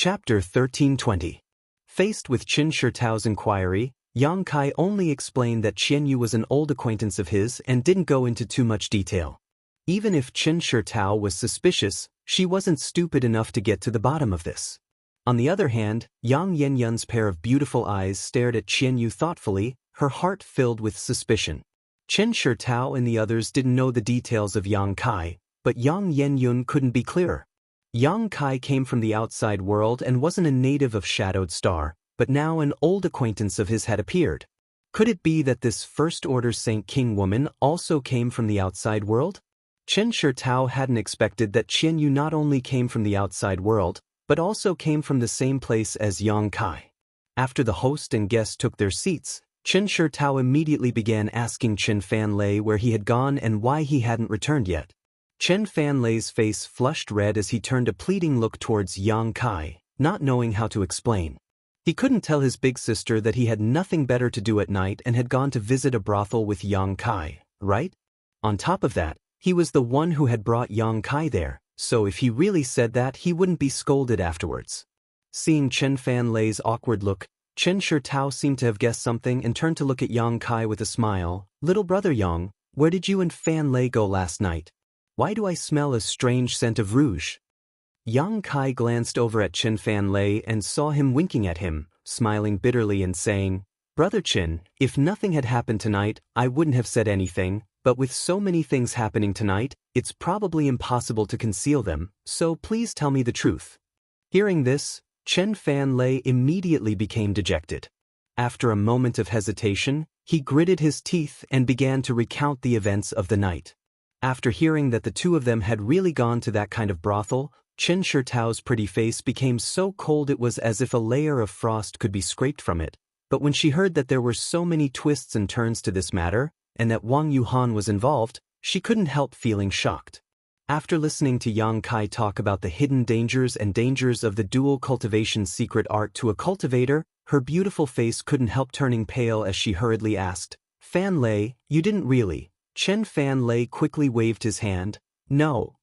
Chapter 1320. Faced with Qin Shitao's inquiry, Yang Kai only explained that Qian Yu was an old acquaintance of his and didn't go into too much detail. Even if Qin Shitao was suspicious, she wasn't stupid enough to get to the bottom of this. On the other hand, Yang Yenyun's pair of beautiful eyes stared at Qian Yu thoughtfully, her heart filled with suspicion. Qin Shitao and the others didn't know the details of Yang Kai, but Yang Yenyun couldn't be clearer. Yang Kai came from the outside world and wasn't a native of Shadowed Star, but now an old acquaintance of his had appeared. Could it be that this First-Order Saint King woman also came from the outside world? Qin Shitao hadn't expected that Qian Yu not only came from the outside world, but also came from the same place as Yang Kai. After the host and guests took their seats, Qin Shitao immediately began asking Qin Fanlei where he had gone and why he hadn't returned yet. Qin Fanlei's face flushed red as he turned a pleading look towards Yang Kai, not knowing how to explain. He couldn't tell his big sister that he had nothing better to do at night and had gone to visit a brothel with Yang Kai, right? On top of that, he was the one who had brought Yang Kai there, so if he really said that, he wouldn't be scolded afterwards. Seeing Qin Fanlei's awkward look, Qin Shitao seemed to have guessed something and turned to look at Yang Kai with a smile. "Little brother Yang, where did you and Fanlei go last night? Why do I smell a strange scent of rouge?" Yang Kai glanced over at Qin Fanlei and saw him winking at him, smiling bitterly and saying, "Brother Qin, if nothing had happened tonight, I wouldn't have said anything, but with so many things happening tonight, it's probably impossible to conceal them, so please tell me the truth." Hearing this, Qin Fanlei immediately became dejected. After a moment of hesitation, he gritted his teeth and began to recount the events of the night. After hearing that the two of them had really gone to that kind of brothel, Qin Shitao's pretty face became so cold it was as if a layer of frost could be scraped from it. But when she heard that there were so many twists and turns to this matter, and that Wang Yuhan was involved, she couldn't help feeling shocked. After listening to Yang Kai talk about the hidden dangers and dangers of the dual cultivation secret art to a cultivator, her beautiful face couldn't help turning pale as she hurriedly asked, "Fanlei, you didn't really?" Qin Fanlei quickly waved his hand. No,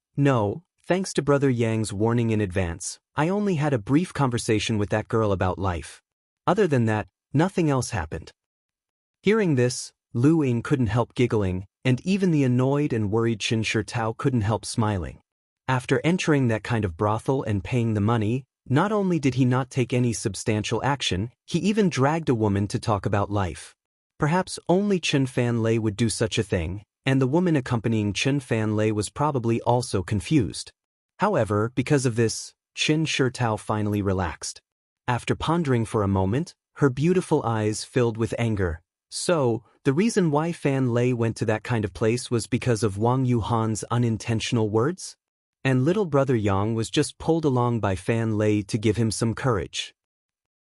thanks to Brother Yang's warning in advance, I only had a brief conversation with that girl about life. Other than that, nothing else happened." Hearing this, Lu Ying couldn't help giggling, and even the annoyed and worried Qin Shitao couldn't help smiling. After entering that kind of brothel and paying the money, not only did he not take any substantial action, he even dragged a woman to talk about life. Perhaps only Qin Fanlei would do such a thing, and the woman accompanying Qin Fanlei was probably also confused. However, because of this, Qin Shitao finally relaxed. After pondering for a moment, her beautiful eyes filled with anger. So, the reason why Fanlei went to that kind of place was because of Wang Yuhan's unintentional words? And little brother Yang was just pulled along by Fanlei to give him some courage.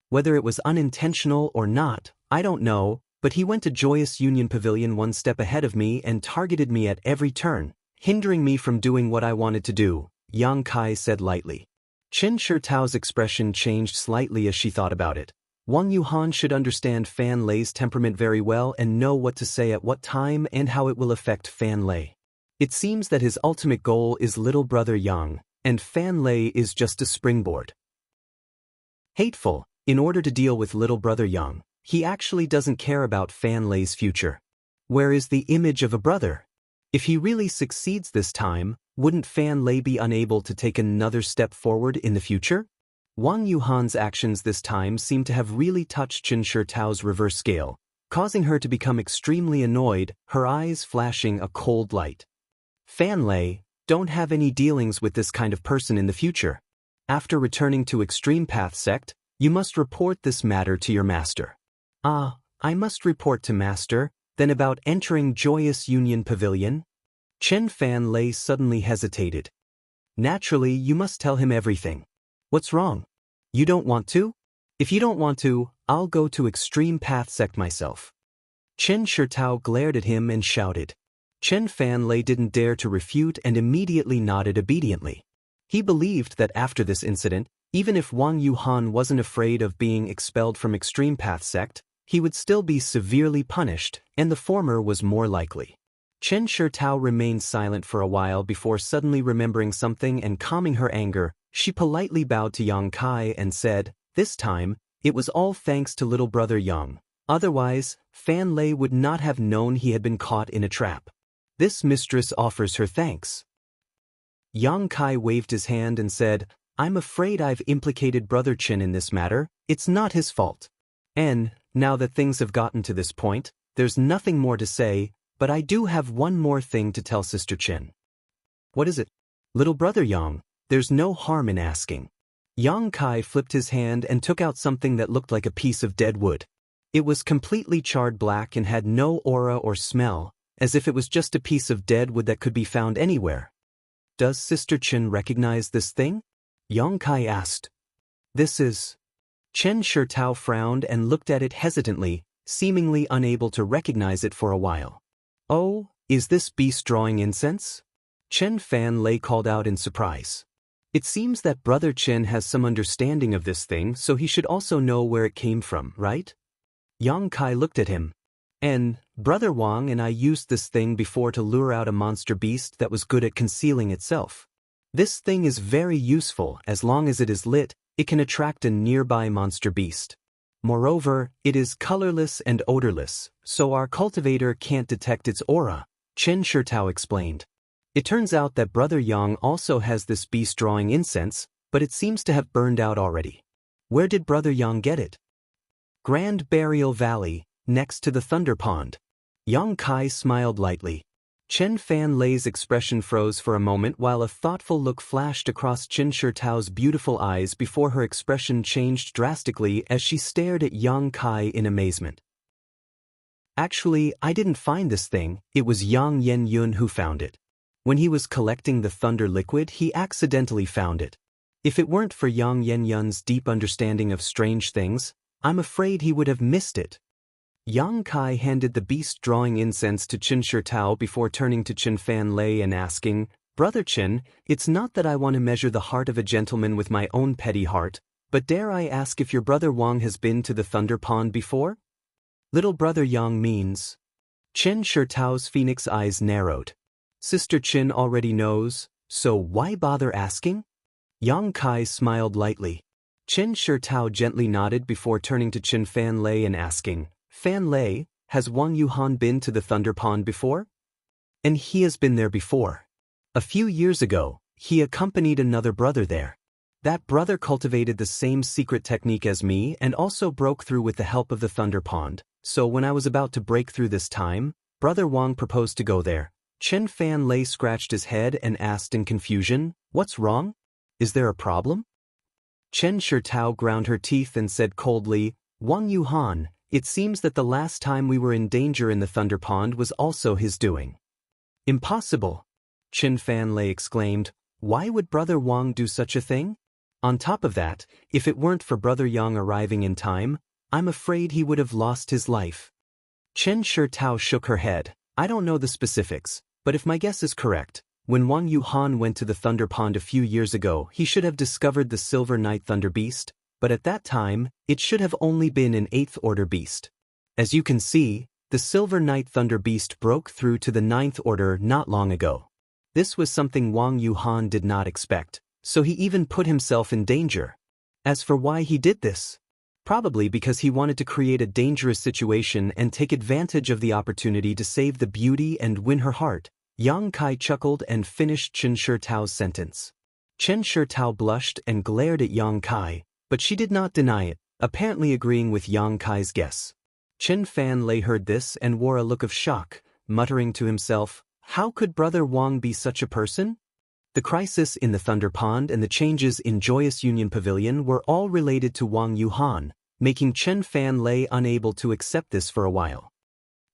Whether it was unintentional or not, I don't know, but he went to Joyous Union Pavilion one step ahead of me and targeted me at every turn, hindering me from doing what I wanted to do, Yang Kai said lightly. Qin Shitao's expression changed slightly as she thought about it. Wang Yuhan should understand Fanlei's temperament very well and know what to say at what time and how it will affect Fanlei. It seems that his ultimate goal is little brother Yang, and Fanlei is just a springboard. Hateful, in order to deal with little brother Yang, he actually doesn't care about Fanlei's future. Where is the image of a brother? If he really succeeds this time, wouldn't Fanlei be unable to take another step forward in the future? Wang Yuhan's actions this time seemed to have really touched Qin Shitao's reverse scale, causing her to become extremely annoyed, her eyes flashing a cold light. "Fanlei, don't have any dealings with this kind of person in the future. After returning to Extreme Path Sect, you must report this matter to your master." "Ah, I must report to master, then about entering Joyous Union Pavilion?" Qin Fanlei suddenly hesitated. "Naturally, you must tell him everything. What's wrong? You don't want to? If you don't want to, I'll go to Extreme Path Sect myself." Qin Shitao glared at him and shouted. Qin Fanlei didn't dare to refute and immediately nodded obediently. He believed that after this incident, even if Wang Yuhan wasn't afraid of being expelled from Extreme Path Sect, he would still be severely punished, and the former was more likely. Qin Shitao remained silent for a while before suddenly remembering something and calming her anger. She politely bowed to Yang Kai and said, this time, it was all thanks to little brother Yang. Otherwise, Fan Lei would not have known he had been caught in a trap. This mistress offers her thanks. Yang Kai waved his hand and said, I'm afraid I've implicated Brother Qin in this matter. It's not his fault. And, now that things have gotten to this point, there's nothing more to say, but I do have one more thing to tell Sister Qin. What is it? Little brother Yang, there's no harm in asking. Yang Kai flipped his hand and took out something that looked like a piece of dead wood. It was completely charred black and had no aura or smell, as if it was just a piece of dead wood that could be found anywhere. Does Sister Qin recognize this thing? Yang Kai asked. This is... Chen Shitao frowned and looked at it hesitantly, seemingly unable to recognize it for a while. Oh, is this beast drawing incense? Chen Fan Lei called out in surprise. It seems that Brother Qin has some understanding of this thing, so he should also know where it came from, right? Yang Kai looked at him. And, Brother Wang and I used this thing before to lure out a monster beast that was good at concealing itself. This thing is very useful. As long as it is lit, it can attract a nearby monster beast. Moreover, it is colorless and odorless, so our cultivator can't detect its aura, Chen Shitao explained. It turns out that Brother Yang also has this beast drawing incense, but it seems to have burned out already. Where did Brother Yang get it? Grand Burial Valley, next to the Thunder Pond. Yang Kai smiled lightly. Chen Fan Lei's expression froze for a moment while a thoughtful look flashed across Chen Shitao's beautiful eyes before her expression changed drastically as she stared at Yang Kai in amazement. Actually, I didn't find this thing, it was Yang Yen-yun who found it. When he was collecting the thunder liquid, he accidentally found it. If it weren't for Yang Yen-yun's deep understanding of strange things, I'm afraid he would have missed it. Yang Kai handed the beast drawing incense to Chen Shitao before turning to Chen Fan Lei and asking, Brother Chen, it's not that I want to measure the heart of a gentleman with my own petty heart, but dare I ask if your brother Wang has been to the Thunder Pond before? Little brother Yang means... Chen Shitao's phoenix eyes narrowed. Sister Qin already knows, so why bother asking? Yang Kai smiled lightly. Chen Shitao gently nodded before turning to Chen Fan Lei and asking, Fan Lei, has Wang Yuhan been to the Thunder Pond before? And he has been there before. A few years ago, he accompanied another brother there. That brother cultivated the same secret technique as me and also broke through with the help of the Thunder Pond, so when I was about to break through this time, Brother Wang proposed to go there. Chen Fan Lei scratched his head and asked in confusion, What's wrong? Is there a problem? Chen Shitao ground her teeth and said coldly, Wang Yuhan, it seems that the last time we were in danger in the Thunder Pond was also his doing. Impossible! Chen Fan Lei exclaimed, Why would Brother Wang do such a thing? On top of that, if it weren't for Brother Yang arriving in time, I'm afraid he would have lost his life. Chen Shitao shook her head. I don't know the specifics, but if my guess is correct, when Wang Yuhan went to the Thunder Pond a few years ago, he should have discovered the Silver Night Thunder Beast, but at that time, it should have only been an 8th Order beast. As you can see, the Silver Night Thunder Beast broke through to the 9th Order not long ago. This was something Wang Yuhan did not expect, so he even put himself in danger. As for why he did this, probably because he wanted to create a dangerous situation and take advantage of the opportunity to save the beauty and win her heart. Yang Kai chuckled and finished Chen Shitao's sentence. Chen Shitao blushed and glared at Yang Kai, but she did not deny it, apparently agreeing with Yang Kai's guess. Chen Fan Lei heard this and wore a look of shock, muttering to himself, How could Brother Wang be such a person? The crisis in the Thunder Pond and the changes in Joyous Union Pavilion were all related to Wang Yuhan, making Chen Fan Lei unable to accept this for a while.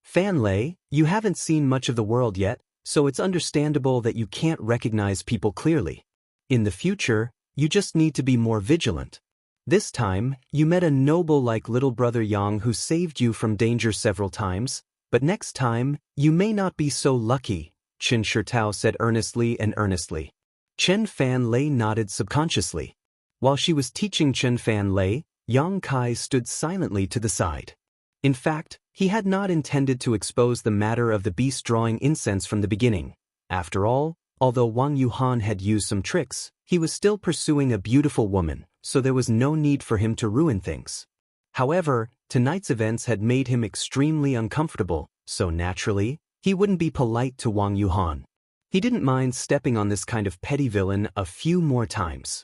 Fan Lei, you haven't seen much of the world yet, so it's understandable that you can't recognize people clearly. In the future, you just need to be more vigilant. This time, you met a noble like little brother Yang who saved you from danger several times, but next time, you may not be so lucky, Chen Shitao said earnestly. Chen Fan Lei nodded subconsciously. While she was teaching Chen Fan Lei, Yang Kai stood silently to the side. In fact, he had not intended to expose the matter of the beast drawing incense from the beginning. After all, Although Wang Yuhan had used some tricks, he was still pursuing a beautiful woman, so there was no need for him to ruin things. However, tonight's events had made him extremely uncomfortable, so naturally, he wouldn't be polite to Wang Yuhan. He didn't mind stepping on this kind of petty villain a few more times.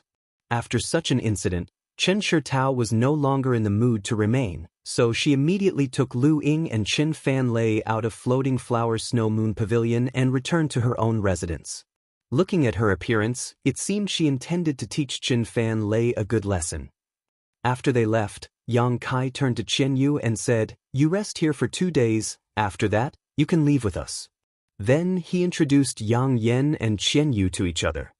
After such an incident, Chen Shitao was no longer in the mood to remain, so she immediately took Lu Ying and Qin Fanlei out of Floating Flower Snow Moon Pavilion and returned to her own residence. Looking at her appearance, it seemed she intended to teach Qin Fanlei a good lesson. After they left, Yang Kai turned to Qian Yu and said, "You rest here for 2 days, after that, you can leave with us." Then he introduced Yang Yan and Qian Yu to each other.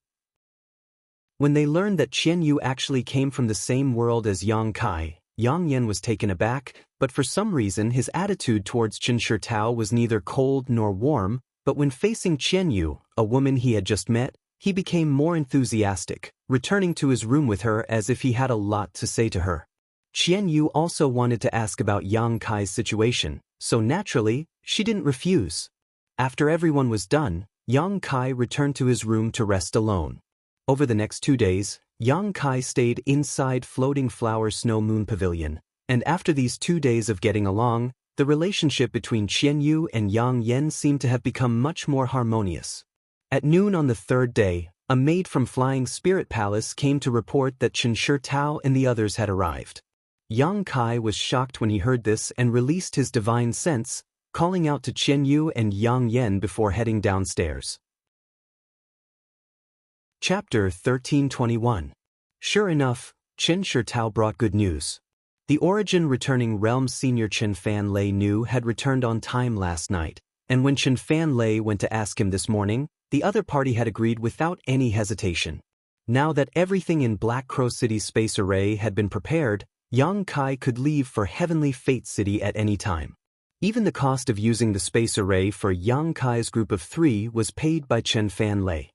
When they learned that Qian Yu actually came from the same world as Yang Kai, Yang Yan was taken aback, but for some reason his attitude towards Chen Shitao was neither cold nor warm, but when facing Qian Yu, a woman he had just met, he became more enthusiastic, returning to his room with her as if he had a lot to say to her. Qian Yu also wanted to ask about Yang Kai's situation, so naturally, she didn't refuse. After everyone was done, Yang Kai returned to his room to rest alone. Over the next 2 days, Yang Kai stayed inside Floating Flower Snow Moon Pavilion, and after these 2 days of getting along, the relationship between Qian Yu and Yang Yan seemed to have become much more harmonious. At noon on the 3rd day, a maid from Flying Spirit Palace came to report that Chen Shitao and the others had arrived. Yang Kai was shocked when he heard this and released his divine sense, calling out to Qian Yu and Yang Yan before heading downstairs. Chapter 1321. Sure enough, Chen Shitao brought good news. The Origin Returning Realms senior Chen Fanlei knew had returned on time last night, and when Chen Fanlei went to ask him this morning, the other party had agreed without any hesitation. Now that everything in Black Crow City's space array had been prepared, Yang Kai could leave for Heavenly Fate City at any time. Even the cost of using the space array for Yang Kai's group of 3 was paid by Chen Fanlei.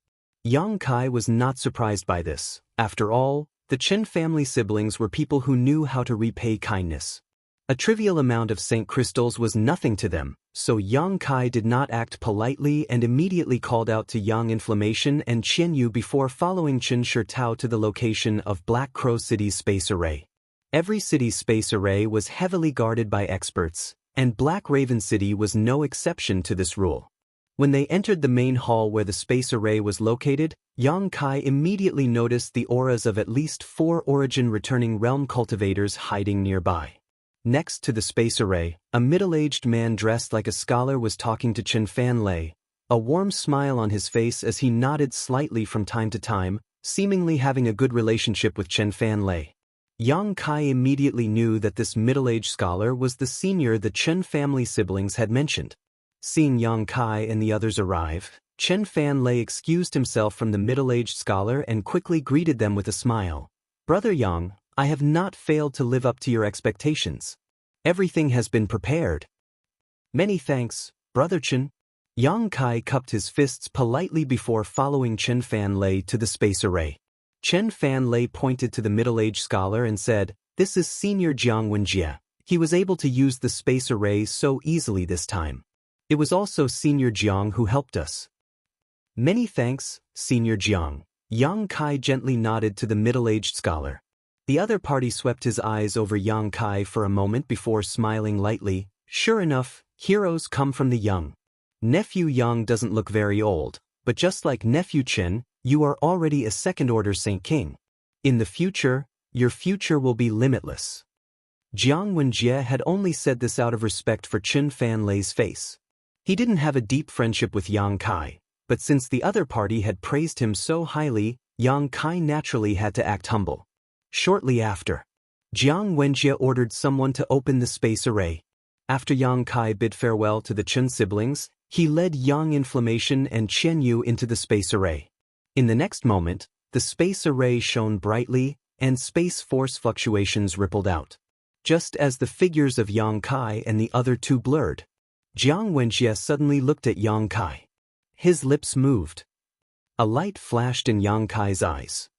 Yang Kai was not surprised by this. After all, the Chen family siblings were people who knew how to repay kindness. A trivial amount of Saint Crystals was nothing to them, so Yang Kai did not act politely and immediately called out to Yang Inflammation and Qian Yu before following Chen Shitao to the location of Black Crow City's space array. Every city's space array was heavily guarded by experts, and Black Raven City was no exception to this rule. When they entered the main hall where the space array was located, Yang Kai immediately noticed the auras of at least 4 Origin Returning Realm cultivators hiding nearby. Next to the space array, a middle-aged man dressed like a scholar was talking to Chen Fanlei, a warm smile on his face as he nodded slightly from time to time, seemingly having a good relationship with Chen Fanlei. Yang Kai immediately knew that this middle-aged scholar was the senior the Chen family siblings had mentioned. Seeing Yang Kai and the others arrive, Chen Fanlei excused himself from the middle-aged scholar and quickly greeted them with a smile. "Brother Yang, I have not failed to live up to your expectations. Everything has been prepared." "Many thanks, Brother Chen." Yang Kai cupped his fists politely before following Chen Fanlei to the space array. Chen Fanlei pointed to the middle-aged scholar and said, "This is Senior Jiang Wenjie. He was able to use the space array so easily this time. It was also Senior Jiang who helped us." "Many thanks, Senior Jiang." Yang Kai gently nodded to the middle-aged scholar. The other party swept his eyes over Yang Kai for a moment before smiling lightly. Sure enough, heroes come from the young. Nephew Yang doesn't look very old, but just like Nephew Chen, you are already a second-order Saint King. In the future, your future will be limitless. Jiang Wenjie had only said this out of respect for Chen Fanlei's face. He didn't have a deep friendship with Yang Kai, but since the other party had praised him so highly, Yang Kai naturally had to act humble. Shortly after, Jiang Wenjie ordered someone to open the space array. After Yang Kai bid farewell to the Chen siblings, he led Yang Inflammation and Qian Yu into the space array. In the next moment, the space array shone brightly, and space force fluctuations rippled out. Just as the figures of Yang Kai and the other 2 blurred, Jiang Wenjie suddenly looked at Yang Kai. His lips moved. A light flashed in Yang Kai's eyes.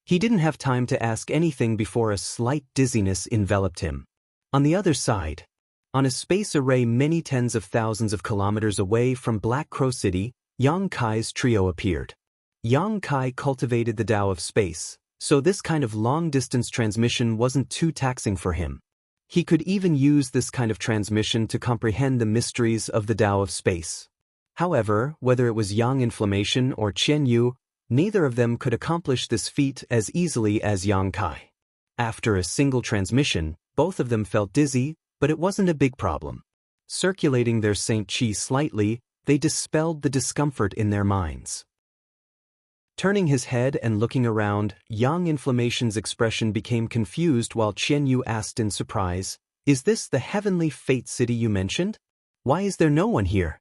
He didn't have time to ask anything before a slight dizziness enveloped him. On the other side, on a space array many tens of thousands of kilometers away from Black Crow City, Yang Kai's trio appeared. Yang Kai cultivated the Tao of space, so this kind of long-distance transmission wasn't too taxing for him. He could even use this kind of transmission to comprehend the mysteries of the Tao of space. However, whether it was Yang Inflammation or Qian Yu, neither of them could accomplish this feat as easily as Yang Kai. After a single transmission, both of them felt dizzy, but it wasn't a big problem. Circulating their Saint Qi slightly, they dispelled the discomfort in their minds. Turning his head and looking around, Yang Inflammation's expression became confused while Qian Yu asked in surprise, "Is this the heavenly fate city you mentioned? Why is there no one here?"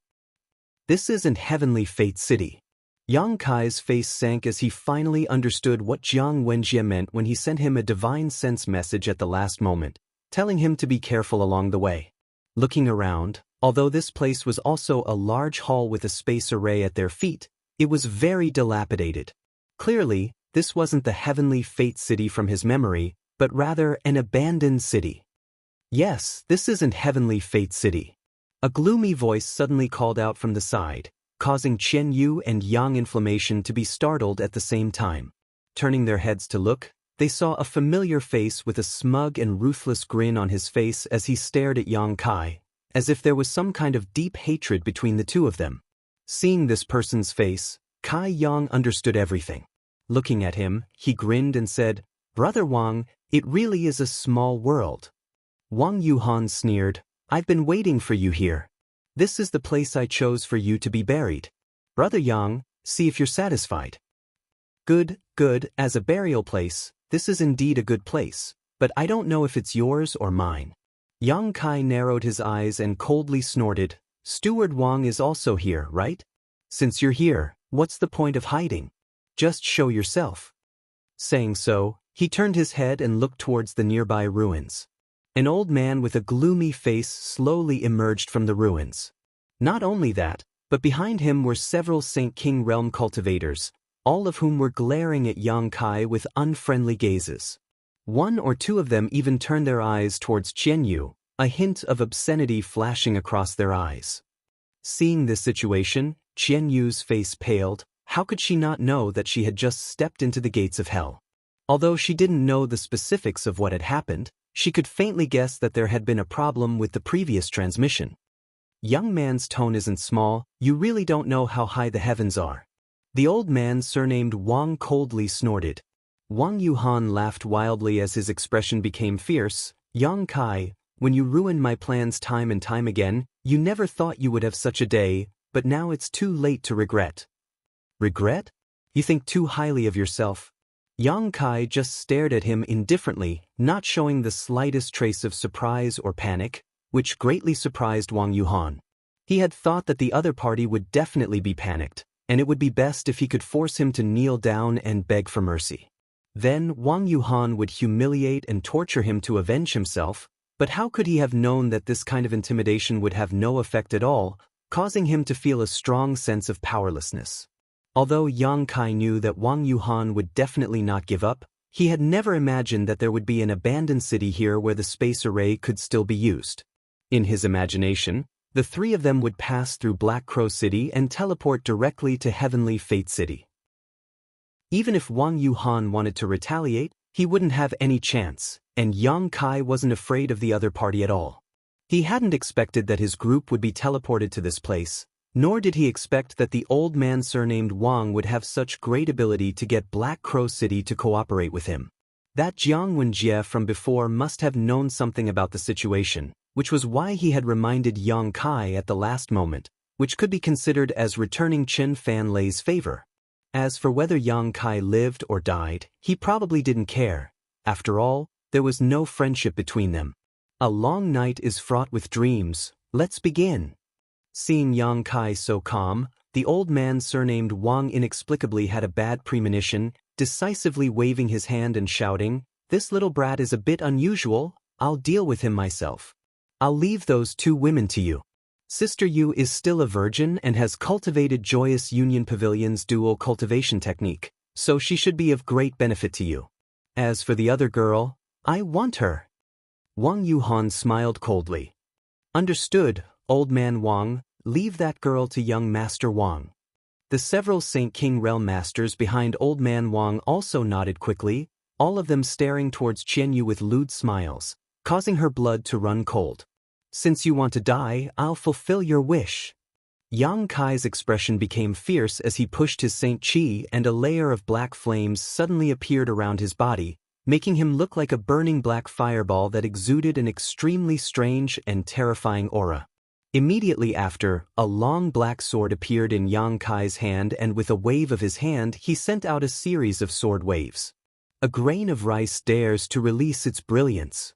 "This isn't heavenly fate city." Yang Kai's face sank as he finally understood what Jiang Wenjie meant when he sent him a divine sense message at the last moment, telling him to be careful along the way. Looking around, although this place was also a large hall with a space array at their feet, it was very dilapidated. Clearly, this wasn't the heavenly fate city from his memory, but rather an abandoned city. "Yes, this isn't heavenly fate city." A gloomy voice suddenly called out from the side, causing Qian Yu and Yang Inflammation to be startled at the same time. Turning their heads to look, they saw a familiar face with a smug and ruthless grin on his face as he stared at Yang Kai, as if there was some kind of deep hatred between the two of them. Seeing this person's face, Kai Yang understood everything. Looking at him, he grinned and said, "Brother Wang, it really is a small world." Wang Yuhan sneered, "I've been waiting for you here. This is the place I chose for you to be buried. Brother Yang, see if you're satisfied." Good, as a burial place, this is indeed a good place, but I don't know if it's yours or mine." Yang Kai narrowed his eyes and coldly snorted, "Steward Wang is also here, right? Since you're here, what's the point of hiding? Just show yourself." Saying so, he turned his head and looked towards the nearby ruins. An old man with a gloomy face slowly emerged from the ruins. Not only that, but behind him were several Saint King realm cultivators, all of whom were glaring at Yang Kai with unfriendly gazes. One or two of them even turned their eyes towards Qian Yu, a hint of obscenity flashing across their eyes. Seeing this situation, Qian Yu's face paled. How could she not know that she had just stepped into the gates of hell? Although she didn't know the specifics of what had happened, she could faintly guess that there had been a problem with the previous transmission. "Young man's tone isn't small, you really don't know how high the heavens are." The old man surnamed Wang coldly snorted. Wang Yuhan laughed wildly as his expression became fierce. "Yang Kai, when you ruined my plans time and time again, you never thought you would have such a day, but now it's too late to regret." "Regret? You think too highly of yourself." Yang Kai just stared at him indifferently, not showing the slightest trace of surprise or panic, which greatly surprised Wang Yuhan. He had thought that the other party would definitely be panicked, and it would be best if he could force him to kneel down and beg for mercy. Then Wang Yuhan would humiliate and torture him to avenge himself, but how could he have known that this kind of intimidation would have no effect at all, causing him to feel a strong sense of powerlessness? Although Yang Kai knew that Wang Yuhan would definitely not give up, he had never imagined that there would be an abandoned city here where the space array could still be used. In his imagination, the three of them would pass through Black Crow City and teleport directly to Heavenly Fate City. Even if Wang Yuhan wanted to retaliate, he wouldn't have any chance, and Yang Kai wasn't afraid of the other party at all. He hadn't expected that his group would be teleported to this place, nor did he expect that the old man surnamed Wang would have such great ability to get Black Crow City to cooperate with him. That Jiang Wenjie from before must have known something about the situation, which was why he had reminded Yang Kai at the last moment, which could be considered as returning Chen Fan Lei's favor. As for whether Yang Kai lived or died, he probably didn't care. After all, there was no friendship between them. A long night is fraught with dreams. Let's begin. Seeing Yang Kai so calm, the old man surnamed Wang inexplicably had a bad premonition, decisively waving his hand and shouting, "This little brat is a bit unusual, I'll deal with him myself. I'll leave those two women to you. Sister Yu is still a virgin and has cultivated Joyous Union Pavilion's dual cultivation technique, so she should be of great benefit to you. As for the other girl, I want her." Wang Yuhan smiled coldly. "Understood, Old Man Wang, leave that girl to young Master Wang." The several Saint King realm masters behind Old Man Wang also nodded quickly, all of them staring towards Qianyu with lewd smiles, causing her blood to run cold. Since you want to die, I'll fulfill your wish. Yang Kai's expression became fierce as he pushed his Saint Qi, and a layer of black flames suddenly appeared around his body, making him look like a burning black fireball that exuded an extremely strange and terrifying aura. Immediately after, a long black sword appeared in Yang Kai's hand, and with a wave of his hand he sent out a series of sword waves. A grain of rice dares to release its brilliance.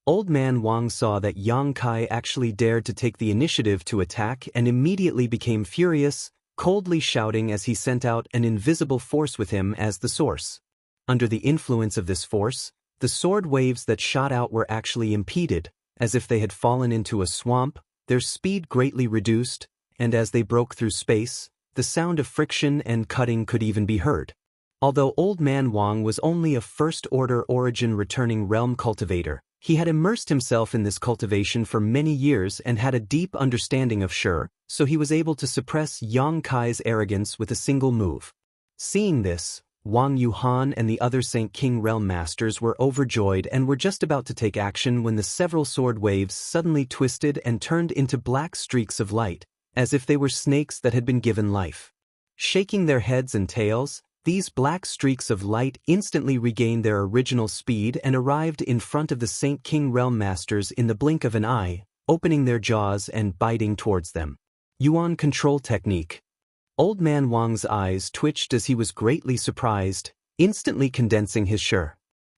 Old Man Wang saw that Yang Kai actually dared to take the initiative to attack and immediately became furious, coldly shouting as he sent out an invisible force with him as the source. Under the influence of this force, the sword waves that shot out were actually impeded, as if they had fallen into a swamp, their speed greatly reduced, and as they broke through space, the sound of friction and cutting could even be heard. Although Old Man Wang was only a first-order origin returning realm cultivator, he had immersed himself in this cultivation for many years and had a deep understanding of Shi, so he was able to suppress Yang Kai's arrogance with a single move. Seeing this, Wang Yuhan and the other Saint King realm masters were overjoyed and were just about to take action when the several sword waves suddenly twisted and turned into black streaks of light, as if they were snakes that had been given life. Shaking their heads and tails, these black streaks of light instantly regained their original speed and arrived in front of the Saint King realm masters in the blink of an eye, opening their jaws and biting towards them. Yuan control technique. Old Man Wang's eyes twitched as he was greatly surprised, instantly condensing his Shi.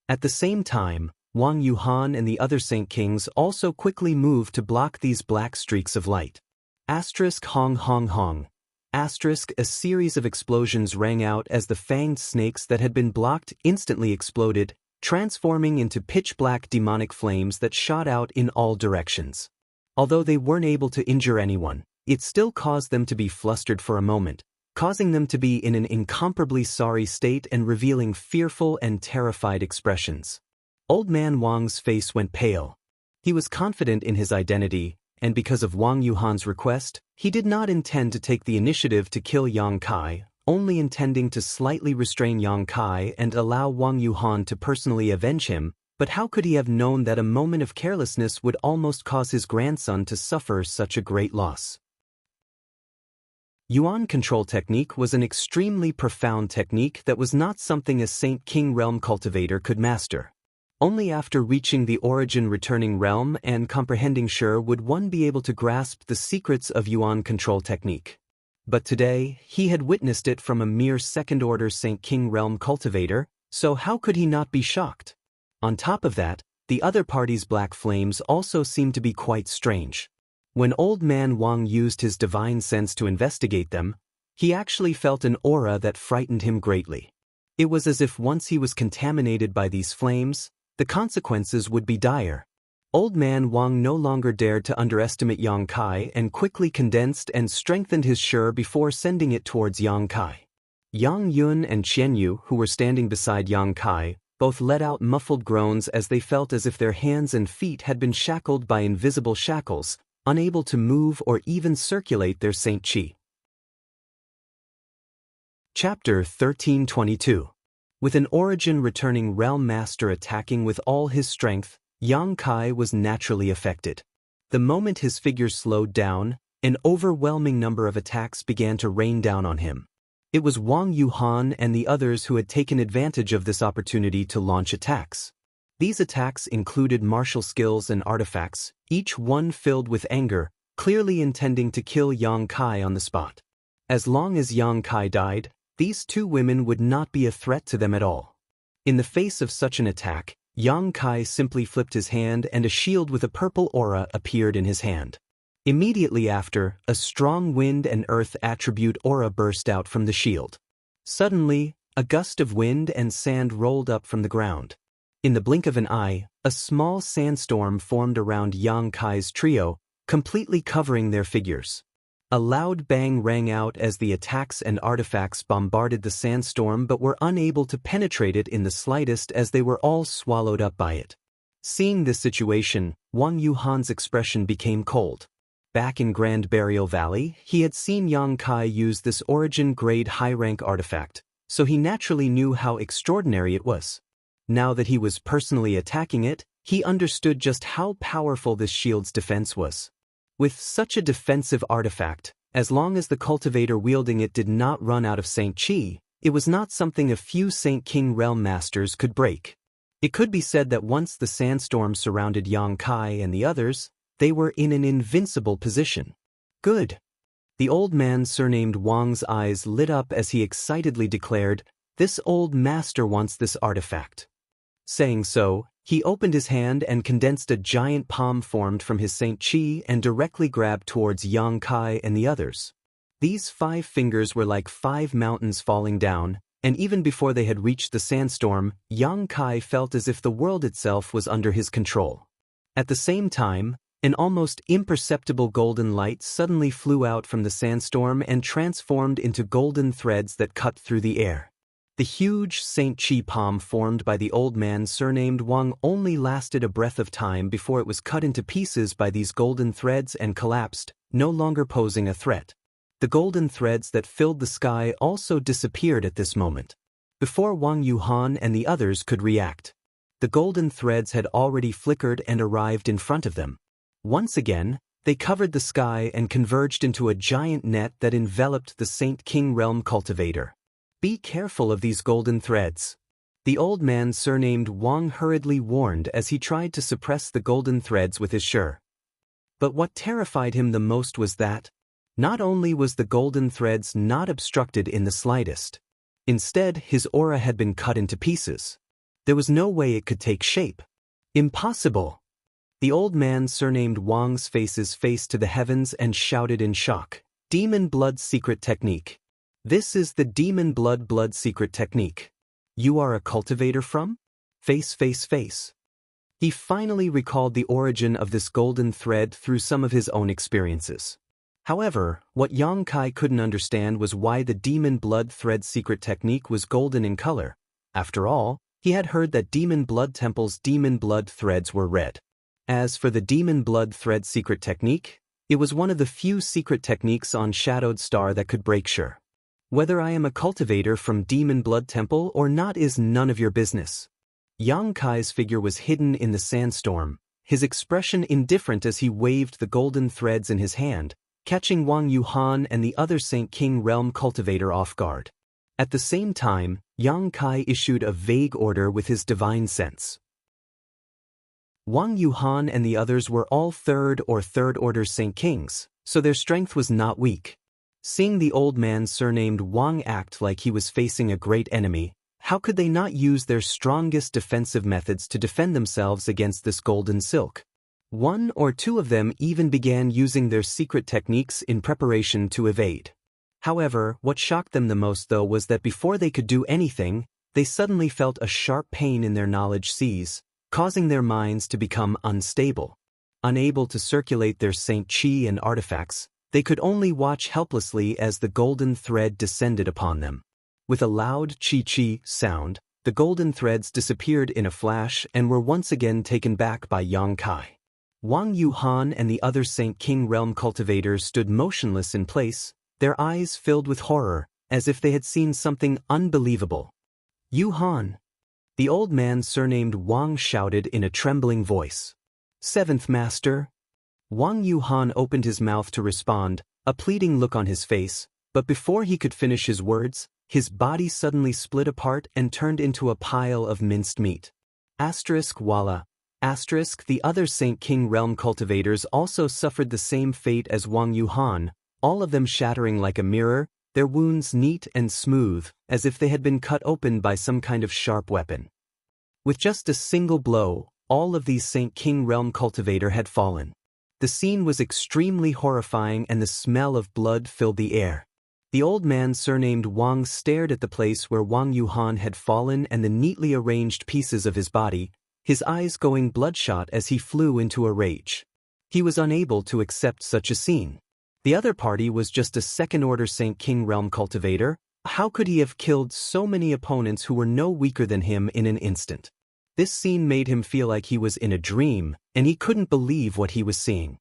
At the same time, Wang Yuhan and the other Saint Kings also quickly moved to block these black streaks of light. Asterisk hong hong hong. Asterisk, a series of explosions rang out as the fanged snakes that had been blocked instantly exploded, transforming into pitch-black demonic flames that shot out in all directions. Although they weren't able to injure anyone, it still caused them to be flustered for a moment, causing them to be in an incomparably sorry state and revealing fearful and terrified expressions. Old Man Wang's face went pale. He was confident in his identity, and because of Wang Yuhan's request, he did not intend to take the initiative to kill Yang Kai, only intending to slightly restrain Yang Kai and allow Wang Yuhan to personally avenge him, but how could he have known that a moment of carelessness would almost cause his grandson to suffer such a great loss? Yuan control technique was an extremely profound technique that was not something a Saint King realm cultivator could master. Only after reaching the origin returning realm and comprehending Shi would one be able to grasp the secrets of Yuan control technique. But today, he had witnessed it from a mere second-order Saint King realm cultivator, so how could he not be shocked? On top of that, the other party's black flames also seemed to be quite strange. When Old Man Wang used his divine sense to investigate them, he actually felt an aura that frightened him greatly. It was as if once he was contaminated by these flames, the consequences would be dire. Old Man Wang no longer dared to underestimate Yang Kai and quickly condensed and strengthened his Shi before sending it towards Yang Kai. Yang Yun and Qianyu, who were standing beside Yang Kai, both let out muffled groans as they felt as if their hands and feet had been shackled by invisible shackles, unable to move or even circulate their Saint Qi. Chapter 1322. With an origin returning realm master attacking with all his strength, Yang Kai was naturally affected. The moment his figure slowed down, an overwhelming number of attacks began to rain down on him. It was Wang Yuhan and the others who had taken advantage of this opportunity to launch attacks. These attacks included martial skills and artifacts, each one filled with anger, clearly intending to kill Yang Kai on the spot. As long as Yang Kai died, these two women would not be a threat to them at all. In the face of such an attack, Yang Kai simply flipped his hand and a shield with a purple aura appeared in his hand. Immediately after, a strong wind and earth attribute aura burst out from the shield. Suddenly, a gust of wind and sand rolled up from the ground. In the blink of an eye, a small sandstorm formed around Yang Kai's trio, completely covering their figures. A loud bang rang out as the attacks and artifacts bombarded the sandstorm but were unable to penetrate it in the slightest as they were all swallowed up by it. Seeing this situation, Wang Yuhan's expression became cold. Back in Grand Burial Valley, he had seen Yang Kai use this origin-grade high-rank artifact, so he naturally knew how extraordinary it was. Now that he was personally attacking it, he understood just how powerful this shield's defense was. With such a defensive artifact, as long as the cultivator wielding it did not run out of Saint Chi, it was not something a few Saint King Realm masters could break. It could be said that once the sandstorm surrounded Yang Kai and the others, they were in an invincible position. Good. The old man surnamed Wang's eyes lit up as he excitedly declared, "This old master wants this artifact." Saying so, he opened his hand and condensed a giant palm formed from his Saint Chi and directly grabbed towards Yang Kai and the others. These 5 fingers were like 5 mountains falling down, and even before they had reached the sandstorm, Yang Kai felt as if the world itself was under his control. At the same time, an almost imperceptible golden light suddenly flew out from the sandstorm and transformed into golden threads that cut through the air. The huge Saint Chi palm formed by the old man surnamed Wang only lasted a breath of time before it was cut into pieces by these golden threads and collapsed, no longer posing a threat. The golden threads that filled the sky also disappeared at this moment. Before Wang Yuhan and the others could react, the golden threads had already flickered and arrived in front of them. Once again, they covered the sky and converged into a giant net that enveloped the Saint King Realm cultivator. "Be careful of these golden threads," the old man surnamed Wang hurriedly warned as he tried to suppress the golden threads with his shur. But what terrified him the most was that, not only was the golden threads not obstructed in the slightest, instead his aura had been cut into pieces. There was no way it could take shape. Impossible! The old man surnamed Wang's face's face to the heavens and shouted in shock, "Demon Blood Secret Technique. This is the Demon Blood Secret Technique. You are a cultivator from? Face. He finally recalled the origin of this golden thread through some of his own experiences. However, what Yang Kai couldn't understand was why the Demon Blood Thread Secret Technique was golden in color. After all, he had heard that Demon Blood Temple's demon blood threads were red. As for the Demon Blood Thread Secret Technique, it was one of the few secret techniques on Shadowed Star that could break sure. Whether I am a cultivator from Demon Blood Temple or not is none of your business. Yang Kai's figure was hidden in the sandstorm, his expression indifferent as he waved the golden threads in his hand, catching Wang Yuhan and the other Saint King Realm cultivator off guard. At the same time, Yang Kai issued a vague order with his divine sense. Wang Yuhan and the others were all third order Saint Kings, so their strength was not weak. Seeing the old man surnamed Wang act like he was facing a great enemy, how could they not use their strongest defensive methods to defend themselves against this golden silk? 1 or 2 of them even began using their secret techniques in preparation to evade. However, what shocked them the most though was that before they could do anything, they suddenly felt a sharp pain in their knowledge seas, causing their minds to become unstable. Unable to circulate their Saint Chi and artifacts, they could only watch helplessly as the golden thread descended upon them. With a loud chi-chi sound, the golden threads disappeared in a flash and were once again taken back by Yang Kai. Wang Yuhan and the other Saint King Realm cultivators stood motionless in place, their eyes filled with horror, as if they had seen something unbelievable. "Yuhan!" The old man surnamed Wang shouted in a trembling voice. "Seventh Master." Wang Yuhan opened his mouth to respond, a pleading look on his face, but before he could finish his words, his body suddenly split apart and turned into a pile of minced meat. Walla. The other Saint King Realm cultivators also suffered the same fate as Wang Yuhan, all of them shattering like a mirror, their wounds neat and smooth, as if they had been cut open by some kind of sharp weapon. With just a single blow, all of these Saint King Realm cultivator had fallen. The scene was extremely horrifying and the smell of blood filled the air. The old man surnamed Wang stared at the place where Wang Yuhan had fallen and the neatly arranged pieces of his body, his eyes going bloodshot as he flew into a rage. He was unable to accept such a scene. The other party was just a second-order Saint King Realm cultivator. How could he have killed so many opponents who were no weaker than him in an instant? This scene made him feel like he was in a dream, and he couldn't believe what he was seeing.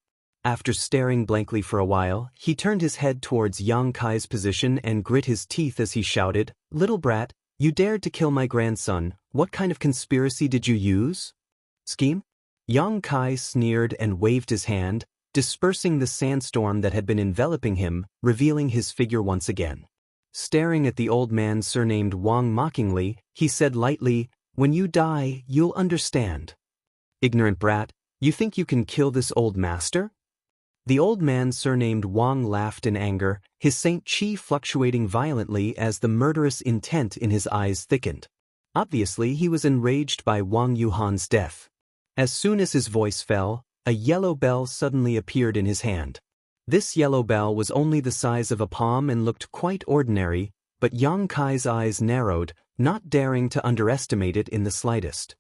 After staring blankly for a while, he turned his head towards Yang Kai's position and grit his teeth as he shouted, "Little brat, you dared to kill my grandson. What kind of conspiracy did you use? Scheme?" Yang Kai sneered and waved his hand, dispersing the sandstorm that had been enveloping him, revealing his figure once again. Staring at the old man surnamed Wang mockingly, he said lightly, "When you die, you'll understand." "Ignorant brat, you think you can kill this old master?" The old man surnamed Wang laughed in anger, his Saint Chi fluctuating violently as the murderous intent in his eyes thickened. Obviously, he was enraged by Wang Yuhan's death. As soon as his voice fell, a yellow bell suddenly appeared in his hand. This yellow bell was only the size of a palm and looked quite ordinary, but Yang Kai's eyes narrowed, not daring to underestimate it in the slightest.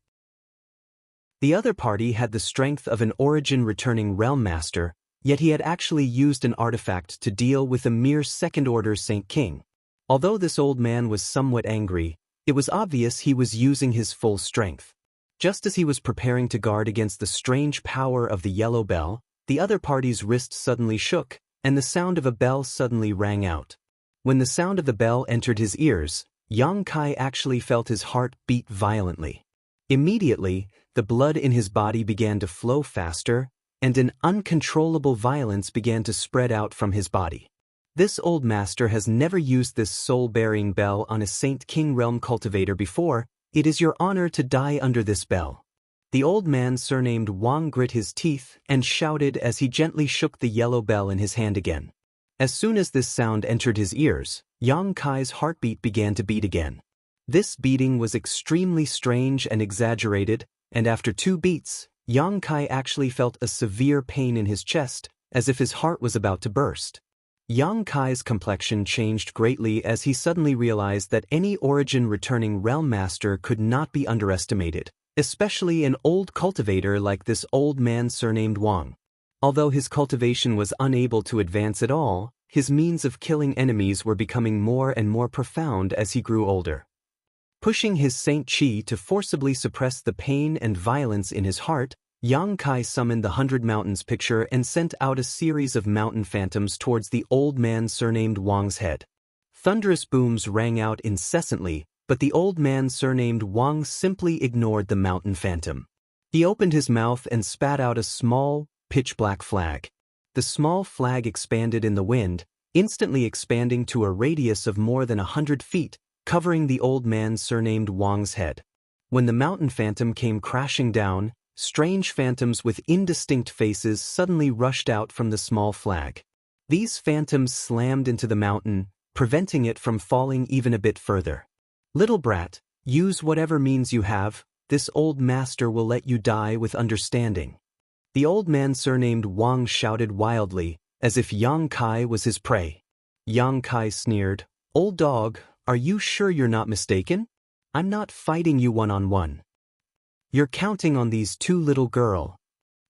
The other party had the strength of an origin-returning realm master, yet he had actually used an artifact to deal with a mere second-order Saint King. Although this old man was somewhat angry, it was obvious he was using his full strength. Just as he was preparing to guard against the strange power of the yellow bell, the other party's wrist suddenly shook, and the sound of a bell suddenly rang out. When the sound of the bell entered his ears, Yang Kai actually felt his heart beat violently. Immediately, the blood in his body began to flow faster, and an uncontrollable violence began to spread out from his body. This old master has never used this soul-bearing bell on a Saint King realm cultivator before. It is your honor to die under this bell. The old man surnamed Wang grit his teeth and shouted as he gently shook the yellow bell in his hand again. As soon as this sound entered his ears, Yang Kai's heartbeat began to beat again. This beating was extremely strange and exaggerated, and after 2 beats, Yang Kai actually felt a severe pain in his chest, as if his heart was about to burst. Yang Kai's complexion changed greatly as he suddenly realized that any origin-returning realm master could not be underestimated, especially an old cultivator like this old man surnamed Wang. Although his cultivation was unable to advance at all, his means of killing enemies were becoming more and more profound as he grew older. Pushing his Saint Chi to forcibly suppress the pain and violence in his heart, Yang Kai summoned the 100 Mountains picture and sent out a series of mountain phantoms towards the old man surnamed Wang's head. Thunderous booms rang out incessantly, but the old man surnamed Wang simply ignored the mountain phantom. He opened his mouth and spat out a small, pitch-black flag. The small flag expanded in the wind, instantly expanding to a radius of more than 100 feet, covering the old man surnamed Wang's head. When the mountain phantom came crashing down, strange phantoms with indistinct faces suddenly rushed out from the small flag. These phantoms slammed into the mountain, preventing it from falling even a bit further. "Little brat, use whatever means you have, this old master will let you die with understanding." The old man surnamed Wang shouted wildly, as if Yang Kai was his prey. Yang Kai sneered, "Old dog, are you sure you're not mistaken? I'm not fighting you one-on-one. You're counting on these 2 little girl."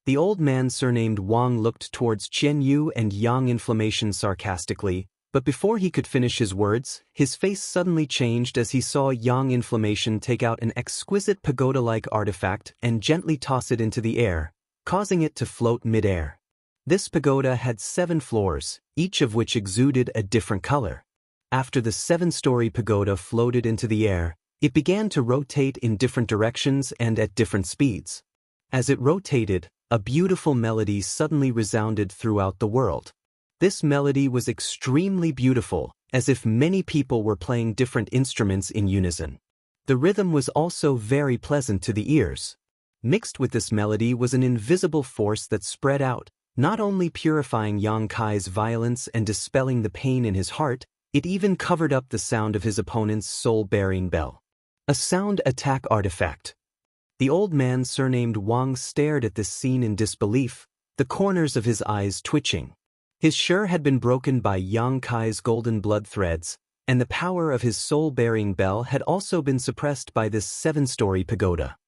The old man surnamed Wang looked towards Qian Yu and Yang Inflammation sarcastically, but before he could finish his words, his face suddenly changed as he saw Yang Inflammation take out an exquisite pagoda-like artifact and gently toss it into the air, causing it to float mid-air. This pagoda had 7 floors, each of which exuded a different color. After the 7-story pagoda floated into the air, it began to rotate in different directions and at different speeds. As it rotated, a beautiful melody suddenly resounded throughout the world. This melody was extremely beautiful, as if many people were playing different instruments in unison. The rhythm was also very pleasant to the ears. Mixed with this melody was an invisible force that spread out, not only purifying Yang Kai's violence and dispelling the pain in his heart, it even covered up the sound of his opponent's soul-bearing bell. A sound attack artifact. The old man surnamed Wang stared at this scene in disbelief, the corners of his eyes twitching. His shur had been broken by Yang Kai's golden blood threads, and the power of his soul-bearing bell had also been suppressed by this 7-story pagoda.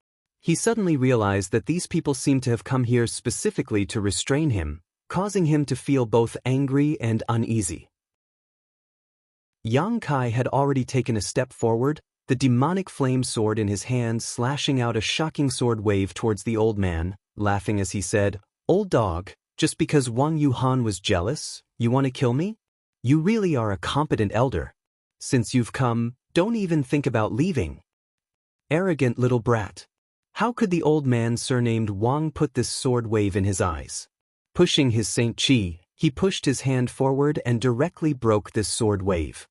He suddenly realized that these people seemed to have come here specifically to restrain him, causing him to feel both angry and uneasy. Yang Kai had already taken a step forward, the demonic flame sword in his hand slashing out a shocking sword wave towards the old man, laughing as he said, "Old dog, Just because Wang Yuhan was jealous, you want to kill me? You really are a competent elder. Since you've come, don't even think about leaving. Arrogant little brat. How could the old man surnamed Wang put this sword wave in his eyes? Pushing his Saint Qi, he pushed his hand forward and directly broke this sword wave.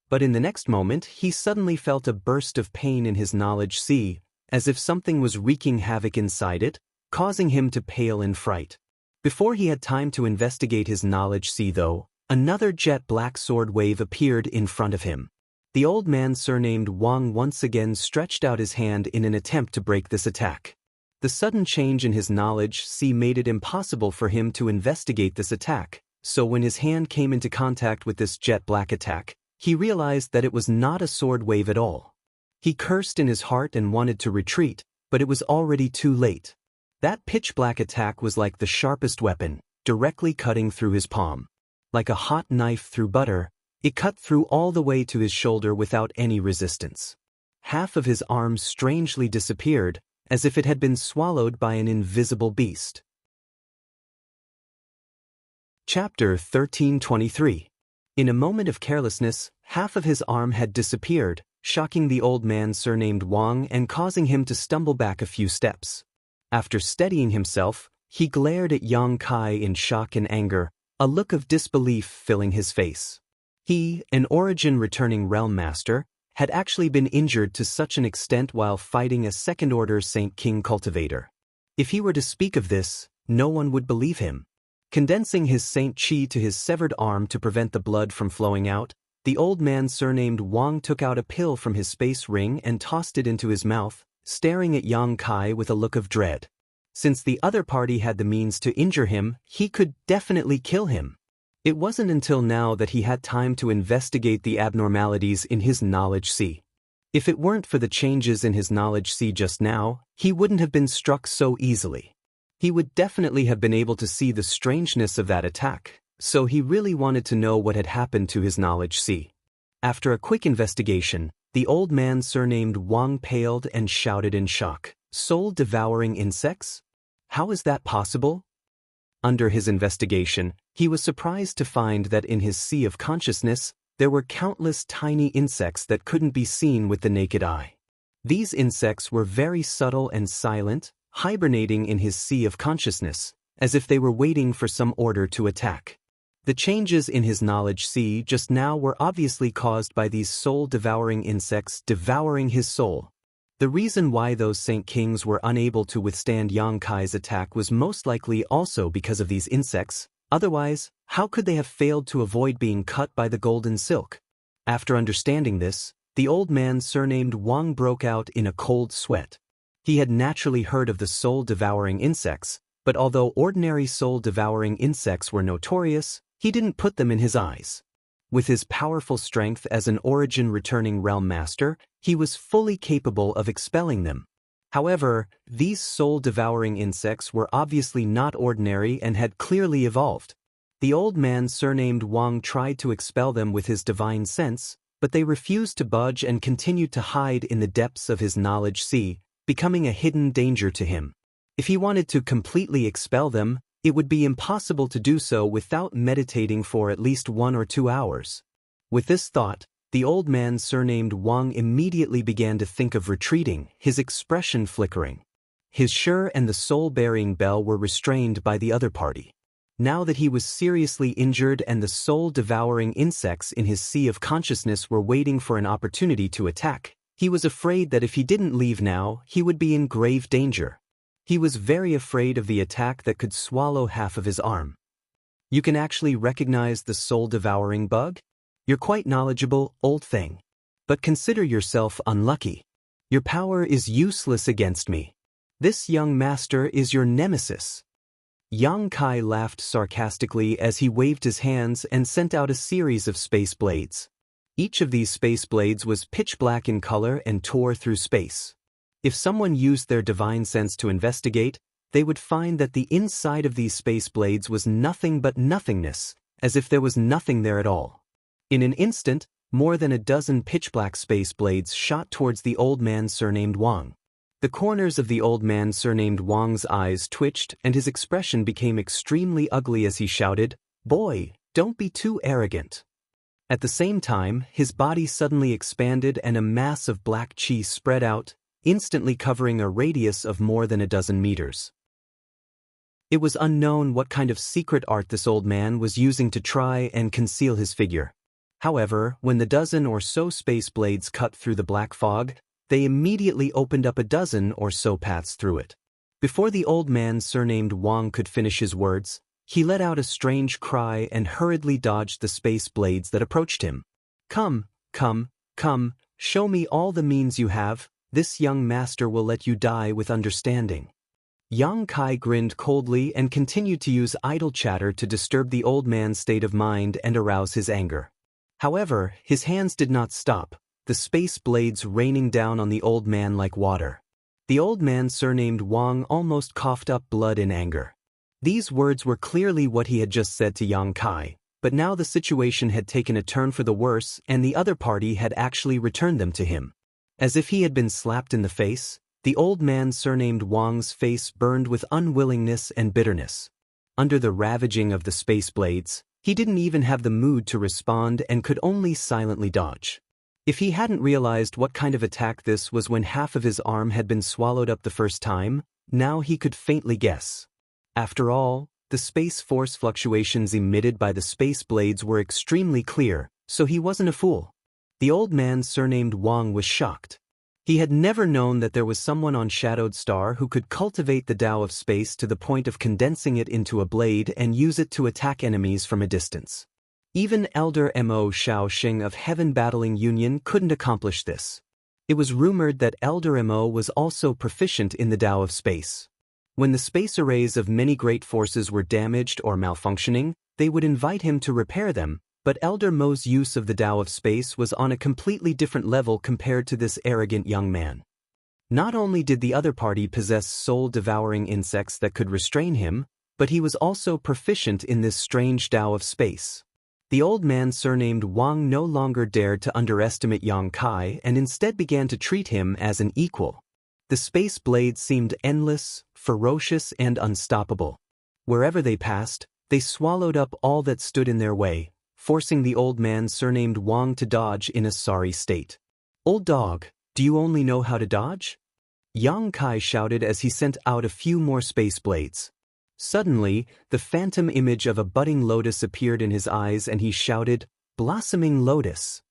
But in the next moment, he suddenly felt a burst of pain in his knowledge sea, as if something was wreaking havoc inside it, causing him to pale in fright. Before he had time to investigate his knowledge sea though, another jet black sword wave appeared in front of him. The old man surnamed Wang once again stretched out his hand in an attempt to break this attack. The sudden change in his knowledge sea made it impossible for him to investigate this attack, so when his hand came into contact with this jet black attack, he realized that it was not a sword wave at all. He cursed in his heart and wanted to retreat, but it was already too late. That pitch-black attack was like the sharpest weapon, directly cutting through his palm. Like a hot knife through butter, it cut through all the way to his shoulder without any resistance. Half of his arm strangely disappeared, as if it had been swallowed by an invisible beast. Chapter 1323. In a moment of carelessness, half of his arm had disappeared, shocking the old man surnamed Wang and causing him to stumble back a few steps. After steadying himself, he glared at Yang Kai in shock and anger, a look of disbelief filling his face. He, an origin-returning realm master, had actually been injured to such an extent while fighting a second-order Saint King cultivator. If he were to speak of this, no one would believe him. Condensing his Saint Qi to his severed arm to prevent the blood from flowing out, the old man surnamed Wang took out a pill from his space ring and tossed it into his mouth, staring at Yang Kai with a look of dread. Since the other party had the means to injure him, he could definitely kill him. It wasn't until now that he had time to investigate the abnormalities in his knowledge sea. If it weren't for the changes in his knowledge sea just now, he wouldn't have been struck so easily. He would definitely have been able to see the strangeness of that attack, so he really wanted to know what had happened to his knowledge sea. After a quick investigation, the old man surnamed Wang paled and shouted in shock, "Soul-devouring insects? How is that possible?" Under his investigation, he was surprised to find that in his sea of consciousness, there were countless tiny insects that couldn't be seen with the naked eye. These insects were very subtle and silent, hibernating in his sea of consciousness, as if they were waiting for some order to attack. The changes in his knowledge sea just now were obviously caused by these soul-devouring insects devouring his soul. The reason why those Saint Kings were unable to withstand Yang Kai's attack was most likely also because of these insects. Otherwise, how could they have failed to avoid being cut by the golden silk? After understanding this, the old man surnamed Wang broke out in a cold sweat. He had naturally heard of the soul-devouring insects, but although ordinary soul-devouring insects were notorious, he didn't put them in his eyes. With his powerful strength as an origin-returning realm master, he was fully capable of expelling them. However, these soul-devouring insects were obviously not ordinary and had clearly evolved. The old man surnamed Wang tried to expel them with his divine sense, but they refused to budge and continued to hide in the depths of his knowledge sea, becoming a hidden danger to him. If he wanted to completely expel them, it would be impossible to do so without meditating for at least 1 or 2 hours. With this thought, the old man surnamed Wang immediately began to think of retreating, his expression flickering. His Shi and the soul-bearing bell were restrained by the other party. Now that he was seriously injured and the soul-devouring insects in his sea of consciousness were waiting for an opportunity to attack, he was afraid that if he didn't leave now, he would be in grave danger. He was very afraid of the attack that could swallow half of his arm. You can actually recognize the soul-devouring bug? You're quite knowledgeable, old thing. But consider yourself unlucky. Your power is useless against me. This young master is your nemesis. Yang Kai laughed sarcastically as he waved his hands and sent out a series of space blades. Each of these space blades was pitch black in color and tore through space. If someone used their divine sense to investigate, they would find that the inside of these space blades was nothing but nothingness, as if there was nothing there at all. In an instant, more than a dozen pitch-black space blades shot towards the old man surnamed Wang. The corners of the old man surnamed Wang's eyes twitched and his expression became extremely ugly as he shouted, "Boy, don't be too arrogant." At the same time, his body suddenly expanded and a mass of black chi spread out, instantly covering a radius of more than a dozen meters. It was unknown what kind of secret art this old man was using to try and conceal his figure. However, when the dozen or so space blades cut through the black fog, they immediately opened up a dozen or so paths through it. Before the old man surnamed Wang could finish his words, he let out a strange cry and hurriedly dodged the space blades that approached him. "Come, come, come, show me all the means you have, this young master will let you die with understanding." Yang Kai grinned coldly and continued to use idle chatter to disturb the old man's state of mind and arouse his anger. However, his hands did not stop, the space blades raining down on the old man like water. The old man surnamed Wang almost coughed up blood in anger. These words were clearly what he had just said to Yang Kai, but now the situation had taken a turn for the worse and the other party had actually returned them to him. As if he had been slapped in the face, the old man surnamed Wang's face burned with unwillingness and bitterness. Under the ravaging of the space blades, he didn't even have the mood to respond and could only silently dodge. If he hadn't realized what kind of attack this was when half of his arm had been swallowed up the first time, now he could faintly guess. After all, the space force fluctuations emitted by the space blades were extremely clear, so he wasn't a fool. The old man surnamed Wang was shocked. He had never known that there was someone on Shadowed Star who could cultivate the Tao of space to the point of condensing it into a blade and use it to attack enemies from a distance. Even Elder Mo Shao Xing of Heaven Battling Union couldn't accomplish this. It was rumored that Elder Mo was also proficient in the Tao of space. When the space arrays of many great forces were damaged or malfunctioning, they would invite him to repair them, but Elder Mo's use of the Tao of space was on a completely different level compared to this arrogant young man. Not only did the other party possess soul-devouring insects that could restrain him, but he was also proficient in this strange Tao of space. The old man surnamed Wang no longer dared to underestimate Yang Kai and instead began to treat him as an equal. The space blades seemed endless, ferocious, and unstoppable. Wherever they passed, they swallowed up all that stood in their way, forcing the old man surnamed Wang to dodge in a sorry state. "Old dog, do you only know how to dodge?" Yang Kai shouted as he sent out a few more space blades. Suddenly, the phantom image of a budding lotus appeared in his eyes and he shouted, "Blossoming lotus."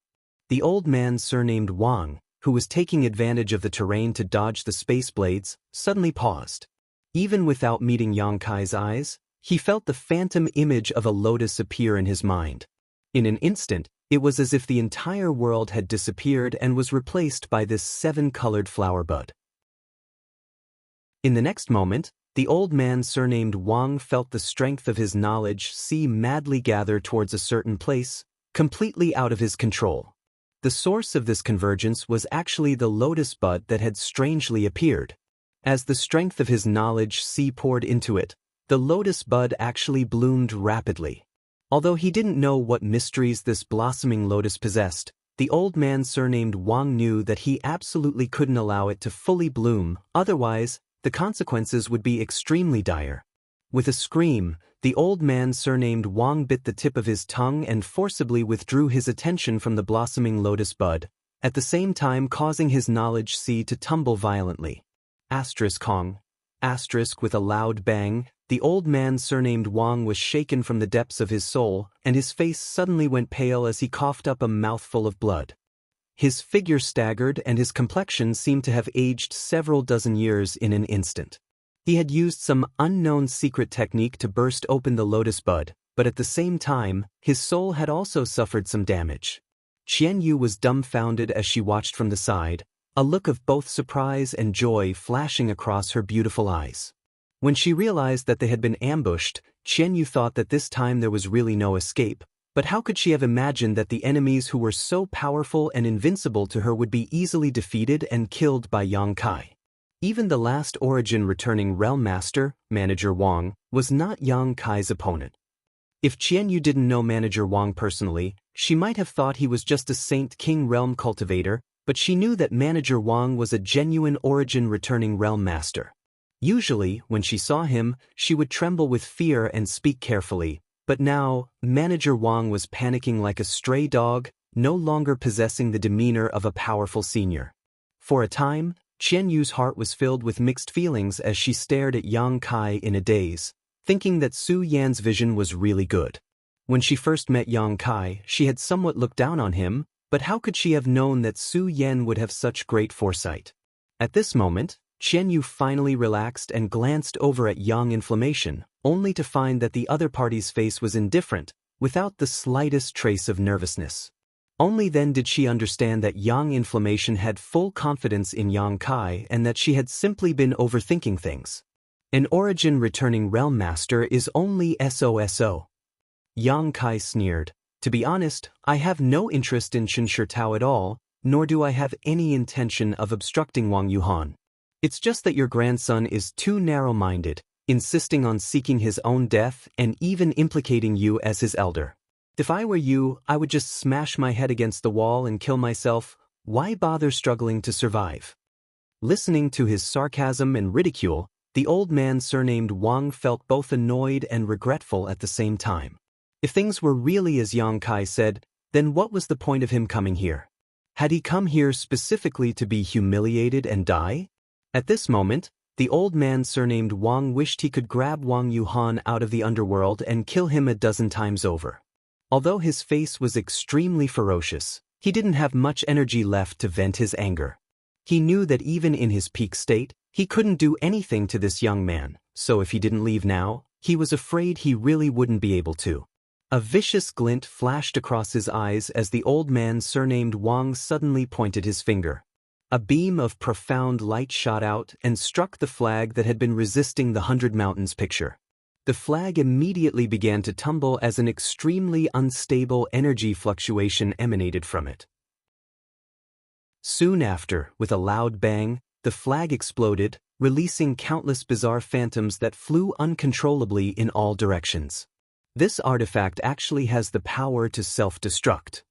The old man surnamed Wang, who was taking advantage of the terrain to dodge the space blades, suddenly paused. Even without meeting Yang Kai's eyes, he felt the phantom image of a lotus appear in his mind. In an instant, it was as if the entire world had disappeared and was replaced by this seven-colored flower bud. In the next moment, the old man surnamed Wang felt the strength of his knowledge madly gather towards a certain place, completely out of his control. The source of this convergence was actually the lotus bud that had strangely appeared. As the strength of his knowledge poured into it, the lotus bud actually bloomed rapidly. Although he didn't know what mysteries this blossoming lotus possessed, the old man surnamed Wang knew that he absolutely couldn't allow it to fully bloom, otherwise, the consequences would be extremely dire. With a scream, the old man surnamed Wang bit the tip of his tongue and forcibly withdrew his attention from the blossoming lotus bud, at the same time causing his knowledge to tumble violently. Kong. With a loud bang, the old man surnamed Wang was shaken from the depths of his soul, and his face suddenly went pale as he coughed up a mouthful of blood. His figure staggered and his complexion seemed to have aged several dozen years in an instant. He had used some unknown secret technique to burst open the lotus bud, but at the same time, his soul had also suffered some damage. Qian Yu was dumbfounded as she watched from the side, a look of both surprise and joy flashing across her beautiful eyes. When she realized that they had been ambushed, Qian Yu thought that this time there was really no escape, but how could she have imagined that the enemies who were so powerful and invincible to her would be easily defeated and killed by Yang Kai? Even the last Origin returning Realm Master, Manager Wang, was not Yang Kai's opponent. If Qian Yu didn't know Manager Wang personally, she might have thought he was just a Saint King Realm cultivator, but she knew that Manager Wang was a genuine origin-returning realm master. Usually, when she saw him, she would tremble with fear and speak carefully, but now, Manager Wang was panicking like a stray dog, no longer possessing the demeanor of a powerful senior. For a time, Qian Yu's heart was filled with mixed feelings as she stared at Yang Kai in a daze, thinking that Su Yan's vision was really good. When she first met Yang Kai, she had somewhat looked down on him, but how could she have known that Su Yan would have such great foresight? At this moment, Qian Yu finally relaxed and glanced over at Yang Inflammation, only to find that the other party's face was indifferent, without the slightest trace of nervousness. Only then did she understand that Yang Inflammation had full confidence in Yang Kai and that she had simply been overthinking things. An origin-returning realm master is only SOSO. Yang Kai sneered. To be honest, I have no interest in Chen Shitao at all, nor do I have any intention of obstructing Wang Yuhan. It's just that your grandson is too narrow-minded, insisting on seeking his own death and even implicating you as his elder. If I were you, I would just smash my head against the wall and kill myself. Why bother struggling to survive? Listening to his sarcasm and ridicule, the old man surnamed Wang felt both annoyed and regretful at the same time. If things were really as Yang Kai said, then what was the point of him coming here? Had he come here specifically to be humiliated and die? At this moment, the old man surnamed Wang wished he could grab Wang Yuhan out of the underworld and kill him a dozen times over. Although his face was extremely ferocious, he didn't have much energy left to vent his anger. He knew that even in his peak state, he couldn't do anything to this young man, so if he didn't leave now, he was afraid he really wouldn't be able to. A vicious glint flashed across his eyes as the old man surnamed Wang suddenly pointed his finger. A beam of profound light shot out and struck the flag that had been resisting the 100 Mountains picture. The flag immediately began to tumble as an extremely unstable energy fluctuation emanated from it. Soon after, with a loud bang, the flag exploded, releasing countless bizarre phantoms that flew uncontrollably in all directions. This artifact actually has the power to self-destruct.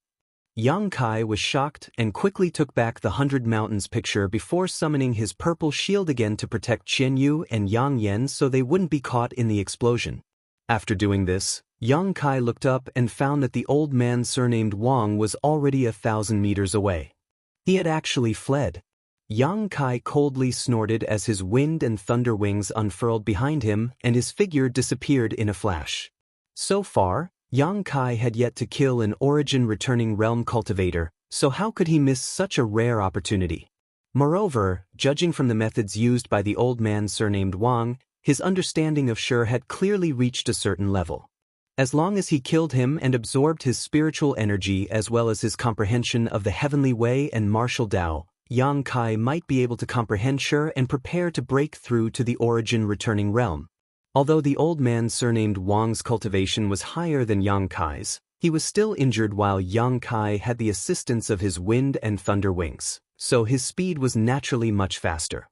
Yang Kai was shocked and quickly took back the 100 Mountains picture before summoning his purple shield again to protect Qian Yu and Yang Yan so they wouldn't be caught in the explosion. After doing this, Yang Kai looked up and found that the old man surnamed Wang was already 1,000 meters away. He had actually fled. Yang Kai coldly snorted as his wind and thunder wings unfurled behind him and his figure disappeared in a flash. So far, Yang Kai had yet to kill an origin-returning realm cultivator, so how could he miss such a rare opportunity? Moreover, judging from the methods used by the old man surnamed Wang, his understanding of Shi had clearly reached a certain level. As long as he killed him and absorbed his spiritual energy as well as his comprehension of the heavenly way and martial Tao, Yang Kai might be able to comprehend Shi and prepare to break through to the origin-returning realm. Although the old man surnamed Wang's cultivation was higher than Yang Kai's, he was still injured while Yang Kai had the assistance of his wind and thunder wings, so his speed was naturally much faster.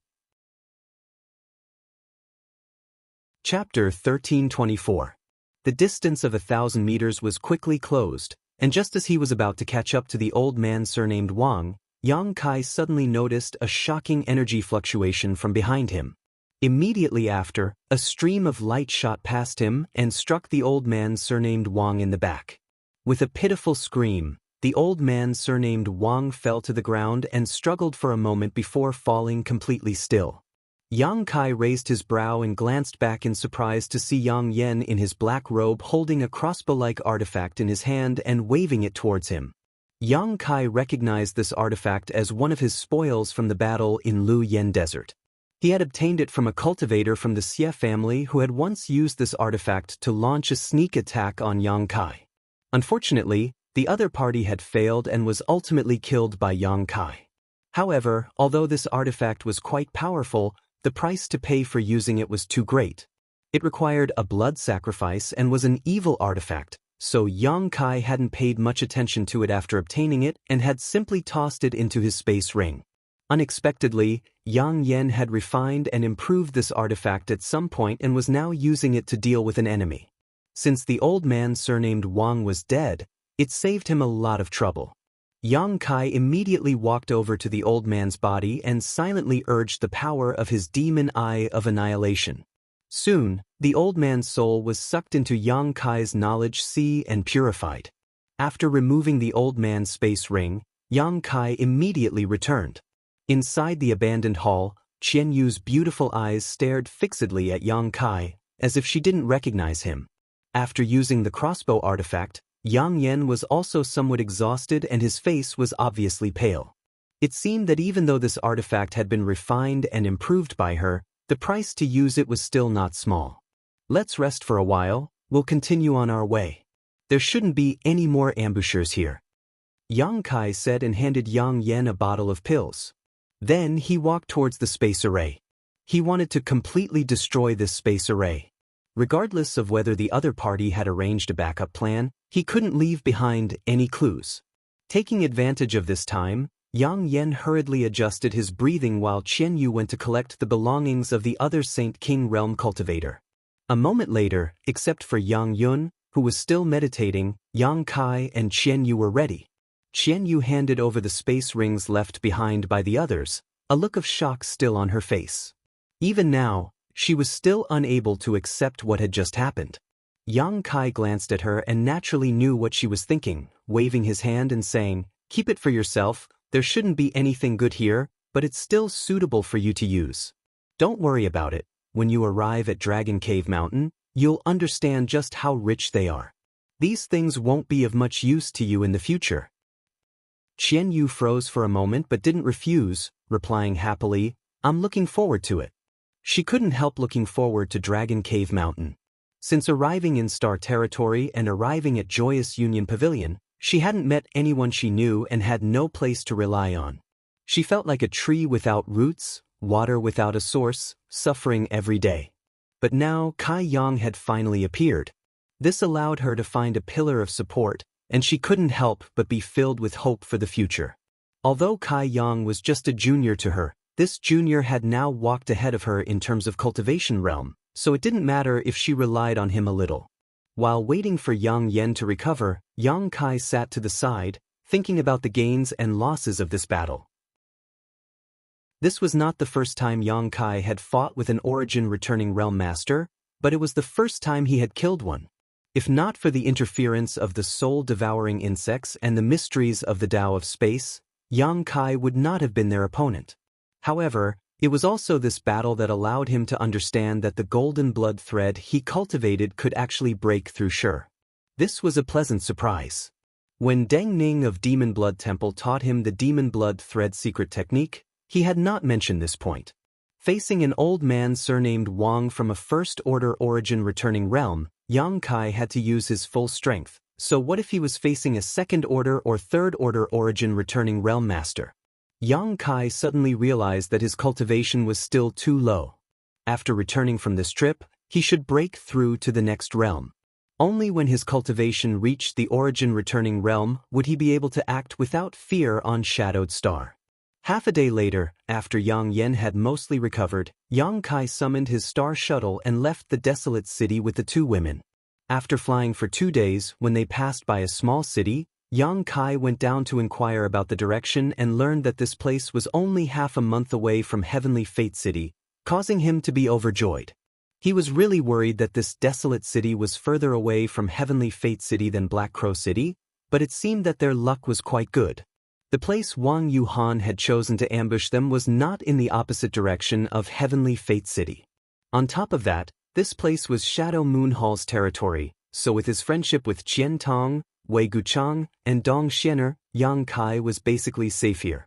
Chapter 1324. The distance of 1,000 meters was quickly closed, and just as he was about to catch up to the old man surnamed Wang, Yang Kai suddenly noticed a shocking energy fluctuation from behind him. Immediately after, a stream of light shot past him and struck the old man surnamed Wang in the back. With a pitiful scream, the old man surnamed Wang fell to the ground and struggled for a moment before falling completely still. Yang Kai raised his brow and glanced back in surprise to see Yang Yan in his black robe holding a crossbow-like artifact in his hand and waving it towards him. Yang Kai recognized this artifact as one of his spoils from the battle in Lu Yen Desert. He had obtained it from a cultivator from the Xie family who had once used this artifact to launch a sneak attack on Yang Kai. Unfortunately, the other party had failed and was ultimately killed by Yang Kai. However, although this artifact was quite powerful, the price to pay for using it was too great. It required a blood sacrifice and was an evil artifact, so Yang Kai hadn't paid much attention to it after obtaining it and had simply tossed it into his space ring. Unexpectedly, Yang Yan had refined and improved this artifact at some point and was now using it to deal with an enemy. Since the old man surnamed Wang was dead, it saved him a lot of trouble. Yang Kai immediately walked over to the old man's body and silently urged the power of his demon eye of annihilation. Soon, the old man's soul was sucked into Yang Kai's knowledge sea and purified. After removing the old man's space ring, Yang Kai immediately returned. Inside the abandoned hall, Qian Yu's beautiful eyes stared fixedly at Yang Kai, as if she didn't recognize him. After using the crossbow artifact, Yang Yen was also somewhat exhausted and his face was obviously pale. It seemed that even though this artifact had been refined and improved by her, the price to use it was still not small. Let's rest for a while, we'll continue on our way. There shouldn't be any more ambushers here. Yang Kai said and handed Yang Yen a bottle of pills. Then he walked towards the space array. He wanted to completely destroy this space array. Regardless of whether the other party had arranged a backup plan, he couldn't leave behind any clues. Taking advantage of this time, Yang Yen hurriedly adjusted his breathing while Qian Yu went to collect the belongings of the other Saint King Realm cultivator. A moment later, except for Yang Yun, who was still meditating, Yang Kai and Qian Yu were ready. Qian Yu handed over the space rings left behind by the others, a look of shock still on her face. Even now, she was still unable to accept what had just happened. Yang Kai glanced at her and naturally knew what she was thinking, waving his hand and saying, "Keep it for yourself, there shouldn't be anything good here, but it's still suitable for you to use. Don't worry about it, when you arrive at Dragon Cave Mountain, you'll understand just how rich they are. These things won't be of much use to you in the future." Qian Yu froze for a moment but didn't refuse, replying happily, "I'm looking forward to it." She couldn't help looking forward to Dragon Cave Mountain. Since arriving in Star Territory and arriving at Joyous Union Pavilion, she hadn't met anyone she knew and had no place to rely on. She felt like a tree without roots, water without a source, suffering every day. But now Kai Yang had finally appeared. This allowed her to find a pillar of support, and she couldn't help but be filled with hope for the future. Although Kai Yang was just a junior to her, this junior had now walked ahead of her in terms of cultivation realm, so it didn't matter if she relied on him a little. While waiting for Yang Yen to recover, Yang Kai sat to the side, thinking about the gains and losses of this battle. This was not the first time Yang Kai had fought with an origin-returning realm master, but it was the first time he had killed one. If not for the interference of the soul-devouring insects and the mysteries of the Tao of Space, Yang Kai would not have been their opponent. However, it was also this battle that allowed him to understand that the golden blood thread he cultivated could actually break through Sure. This was a pleasant surprise. When Deng Ning of Demon Blood Temple taught him the Demon Blood Thread secret technique, he had not mentioned this point. Facing an old man surnamed Wang from a first-order origin-returning realm, Yang Kai had to use his full strength, so what if he was facing a second-order or third-order origin-returning realm master? Yang Kai suddenly realized that his cultivation was still too low. After returning from this trip, he should break through to the next realm. Only when his cultivation reached the origin-returning realm would he be able to act without fear on Shadowed Star. Half a day later, after Yang Yen had mostly recovered, Yang Kai summoned his star shuttle and left the desolate city with the two women. After flying for 2 days, when they passed by a small city, Yang Kai went down to inquire about the direction and learned that this place was only half a month away from Heavenly Fate City, causing him to be overjoyed. He was really worried that this desolate city was further away from Heavenly Fate City than Black Crow City, but it seemed that their luck was quite good. The place Wang Yuhan had chosen to ambush them was not in the opposite direction of Heavenly Fate City. On top of that, this place was Shadow Moon Hall's territory, so with his friendship with Qian Tong, Wei Guchang, and Dong Xianer, Yang Kai was basically safe here.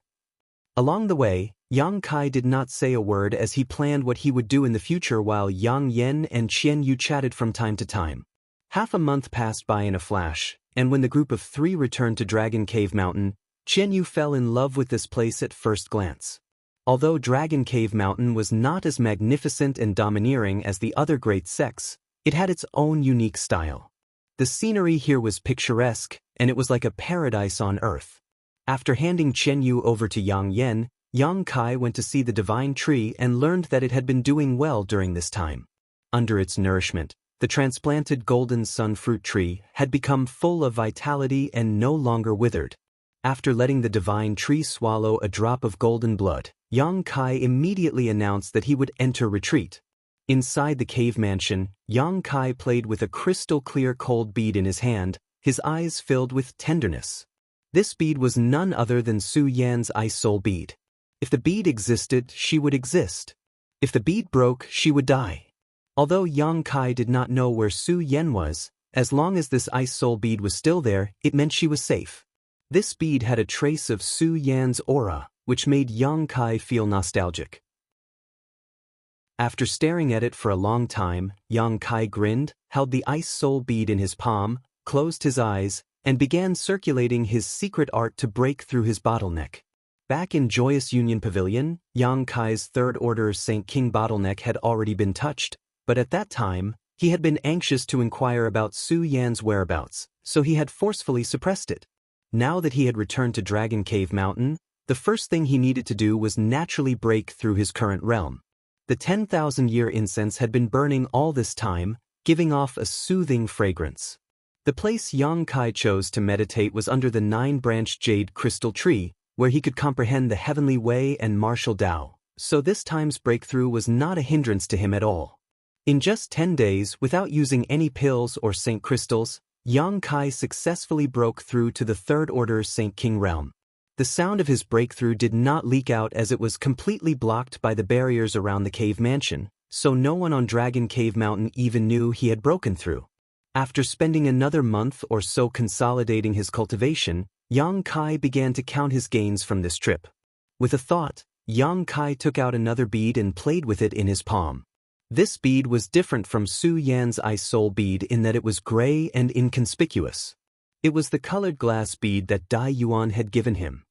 Along the way, Yang Kai did not say a word as he planned what he would do in the future while Yang Yen and Qian Yu chatted from time to time. Half a month passed by in a flash, and when the group of 3 returned to Dragon Cave Mountain, Qian Yu fell in love with this place at first glance. Although Dragon Cave Mountain was not as magnificent and domineering as the other great sects, it had its own unique style. The scenery here was picturesque, and it was like a paradise on earth. After handing Qian Yu over to Yang Yen, Yang Kai went to see the divine tree and learned that it had been doing well during this time. Under its nourishment, the transplanted golden sun fruit tree had become full of vitality and no longer withered. After letting the divine tree swallow a drop of golden blood, Yang Kai immediately announced that he would enter retreat. Inside the cave mansion, Yang Kai played with a crystal-clear cold bead in his hand, his eyes filled with tenderness. This bead was none other than Su Yan's ice soul bead. If the bead existed, she would exist. If the bead broke, she would die. Although Yang Kai did not know where Su Yan was, as long as this ice soul bead was still there, it meant she was safe. This bead had a trace of Su Yan's aura, which made Yang Kai feel nostalgic. After staring at it for a long time, Yang Kai grinned, held the ice soul bead in his palm, closed his eyes, and began circulating his secret art to break through his bottleneck. Back in Joyous Union Pavilion, Yang Kai's Third Order Saint King bottleneck had already been touched, but at that time, he had been anxious to inquire about Su Yan's whereabouts, so he had forcefully suppressed it. Now that he had returned to Dragon Cave Mountain, the first thing he needed to do was naturally break through his current realm. The 10,000-year incense had been burning all this time, giving off a soothing fragrance. The place Yang Kai chose to meditate was under the 9-branched jade crystal tree, where he could comprehend the heavenly way and martial Tao, so this time's breakthrough was not a hindrance to him at all. In just 10 days, without using any pills or saint crystals, Yang Kai successfully broke through to the Third Order Saint King realm. The sound of his breakthrough did not leak out as it was completely blocked by the barriers around the cave mansion, so no one on Dragon Cave Mountain even knew he had broken through. After spending another month or so consolidating his cultivation, Yang Kai began to count his gains from this trip. With a thought, Yang Kai took out another bead and played with it in his palm. This bead was different from Su Yan's ice soul bead in that it was gray and inconspicuous. It was the colored glass bead that Dai Yuan had given him.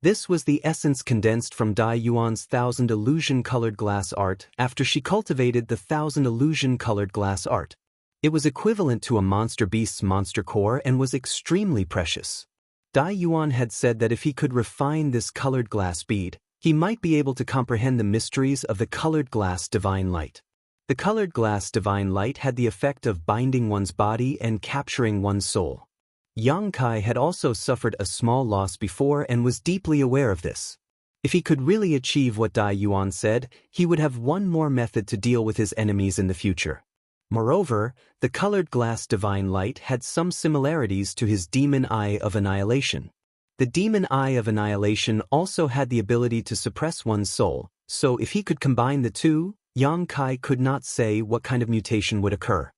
This was the essence condensed from Dai Yuan's 1,000 illusion-colored glass art after she cultivated the 1,000 illusion-colored glass art. It was equivalent to a monster beast's monster core and was extremely precious. Dai Yuan had said that if he could refine this colored glass bead, he might be able to comprehend the mysteries of the colored glass divine light. The colored glass divine light had the effect of binding one's body and capturing one's soul. Yang Kai had also suffered a small loss before and was deeply aware of this. If he could really achieve what Dai Yuan said, he would have one more method to deal with his enemies in the future. Moreover, the colored glass divine light had some similarities to his demon eye of annihilation. The demon eye of annihilation also had the ability to suppress one's soul, so if he could combine the two, Yang Kai could not say what kind of mutation would occur.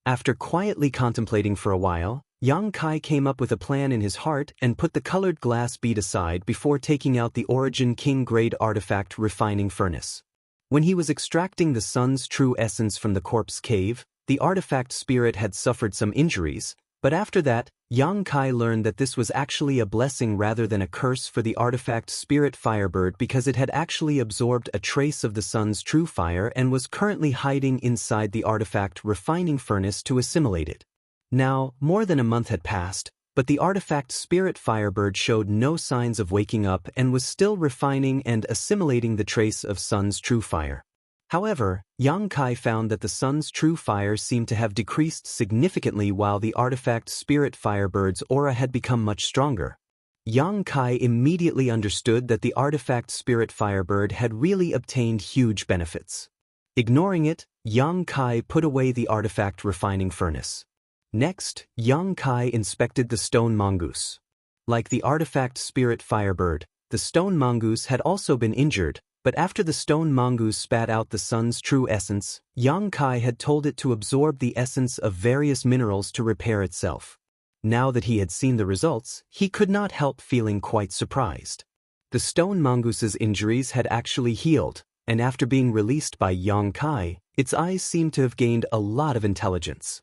After quietly contemplating for a while, Yang Kai came up with a plan in his heart and put the colored glass bead aside before taking out the Origin King-grade artifact refining furnace. When he was extracting the sun's true essence from the corpse cave, the artifact spirit had suffered some injuries, but after that, Yang Kai learned that this was actually a blessing rather than a curse for the artifact spirit Firebird because it had actually absorbed a trace of the sun's true fire and was currently hiding inside the artifact refining furnace to assimilate it. Now, more than a month had passed, but the artifact spirit Firebird showed no signs of waking up and was still refining and assimilating the trace of sun's true fire. However, Yang Kai found that the sun's true fire seemed to have decreased significantly while the artifact spirit Firebird's aura had become much stronger. Yang Kai immediately understood that the artifact spirit Firebird had really obtained huge benefits. Ignoring it, Yang Kai put away the artifact refining furnace. Next, Yang Kai inspected the stone mongoose. Like the artifact spirit Firebird, the stone mongoose had also been injured, but after the stone mongoose spat out the sun's true essence, Yang Kai had told it to absorb the essence of various minerals to repair itself. Now that he had seen the results, he could not help feeling quite surprised. The stone mongoose's injuries had actually healed, and after being released by Yang Kai, its eyes seemed to have gained a lot of intelligence.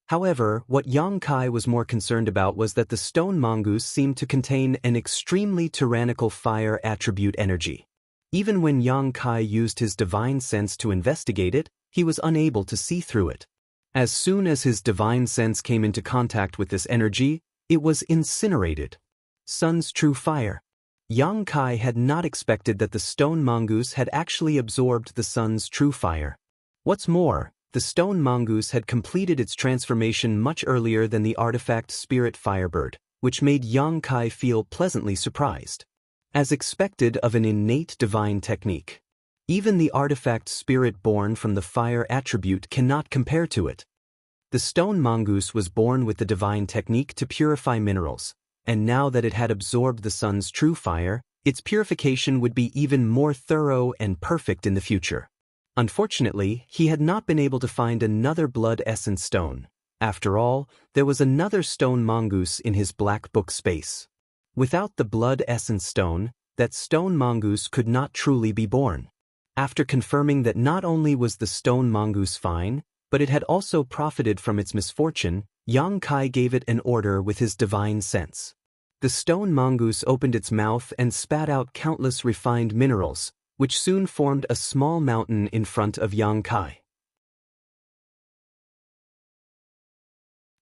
However, what Yang Kai was more concerned about was that the stone mongoose seemed to contain an extremely tyrannical fire attribute energy. Even when Yang Kai used his divine sense to investigate it, he was unable to see through it. As soon as his divine sense came into contact with this energy, it was incinerated. Sun's true fire. Yang Kai had not expected that the stone mongoose had actually absorbed the sun's true fire. What's more, the stone mongoose had completed its transformation much earlier than the artifact spirit Firebird, which made Yang Kai feel pleasantly surprised. As expected of an innate divine technique, even the artifact spirit born from the fire attribute cannot compare to it. The stone mongoose was born with the divine technique to purify minerals, and now that it had absorbed the sun's true fire, its purification would be even more thorough and perfect in the future. Unfortunately, he had not been able to find another blood essence stone. After all, there was another stone mongoose in his black book space. Without the blood essence stone, that stone mongoose could not truly be born. After confirming that not only was the stone mongoose fine, but it had also profited from its misfortune, Yang Kai gave it an order with his divine sense. The stone mongoose opened its mouth and spat out countless refined minerals, which soon formed a small mountain in front of Yang Kai.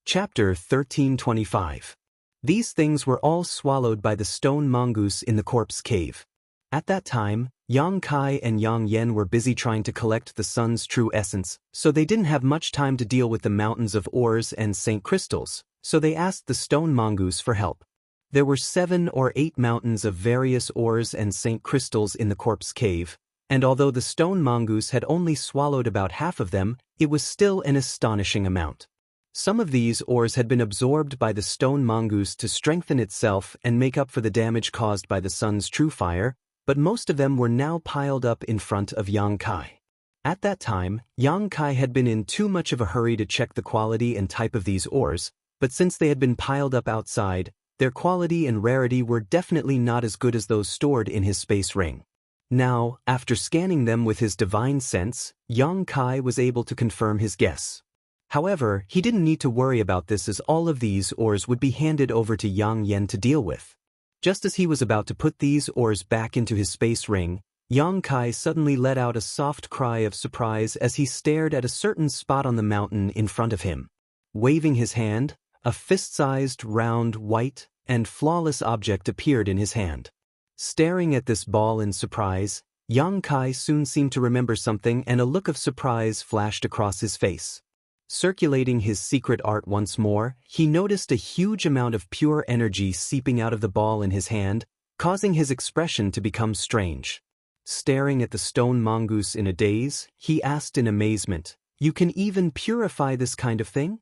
Chapter 1325. These things were all swallowed by the stone mongoose in the corpse cave. At that time, Yang Kai and Yang Yen were busy trying to collect the sun's true essence, so they didn't have much time to deal with the mountains of ores and saint crystals, so they asked the stone mongoose for help. There were 7 or 8 mountains of various ores and saint crystals in the corpse cave, and although the stone mongoose had only swallowed about half of them, it was still an astonishing amount. Some of these ores had been absorbed by the stone mongoose to strengthen itself and make up for the damage caused by the sun's true fire, but most of them were now piled up in front of Yang Kai. At that time, Yang Kai had been in too much of a hurry to check the quality and type of these ores, but since they had been piled up outside, their quality and rarity were definitely not as good as those stored in his space ring. Now, after scanning them with his divine sense, Yang Kai was able to confirm his guess. However, he didn't need to worry about this as all of these ores would be handed over to Yang Yen to deal with. Just as he was about to put these ores back into his space ring, Yang Kai suddenly let out a soft cry of surprise as he stared at a certain spot on the mountain in front of him. Waving his hand, a fist-sized, round, white, and flawless object appeared in his hand. Staring at this ball in surprise, Yang Kai soon seemed to remember something and a look of surprise flashed across his face. Circulating his secret art once more, he noticed a huge amount of pure energy seeping out of the ball in his hand, causing his expression to become strange. Staring at the stone mongoose in a daze, he asked in amazement, "You can even purify this kind of thing?"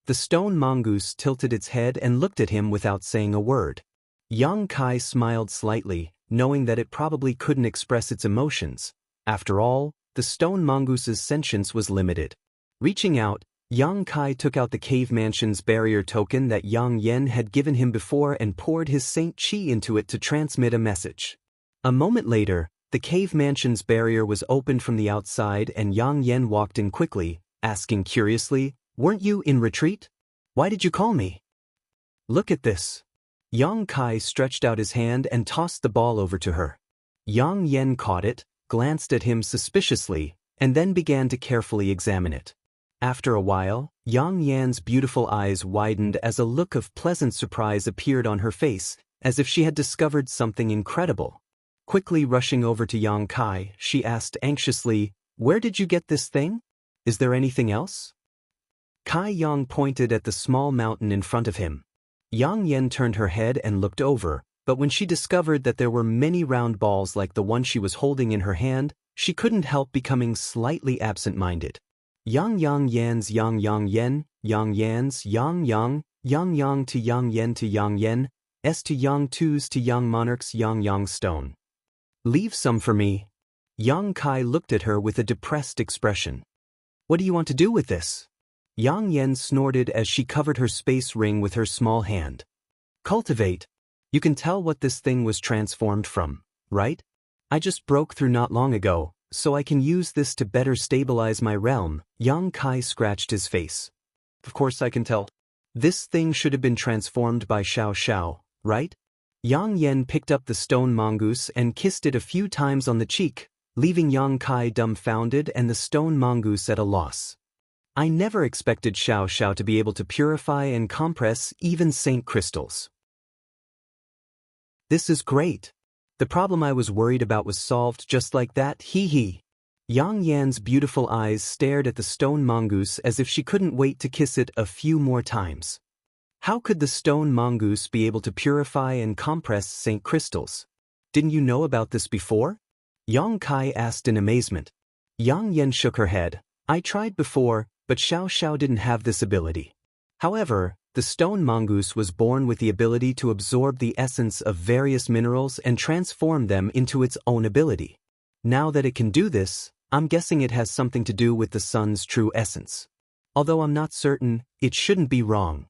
The stone mongoose tilted its head and looked at him without saying a word. Yang Kai smiled slightly, knowing that it probably couldn't express its emotions. After all, the stone mongoose's sentience was limited. Reaching out, Yang Kai took out the cave mansion's barrier token that Yang Yen had given him before and poured his Saint Qi into it to transmit a message. A moment later, the cave mansion's barrier was opened from the outside and Yang Yen walked in quickly, asking curiously, "Weren't you in retreat? Why did you call me?" "Look at this." Yang Kai stretched out his hand and tossed the ball over to her. Yang Yen caught it, glanced at him suspiciously, and then began to carefully examine it. After a while, Yang Yan's beautiful eyes widened as a look of pleasant surprise appeared on her face, as if she had discovered something incredible. Quickly rushing over to Yang Kai, she asked anxiously, "Where did you get this thing? Is there anything else?" Kai Yang pointed at the small mountain in front of him. Yang Yen turned her head and looked over, but when she discovered that there were many round balls like the one she was holding in her hand, she couldn't help becoming slightly absent-minded. Yang Yan's Yang Yen, Yang Yan's Yang to Yang Yen to Yang Yen, S to Yang Twos to Yang Monarch's Yang Stone. "Leave some for me." Yang Kai looked at her with a depressed expression. "What do you want to do with this?" Yang Yen snorted as she covered her space ring with her small hand. "Cultivate. You can tell what this thing was transformed from, right? I just broke through not long ago, so I can use this to better stabilize my realm." Yang Kai scratched his face. "Of course I can tell. This thing should have been transformed by Xiao Xiao, right?" Yang Yen picked up the stone mongoose and kissed it a few times on the cheek, leaving Yang Kai dumbfounded and the stone mongoose at a loss. "I never expected Xiao Xiao to be able to purify and compress even saint crystals. This is great. The problem I was worried about was solved just like that, hee hee." Yang Yan's beautiful eyes stared at the stone mongoose as if she couldn't wait to kiss it a few more times. How could the stone mongoose be able to purify and compress Saint crystals? Didn't you know about this before? Yang Kai asked in amazement. Yang Yen shook her head. I tried before, but Xiao Xiao didn't have this ability. However, the stone mongoose was born with the ability to absorb the essence of various minerals and transform them into its own ability. Now that it can do this, I'm guessing it has something to do with the sun's true essence. Although I'm not certain, it shouldn't be wrong.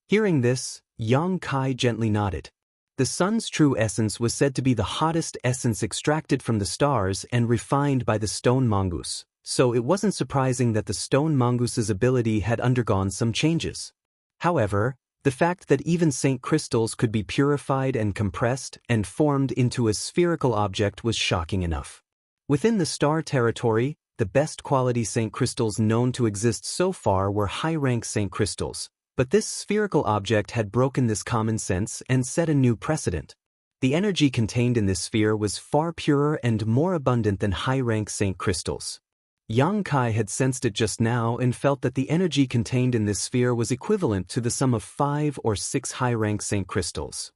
Hearing this, Yang Kai gently nodded. The sun's true essence was said to be the hottest essence extracted from the stars and refined by the stone mongoose, so it wasn't surprising that the stone mongoose's ability had undergone some changes. However, the fact that even Saint crystals could be purified and compressed and formed into a spherical object was shocking enough. Within the star territory, the best quality Saint crystals known to exist so far were high-rank Saint crystals. But this spherical object had broken this common sense and set a new precedent. The energy contained in this sphere was far purer and more abundant than high-rank Saint crystals. Yang Kai had sensed it just now and felt that the energy contained in this sphere was equivalent to the sum of 5 or 6 high-rank Saint crystals.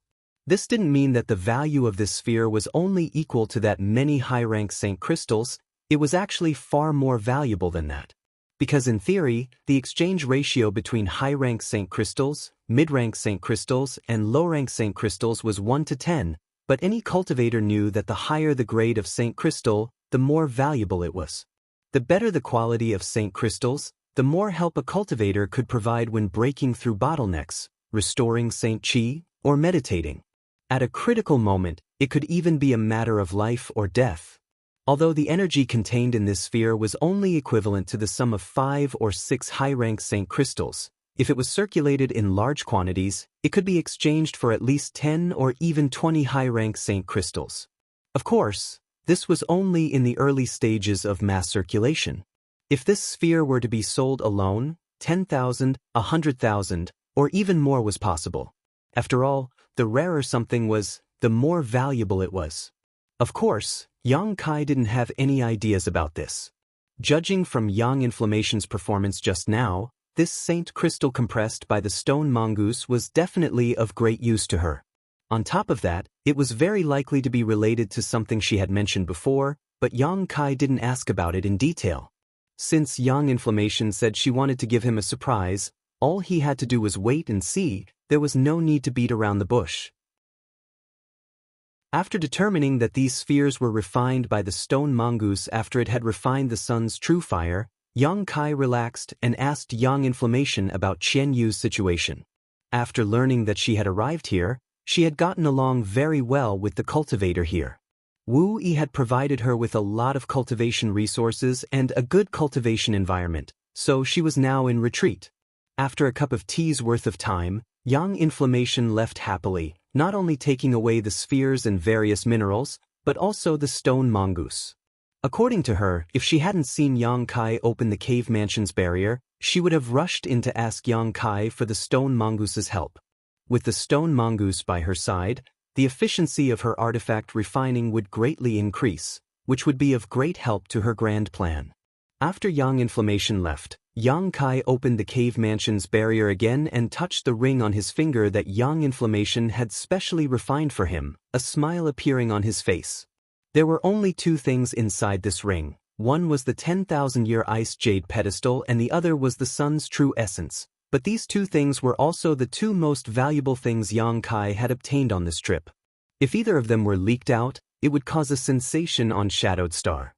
This didn't mean that the value of this sphere was only equal to that many high-rank Saint crystals, it was actually far more valuable than that. Because in theory, the exchange ratio between high-rank Saint crystals, mid-rank Saint crystals, and low-rank Saint crystals was 1 to 10, but any cultivator knew that the higher the grade of Saint crystal, the more valuable it was. The better the quality of Saint crystals, the more help a cultivator could provide when breaking through bottlenecks, restoring Saint Qi, or meditating. At a critical moment, it could even be a matter of life or death. Although the energy contained in this sphere was only equivalent to the sum of 5 or 6 high-rank Saint crystals, if it was circulated in large quantities, it could be exchanged for at least 10 or even 20 high-rank Saint crystals. Of course, this was only in the early stages of mass circulation. If this sphere were to be sold alone, 10,000, 100,000, or even more was possible. After all, the rarer something was, the more valuable it was. Of course, Yang Kai didn't have any ideas about this. Judging from Yang Inflammation's performance just now, this Saint crystal compressed by the stone mongoose was definitely of great use to her. On top of that, it was very likely to be related to something she had mentioned before, but Yang Kai didn't ask about it in detail. Since Yang Inflammation said she wanted to give him a surprise, all he had to do was wait and see, there was no need to beat around the bush. After determining that these spheres were refined by the stone mongoose after it had refined the sun's true fire, Yang Kai relaxed and asked Yang Inflammation about Qian Yu's situation. After learning that she had arrived here, she had gotten along very well with the cultivator here. Wu Yi had provided her with a lot of cultivation resources and a good cultivation environment, so she was now in retreat. After a cup of tea's worth of time, Yang Inflammation left happily, not only taking away the spheres and various minerals, but also the stone mongoose. According to her, if she hadn't seen Yang Kai open the cave mansion's barrier, she would have rushed in to ask Yang Kai for the stone mongoose's help. With the stone mongoose by her side, the efficiency of her artifact refining would greatly increase, which would be of great help to her grand plan. After Yang Inflammation left, Yang Kai opened the cave mansion's barrier again and touched the ring on his finger that Yang Inflammation had specially refined for him, a smile appearing on his face. There were only 2 things inside this ring. One was the 10,000-year ice jade pedestal and the other was the sun's true essence. But these 2 things were also the 2 most valuable things Yang Kai had obtained on this trip. If either of them were leaked out, it would cause a sensation on Shadowed Star.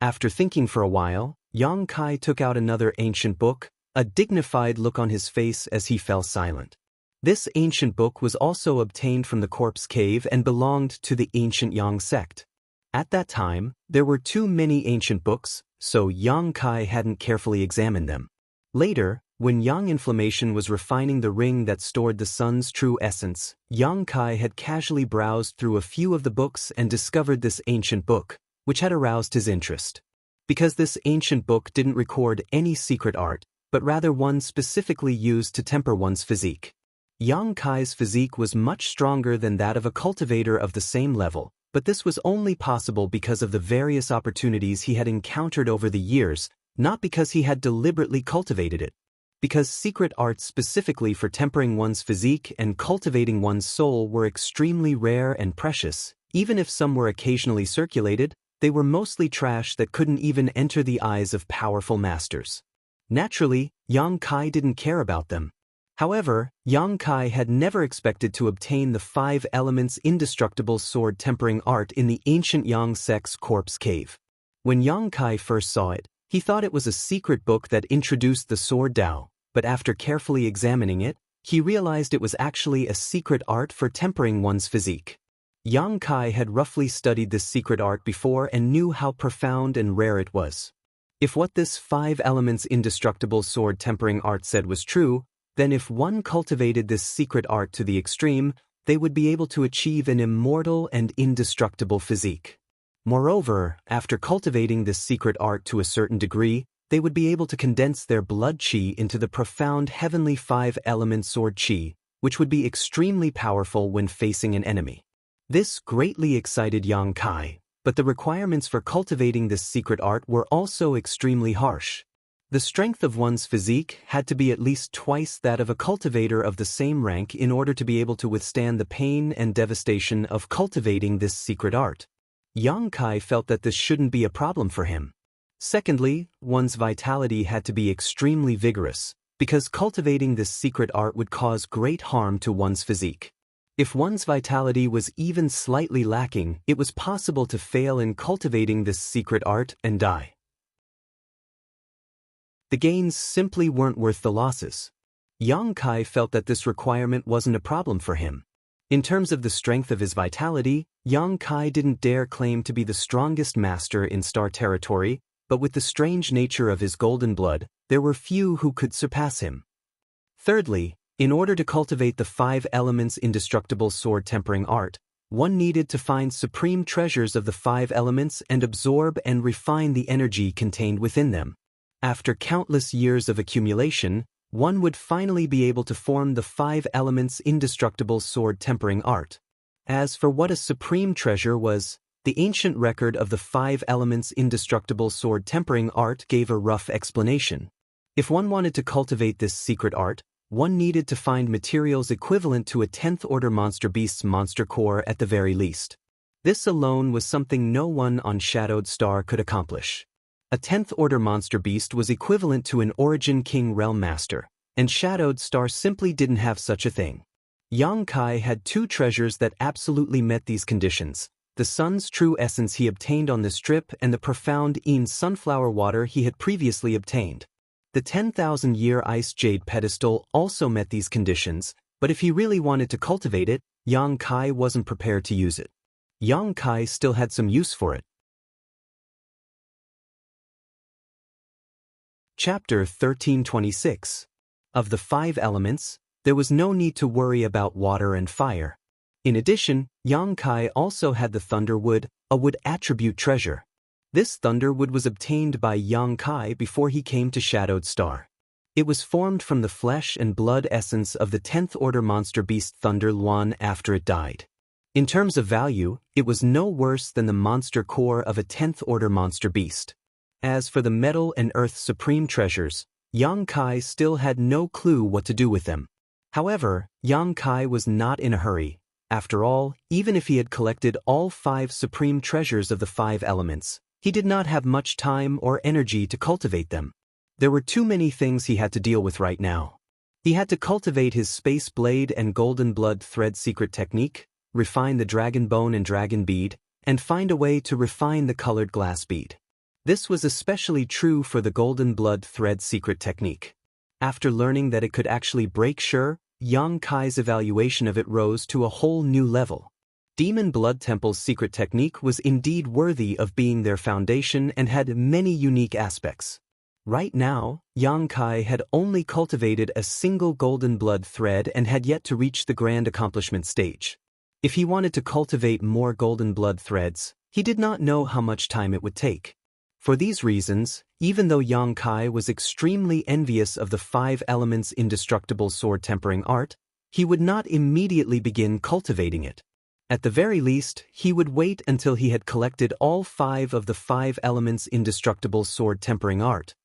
After thinking for a while, Yang Kai took out another ancient book, a dignified look on his face as he fell silent. This ancient book was also obtained from the corpse cave and belonged to the ancient Yang sect. At that time, there were too many ancient books, so Yang Kai hadn't carefully examined them. Later, when Yang Inflammation was refining the ring that stored the sun's true essence, Yang Kai had casually browsed through a few of the books and discovered this ancient book, which had aroused his interest. Because this ancient book didn't record any secret art, but rather one specifically used to temper one's physique. Yang Kai's physique was much stronger than that of a cultivator of the same level, but this was only possible because of the various opportunities he had encountered over the years, not because he had deliberately cultivated it. Because secret arts specifically for tempering one's physique and cultivating one's soul were extremely rare and precious, even if some were occasionally circulated, they were mostly trash that couldn't even enter the eyes of powerful masters. Naturally, Yang Kai didn't care about them. However, Yang Kai had never expected to obtain the 5 elements indestructible sword tempering art in the ancient Yang Sek's corpse cave. When Yang Kai first saw it, he thought it was a secret book that introduced the sword Dao, but after carefully examining it, he realized it was actually a secret art for tempering one's physique. Yang Kai had roughly studied this secret art before and knew how profound and rare it was. If what this 5 elements indestructible sword tempering art said was true, then if one cultivated this secret art to the extreme, they would be able to achieve an immortal and indestructible physique. Moreover, after cultivating this secret art to a certain degree, they would be able to condense their blood chi into the profound heavenly 5-element sword chi, which would be extremely powerful when facing an enemy. This greatly excited Yang Kai, but the requirements for cultivating this secret art were also extremely harsh. The strength of one's physique had to be at least twice that of a cultivator of the same rank in order to be able to withstand the pain and devastation of cultivating this secret art. Yang Kai felt that this shouldn't be a problem for him. Secondly, one's vitality had to be extremely vigorous, because cultivating this secret art would cause great harm to one's physique. If one's vitality was even slightly lacking, it was possible to fail in cultivating this secret art and die. The gains simply weren't worth the losses. Yang Kai felt that this requirement wasn't a problem for him. In terms of the strength of his vitality, Yang Kai didn't dare claim to be the strongest master in Star Territory, but with the strange nature of his golden blood, there were few who could surpass him. Thirdly, in order to cultivate the 5 elements indestructible sword tempering art, one needed to find supreme treasures of the 5 elements and absorb and refine the energy contained within them. After countless years of accumulation, one would finally be able to form the 5 elements indestructible sword tempering art. As for what a supreme treasure was, the ancient record of the 5 elements indestructible sword tempering art gave a rough explanation. If one wanted to cultivate this secret art, one needed to find materials equivalent to a 10th order monster beast's monster core at the very least. This alone was something no one on Shadowed Star could accomplish. A 10th order monster beast was equivalent to an Origin King Realm Master, and Shadowed Star simply didn't have such a thing. Yang Kai had 2 treasures that absolutely met these conditions: the sun's true essence he obtained on this trip and the profound Een sunflower water he had previously obtained. The 10,000-year ice jade pedestal also met these conditions, but if he really wanted to cultivate it, Yang Kai wasn't prepared to use it. Yang Kai still had some use for it. Chapter 1326. Of the 5 elements, there was no need to worry about water and fire. In addition, Yang Kai also had the Thunder Wood, a wood attribute treasure. This Thunder Wood was obtained by Yang Kai before he came to Shadowed Star. It was formed from the flesh and blood essence of the 10th order monster beast Thunder Luan after it died. In terms of value, it was no worse than the monster core of a 10th order monster beast. As for the metal and earth supreme treasures, Yang Kai still had no clue what to do with them. However, Yang Kai was not in a hurry. After all, even if he had collected all 5 supreme treasures of the 5 elements, he did not have much time or energy to cultivate them. There were too many things he had to deal with right now. He had to cultivate his Space Blade and Golden Blood Thread secret technique, refine the Dragon Bone and Dragon Bead, and find a way to refine the Colored Glass Bead. This was especially true for the Golden Blood Thread secret technique. After learning that it could actually break Shur, Yang Kai's evaluation of it rose to a whole new level. Demon Blood Temple's secret technique was indeed worthy of being their foundation and had many unique aspects. Right now, Yang Kai had only cultivated a single Golden Blood Thread and had yet to reach the grand accomplishment stage. If he wanted to cultivate more Golden Blood Threads, he did not know how much time it would take. For these reasons, even though Yang Kai was extremely envious of the 5 elements indestructible sword tempering art, he would not immediately begin cultivating it. At the very least, he would wait until he had collected all 5 of the 5 elements indestructible sword tempering art.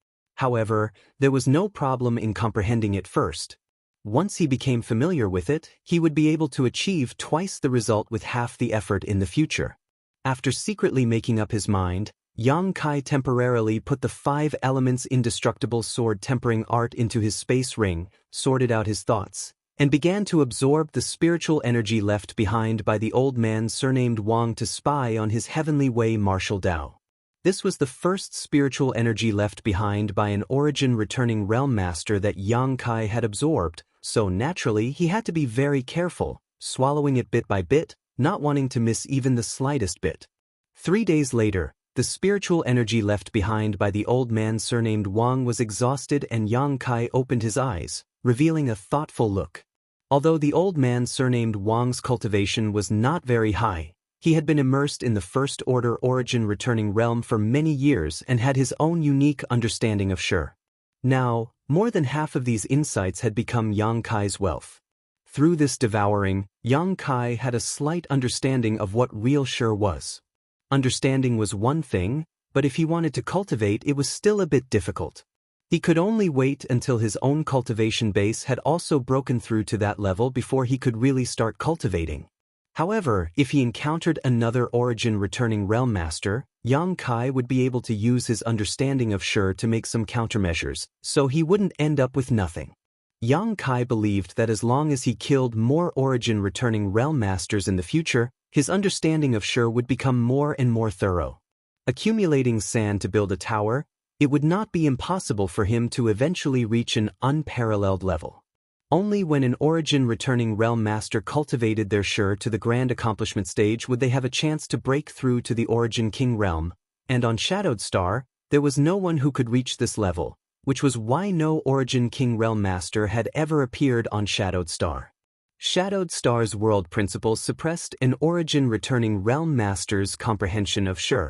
However, there was no problem in comprehending it first. Once he became familiar with it, he would be able to achieve twice the result with half the effort in the future. After secretly making up his mind, Yang Kai temporarily put the 5 elements indestructible sword tempering art into his space ring, sorted out his thoughts, and began to absorb the spiritual energy left behind by the old man surnamed Wang to spy on his heavenly way martial Dao. This was the first spiritual energy left behind by an origin-returning realm master that Yang Kai had absorbed, so naturally he had to be very careful, swallowing it bit by bit, not wanting to miss even the slightest bit. 3 days later, the spiritual energy left behind by the old man surnamed Wang was exhausted and Yang Kai opened his eyes, revealing a thoughtful look. Although the old man surnamed Wang's cultivation was not very high, he had been immersed in the First Order origin-returning realm for many years and had his own unique understanding of Shi. Now, more than half of these insights had become Yang Kai's wealth. Through this devouring, Yang Kai had a slight understanding of what real Shi was. Understanding was one thing, but if he wanted to cultivate, it was still a bit difficult. He could only wait until his own cultivation base had also broken through to that level before he could really start cultivating. However, if he encountered another origin-returning realm master, Yang Kai would be able to use his understanding of Shi to make some countermeasures, so he wouldn't end up with nothing. Yang Kai believed that as long as he killed more origin-returning realm masters in the future, his understanding of Shi would become more and more thorough. Accumulating sand to build a tower, it would not be impossible for him to eventually reach an unparalleled level. Only when an origin-returning realm master cultivated their Shi to the grand accomplishment stage would they have a chance to break through to the Origin King realm, and on Shadowed Star, there was no one who could reach this level, which was why no Origin King realm master had ever appeared on Shadowed Star. Shadowed Star's world principle suppressed an origin-returning realm master's comprehension of Shi.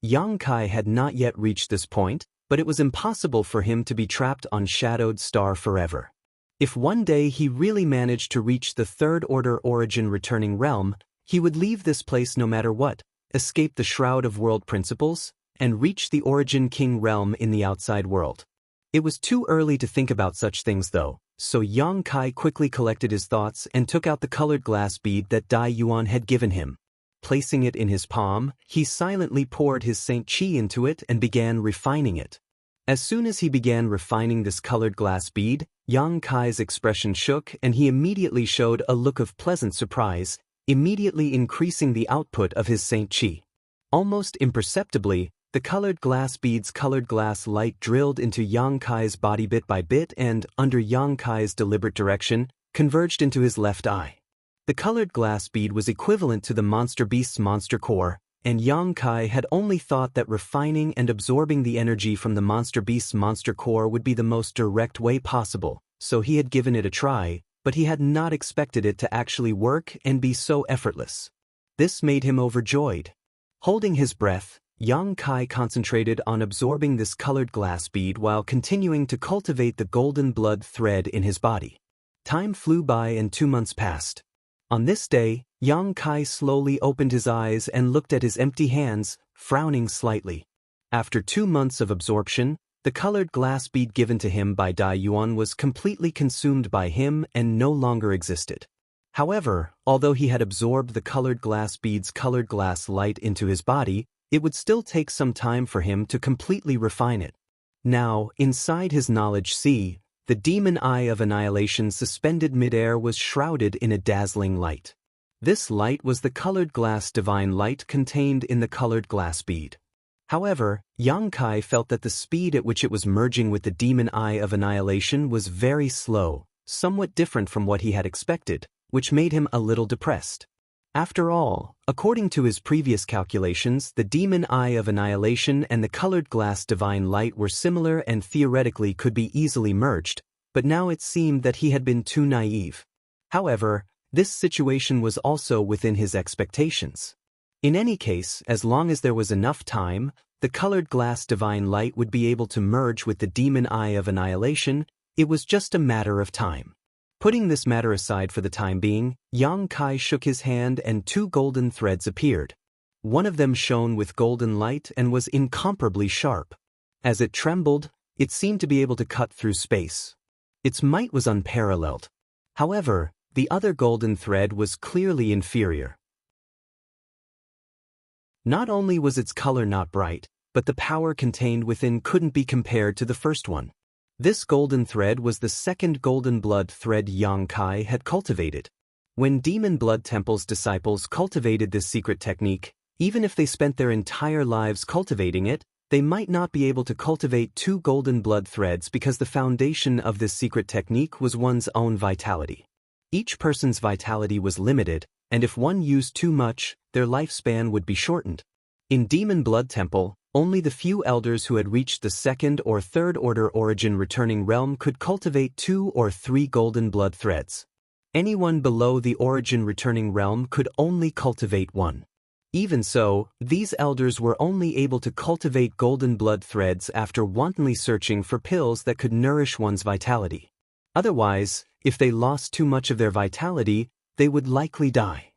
Yang Kai had not yet reached this point, but it was impossible for him to be trapped on Shadowed Star forever. If one day he really managed to reach the Third Order origin-returning realm, he would leave this place no matter what, escape the Shroud of World Principles, and reach the Origin King realm in the outside world. It was too early to think about such things though, so Yang Kai quickly collected his thoughts and took out the colored glass bead that Dai Yuan had given him. Placing it in his palm, he silently poured his Saint Qi into it and began refining it. As soon as he began refining this colored glass bead, Yang Kai's expression shook and he immediately showed a look of pleasant surprise, immediately increasing the output of his Saint Qi. Almost imperceptibly, the colored glass bead's colored glass light drilled into Yang Kai's body bit by bit and, under Yang Kai's deliberate direction, converged into his left eye. The colored glass bead was equivalent to the monster beast's monster core, and Yang Kai had only thought that refining and absorbing the energy from the monster beast's monster core would be the most direct way possible, so he had given it a try, but he had not expected it to actually work and be so effortless. This made him overjoyed. Holding his breath, Yang Kai concentrated on absorbing this colored glass bead while continuing to cultivate the golden blood thread in his body. Time flew by and 2 months passed. On this day, Yang Kai slowly opened his eyes and looked at his empty hands, frowning slightly. After 2 months of absorption, the colored glass bead given to him by Dai Yuan was completely consumed by him and no longer existed. However, although he had absorbed the colored glass bead's colored glass light into his body, it would still take some time for him to completely refine it. Now, inside his knowledge sea, the demon eye of annihilation suspended midair was shrouded in a dazzling light. This light was the colored glass divine light contained in the colored glass bead. However, Yang Kai felt that the speed at which it was merging with the demon eye of annihilation was very slow, somewhat different from what he had expected, which made him a little depressed. After all, according to his previous calculations, the demon eye of annihilation and the colored glass divine light were similar and theoretically could be easily merged, but now it seemed that he had been too naive. However, this situation was also within his expectations. In any case, as long as there was enough time, the colored glass divine light would be able to merge with the demon eye of annihilation. It was just a matter of time. Putting this matter aside for the time being, Yang Kai shook his hand and 2 golden threads appeared. One of them shone with golden light and was incomparably sharp. As it trembled, it seemed to be able to cut through space. Its might was unparalleled. However, the other golden thread was clearly inferior. Not only was its color not bright, but the power contained within couldn't be compared to the first one. This golden thread was the second golden blood thread Yang Kai had cultivated. When Demon Blood Temple's disciples cultivated this secret technique, even if they spent their entire lives cultivating it, they might not be able to cultivate two golden blood threads because the foundation of this secret technique was one's own vitality. Each person's vitality was limited, and if one used too much, their lifespan would be shortened. In Demon Blood Temple, only the few elders who had reached the second or third order origin returning realm could cultivate 2 or 3 golden blood threads. Anyone below the origin returning realm could only cultivate 1. Even so, these elders were only able to cultivate golden blood threads after wantonly searching for pills that could nourish one's vitality. Otherwise, if they lost too much of their vitality, they would likely die.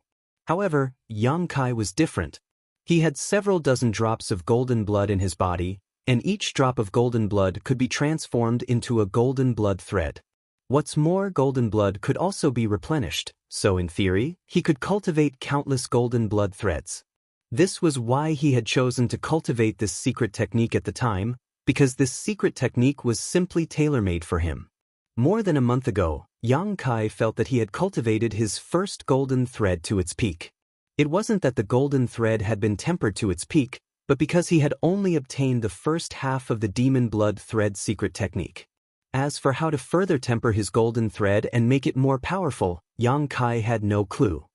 However, Yang Kai was different. He had several dozen drops of golden blood in his body, and each drop of golden blood could be transformed into a golden blood thread. What's more, golden blood could also be replenished, so in theory, he could cultivate countless golden blood threads. This was why he had chosen to cultivate this secret technique at the time, because this secret technique was simply tailor-made for him. More than a month ago, Yang Kai felt that he had cultivated his first golden thread to its peak. It wasn't that the golden thread had been tempered to its peak, but because he had only obtained the first half of the Demon Blood Thread secret technique. As for how to further temper his golden thread and make it more powerful, Yang Kai had no clue.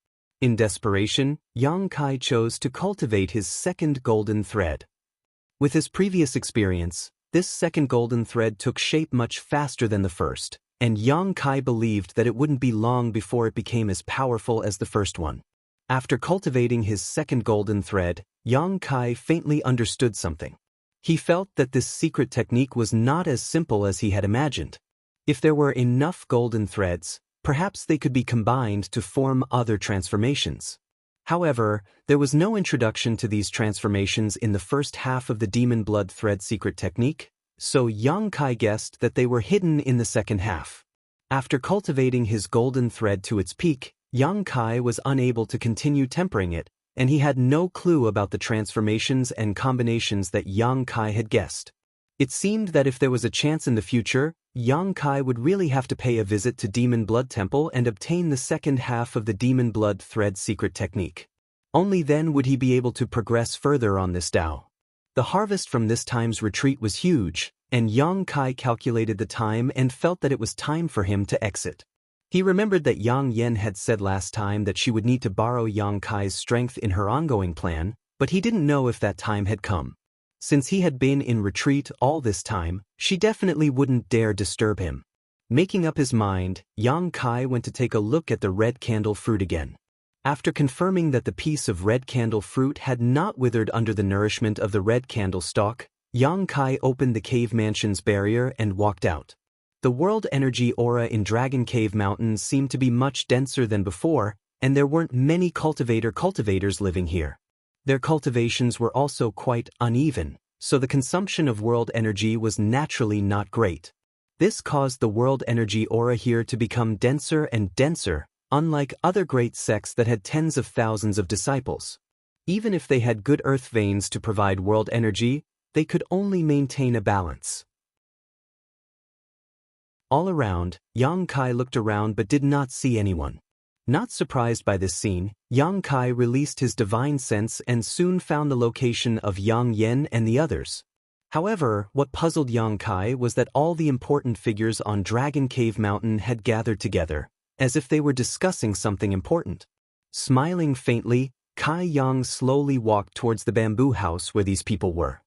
In desperation, Yang Kai chose to cultivate his second golden thread. With his previous experience, this second golden thread took shape much faster than the first, and Yang Kai believed that it wouldn't be long before it became as powerful as the first one. After cultivating his second golden thread, Yang Kai faintly understood something. He felt that this secret technique was not as simple as he had imagined. If there were enough golden threads, perhaps they could be combined to form other transformations. However, there was no introduction to these transformations in the first half of the Demon Blood Thread secret technique, so Yang Kai guessed that they were hidden in the second half. After cultivating his golden thread to its peak, Yang Kai was unable to continue tempering it, and he had no clue about the transformations and combinations that Yang Kai had guessed. It seemed that if there was a chance in the future, Yang Kai would really have to pay a visit to Demon Blood Temple and obtain the second half of the Demon Blood Thread secret technique. Only then would he be able to progress further on this Dao. The harvest from this time's retreat was huge, and Yang Kai calculated the time and felt that it was time for him to exit. He remembered that Yang Yen had said last time that she would need to borrow Yang Kai's strength in her ongoing plan, but he didn't know if that time had come. Since he had been in retreat all this time, she definitely wouldn't dare disturb him. Making up his mind, Yang Kai went to take a look at the red candle fruit again. After confirming that the piece of red candle fruit had not withered under the nourishment of the red candle stalk, Yang Kai opened the cave mansion's barrier and walked out. The world energy aura in Dragon Cave Mountains seemed to be much denser than before, and there weren't many cultivators living here. Their cultivations were also quite uneven, so the consumption of world energy was naturally not great. This caused the world energy aura here to become denser and denser, unlike other great sects that had tens of thousands of disciples. Even if they had good earth veins to provide world energy, they could only maintain a balance. All around, Yang Kai looked around but did not see anyone. Not surprised by this scene, Yang Kai released his divine sense and soon found the location of Yang Yen and the others. However, what puzzled Yang Kai was that all the important figures on Dragon Cave Mountain had gathered together, as if they were discussing something important. Smiling faintly, Kai Yang slowly walked towards the bamboo house where these people were.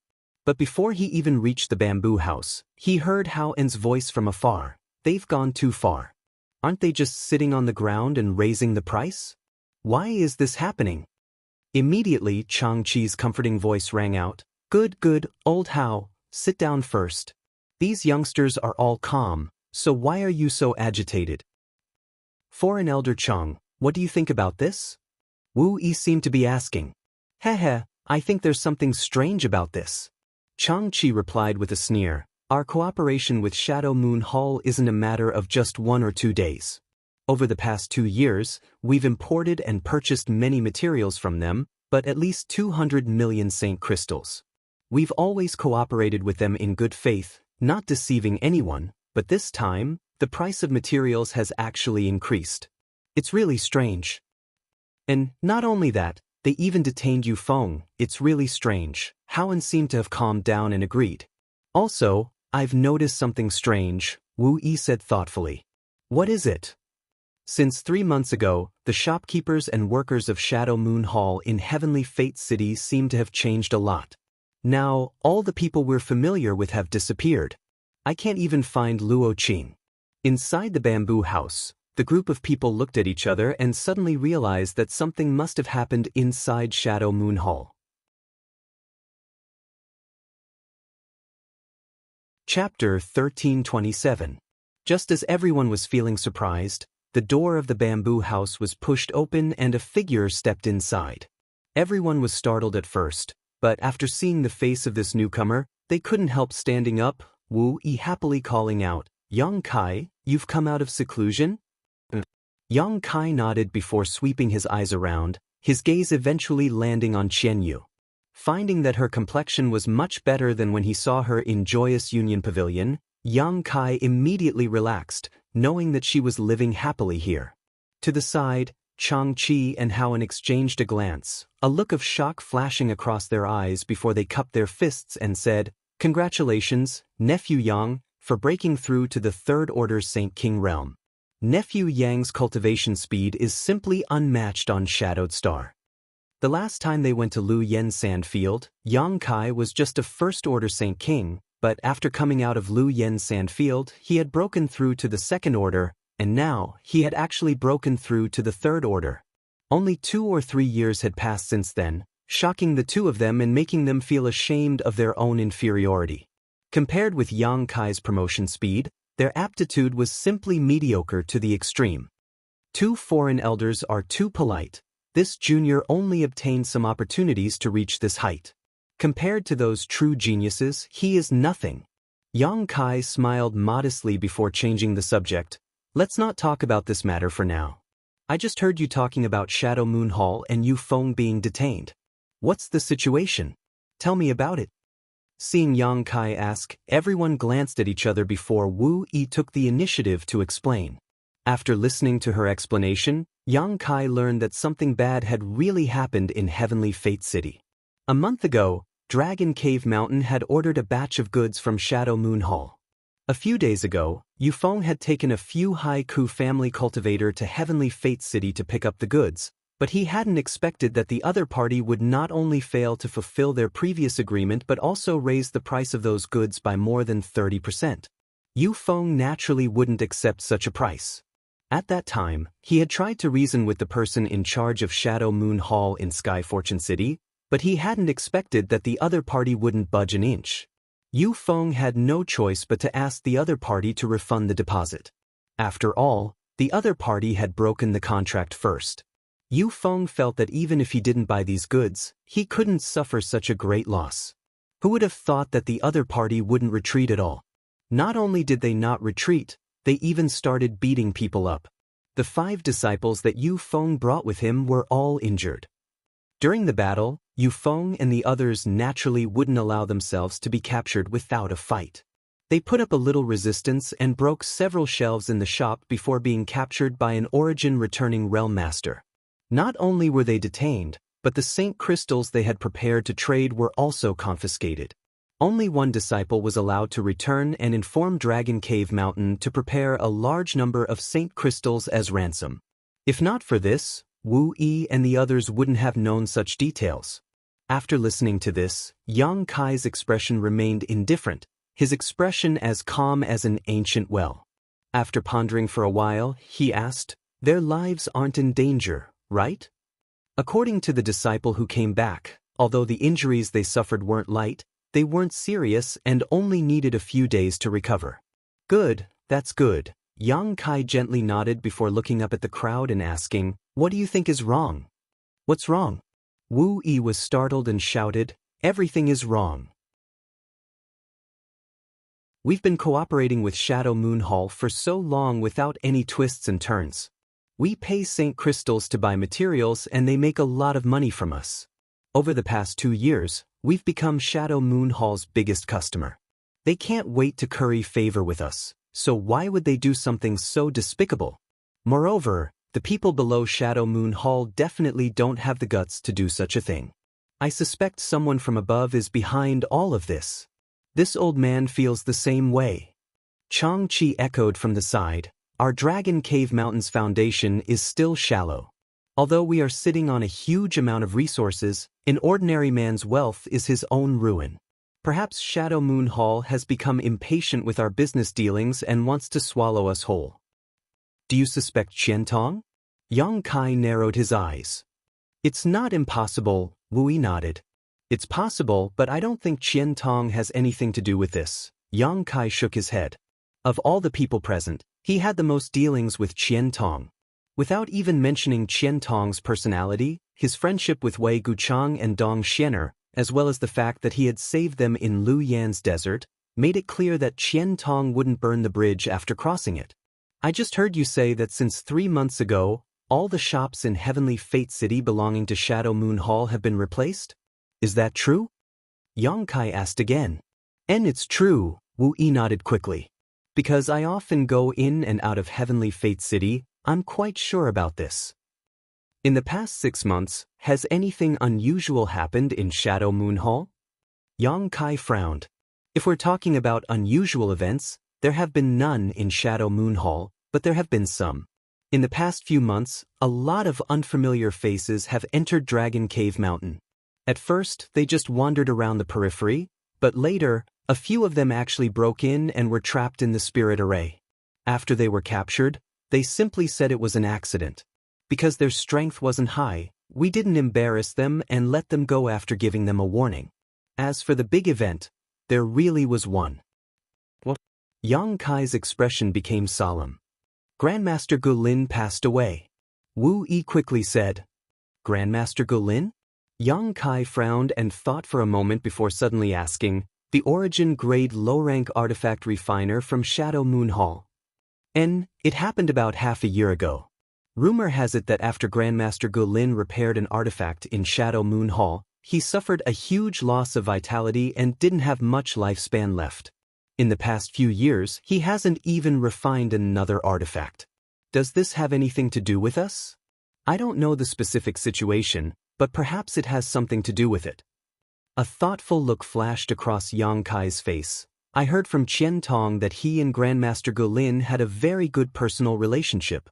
But before he even reached the bamboo house, he heard Hao En's voice from afar. "They've gone too far. Aren't they just sitting on the ground and raising the price? Why is this happening?" Immediately, Chang Chi's comforting voice rang out. Good, old Hao, sit down first. These youngsters are all calm, so why are you so agitated?" "Foreign Elder Chang, what do you think about this?" Wu Yi seemed to be asking. Heh, I think there's something strange about this. Changqi replied with a sneer. Our cooperation with Shadow Moon Hall isn't a matter of just 1 or 2 days. Over the past 2 years, we've imported and purchased many materials from them, but at least 200 million Saint crystals. We've always cooperated with them in good faith, not deceiving anyone, but this time, the price of materials has actually increased. It's really strange. And not only that, they even detained Yu Feng. It's really strange. Howen seemed to have calmed down and agreed. Also, I've noticed something strange, Wu Yi said thoughtfully. What is it? Since 3 months ago, the shopkeepers and workers of Shadow Moon Hall in Heavenly Fate City seem to have changed a lot. Now, all the people we're familiar with have disappeared. I can't even find Luo Qing. Inside the bamboo house, the group of people looked at each other and suddenly realized that something must have happened inside Shadow Moon Hall. Chapter 1327. Just as everyone was feeling surprised, the door of the bamboo house was pushed open and a figure stepped inside. Everyone was startled at first, but after seeing the face of this newcomer, they couldn't help standing up, Wu Yi happily calling out, Yang Kai, you've come out of seclusion? Yang Kai nodded before sweeping his eyes around, his gaze eventually landing on Qian Yu. Finding that her complexion was much better than when he saw her in Joyous Union Pavilion, Yang Kai immediately relaxed, knowing that she was living happily here. To the side, Changqi and Howen exchanged a glance, a look of shock flashing across their eyes before they cupped their fists and said, Congratulations, Nephew Yang, for breaking through to the Third Order Saint King realm. Nephew Yang's cultivation speed is simply unmatched on Shadowed Star. The last time they went to Lu Yen Sandfield, Yang Kai was just a First Order Saint King, but after coming out of Lu Yen Sandfield, he had broken through to the Second Order, and now he had actually broken through to the Third Order. Only 2 or 3 years had passed since then, shocking the two of them and making them feel ashamed of their own inferiority. Compared with Yang Kai's promotion speed, their aptitude was simply mediocre to the extreme. 2 foreign elders are too polite. This junior only obtained some opportunities to reach this height. Compared to those true geniuses, he is nothing. Yang Kai smiled modestly before changing the subject. Let's not talk about this matter for now. I just heard you talking about Shadow Moon Hall and Yu Feng being detained. What's the situation? Tell me about it. Seeing Yang Kai ask, everyone glanced at each other before Wu Yi took the initiative to explain. After listening to her explanation, Yang Kai learned that something bad had really happened in Heavenly Fate City. A month ago, Dragon Cave Mountain had ordered a batch of goods from Shadow Moon Hall. A few days ago, Yu Feng had taken a few Haiku family cultivator to Heavenly Fate City to pick up the goods, but he hadn't expected that the other party would not only fail to fulfill their previous agreement but also raise the price of those goods by more than 30%. Yu Feng naturally wouldn't accept such a price. At that time, he had tried to reason with the person in charge of Shadow Moon Hall in Sky Fortune City, but he hadn't expected that the other party wouldn't budge an inch. Yu Feng had no choice but to ask the other party to refund the deposit. After all, the other party had broken the contract first. Yu Feng felt that even if he didn't buy these goods, he couldn't suffer such a great loss. Who would have thought that the other party wouldn't retreat at all? Not only did they not retreat, they even started beating people up. The 5 disciples that Yu Feng brought with him were all injured. During the battle, Yu Feng and the others naturally wouldn't allow themselves to be captured without a fight. They put up a little resistance and broke several shelves in the shop before being captured by an origin-returning realm master. Not only were they detained, but the Saint crystals they had prepared to trade were also confiscated. Only 1 disciple was allowed to return and inform Dragon Cave Mountain to prepare a large number of Saint crystals as ransom. If not for this, Wu Yi and the others wouldn't have known such details. After listening to this, Yang Kai's expression remained indifferent, his expression as calm as an ancient well. After pondering for a while, he asked, "Their lives aren't in danger, right?" According to the disciple who came back, although the injuries they suffered weren't light, they weren't serious and only needed a few days to recover. Good, that's good. Yang Kai gently nodded before looking up at the crowd and asking, "What do you think is wrong?" "What's wrong?" Wu Yi was startled and shouted, "Everything is wrong. We've been cooperating with Shadow Moon Hall for so long without any twists and turns. We pay St. Crystals to buy materials and they make a lot of money from us. Over the past 2 years, we've become Shadow Moon Hall's biggest customer. They can't wait to curry favor with us, so why would they do something so despicable? Moreover, the people below Shadow Moon Hall definitely don't have the guts to do such a thing. I suspect someone from above is behind all of this. This old man feels the same way." Chang Chi echoed from the side, "Our Dragon Cave Mountain's foundation is still shallow. Although we are sitting on a huge amount of resources, an ordinary man's wealth is his own ruin. Perhaps Shadow Moon Hall has become impatient with our business dealings and wants to swallow us whole." "Do you suspect Qian Tong?" Yang Kai narrowed his eyes. "It's not impossible," Wu Yi nodded. "It's possible, but I don't think Qian Tong has anything to do with this." Yang Kai shook his head. Of all the people present, he had the most dealings with Qian Tong. Without even mentioning Qian Tong's personality, his friendship with Wei Guchang and Dong Xianer, as well as the fact that he had saved them in Lu Yan's desert, made it clear that Qian Tong wouldn't burn the bridge after crossing it. "I just heard you say that since 3 months ago, all the shops in Heavenly Fate City belonging to Shadow Moon Hall have been replaced? Is that true?" Yang Kai asked again. "And it's true," Wu Yi nodded quickly. "Because I often go in and out of Heavenly Fate City, I'm quite sure about this." "In the past 6 months, has anything unusual happened in Shadow Moon Hall?" Yang Kai frowned. "If we're talking about unusual events, there have been none in Shadow Moon Hall, but there have been some. In the past few months, a lot of unfamiliar faces have entered Dragon Cave Mountain. At first, they just wandered around the periphery, but later, a few of them actually broke in and were trapped in the spirit array. After they were captured, they simply said it was an accident. Because their strength wasn't high, we didn't embarrass them and let them go after giving them a warning. As for the big event, there really was one." "What?" Yang Kai's expression became solemn. "Grandmaster Gulin passed away." Wu Yi quickly said, "Grandmaster Gulin?" Yang Kai frowned and thought for a moment before suddenly asking, "The origin grade low-rank artifact refiner from Shadow Moon Hall. And it happened about half a year ago. Rumor has it that after Grandmaster Gulin repaired an artifact in Shadow Moon Hall, he suffered a huge loss of vitality and didn't have much lifespan left. In the past few years, he hasn't even refined another artifact. Does this have anything to do with us? I don't know the specific situation, but perhaps it has something to do with it." A thoughtful look flashed across Yang Kai's face. "I heard from Qian Tong that he and Grandmaster Gulin had a very good personal relationship."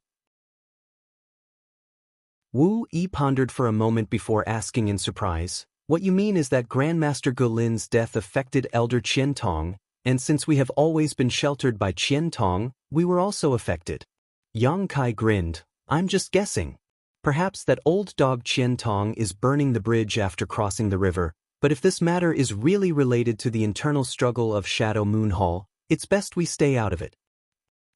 Wu Yi pondered for a moment before asking in surprise, "What you mean is that Grandmaster Gulin's death affected Elder Qian Tong, and since we have always been sheltered by Qian Tong, we were also affected?" Yang Kai grinned. "I'm just guessing. Perhaps that old dog Qian Tong is burning the bridge after crossing the river, but if this matter is really related to the internal struggle of Shadow Moon Hall, it's best we stay out of it.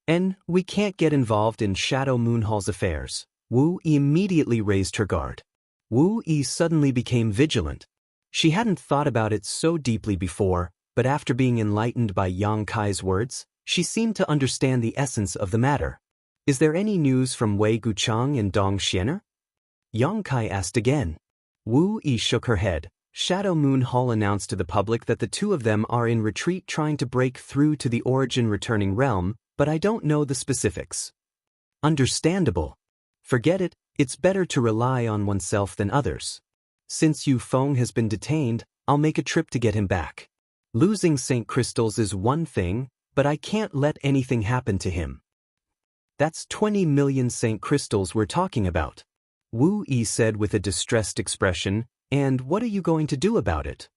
And we can't get involved in Shadow Moon Hall's affairs." Wu Yi immediately raised her guard. Wu Yi suddenly became vigilant. She hadn't thought about it so deeply before, but after being enlightened by Yang Kai's words, she seemed to understand the essence of the matter. "Is there any news from Wei Guchang and Dong Xianer?" Yang Kai asked again. Wu Yi shook her head. Shadow Moon Hall announced to the public that the two of them are in retreat trying to break through to the origin returning realm, but I don't know the specifics. Understandable. Forget it, it's better to rely on oneself than others. Since Yu Feng has been detained, I'll make a trip to get him back. Losing St. Crystals is one thing, but I can't let anything happen to him. That's 20 million St. Crystals we're talking about. Wu Yi said with a distressed expression, and what are you going to do about it?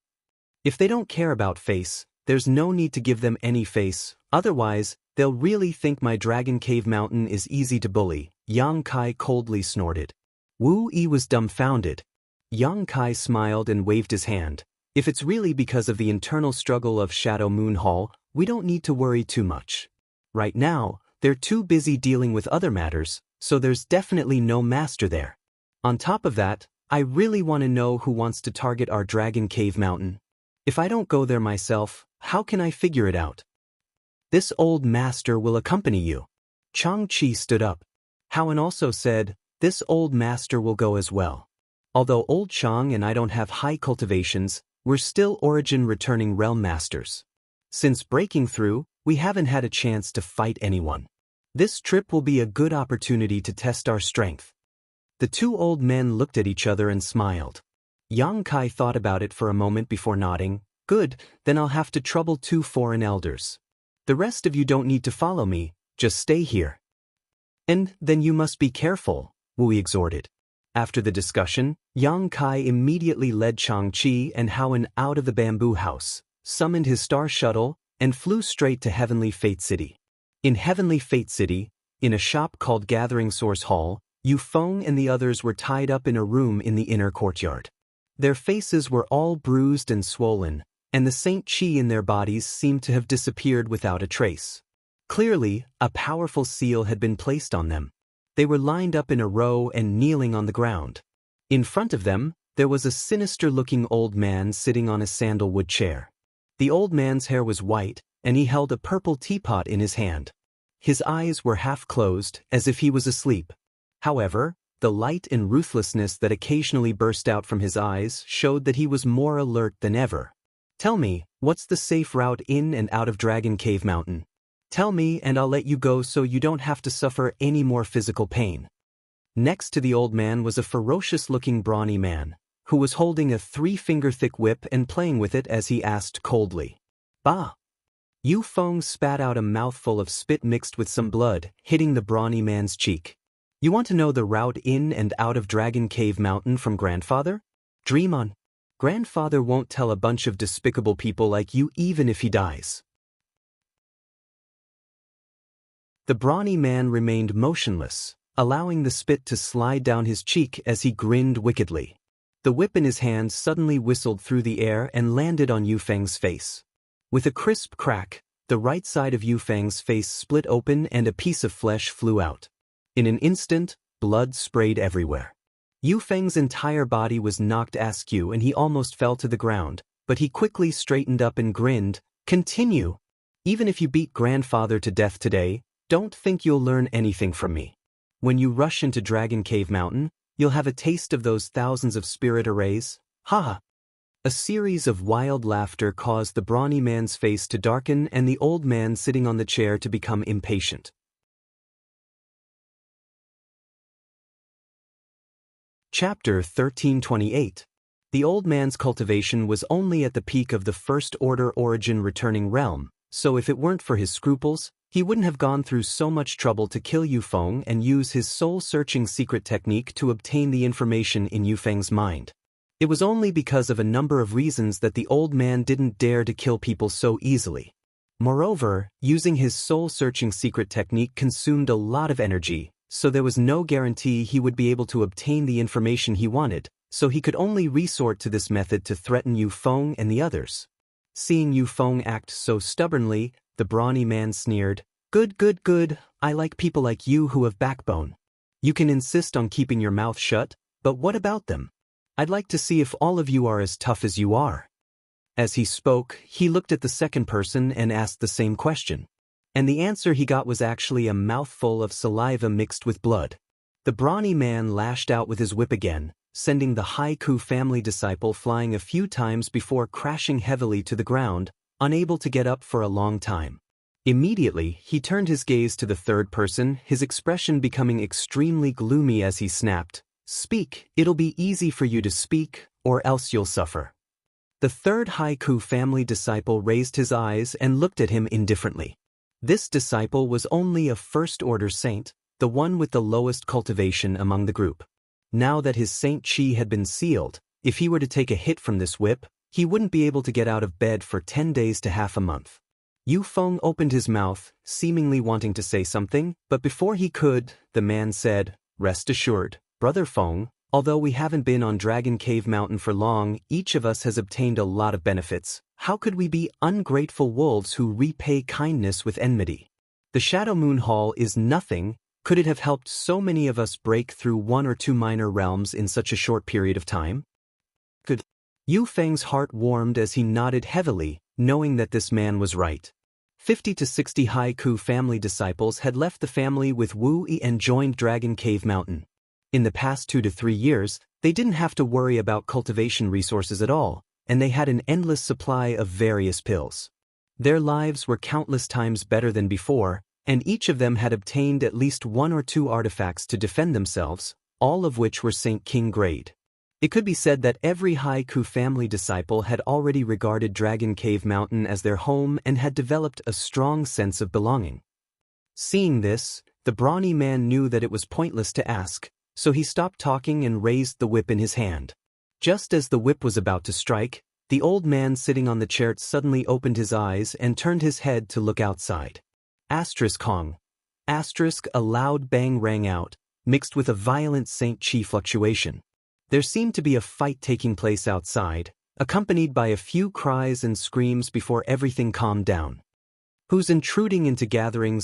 If they don't care about face, there's no need to give them any face, otherwise, they'll really think my Dragon Cave Mountain is easy to bully, Yang Kai coldly snorted. Wu Yi was dumbfounded. Yang Kai smiled and waved his hand. If it's really because of the internal struggle of Shadow Moon Hall, we don't need to worry too much. Right now, they're too busy dealing with other matters, so there's definitely no master there. On top of that, I really want to know who wants to target our Dragon Cave Mountain. If I don't go there myself, how can I figure it out? This old master will accompany you. Chang-Chi stood up. Howen also said, this old master will go as well. Although old Chang and I don't have high cultivations, we're still origin returning realm masters. Since breaking through, we haven't had a chance to fight anyone. This trip will be a good opportunity to test our strength. The two old men looked at each other and smiled. Yang Kai thought about it for a moment before nodding. Good, then I'll have to trouble 2 foreign elders. The rest of you don't need to follow me, just stay here. And then you must be careful, Wu exhorted. After the discussion, Yang Kai immediately led Chang-Chi and Howen out of the bamboo house, summoned his star shuttle, and flew straight to Heavenly Fate City. In Heavenly Fate City, in a shop called Gathering Source Hall, Yu Feng and the others were tied up in a room in the inner courtyard. Their faces were all bruised and swollen, and the Saint Chi in their bodies seemed to have disappeared without a trace. Clearly, a powerful seal had been placed on them. They were lined up in a row and kneeling on the ground. In front of them, there was a sinister-looking old man sitting on a sandalwood chair. The old man's hair was white, and he held a purple teapot in his hand. His eyes were half closed, as if he was asleep. However, the light and ruthlessness that occasionally burst out from his eyes showed that he was more alert than ever. Tell me, what's the safe route in and out of Dragon Cave Mountain? Tell me and I'll let you go so you don't have to suffer any more physical pain. Next to the old man was a ferocious-looking brawny man, who was holding a 3-finger-thick whip and playing with it as he asked coldly. Bah! Yu Feng spat out a mouthful of spit mixed with some blood, hitting the brawny man's cheek. You want to know the route in and out of Dragon Cave Mountain from Grandfather? Dream on. Grandfather won't tell a bunch of despicable people like you even if he dies. The brawny man remained motionless, allowing the spit to slide down his cheek as he grinned wickedly. The whip in his hand suddenly whistled through the air and landed on Yu Feng's face. With a crisp crack, the right side of Yu Feng's face split open and a piece of flesh flew out. In an instant, blood sprayed everywhere. Yu Feng's entire body was knocked askew and he almost fell to the ground, but he quickly straightened up and grinned. Continue! Even if you beat Grandfather to death today, don't think you'll learn anything from me. When you rush into Dragon Cave Mountain, you'll have a taste of those thousands of spirit arrays. Ha! A series of wild laughter caused the brawny man's face to darken and the old man sitting on the chair to become impatient. Chapter 1328. The old man's cultivation was only at the peak of the First Order origin returning realm, so if it weren't for his scruples, he wouldn't have gone through so much trouble to kill Yu Feng and use his soul-searching secret technique to obtain the information in Yu Feng's mind. It was only because of a number of reasons that the old man didn't dare to kill people so easily. Moreover, using his soul-searching secret technique consumed a lot of energy, so there was no guarantee he would be able to obtain the information he wanted, so he could only resort to this method to threaten Yu Feng and the others. Seeing Yu Feng act so stubbornly, the brawny man sneered, Good, good, good, I like people like you who have backbone. You can insist on keeping your mouth shut, but what about them? I'd like to see if all of you are as tough as you are. As he spoke, he looked at the second person and asked the same question. And the answer he got was actually a mouthful of saliva mixed with blood. The brawny man lashed out with his whip again, sending the Haiku family disciple flying a few times before crashing heavily to the ground, unable to get up for a long time. Immediately, he turned his gaze to the third person, his expression becoming extremely gloomy as he snapped, Speak, it'll be easy for you to speak, or else you'll suffer. The third Haiku family disciple raised his eyes and looked at him indifferently. This disciple was only a first-order saint, the one with the lowest cultivation among the group. Now that his Saint Chi had been sealed, if he were to take a hit from this whip, he wouldn't be able to get out of bed for 10 days to half a month. Yu Feng opened his mouth, seemingly wanting to say something, but before he could, the man said, Rest assured, Brother Feng, although we haven't been on Dragon Cave Mountain for long, each of us has obtained a lot of benefits. How could we be ungrateful wolves who repay kindness with enmity? The Shadow Moon Hall is nothing, Could it have helped so many of us break through one or two minor realms in such a short period of time? Could? Yu Feng's heart warmed as he nodded heavily, knowing that this man was right. 50 to 60 Haiku family disciples had left the family with Wu Yi and joined Dragon Cave Mountain. In the past 2 to 3 years, they didn't have to worry about cultivation resources at all, and they had an endless supply of various pills. Their lives were countless times better than before, and each of them had obtained at least 1 or 2 artifacts to defend themselves, all of which were Saint King grade. It could be said that every Haiku family disciple had already regarded Dragon Cave Mountain as their home and had developed a strong sense of belonging. Seeing this, the brawny man knew that it was pointless to ask, so he stopped talking and raised the whip in his hand. Just as the whip was about to strike, the old man sitting on the chair suddenly opened his eyes and turned his head to look outside. Kong. A loud bang rang out, mixed with a violent Saint Chi fluctuation. There seemed to be a fight taking place outside, accompanied by a few cries and screams before everything calmed down. Who's intruding into gathering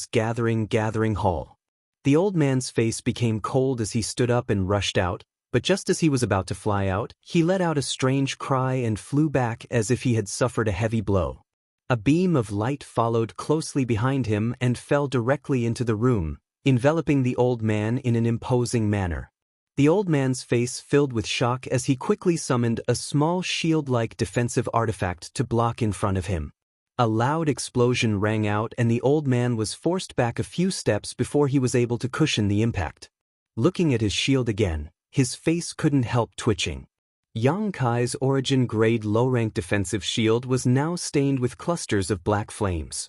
hall? The old man's face became cold as he stood up and rushed out, but just as he was about to fly out, he let out a strange cry and flew back as if he had suffered a heavy blow. A beam of light followed closely behind him and fell directly into the room, enveloping the old man in an imposing manner. The old man's face filled with shock as he quickly summoned a small shield-like defensive artifact to block in front of him. A loud explosion rang out and the old man was forced back a few steps before he was able to cushion the impact. Looking at his shield again, his face couldn't help twitching. Yang Kai's origin grade low-rank defensive shield was now stained with clusters of black flames.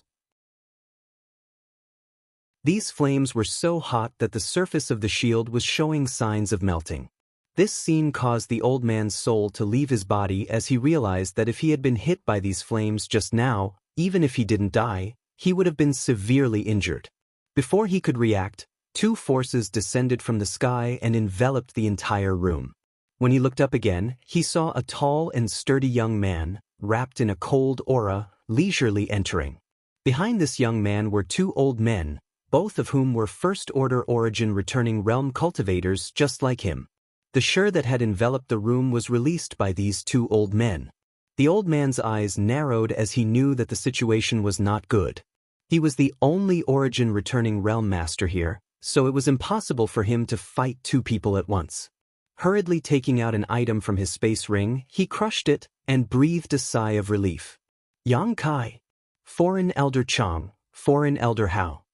These flames were so hot that the surface of the shield was showing signs of melting. This scene caused the old man's soul to leave his body as he realized that if he had been hit by these flames just now, even if he didn't die, he would have been severely injured. Before he could react, 2 forces descended from the sky and enveloped the entire room. When he looked up again, he saw a tall and sturdy young man, wrapped in a cold aura, leisurely entering. Behind this young man were 2 old men, both of whom were first-order origin returning realm cultivators just like him. The shur that had enveloped the room was released by these 2 old men. The old man's eyes narrowed as he knew that the situation was not good. He was the only origin returning realm master here, so it was impossible for him to fight 2 people at once. Hurriedly taking out an item from his space ring, he crushed it and breathed a sigh of relief. Yang Kai. Foreign Elder Chang, Foreign Elder Hao.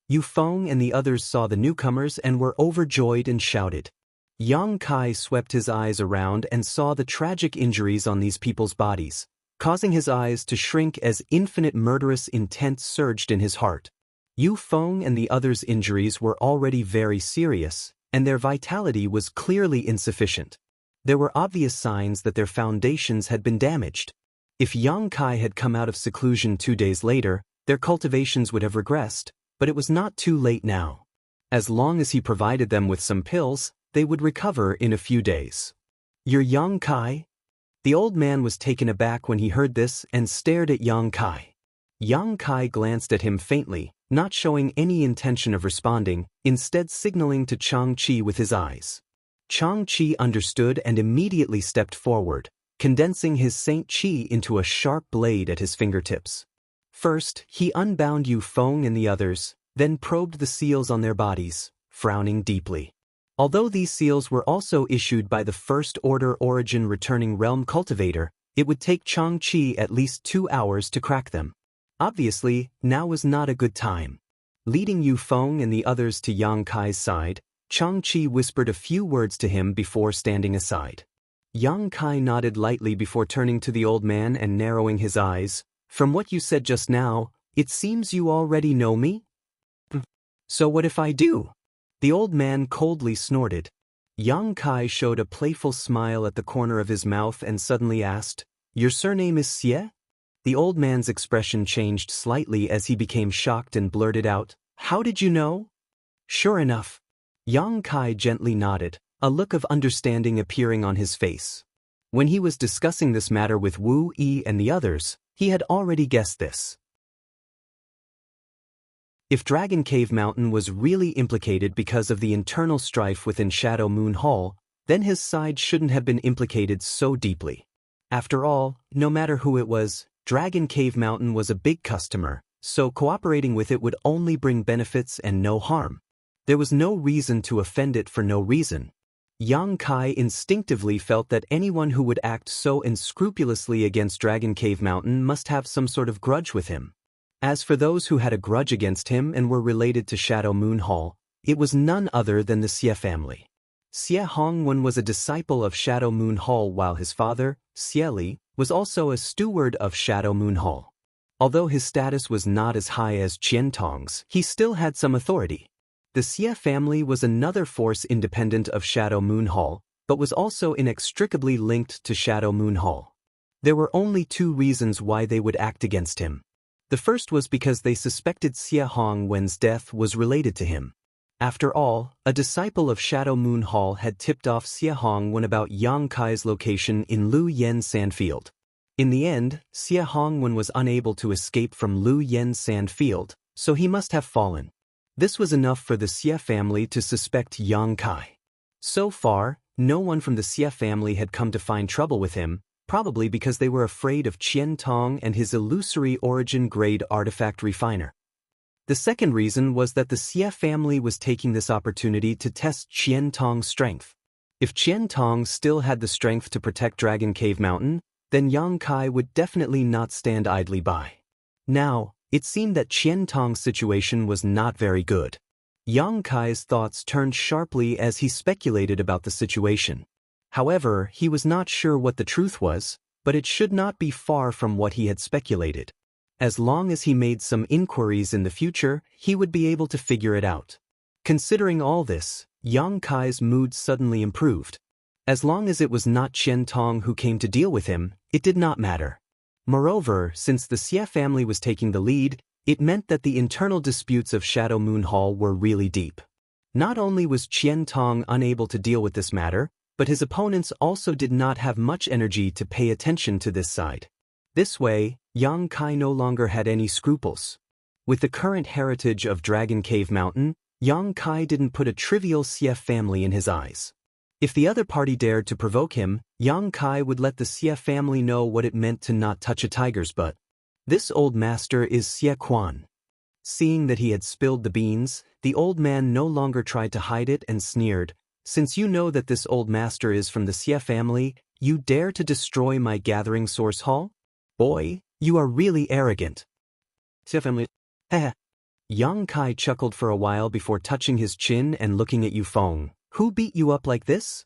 Yu Feng and the others saw the newcomers and were overjoyed and shouted. Yang Kai swept his eyes around and saw the tragic injuries on these people's bodies, causing his eyes to shrink as infinite murderous intent surged in his heart. Yu Feng and the others' injuries were already very serious, and their vitality was clearly insufficient. There were obvious signs that their foundations had been damaged. If Yang Kai had come out of seclusion 2 days later, their cultivations would have regressed, but it was not too late now. As long as he provided them with some pills, they would recover in a few days. You're Yang Kai? The old man was taken aback when he heard this and stared at Yang Kai. Yang Kai glanced at him faintly, not showing any intention of responding, instead signaling to Chang Chi with his eyes. Chang Chi understood and immediately stepped forward, condensing his Saint Chi into a sharp blade at his fingertips. First, he unbound Yu Feng and the others, then probed the seals on their bodies, frowning deeply. Although these seals were also issued by the first-order origin returning realm cultivator, it would take Chang Chi at least 2 hours to crack them. Obviously, now was not a good time. Leading Yu Feng and the others to Yang Kai's side, Chang Chi whispered a few words to him before standing aside. Yang Kai nodded lightly before turning to the old man and narrowing his eyes. From what you said just now, it seems you already know me? So what if I do? The old man coldly snorted. Yang Kai showed a playful smile at the corner of his mouth and suddenly asked, Your surname is Xie? The old man's expression changed slightly as he became shocked and blurted out, How did you know? Sure enough. Yang Kai gently nodded, a look of understanding appearing on his face. When he was discussing this matter with Wu Yi and the others, he had already guessed this. If Dragon Cave Mountain was really implicated because of the internal strife within Shadow Moon Hall, then his side shouldn't have been implicated so deeply. After all, no matter who it was, Dragon Cave Mountain was a big customer, so cooperating with it would only bring benefits and no harm. There was no reason to offend it for no reason. Yang Kai instinctively felt that anyone who would act so unscrupulously against Dragon Cave Mountain must have some sort of grudge with him. As for those who had a grudge against him and were related to Shadow Moon Hall, it was none other than the Xie family. Xie Hongwen was a disciple of Shadow Moon Hall while his father, Xie Li, was also a steward of Shadow Moon Hall. Although his status was not as high as Qian Tong's, he still had some authority. The Xie family was another force independent of Shadow Moon Hall, but was also inextricably linked to Shadow Moon Hall. There were only two reasons why they would act against him. The first was because they suspected Xie Hongwen's death was related to him. After all, a disciple of Shadow Moon Hall had tipped off Xie Hongwen about Yang Kai's location in Lu Yen Sandfield. In the end, Xie Hongwen was unable to escape from Lu Yen Sandfield, so he must have fallen. This was enough for the Xie family to suspect Yang Kai. So far, no one from the Xie family had come to find trouble with him, probably because they were afraid of Qian Tong and his illusory origin-grade artifact refiner. The second reason was that the Xie family was taking this opportunity to test Qian Tong's strength. If Qian Tong still had the strength to protect Dragon Cave Mountain, then Yang Kai would definitely not stand idly by. Now, it seemed that Qian Tong's situation was not very good. Yang Kai's thoughts turned sharply as he speculated about the situation. However, he was not sure what the truth was, but it should not be far from what he had speculated. As long as he made some inquiries in the future, he would be able to figure it out. Considering all this, Yang Kai's mood suddenly improved. As long as it was not Qian Tong who came to deal with him, it did not matter. Moreover, since the Xie family was taking the lead, it meant that the internal disputes of Shadow Moon Hall were really deep. Not only was Qian Tong unable to deal with this matter, but his opponents also did not have much energy to pay attention to this side. This way, Yang Kai no longer had any scruples. With the current heritage of Dragon Cave Mountain, Yang Kai didn't put a trivial Xie family in his eyes. If the other party dared to provoke him, Yang Kai would let the Xie family know what it meant to not touch a tiger's butt. This old master is Xie Quan. Seeing that he had spilled the beans, the old man no longer tried to hide it and sneered, "Since you know that this old master is from the Xie family, you dare to destroy my gathering source hall? Boy, you are really arrogant." Xie family. Heh. Yang Kai chuckled for a while before touching his chin and looking at Yu Feng. "Who beat you up like this?"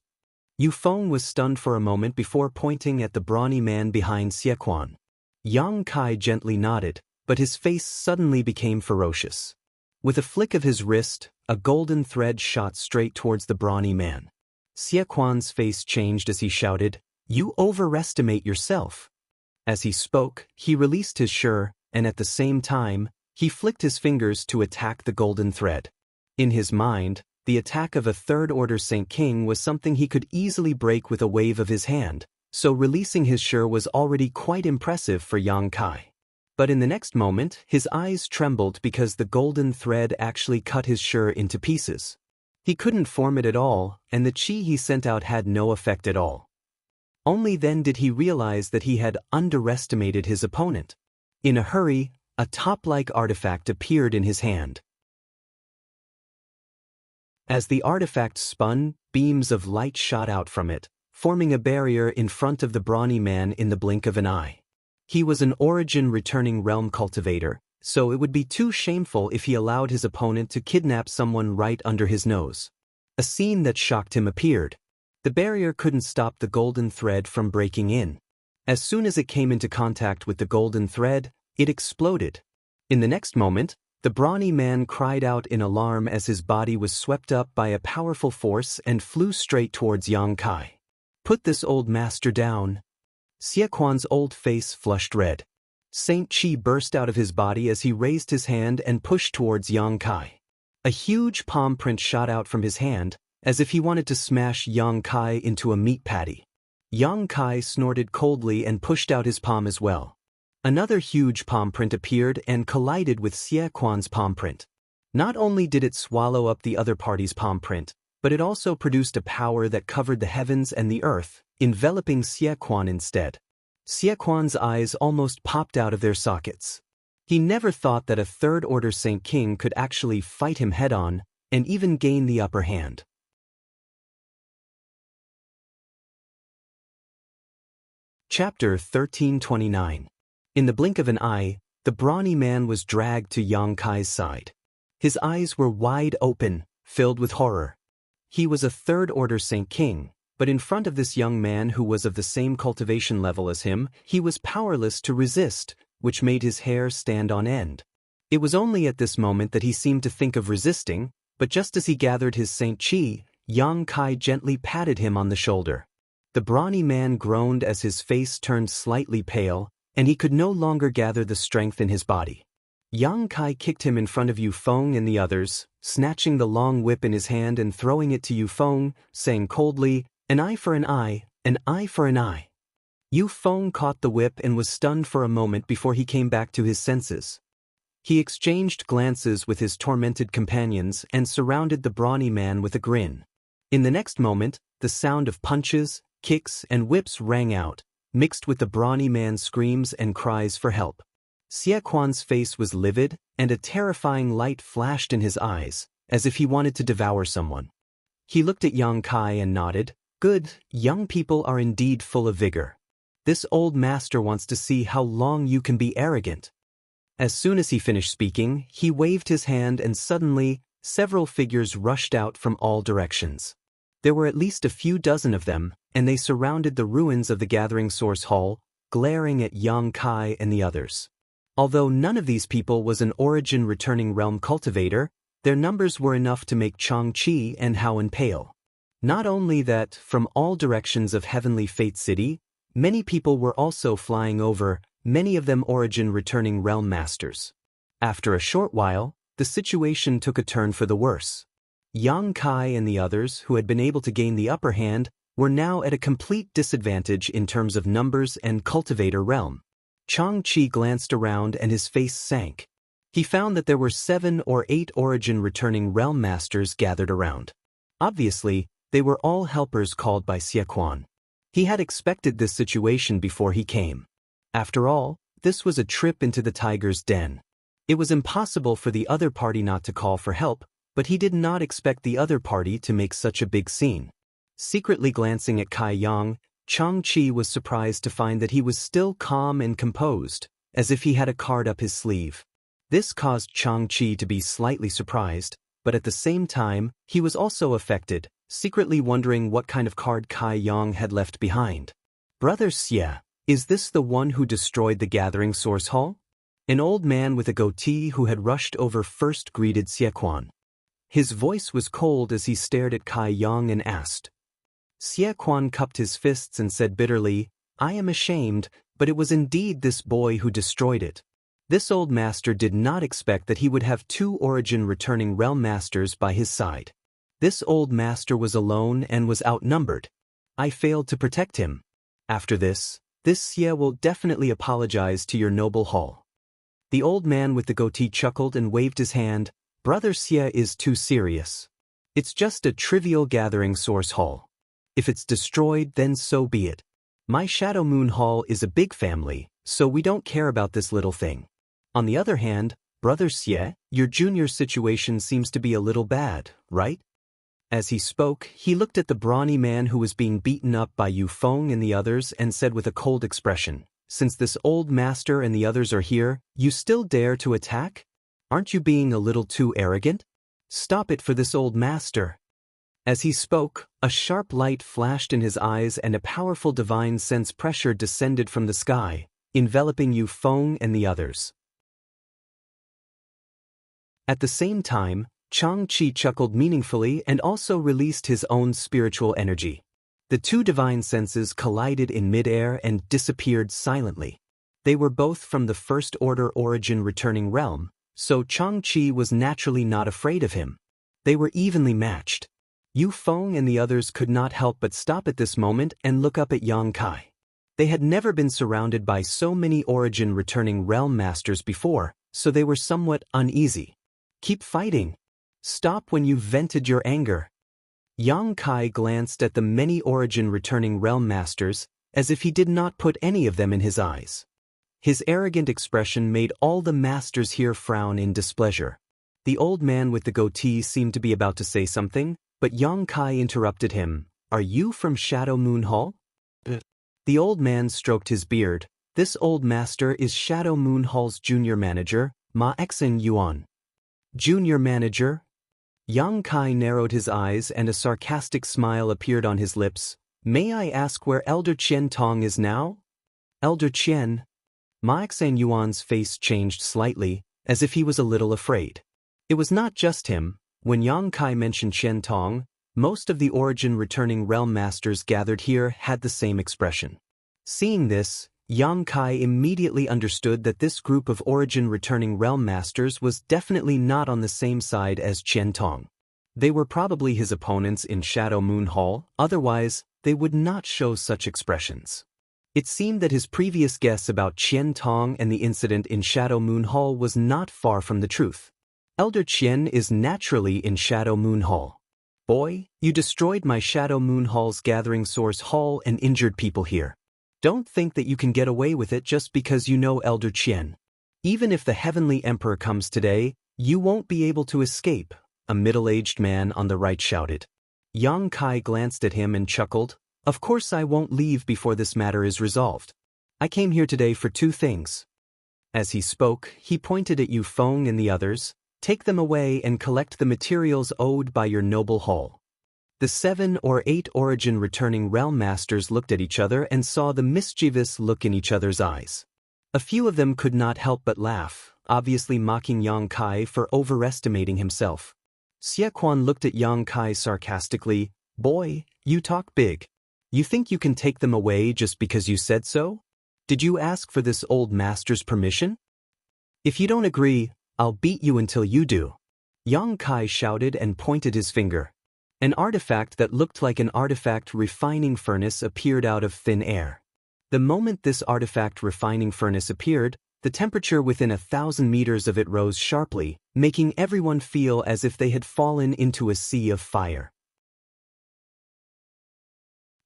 Yu Feng was stunned for a moment before pointing at the brawny man behind Xie Quan. Yang Kai gently nodded, but his face suddenly became ferocious. With a flick of his wrist, a golden thread shot straight towards the brawny man. Xie Quan's face changed as he shouted, "You overestimate yourself." As he spoke, he released his shi, and at the same time, he flicked his fingers to attack the golden thread. In his mind, the attack of a third-order Saint King was something he could easily break with a wave of his hand, so releasing his shi was already quite impressive for Yang Kai. But in the next moment, his eyes trembled because the golden thread actually cut his shi into pieces. He couldn't form it at all, and the qi he sent out had no effect at all. Only then did he realize that he had underestimated his opponent. In a hurry, a top-like artifact appeared in his hand. As the artifact spun, beams of light shot out from it, forming a barrier in front of the brawny man in the blink of an eye. He was an origin-returning realm cultivator, so it would be too shameful if he allowed his opponent to kidnap someone right under his nose. A scene that shocked him appeared. The barrier couldn't stop the golden thread from breaking in. As soon as it came into contact with the golden thread, it exploded. In the next moment, the brawny man cried out in alarm as his body was swept up by a powerful force and flew straight towards Yang Kai. "Put this old master down." Xie Quan's old face flushed red. Saint Qi burst out of his body as he raised his hand and pushed towards Yang Kai. A huge palm print shot out from his hand, as if he wanted to smash Yang Kai into a meat patty. Yang Kai snorted coldly and pushed out his palm as well. Another huge palm print appeared and collided with Xie Quan's palm print. Not only did it swallow up the other party's palm print, but it also produced a power that covered the heavens and the earth, enveloping Xie Quan instead. Xie Quan's eyes almost popped out of their sockets. He never thought that a third-order Saint King could actually fight him head-on, and even gain the upper hand. Chapter 1329. In the blink of an eye, the brawny man was dragged to Yang Kai's side. His eyes were wide open, filled with horror. He was a third-order Saint King, but in front of this young man who was of the same cultivation level as him, he was powerless to resist, which made his hair stand on end. It was only at this moment that he seemed to think of resisting, but just as he gathered his Saint Chi, Yang Kai gently patted him on the shoulder. The brawny man groaned as his face turned slightly pale, and he could no longer gather the strength in his body. Yang Kai kicked him in front of Yu Feng and the others, snatching the long whip in his hand and throwing it to Yu Feng, saying coldly, "An eye for an eye, an eye for an eye." Yu Feng caught the whip and was stunned for a moment before he came back to his senses. He exchanged glances with his tormented companions and surrounded the brawny man with a grin. In the next moment, the sound of punches, kicks, and whips rang out, mixed with the brawny man's screams and cries for help. Xie Quan's face was livid, and a terrifying light flashed in his eyes, as if he wanted to devour someone. He looked at Yang Kai and nodded. "Good, young people are indeed full of vigor. This old master wants to see how long you can be arrogant." As soon as he finished speaking, he waved his hand and suddenly, several figures rushed out from all directions. There were at least a few dozen of them, and they surrounded the ruins of the Gathering Source Hall, glaring at Yang Kai and the others. Although none of these people was an origin returning realm cultivator, their numbers were enough to make Changqi and Howen pale. Not only that, from all directions of Heavenly Fate City, many people were also flying over, many of them origin returning realm masters. After a short while, the situation took a turn for the worse. Yang Kai and the others, who had been able to gain the upper hand, were now at a complete disadvantage in terms of numbers and cultivator realm. Changqi glanced around and his face sank. He found that there were 7 or 8 origin returning realm masters gathered around. Obviously, they were all helpers called by Xie Quan. He had expected this situation before he came. After all, this was a trip into the tiger's den. It was impossible for the other party not to call for help, but he did not expect the other party to make such a big scene. Secretly glancing at Kai Yang, Changqi was surprised to find that he was still calm and composed, as if he had a card up his sleeve. This caused Changqi to be slightly surprised, but at the same time, he was also affected, secretly wondering what kind of card Kai Yang had left behind. "Brother Xie, is this the one who destroyed the Gathering Source Hall?" An old man with a goatee who had rushed over first greeted Xie Quan. His voice was cold as he stared at Kai Yang and asked. Xie Quan cupped his fists and said bitterly, "I am ashamed, but it was indeed this boy who destroyed it." This old master did not expect that he would have 2 origin returning realm masters by his side. This old master was alone and was outnumbered. "I failed to protect him. After this Xie will definitely apologize to your noble hall." The old man with the goatee chuckled and waved his hand. "Brother Xie is too serious. It's just a trivial Gathering Source Hall. If it's destroyed, then so be it. My Shadow Moon Hall is a big family, so we don't care about this little thing. On the other hand, Brother Xie, your junior situation seems to be a little bad, right?" As he spoke, he looked at the brawny man who was being beaten up by Yu Feng and the others and said with a cold expression, "Since this old master and the others are here, you still dare to attack? Aren't you being a little too arrogant? Stop it for this old master." As he spoke, a sharp light flashed in his eyes and a powerful divine sense pressure descended from the sky, enveloping Yu Feng and the others. At the same time, Changqi chuckled meaningfully and also released his own spiritual energy. The 2 divine senses collided in midair and disappeared silently. They were both from the first order origin returning realm, so Changqi was naturally not afraid of him. They were evenly matched. Yu Feng and the others could not help but stop at this moment and look up at Yang Kai. They had never been surrounded by so many origin returning realm masters before, so they were somewhat uneasy. Keep fighting. Stop when you've vented your anger. Yang Kai glanced at the many origin returning realm masters, as if he did not put any of them in his eyes. His arrogant expression made all the masters here frown in displeasure. The old man with the goatee seemed to be about to say something, but Yang Kai interrupted him. Are you from Shadow Moon Hall? The old man stroked his beard. This old master is Shadow Moon Hall's junior manager, Ma Xing Yuan. Junior manager? Yang Kai narrowed his eyes and a sarcastic smile appeared on his lips. May I ask where Elder Qian Tong is now? Elder Qian? Ma Xing Yuan's face changed slightly, as if he was a little afraid. It was not just him. When Yang Kai mentioned Qian Tong, most of the origin returning realm masters gathered here had the same expression. Seeing this, Yang Kai immediately understood that this group of origin returning realm masters was definitely not on the same side as Qian Tong. They were probably his opponents in Shadow Moon Hall, otherwise, they would not show such expressions. It seemed that his previous guess about Qian Tong and the incident in Shadow Moon Hall was not far from the truth. Elder Qian is naturally in Shadow Moon Hall. Boy, you destroyed my Shadow Moon Hall's gathering source hall and injured people here. Don't think that you can get away with it just because you know Elder Qian. Even if the Heavenly Emperor comes today, you won't be able to escape, a middle-aged man on the right shouted. Yang Kai glanced at him and chuckled. Of course I won't leave before this matter is resolved. I came here today for two things. As he spoke, he pointed at Yu Feng and the others. Take them away and collect the materials owed by your noble hall. The 7 or 8 origin returning realm masters looked at each other and saw the mischievous look in each other's eyes. A few of them could not help but laugh, obviously mocking Yang Kai for overestimating himself. Xie Quan looked at Yang Kai sarcastically. Boy, you talk big. You think you can take them away just because you said so? Did you ask for this old master's permission? If you don't agree, I'll beat you until you do. Yang Kai shouted and pointed his finger. An artifact that looked like an artifact refining furnace appeared out of thin air. The moment this artifact refining furnace appeared, the temperature within 1,000 meters of it rose sharply, making everyone feel as if they had fallen into a sea of fire.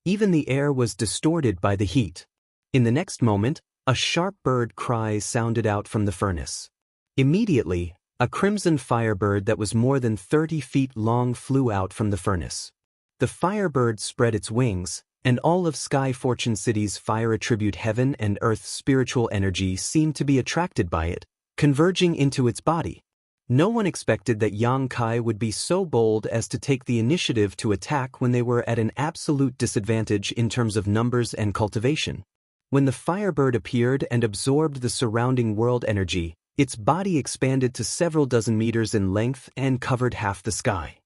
Even the air was distorted by the heat. In the next moment, a sharp bird cry sounded out from the furnace. Immediately, a crimson firebird that was more than 30 feet long flew out from the furnace. The firebird spread its wings, and all of Sky Fortune City's fire attribute heaven and earth's spiritual energy seemed to be attracted by it, converging into its body. No one expected that Yang Kai would be so bold as to take the initiative to attack when they were at an absolute disadvantage in terms of numbers and cultivation. When the firebird appeared and absorbed the surrounding world energy, its body expanded to several dozen meters in length and covered half the sky.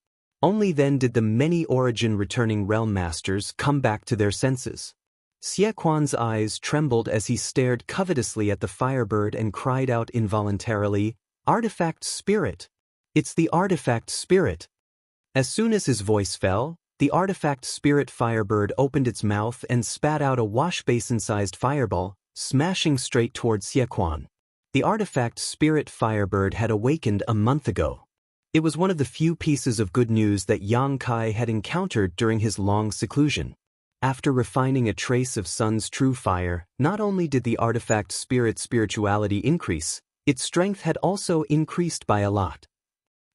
Only then did the many origin returning realm masters come back to their senses. Xie Quan's eyes trembled as he stared covetously at the firebird and cried out involuntarily, "Artifact spirit! It's the artifact spirit!" As soon as his voice fell, the artifact spirit firebird opened its mouth and spat out a wash-basin-sized fireball, smashing straight toward Xie Quan. The artifact spirit firebird had awakened a month ago. It was one of the few pieces of good news that Yang Kai had encountered during his long seclusion. After refining a trace of Sun's true fire, not only did the artifact spirit's spirituality increase, its strength had also increased by a lot.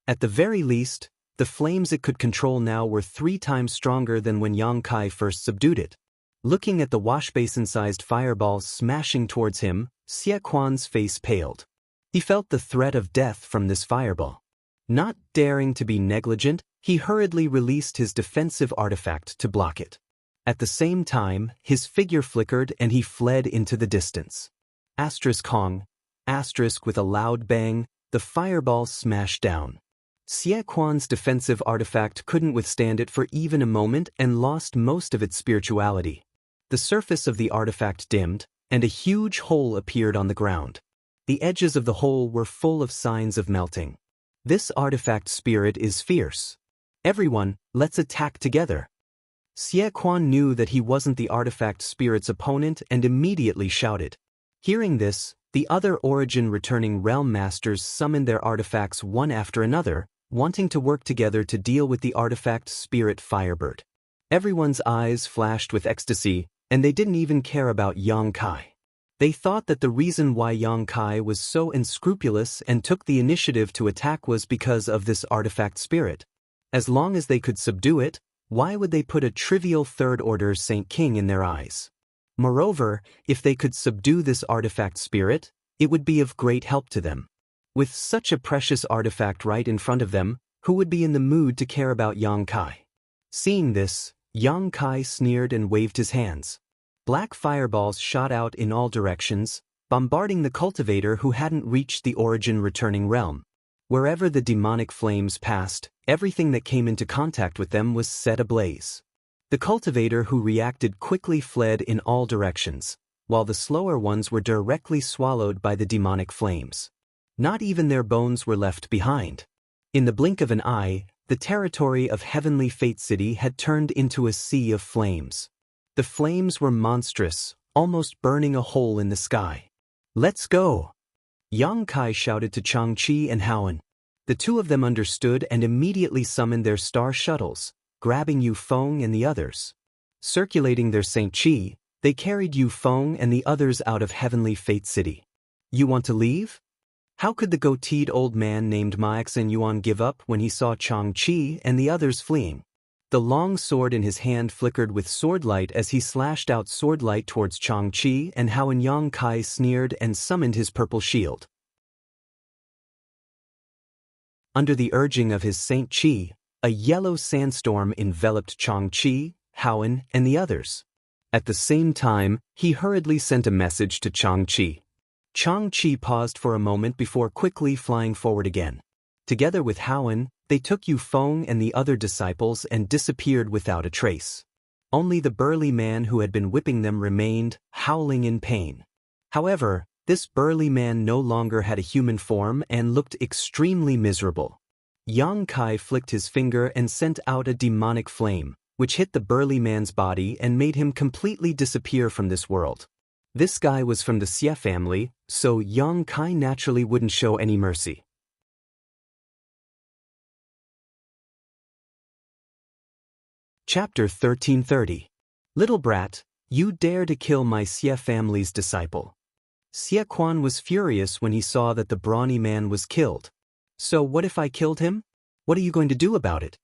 At the very least, the flames it could control now were 3 times stronger than when Yang Kai first subdued it. Looking at the wash-basin-sized fireball smashing towards him, Xie Quan's face paled. He felt the threat of death from this fireball. Not daring to be negligent, he hurriedly released his defensive artifact to block it. At the same time, his figure flickered and he fled into the distance. Kong. With a loud bang, the fireball smashed down. Xie Quan's defensive artifact couldn't withstand it for even a moment and lost most of its spirituality. The surface of the artifact dimmed, and a huge hole appeared on the ground. The edges of the hole were full of signs of melting. This artifact spirit is fierce. Everyone, let's attack together. Xie Quan knew that he wasn't the artifact spirit's opponent and immediately shouted. Hearing this, The other origin-returning realm masters summoned their artifacts one after another, wanting to work together to deal with the artifact spirit Firebird. Everyone's eyes flashed with ecstasy, and they didn't even care about Yang Kai. They thought that the reason why Yang Kai was so unscrupulous and took the initiative to attack was because of this artifact spirit. As long as they could subdue it, why would they put a trivial third-order Saint King in their eyes? Moreover, if they could subdue this artifact spirit, it would be of great help to them. With such a precious artifact right in front of them, who would be in the mood to care about Yang Kai? Seeing this, Yang Kai sneered and waved his hands. Black fireballs shot out in all directions, bombarding the cultivator who hadn't reached the origin-returning realm. Wherever the demonic flames passed, everything that came into contact with them was set ablaze. The cultivator who reacted quickly fled in all directions, while the slower ones were directly swallowed by the demonic flames. Not even their bones were left behind. In the blink of an eye, the territory of Heavenly Fate City had turned into a sea of flames. The flames were monstrous, almost burning a hole in the sky. "Let's go!" Yang Kai shouted to Changqi and Haoan. The two of them understood and immediately summoned their star shuttles, grabbing Yu Feng and the others. Circulating their Saint Chi, they carried Yu Feng and the others out of Heavenly Fate City. "You want to leave?" How could the goateed old man named Maixin Yuan give up when he saw Changqi and the others fleeing? The long sword in his hand flickered with swordlight as he slashed out swordlight towards Changqi, and Haoan. Yang Kai sneered and summoned his purple shield. Under the urging of his Saint Chi, a yellow sandstorm enveloped Changqi, Haoan, and the others. At the same time, he hurriedly sent a message to Changqi. Changqi paused for a moment before quickly flying forward again. Together with Haoan, they took Yu Feng and the other disciples and disappeared without a trace. Only the burly man who had been whipping them remained, howling in pain. However, this burly man no longer had a human form and looked extremely miserable. Yang Kai flicked his finger and sent out a demonic flame, which hit the burly man's body and made him completely disappear from this world. This guy was from the Xie family, so Yang Kai naturally wouldn't show any mercy. Chapter 1330. Little brat, you dare to kill my Xie family's disciple. Xie Quan was furious when he saw that the brawny man was killed. So what if I killed him? What are you going to do about it?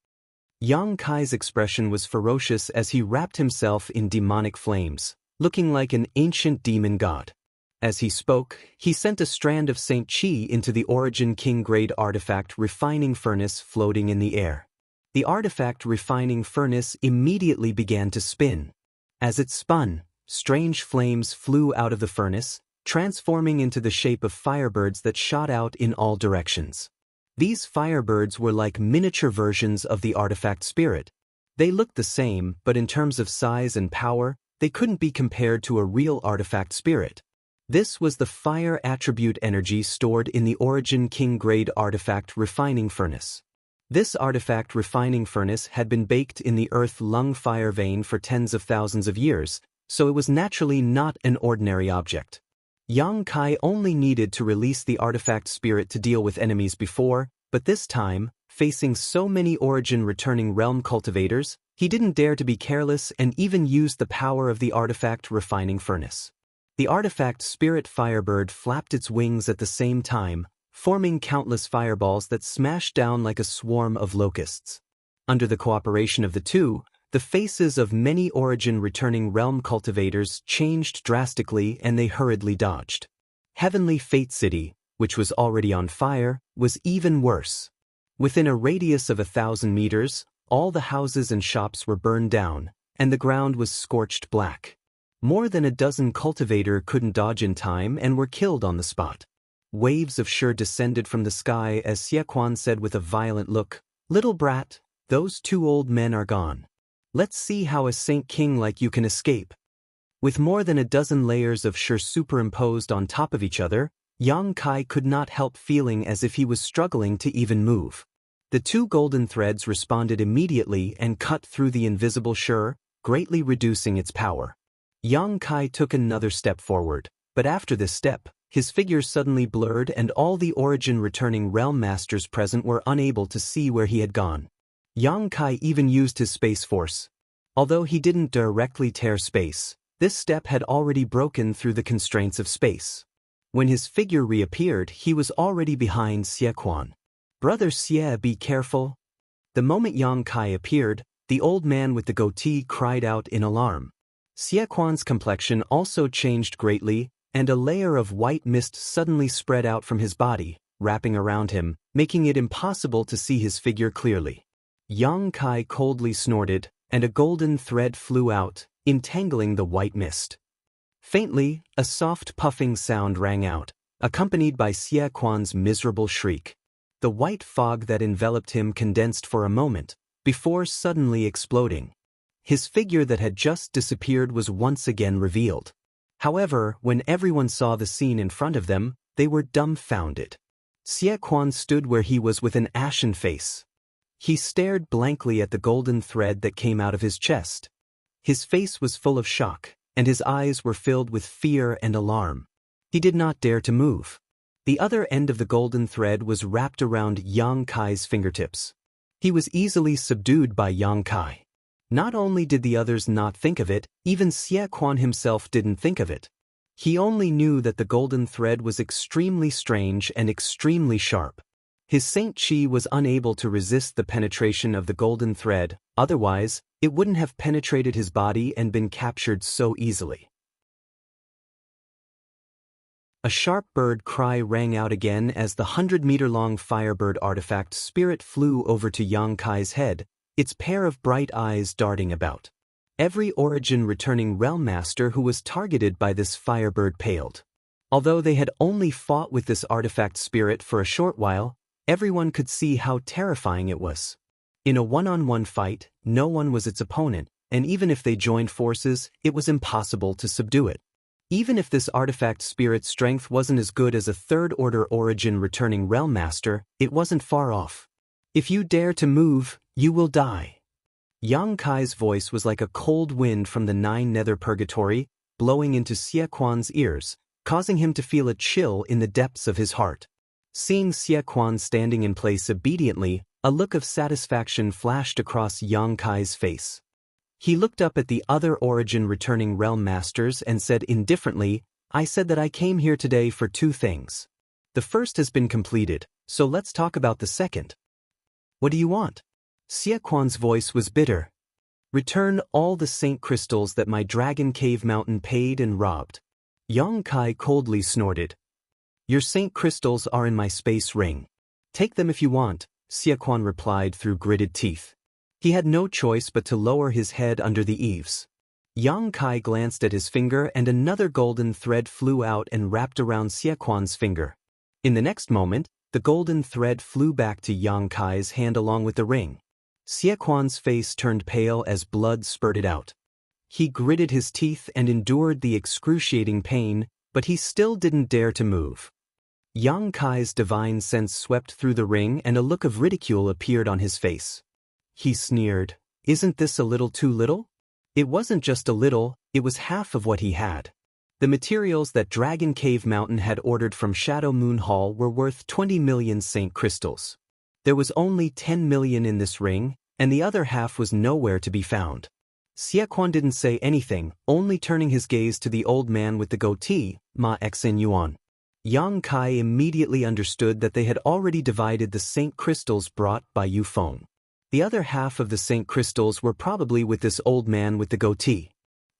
Yang Kai's expression was ferocious as he wrapped himself in demonic flames, looking like an ancient demon god. As he spoke, he sent a strand of Saint Chi into the Origin King-grade artifact refining furnace floating in the air. The artifact refining furnace immediately began to spin. As it spun, strange flames flew out of the furnace, transforming into the shape of firebirds that shot out in all directions. These firebirds were like miniature versions of the artifact spirit. They looked the same, but in terms of size and power, they couldn't be compared to a real artifact spirit. This was the fire attribute energy stored in the Origin King-grade artifact refining furnace. This artifact refining furnace had been baked in the earth lung fire vein for tens of thousands of years, so it was naturally not an ordinary object. Yang Kai only needed to release the artifact spirit to deal with enemies before, but this time, facing so many origin-returning realm cultivators, he didn't dare to be careless and even used the power of the artifact refining furnace. The artifact spirit Firebird flapped its wings at the same time, forming countless fireballs that smashed down like a swarm of locusts. Under the cooperation of the two, the faces of many origin-returning realm cultivators changed drastically and they hurriedly dodged. Heavenly Fate City, which was already on fire, was even worse. Within a radius of 1,000 meters, all the houses and shops were burned down, and the ground was scorched black. More than a dozen cultivators couldn't dodge in time and were killed on the spot. Waves of Shur descended from the sky as Xie Quan said with a violent look, "Little brat, those two old men are gone. Let's see how a Saint King like you can escape." With more than a dozen layers of Shur superimposed on top of each other, Yang Kai could not help feeling as if he was struggling to even move. The two golden threads responded immediately and cut through the invisible Shur, greatly reducing its power. Yang Kai took another step forward, but after this step, His figure suddenly blurred and all the origin returning realm masters present were unable to see where he had gone. Yang Kai even used his space force. Although he didn't directly tear space, this step had already broken through the constraints of space. When his figure reappeared, he was already behind Xie Quan. "Brother Xie, be careful." The moment Yang Kai appeared, the old man with the goatee cried out in alarm. Xie Quan's complexion also changed greatly, and a layer of white mist suddenly spread out from his body, wrapping around him, making it impossible to see his figure clearly. Yang Kai coldly snorted, and a golden thread flew out, entangling the white mist. Faintly, a soft puffing sound rang out, accompanied by Xie Quan's miserable shriek. The white fog that enveloped him condensed for a moment, before suddenly exploding. His figure that had just disappeared was once again revealed. However, when everyone saw the scene in front of them, they were dumbfounded. Xie Quan stood where he was with an ashen face. He stared blankly at the golden thread that came out of his chest. His face was full of shock, and his eyes were filled with fear and alarm. He did not dare to move. The other end of the golden thread was wrapped around Yang Kai's fingertips. He was easily subdued by Yang Kai. Not only did the others not think of it, even Xie Quan himself didn't think of it. He only knew that the golden thread was extremely strange and extremely sharp. His Saint Chi was unable to resist the penetration of the golden thread, otherwise, it wouldn't have penetrated his body and been captured so easily. A sharp bird cry rang out again as the 100-meter-long firebird artifact spirit flew over to Yang Kai's head, its pair of bright eyes darting about. Every origin returning realm master who was targeted by this firebird paled. Although they had only fought with this artifact spirit for a short while, everyone could see how terrifying it was. In a one-on-one fight, no one was its opponent, and even if they joined forces, it was impossible to subdue it. Even if this artifact spirit's strength wasn't as good as a third-order origin returning realm master, it wasn't far off. "If you dare to move, you will die." Yang Kai's voice was like a cold wind from the 9 nether purgatory, blowing into Xie Quan's ears, causing him to feel a chill in the depths of his heart. Seeing Xie Quan standing in place obediently, a look of satisfaction flashed across Yang Kai's face. He looked up at the other origin returning realm masters and said indifferently, "I said that I came here today for 2 things. The first has been completed, so let's talk about the second." "What do you want?" Xie Quan's voice was bitter. "Return all the saint crystals that my dragon cave mountain paid and robbed." Yang Kai coldly snorted. "Your saint crystals are in my space ring. Take them if you want," Xie Quan replied through gritted teeth. He had no choice but to lower his head under the eaves. Yang Kai glanced at his finger and another golden thread flew out and wrapped around Xie Quan's finger. In the next moment, the golden thread flew back to Yang Kai's hand along with the ring. Xie Quan's face turned pale as blood spurted out. He gritted his teeth and endured the excruciating pain, but he still didn't dare to move. Yang Kai's divine sense swept through the ring and a look of ridicule appeared on his face. He sneered, "Isn't this a little too little?" It wasn't just a little, it was half of what he had. The materials that Dragon Cave Mountain had ordered from Shadow Moon Hall were worth 20 million saint crystals. There was only 10 million in this ring, and the other half was nowhere to be found. Xie Quan didn't say anything, only turning his gaze to the old man with the goatee, Ma Xen Yuan. Yang Kai immediately understood that they had already divided the saint crystals brought by Yu Feng. The other half of the saint crystals were probably with this old man with the goatee.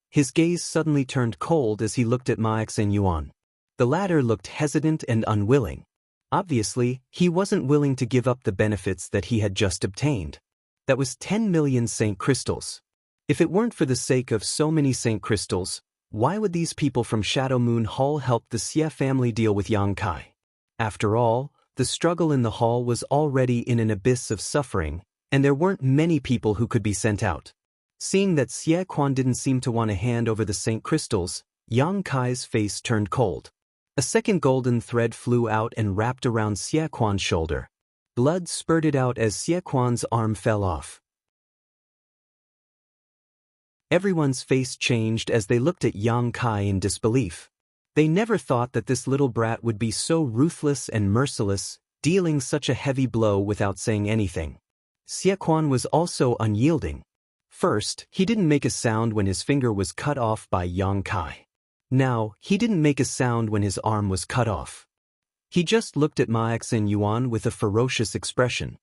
His gaze suddenly turned cold as he looked at Ma Xen Yuan. The latter looked hesitant and unwilling. Obviously, he wasn't willing to give up the benefits that he had just obtained. That was 10 million saint crystals. If it weren't for the sake of so many saint crystals, why would these people from Shadow Moon Hall help the Xie family deal with Yang Kai? After all, the struggle in the hall was already in an abyss of suffering, and there weren't many people who could be sent out. Seeing that Xie Quan didn't seem to want to hand over the saint crystals, Yang Kai's face turned cold. A second golden thread flew out and wrapped around Xie Quan's shoulder. Blood spurted out as Xie Quan's arm fell off. Everyone's face changed as they looked at Yang Kai in disbelief. They never thought that this little brat would be so ruthless and merciless, dealing such a heavy blow without saying anything. Xie Quan was also unyielding. First, he didn't make a sound when his finger was cut off by Yang Kai. Now, he didn't make a sound when his arm was cut off. He just looked at Ma Xingyuan with a ferocious expression.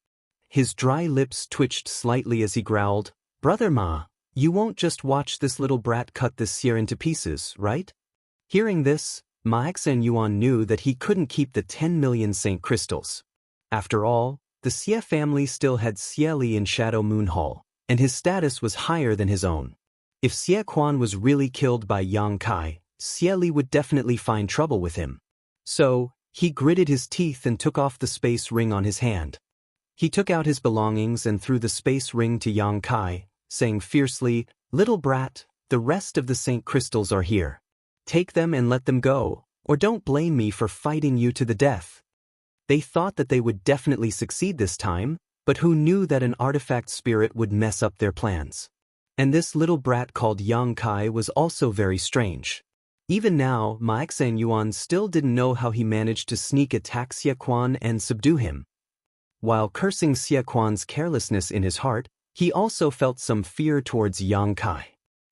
His dry lips twitched slightly as he growled, "Brother Ma, you won't just watch this little brat cut this Xie into pieces, right?" Hearing this, Ma Xingyuan knew that he couldn't keep the 10 million Saint Crystals. After all, the Xie family still had Xie Li in Shadow Moon Hall, and his status was higher than his own. If Xie Quan was really killed by Yang Kai, Xie Li would definitely find trouble with him. So, he gritted his teeth and took off the space ring on his hand. He took out his belongings and threw the space ring to Yang Kai, saying fiercely, "Little brat, the rest of the Saint Crystals are here. Take them and let them go, or don't blame me for fighting you to the death." They thought that they would definitely succeed this time, but who knew that an artifact spirit would mess up their plans? And this little brat called Yang Kai was also very strange. Even now, Ma Xingyuan still didn't know how he managed to sneak attack Xie Quan and subdue him. While cursing Xie Quan's carelessness in his heart, he also felt some fear towards Yang Kai.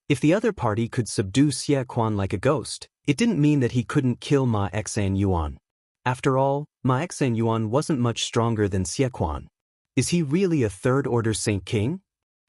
If the other party could subdue Xie Quan like a ghost, it didn't mean that he couldn't kill Ma Xingyuan. After all, Ma Xingyuan wasn't much stronger than Xie Quan. Is he really a third-order Saint King?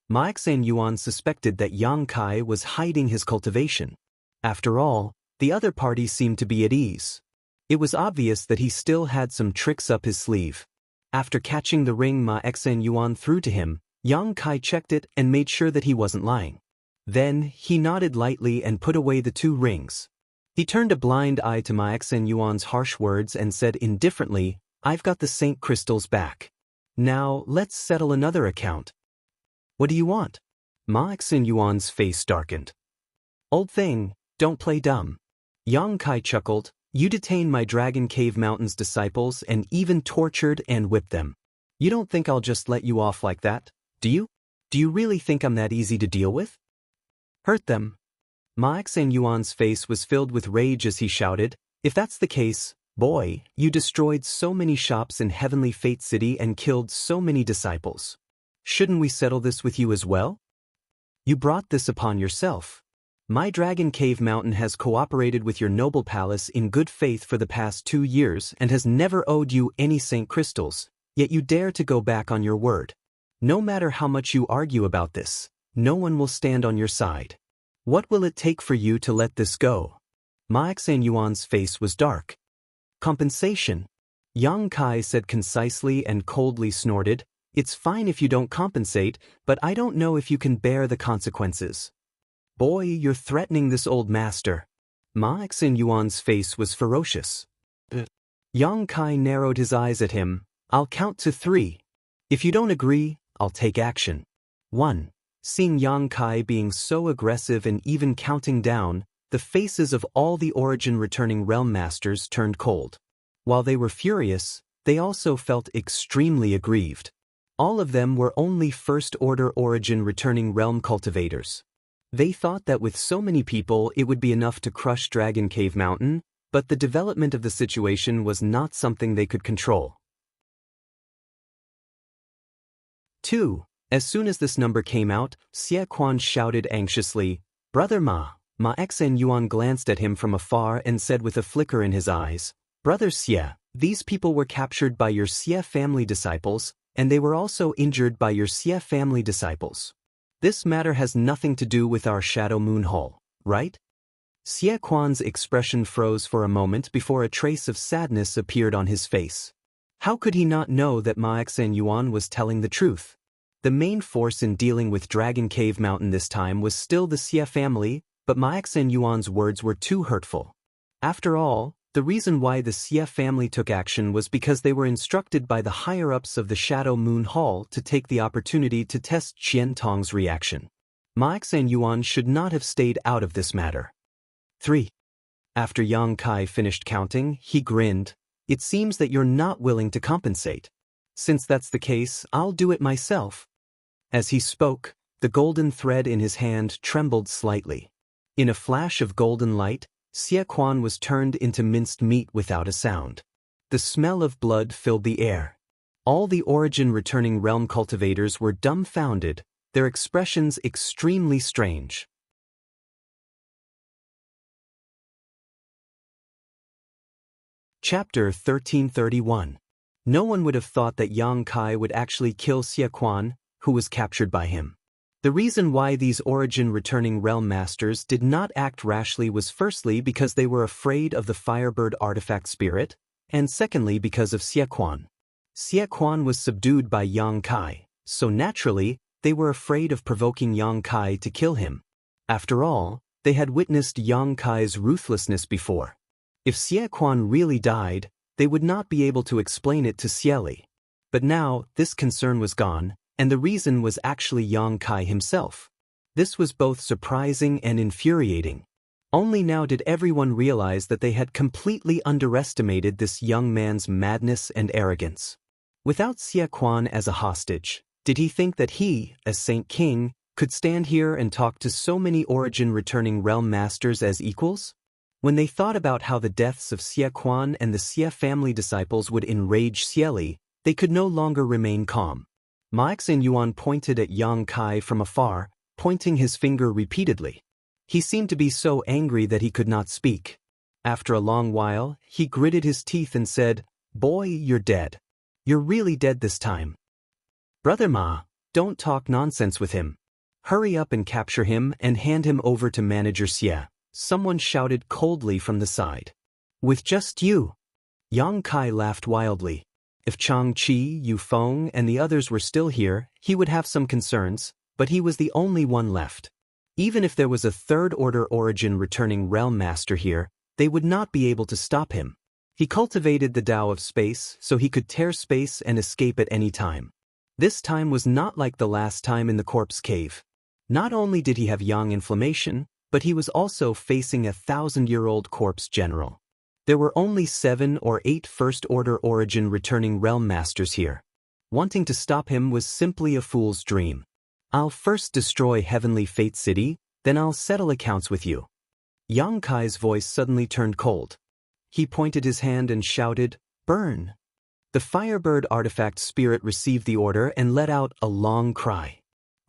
Ma Xingyuan suspected that Yang Kai was hiding his cultivation. After all, the other party seemed to be at ease. It was obvious that he still had some tricks up his sleeve. After catching the ring Ma Xingyuan threw to him, Yang Kai checked it and made sure that he wasn't lying. Then, he nodded lightly and put away the 2 rings. He turned a blind eye to Ma Xingyuan's harsh words and said indifferently, "I've got the Saint Crystals back. Now, let's settle another account." "What do you want?" Ma Xingyuan's face darkened. "Old thing, don't play dumb." Yang Kai chuckled, "You detained my Dragon Cave Mountain's disciples and even tortured and whipped them. You don't think I'll just let you off like that, do you? Do you really think I'm that easy to deal with? Hurt them." Ma Xingyuan's face was filled with rage as he shouted, "If that's the case, boy, you destroyed so many shops in Heavenly Fate City and killed so many disciples. Shouldn't we settle this with you as well? You brought this upon yourself. My Dragon Cave Mountain has cooperated with your noble palace in good faith for the past 2 years and has never owed you any Saint Crystals, yet you dare to go back on your word. No matter how much you argue about this, no one will stand on your side. What will it take for you to let this go?" Ma Xingyuan's face was dark. "Compensation," Yang Kai said concisely and coldly snorted, "It's fine if you don't compensate, but I don't know if you can bear the consequences." "Boy, you're threatening this old master." Ma Xingyuan's face was ferocious. Yang Kai narrowed his eyes at him. "I'll count to 3. If you don't agree, I'll take action." 1. Seeing Yang Kai being so aggressive and even counting down, the faces of all the Origin returning realm masters turned cold. While they were furious, they also felt extremely aggrieved. All of them were only first-order Origin returning realm cultivators. They thought that with so many people it would be enough to crush Dragon Cave Mountain, but the development of the situation was not something they could control. 2. As soon as this number came out, Xie Quan shouted anxiously, "Brother Ma." Ma Xingyuan glanced at him from afar and said with a flicker in his eyes, "Brother Xie, these people were captured by your Xie family disciples, and they were also injured by your Xie family disciples. This matter has nothing to do with our Shadow Moon Hall, right?" Xie Quan's expression froze for a moment before a trace of sadness appeared on his face. How could he not know that Ma Xingyuan was telling the truth? The main force in dealing with Dragon Cave Mountain this time was still the Xie family, but Ma Xingyuan's words were too hurtful. After all, the reason why the Xie family took action was because they were instructed by the higher-ups of the Shadow Moon Hall to take the opportunity to test Qian Tong's reaction. Ma Xingyuan should not have stayed out of this matter. 3. After Yang Kai finished counting, he grinned, "It seems that you're not willing to compensate. Since that's the case, I'll do it myself." As he spoke, the golden thread in his hand trembled slightly. In a flash of golden light, Xie Quan was turned into minced meat without a sound. The smell of blood filled the air. All the origin-returning realm cultivators were dumbfounded, their expressions extremely strange. Chapter 1331. No one would have thought that Yang Kai would actually kill Xie Quan, who was captured by him. The reason why these origin-returning realm masters did not act rashly was firstly because they were afraid of the Firebird artifact spirit, and secondly because of Xie Quan. Xie Quan was subdued by Yang Kai, so naturally, they were afraid of provoking Yang Kai to kill him. After all, they had witnessed Yang Kai's ruthlessness before. If Xie Quan really died, they would not be able to explain it to Xie Li. But now, this concern was gone, and the reason was actually Yang Kai himself. This was both surprising and infuriating. Only now did everyone realize that they had completely underestimated this young man's madness and arrogance. Without Xie Quan as a hostage, did he think that he, as Saint King, could stand here and talk to so many origin-returning realm masters as equals? When they thought about how the deaths of Xie Quan and the Xie family disciples would enrage Xie Li, they could no longer remain calm. Ma Yuan pointed at Yang Kai from afar, pointing his finger repeatedly. He seemed to be so angry that he could not speak. After a long while, he gritted his teeth and said, "Boy, you're dead. You're really dead this time. Brother Ma, don't talk nonsense with him. Hurry up and capture him and hand him over to Manager Xie," someone shouted coldly from the side. "With just you?" Yang Kai laughed wildly. If Chang Qi, Yu Feng, and the others were still here, he would have some concerns, but he was the only one left. Even if there was a third-order origin-returning realm master here, they would not be able to stop him. He cultivated the Tao of space so he could tear space and escape at any time. This time was not like the last time in the corpse cave. Not only did he have yang inflammation, but he was also facing a 1,000-year-old corpse general. There were only 7 or 8 first-order origin-returning realm masters here. Wanting to stop him was simply a fool's dream. "I'll first destroy Heavenly Fate City, then I'll settle accounts with you." Yang Kai's voice suddenly turned cold. He pointed his hand and shouted, "Burn!" The Firebird artifact spirit received the order and let out a long cry.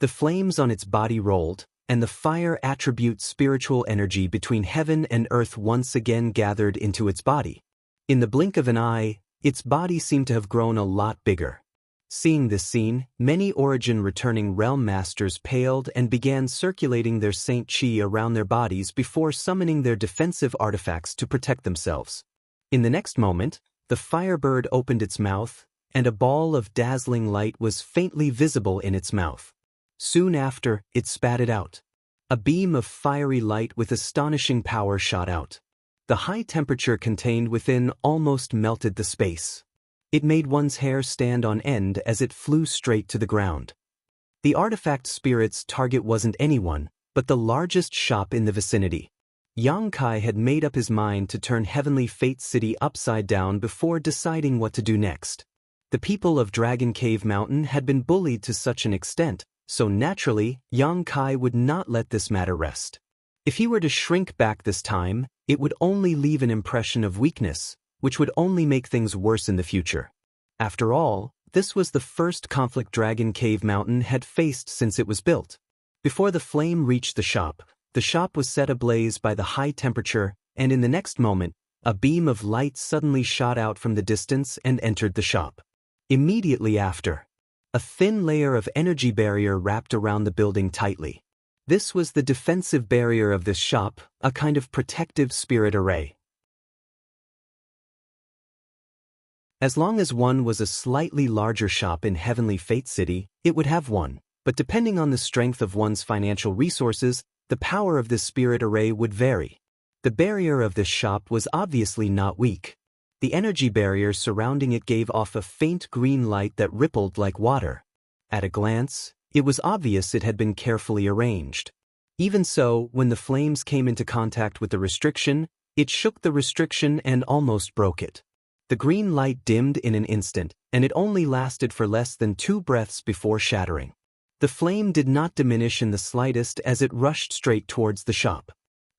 The flames on its body rolled, and the fire attribute spiritual energy between heaven and earth once again gathered into its body. In the blink of an eye, its body seemed to have grown a lot bigger. Seeing this scene, many origin-returning realm masters paled and began circulating their Saint Qi around their bodies before summoning their defensive artifacts to protect themselves. In the next moment, the Firebird opened its mouth, and a ball of dazzling light was faintly visible in its mouth. Soon after, it spat it out. A beam of fiery light with astonishing power shot out. The high temperature contained within almost melted the space. It made one's hair stand on end as it flew straight to the ground. The artifact spirit's target wasn't anyone, but the largest shop in the vicinity. Yang Kai had made up his mind to turn Heavenly Fate City upside down before deciding what to do next. The people of Dragon Cave Mountain had been bullied to such an extent, so naturally, Yang Kai would not let this matter rest. If he were to shrink back this time, it would only leave an impression of weakness, which would only make things worse in the future. After all, this was the first conflict Dragon Cave Mountain had faced since it was built. Before the flame reached the shop was set ablaze by the high temperature, and in the next moment, a beam of light suddenly shot out from the distance and entered the shop. Immediately after, a thin layer of energy barrier wrapped around the building tightly. This was the defensive barrier of this shop, a kind of protective spirit array. As long as one was a slightly larger shop in Heavenly Fate City, it would have one, but depending on the strength of one's financial resources, the power of this spirit array would vary. The barrier of this shop was obviously not weak. The energy barrier surrounding it gave off a faint green light that rippled like water. At a glance, it was obvious it had been carefully arranged. Even so, when the flames came into contact with the restriction, it shook the restriction and almost broke it. The green light dimmed in an instant, and it only lasted for less than 2 breaths before shattering. The flame did not diminish in the slightest as it rushed straight towards the shop.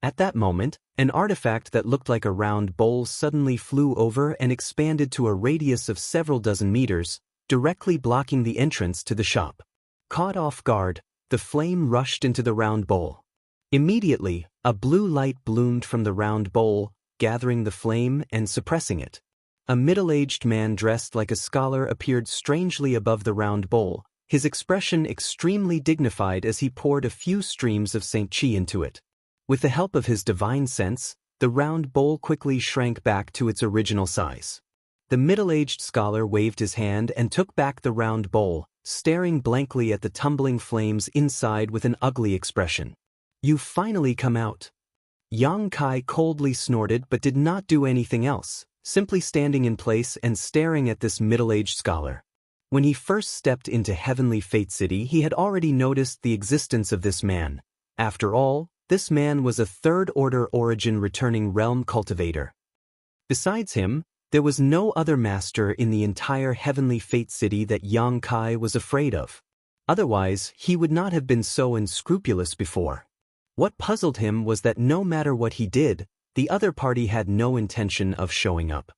At that moment, An artifact that looked like a round bowl suddenly flew over and expanded to a radius of several dozen meters, directly blocking the entrance to the shop. Caught off guard, the flame rushed into the round bowl. Immediately, a blue light bloomed from the round bowl, gathering the flame and suppressing it. A middle-aged man dressed like a scholar appeared strangely above the round bowl, his expression extremely dignified as he poured a few streams of St. Chi into it. With the help of his divine sense, the round bowl quickly shrank back to its original size. The middle-aged scholar waved his hand and took back the round bowl, staring blankly at the tumbling flames inside with an ugly expression. "You've finally come out." Yang Kai coldly snorted but did not do anything else, simply standing in place and staring at this middle-aged scholar. When he first stepped into Heavenly Fate City, he had already noticed the existence of this man. After all, this man was a third-order origin returning realm cultivator. Besides him, there was no other master in the entire Heavenly Fate City that Yang Kai was afraid of. Otherwise, he would not have been so unscrupulous before. What puzzled him was that no matter what he did, the other party had no intention of showing up.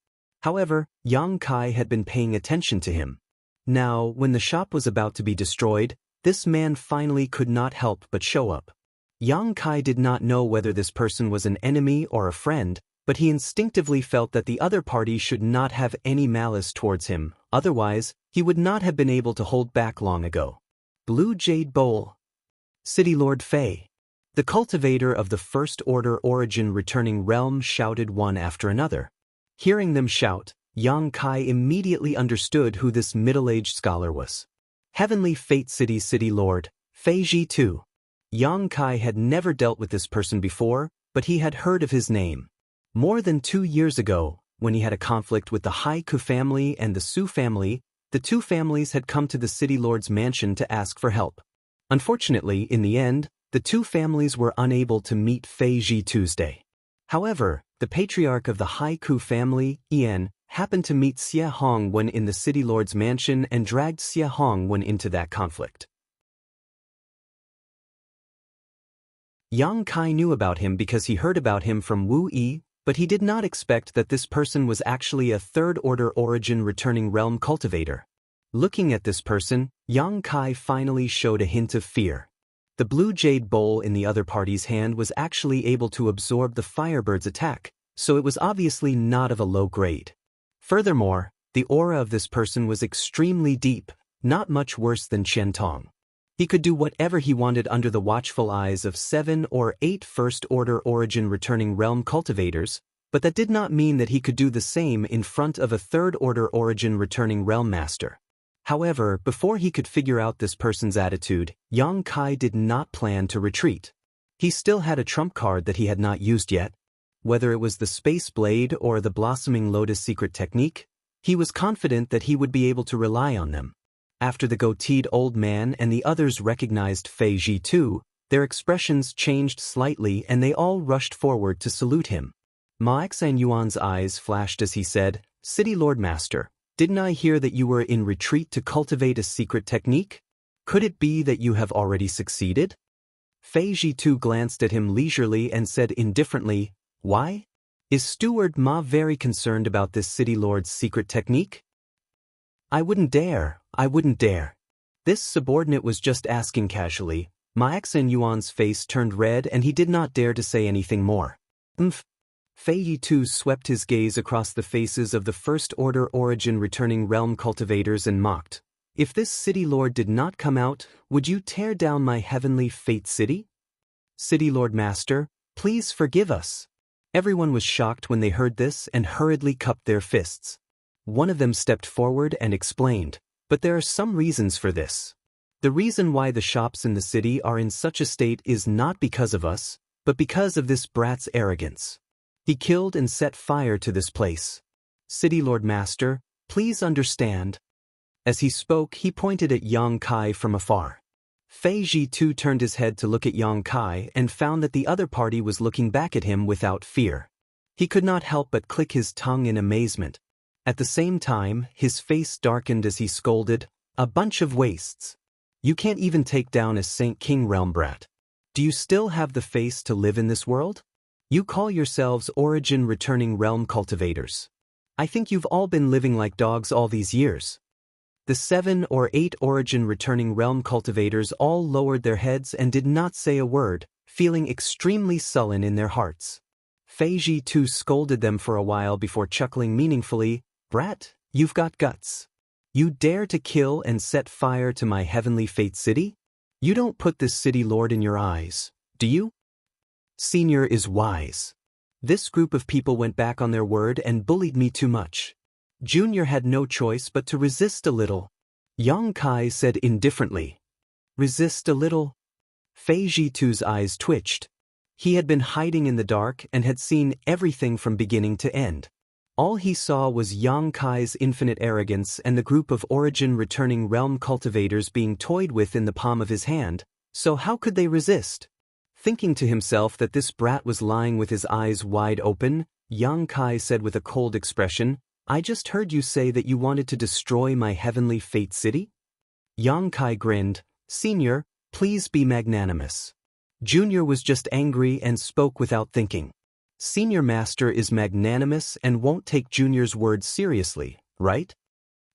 However, Yang Kai had been paying attention to him. Now, when the shop was about to be destroyed, this man finally could not help but show up. Yang Kai did not know whether this person was an enemy or a friend, but he instinctively felt that the other party should not have any malice towards him, otherwise, he would not have been able to hold back long ago. Blue Jade Bowl. City Lord Fei. The cultivator of the First Order origin returning realm shouted one after another. Hearing them shout, Yang Kai immediately understood who this middle-aged scholar was. Heavenly Fate City City Lord, Fei Ji II. Yang Kai had never dealt with this person before, but he had heard of his name. More than 2 years ago, when he had a conflict with the Haiku family and the Su family, the two families had come to the City Lord's mansion to ask for help. Unfortunately, in the end, the two families were unable to meet Fei Ji Tuesday. However, the patriarch of the Haiku family, Ian, happened to meet Xie Hong when in the City Lord's mansion and dragged Xie Hong when into that conflict. Yang Kai knew about him because he heard about him from Wu Yi, but he did not expect that this person was actually a third-order origin returning realm cultivator. Looking at this person, Yang Kai finally showed a hint of fear. The blue jade bowl in the other party's hand was actually able to absorb the Firebird's attack, so it was obviously not of a low grade. Furthermore, the aura of this person was extremely deep, not much worse than Chen Tong. He could do whatever he wanted under the watchful eyes of 7 or 8 first-order origin returning realm cultivators, but that did not mean that he could do the same in front of a third-order origin returning realm master. However, before he could figure out this person's attitude, Yang Kai did not plan to retreat. He still had a trump card that he had not used yet. Whether it was the Space Blade or the Blossoming Lotus secret technique, he was confident that he would be able to rely on them. After the goateed old man and the others recognized Fei Ji II, their expressions changed slightly and they all rushed forward to salute him. Ma Xan Yuan's eyes flashed as he said, "City Lord Master, didn't I hear that you were in retreat to cultivate a secret technique? Could it be that you have already succeeded?" Fei Ji II glanced at him leisurely and said indifferently, "Why? Is Steward Ma very concerned about this City Lord's secret technique?" I wouldn't dare. This subordinate was just asking casually. Ma Xan Yuan's face turned red and he did not dare to say anything more. Fei Yi too swept his gaze across the faces of the first-order origin returning realm cultivators and mocked. "If this City Lord did not come out, would you tear down my Heavenly Fate City? City Lord Master, please forgive us." Everyone was shocked when they heard this and hurriedly cupped their fists. One of them stepped forward and explained, "But there are some reasons for this. The reason why the shops in the city are in such a state is not because of us, but because of this brat's arrogance. He killed and set fire to this place. City Lord Master, please understand." As he spoke, he pointed at Yang Kai from afar. Fei Ji too turned his head to look at Yang Kai and found that the other party was looking back at him without fear. He could not help but click his tongue in amazement. At the same time, his face darkened as he scolded, "A bunch of wastes. You can't even take down a Saint King realm brat. Do you still have the face to live in this world?" You call yourselves origin returning realm cultivators. I think you've all been living like dogs all these years. The 7 or 8 origin returning realm cultivators all lowered their heads and did not say a word, feeling extremely sullen in their hearts. Feiji too scolded them for a while before chuckling meaningfully, "Brat, you've got guts. You dare to kill and set fire to my heavenly fate city? You don't put this city lord in your eyes, do you? Senior is wise. This group of people went back on their word and bullied me too much. Junior had no choice but to resist a little." Yang Kai said indifferently. "Resist a little?" Fei Jitu's eyes twitched. He had been hiding in the dark and had seen everything from beginning to end. All he saw was Yang Kai's infinite arrogance and the group of origin returning realm cultivators being toyed with in the palm of his hand, so how could they resist? Thinking to himself that this brat was lying with his eyes wide open, Yang Kai said with a cold expression, "I just heard you say that you wanted to destroy my heavenly fate city?" Yang Kai grinned, "Senior, please be magnanimous." Junior was just angry and spoke without thinking. Senior Master is magnanimous and won't take Junior's words seriously, right?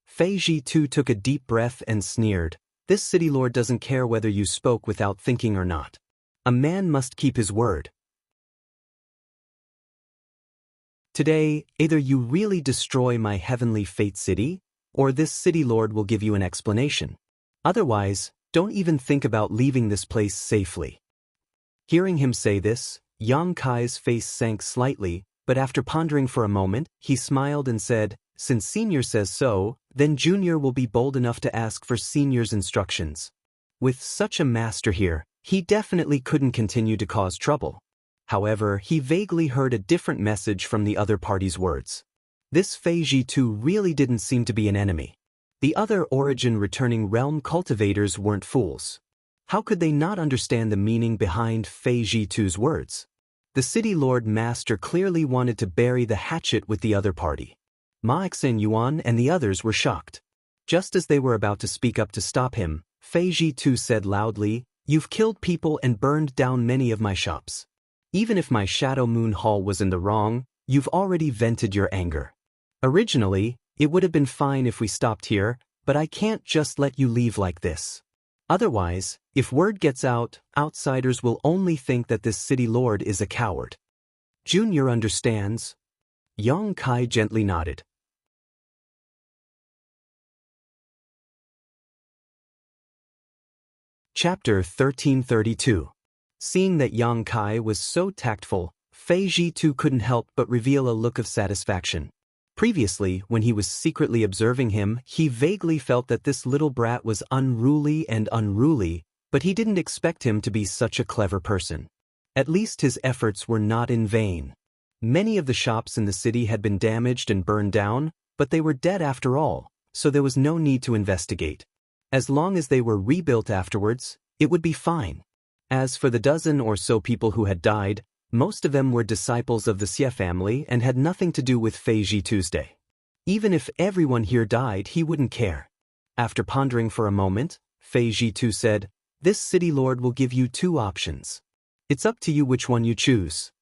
Fei Jitu took a deep breath and sneered, "This city lord doesn't care whether you spoke without thinking or not. A man must keep his word. Today, either you really destroy my heavenly fate city, or this city lord will give you an explanation. Otherwise, don't even think about leaving this place safely." Hearing him say this, Yang Kai's face sank slightly, but after pondering for a moment, he smiled and said, "Since Senior says so, then Junior will be bold enough to ask for Senior's instructions. With such a master here, he definitely couldn't continue to cause trouble." However, he vaguely heard a different message from the other party's words. This Fei Jitu really didn't seem to be an enemy. The other origin returning realm cultivators weren't fools. How could they not understand the meaning behind Fei Jitu's words? The city lord master clearly wanted to bury the hatchet with the other party. Ma Yuan and the others were shocked. Just as they were about to speak up to stop him, Fei Jitu said loudly, "You've killed people and burned down many of my shops. Even if my Shadow Moon Hall was in the wrong, you've already vented your anger. Originally, it would have been fine if we stopped here, but I can't just let you leave like this. Otherwise, if word gets out, outsiders will only think that this city lord is a coward. Junior understands." Yang Kai gently nodded. Chapter 1332. Seeing that Yang Kai was so tactful, Fei Jitu couldn't help but reveal a look of satisfaction. Previously, when he was secretly observing him, he vaguely felt that this little brat was unruly, but he didn't expect him to be such a clever person. At least his efforts were not in vain. Many of the shops in the city had been damaged and burned down, but they were dead after all, so there was no need to investigate. As long as they were rebuilt afterwards, it would be fine. As for the dozen or so people who had died, most of them were disciples of the Xie family and had nothing to do with Fei Tuesday. Even if everyone here died, he wouldn't care. After pondering for a moment, Fei Tu said, "This city lord will give you 2 options. It's up to you which one you choose."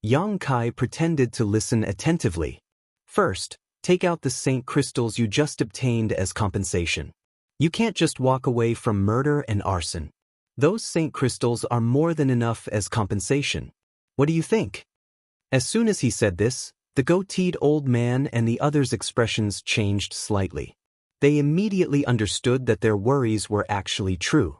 Yang Kai pretended to listen attentively. "First, take out the saint crystals you just obtained as compensation. You can't just walk away from murder and arson. Those saint crystals are more than enough as compensation. What do you think?" As soon as he said this, the goateed old man and the others' expressions changed slightly. They immediately understood that their worries were actually true.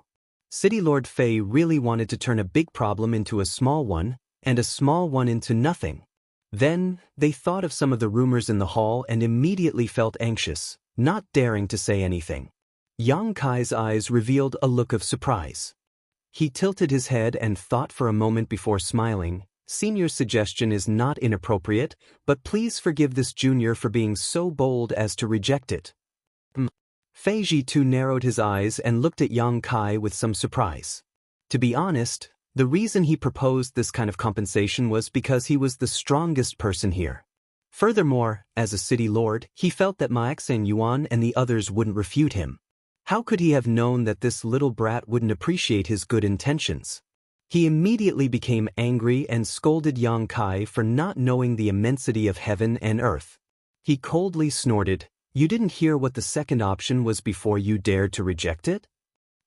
City Lord Fei really wanted to turn a big problem into a small one, and a small one into nothing. Then, they thought of some of the rumors in the hall and immediately felt anxious, not daring to say anything. Yang Kai's eyes revealed a look of surprise. He tilted his head and thought for a moment before smiling. "Senior's suggestion is not inappropriate, but please forgive this junior for being so bold as to reject it." Fei Jitu narrowed his eyes and looked at Yang Kai with some surprise. To be honest, the reason he proposed this kind of compensation was because he was the strongest person here. Furthermore, as a city lord, he felt that Ma Yuan and the others wouldn't refute him. How could he have known that this little brat wouldn't appreciate his good intentions? He immediately became angry and scolded Yang Kai for not knowing the immensity of heaven and earth. He coldly snorted, "You didn't hear what the second option was before you dared to reject it?"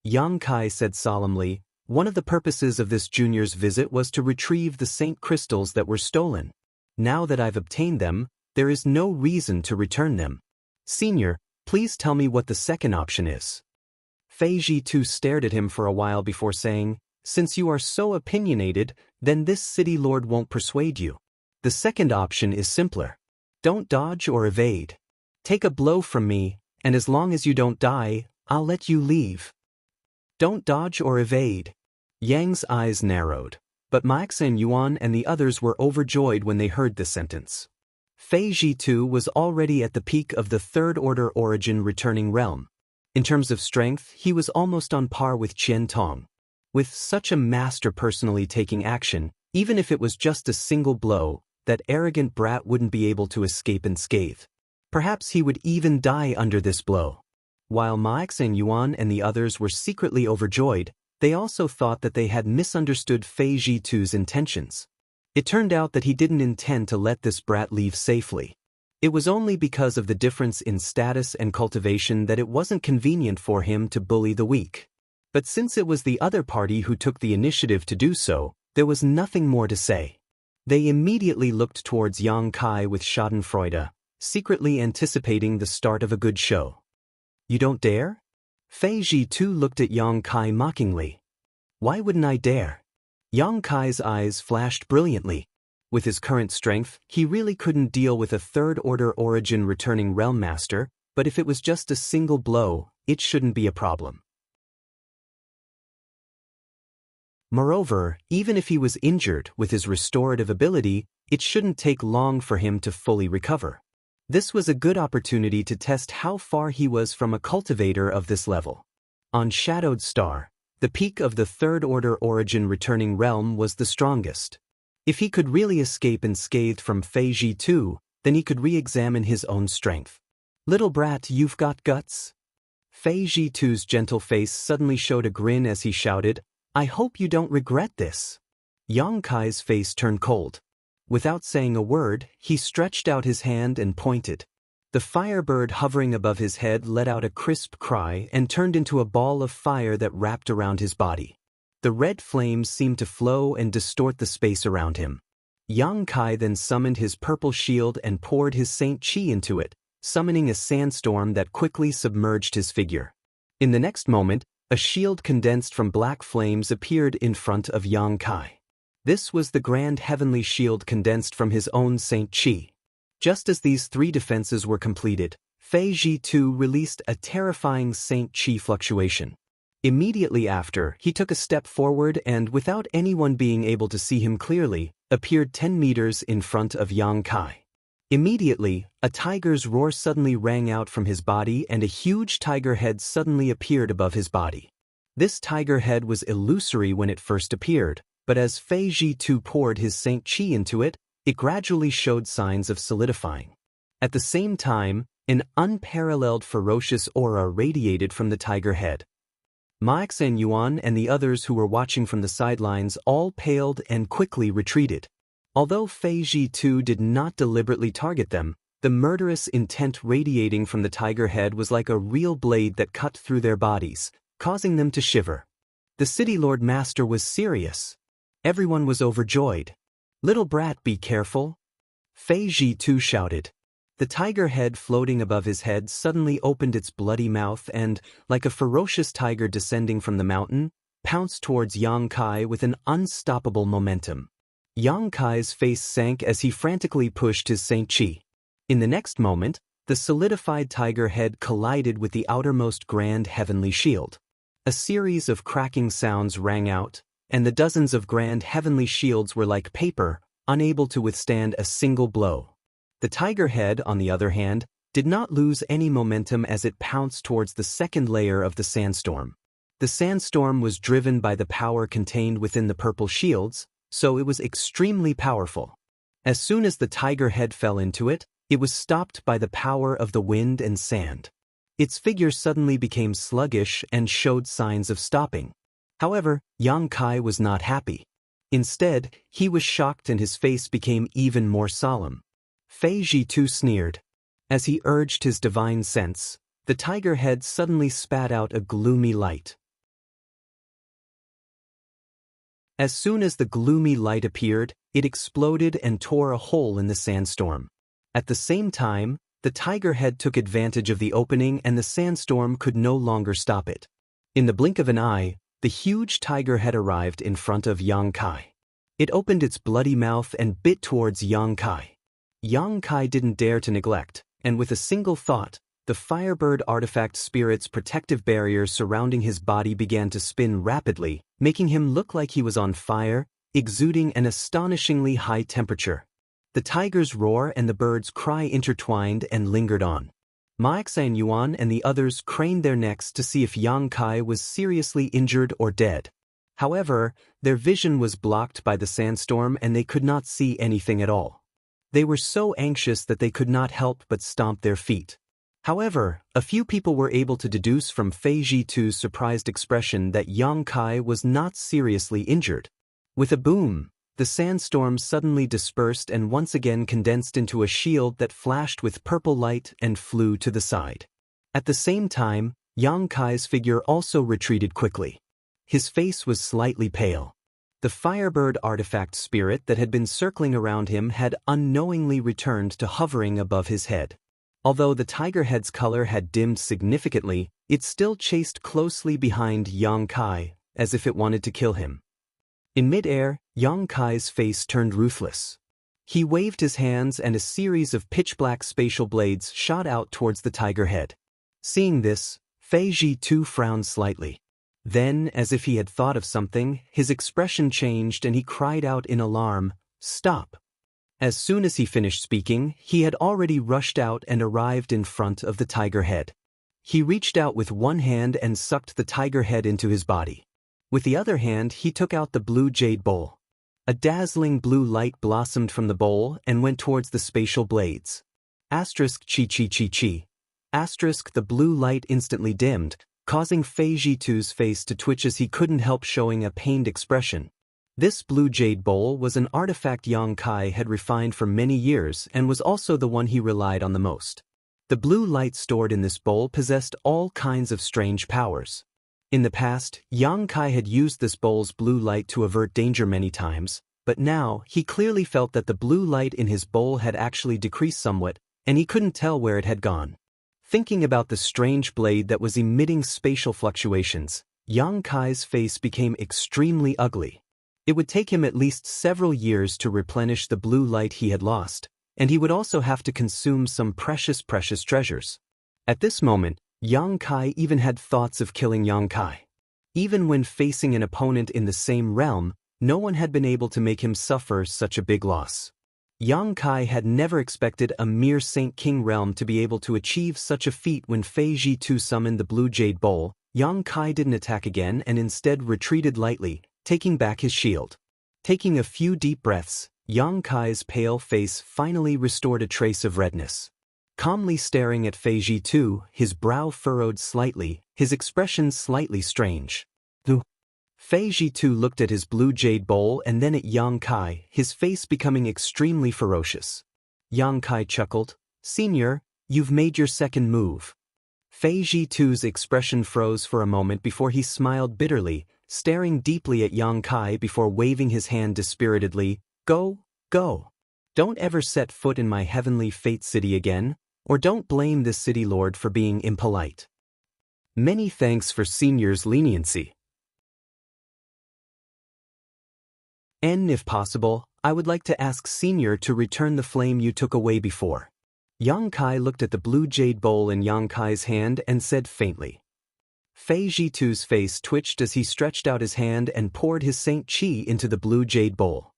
Yang Kai said solemnly, "One of the purposes of this junior's visit was to retrieve the saint crystals that were stolen. Now that I've obtained them, there is no reason to return them. Senior, please tell me what the second option is." Fei Ji-tu stared at him for a while before saying, "Since you are so opinionated, then this city lord won't persuade you. The second option is simpler. Don't dodge or evade. Take a blow from me, and as long as you don't die, I'll let you leave." Don't dodge or evade. Yang's eyes narrowed, but Maxan Yuan and the others were overjoyed when they heard this sentence. Fei Ji-tu was already at the peak of the third-order origin returning realm. In terms of strength, he was almost on par with Qian Tong. With such a master personally taking action, even if it was just a single blow, that arrogant brat wouldn't be able to escape unscathed. Perhaps he would even die under this blow. While Maxan Yuan and the others were secretly overjoyed, they also thought that they had misunderstood Fei Ji-tu's intentions. It turned out that he didn't intend to let this brat leave safely. It was only because of the difference in status and cultivation that it wasn't convenient for him to bully the weak. But since it was the other party who took the initiative to do so, there was nothing more to say. They immediately looked towards Yang Kai with schadenfreude, secretly anticipating the start of a good show. "You don't dare?" Fei Ji-tu looked at Yang Kai mockingly. "Why wouldn't I dare?" Yang Kai's eyes flashed brilliantly. With his current strength, he really couldn't deal with a third-order origin returning realm master, but if it was just a single blow, it shouldn't be a problem. Moreover, even if he was injured with his restorative ability, it shouldn't take long for him to fully recover. This was a good opportunity to test how far he was from a cultivator of this level. On Shadowed Star, the peak of the third-order origin returning realm was the strongest. If he could really escape unscathed from Fei Ji-tu, then he could re-examine his own strength. "Little brat, you've got guts?" Fei Ji-tu's gentle face suddenly showed a grin as he shouted, "I hope you don't regret this." Yang Kai's face turned cold. Without saying a word, he stretched out his hand and pointed. The firebird hovering above his head let out a crisp cry and turned into a ball of fire that wrapped around his body. The red flames seemed to flow and distort the space around him. Yang Kai then summoned his purple shield and poured his Saint Qi into it, summoning a sandstorm that quickly submerged his figure. In the next moment, a shield condensed from black flames appeared in front of Yang Kai. This was the grand heavenly shield condensed from his own Saint Qi. Just as these three defenses were completed, Fei Ji-tu released a terrifying Saint Qi fluctuation. Immediately after, he took a step forward and, without anyone being able to see him clearly, appeared 10 meters in front of Yang Kai. Immediately, a tiger's roar suddenly rang out from his body and a huge tiger head suddenly appeared above his body. This tiger head was illusory when it first appeared, but as Fei Ji-tu poured his Saint Qi into it, it gradually showed signs of solidifying. At the same time, an unparalleled ferocious aura radiated from the tiger head. Maxan Yuan and the others who were watching from the sidelines all paled and quickly retreated. Although Fei Ji-tu did not deliberately target them, the murderous intent radiating from the tiger head was like a real blade that cut through their bodies, causing them to shiver. The City Lord Master was serious. Everyone was overjoyed. "Little brat, be careful!" Fei Ji-tu shouted. The tiger head floating above his head suddenly opened its bloody mouth and, like a ferocious tiger descending from the mountain, pounced towards Yang Kai with an unstoppable momentum. Yang Kai's face sank as he frantically pushed his Saint Qi. In the next moment, the solidified tiger head collided with the outermost grand heavenly shield. A series of cracking sounds rang out, and the dozens of grand heavenly shields were like paper, unable to withstand a single blow. The tiger head, on the other hand, did not lose any momentum as it pounced towards the second layer of the sandstorm. The sandstorm was driven by the power contained within the purple shields, so it was extremely powerful. As soon as the tiger head fell into it, it was stopped by the power of the wind and sand. Its figure suddenly became sluggish and showed signs of stopping. However, Yang Kai was not happy. Instead, he was shocked and his face became even more solemn. Fei Jitu sneered. As he urged his divine sense, the tiger head suddenly spat out a gloomy light. As soon as the gloomy light appeared, it exploded and tore a hole in the sandstorm. At the same time, the tiger head took advantage of the opening and the sandstorm could no longer stop it. In the blink of an eye, the huge tiger head arrived in front of Yang Kai. It opened its bloody mouth and bit towards Yang Kai. Yang Kai didn't dare to neglect, and with a single thought, the Firebird artifact spirit's protective barrier surrounding his body began to spin rapidly, making him look like he was on fire, exuding an astonishingly high temperature. The tiger's roar and the bird's cry intertwined and lingered on. Ma Xian Yuan and the others craned their necks to see if Yang Kai was seriously injured or dead. However, their vision was blocked by the sandstorm and they could not see anything at all. They were so anxious that they could not help but stomp their feet. However, a few people were able to deduce from Fei Jitu's surprised expression that Yang Kai was not seriously injured. With a boom, the sandstorm suddenly dispersed and once again condensed into a shield that flashed with purple light and flew to the side. At the same time, Yang Kai's figure also retreated quickly. His face was slightly pale. The Firebird artifact spirit that had been circling around him had unknowingly returned to hovering above his head. Although the tiger head's color had dimmed significantly, it still chased closely behind Yang Kai, as if it wanted to kill him. In mid-air, Yang Kai's face turned ruthless. He waved his hands and a series of pitch-black spatial blades shot out towards the tiger head. Seeing this, Fei Jitu frowned slightly. Then, as if he had thought of something, his expression changed and he cried out in alarm, "Stop!" As soon as he finished speaking, he had already rushed out and arrived in front of the tiger head. He reached out with one hand and sucked the tiger head into his body. With the other hand, he took out the blue jade bowl. A dazzling blue light blossomed from the bowl and went towards the spatial blades. Asterisk chi chi chi chi. Asterisk the blue light instantly dimmed, causing Fei Jitu's face to twitch as he couldn't help showing a pained expression. This blue jade bowl was an artifact Yang Kai had refined for many years and was also the one he relied on the most. The blue light stored in this bowl possessed all kinds of strange powers. In the past, Yang Kai had used this bowl's blue light to avert danger many times, but now he clearly felt that the blue light in his bowl had actually decreased somewhat, and he couldn't tell where it had gone. Thinking about the strange blade that was emitting spatial fluctuations, Yang Kai's face became extremely ugly. It would take him at least several years to replenish the blue light he had lost, and he would also have to consume some precious treasures. At this moment, Yang Kai even had thoughts of killing Yang Kai. Even when facing an opponent in the same realm, no one had been able to make him suffer such a big loss. Yang Kai had never expected a mere Saint King realm to be able to achieve such a feat. When Fei Jitu summoned the blue jade bowl, Yang Kai didn't attack again and instead retreated lightly, taking back his shield. Taking a few deep breaths, Yang Kai's pale face finally restored a trace of redness. Calmly staring at Fei Jitu, his brow furrowed slightly, his expression slightly strange. Fei Jitu looked at his blue jade bowl and then at Yang Kai, his face becoming extremely ferocious. Yang Kai chuckled, "Senior, you've made your second move." Fei Jitu's expression froze for a moment before he smiled bitterly, staring deeply at Yang Kai before waving his hand dispiritedly. Go. Don't ever set foot in my heavenly fate city again, or don't blame this city lord for being impolite. Many thanks for Senior's leniency. And if possible, I would like to ask Senior to return the flame you took away before. Yang Kai looked at the blue jade bowl in Yang Kai's hand and said faintly. Fei Jitu's face twitched as he stretched out his hand and poured his Saint Qi into the blue jade bowl.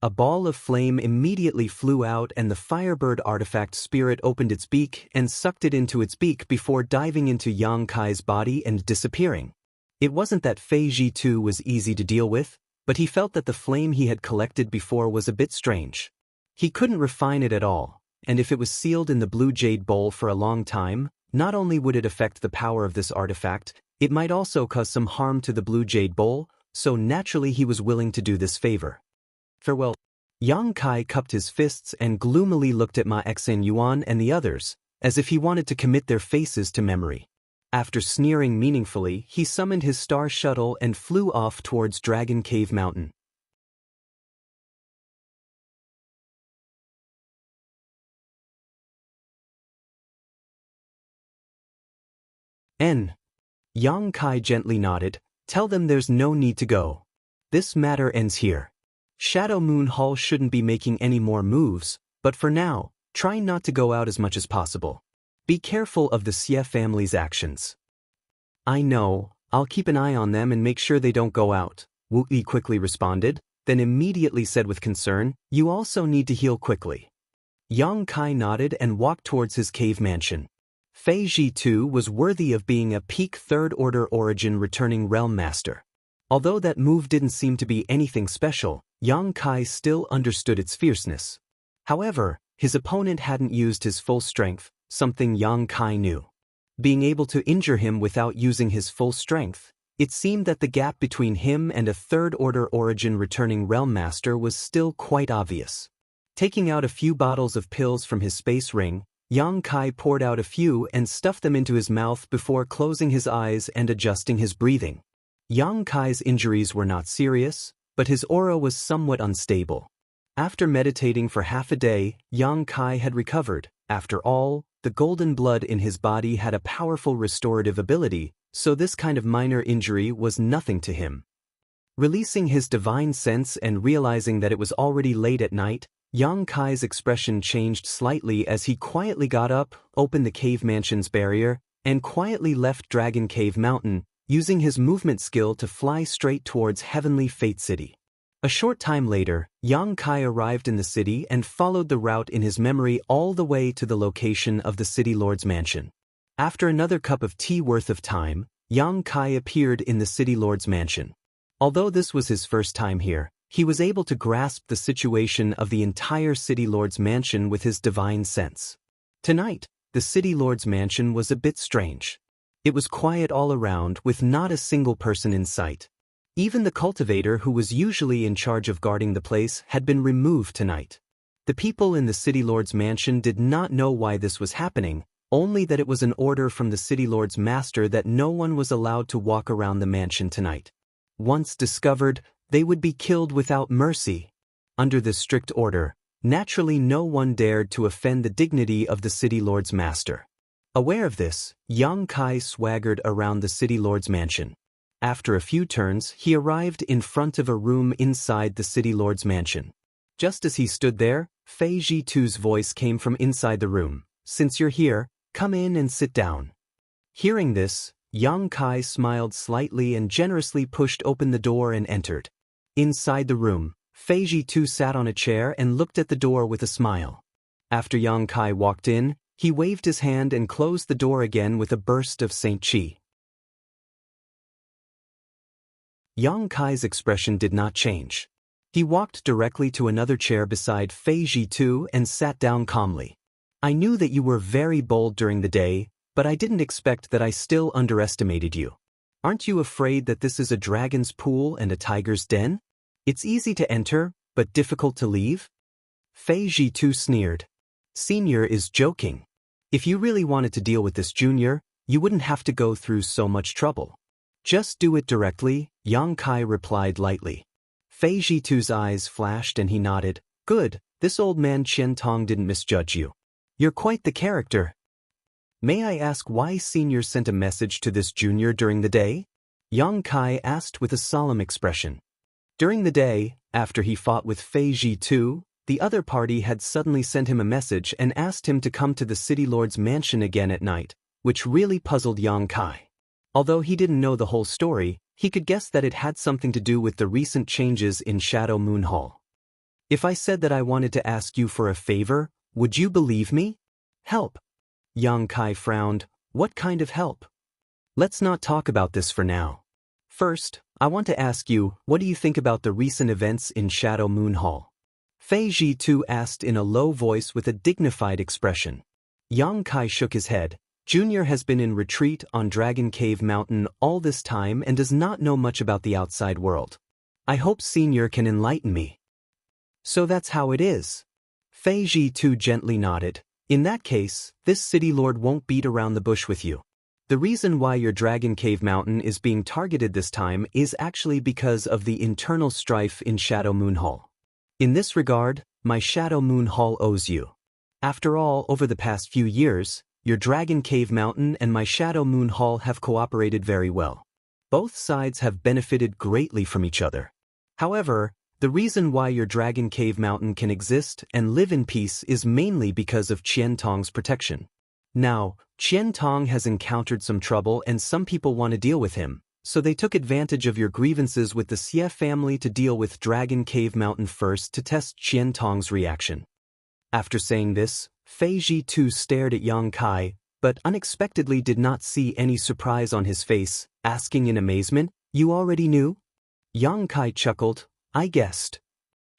A ball of flame immediately flew out and the Firebird artifact spirit opened its beak and sucked it into its beak before diving into Yang Kai's body and disappearing. It wasn't that Fei Jitu was easy to deal with, but he felt that the flame he had collected before was a bit strange. He couldn't refine it at all, and if it was sealed in the blue jade bowl for a long time, not only would it affect the power of this artifact, It might also cause some harm to the Blue Jade Bowl, so naturally he was willing to do this favor. Farewell. Yang Kai cupped his fists and gloomily looked at Ma Xen Yuan and the others, as if he wanted to commit their faces to memory. After sneering meaningfully, he summoned his star shuttle and flew off towards Dragon Cave Mountain. Yang Kai gently nodded. Tell them there's no need to go. This matter ends here. Shadow Moon Hall shouldn't be making any more moves, but for now, try not to go out as much as possible. Be careful of the Xie family's actions. I know, I'll keep an eye on them and make sure they don't go out, Wu Yi quickly responded, then immediately said with concern, you also need to heal quickly. Yang Kai nodded and walked towards his cave mansion. Fei Ji too was worthy of being a peak third-order origin returning realm master. Although that move didn't seem to be anything special, Yang Kai still understood its fierceness. However, his opponent hadn't used his full strength, something Yang Kai knew. Being able to injure him without using his full strength, it seemed that the gap between him and a third-order origin returning realm master was still quite obvious. Taking out a few bottles of pills from his space ring, Yang Kai poured out a few and stuffed them into his mouth before closing his eyes and adjusting his breathing. Yang Kai's injuries were not serious, but his aura was somewhat unstable. After meditating for half a day, Yang Kai had recovered. After all, the golden blood in his body had a powerful restorative ability, so this kind of minor injury was nothing to him. Releasing his divine sense and realizing that it was already late at night, Yang Kai's expression changed slightly as he quietly got up, opened the cave mansion's barrier, and quietly left Dragon Cave Mountain, using his movement skill to fly straight towards Heavenly Fate City. A short time later, Yang Kai arrived in the city and followed the route in his memory all the way to the location of the City Lord's mansion. After another cup of tea worth of time, Yang Kai appeared in the City Lord's mansion. Although this was his first time here, he was able to grasp the situation of the entire City Lord's mansion with his divine sense. Tonight, the City Lord's mansion was a bit strange. It was quiet all around with not a single person in sight. Even the cultivator who was usually in charge of guarding the place had been removed tonight. The people in the City Lord's mansion did not know why this was happening, only that it was an order from the City Lord's master that no one was allowed to walk around the mansion tonight. Once discovered, they would be killed without mercy. Under this strict order, naturally no one dared to offend the dignity of the City Lord's master. Aware of this, Yang Kai swaggered around the City Lord's mansion. After a few turns, he arrived in front of a room inside the City Lord's mansion. Just as he stood there, Fei Ji2's voice came from inside the room. Since you're here, come in and sit down. Hearing this, Yang Kai smiled slightly and generously pushed open the door and entered. Inside the room, Fei Ji2 sat on a chair and looked at the door with a smile. After Yang Kai walked in, he waved his hand and closed the door again with a burst of Saint Chi. Yang Kai's expression did not change. He walked directly to another chair beside Fei Ji2 and sat down calmly. I knew that you were very bold during the day, but I didn't expect that I still underestimated you. Aren't you afraid that this is a dragon's pool and a tiger's den? It's easy to enter, but difficult to leave? Fei Ji2 sneered. Senior is joking. If you really wanted to deal with this junior, you wouldn't have to go through so much trouble. Just do it directly, Yang Kai replied lightly. Fei Ji2's eyes flashed and he nodded. Good, this old man Qian Tong didn't misjudge you. You're quite the character. May I ask why Senior sent a message to this junior during the day? Yang Kai asked with a solemn expression. During the day, after he fought with Fei Ji2, the other party had suddenly sent him a message and asked him to come to the City Lord's mansion again at night, which really puzzled Yang Kai. Although he didn't know the whole story, he could guess that it had something to do with the recent changes in Shadow Moon Hall. If I said that I wanted to ask you for a favor, would you believe me? Help. Yang Kai frowned. What kind of help? Let's not talk about this for now. First, I want to ask you, what do you think about the recent events in Shadow Moon Hall? Fei Ji2 asked in a low voice with a dignified expression. Yang Kai shook his head. Junior has been in retreat on Dragon Cave Mountain all this time and does not know much about the outside world. I hope Senior can enlighten me. So that's how it is. Fei Ji too gently nodded. In that case, this city lord won't beat around the bush with you. The reason why your Dragon Cave Mountain is being targeted this time is actually because of the internal strife in Shadow Moon Hall. In this regard, my Shadow Moon Hall owes you. After all, over the past few years, your Dragon Cave Mountain and my Shadow Moon Hall have cooperated very well. Both sides have benefited greatly from each other. However, the reason why your Dragon Cave Mountain can exist and live in peace is mainly because of Qian Tong's protection. Now, Qian Tong has encountered some trouble and some people want to deal with him, so they took advantage of your grievances with the Xie family to deal with Dragon Cave Mountain first to test Qian Tong's reaction. After saying this, Fei Ji too stared at Yang Kai, but unexpectedly did not see any surprise on his face, asking in amazement, "You already knew?" Yang Kai chuckled, "I guessed."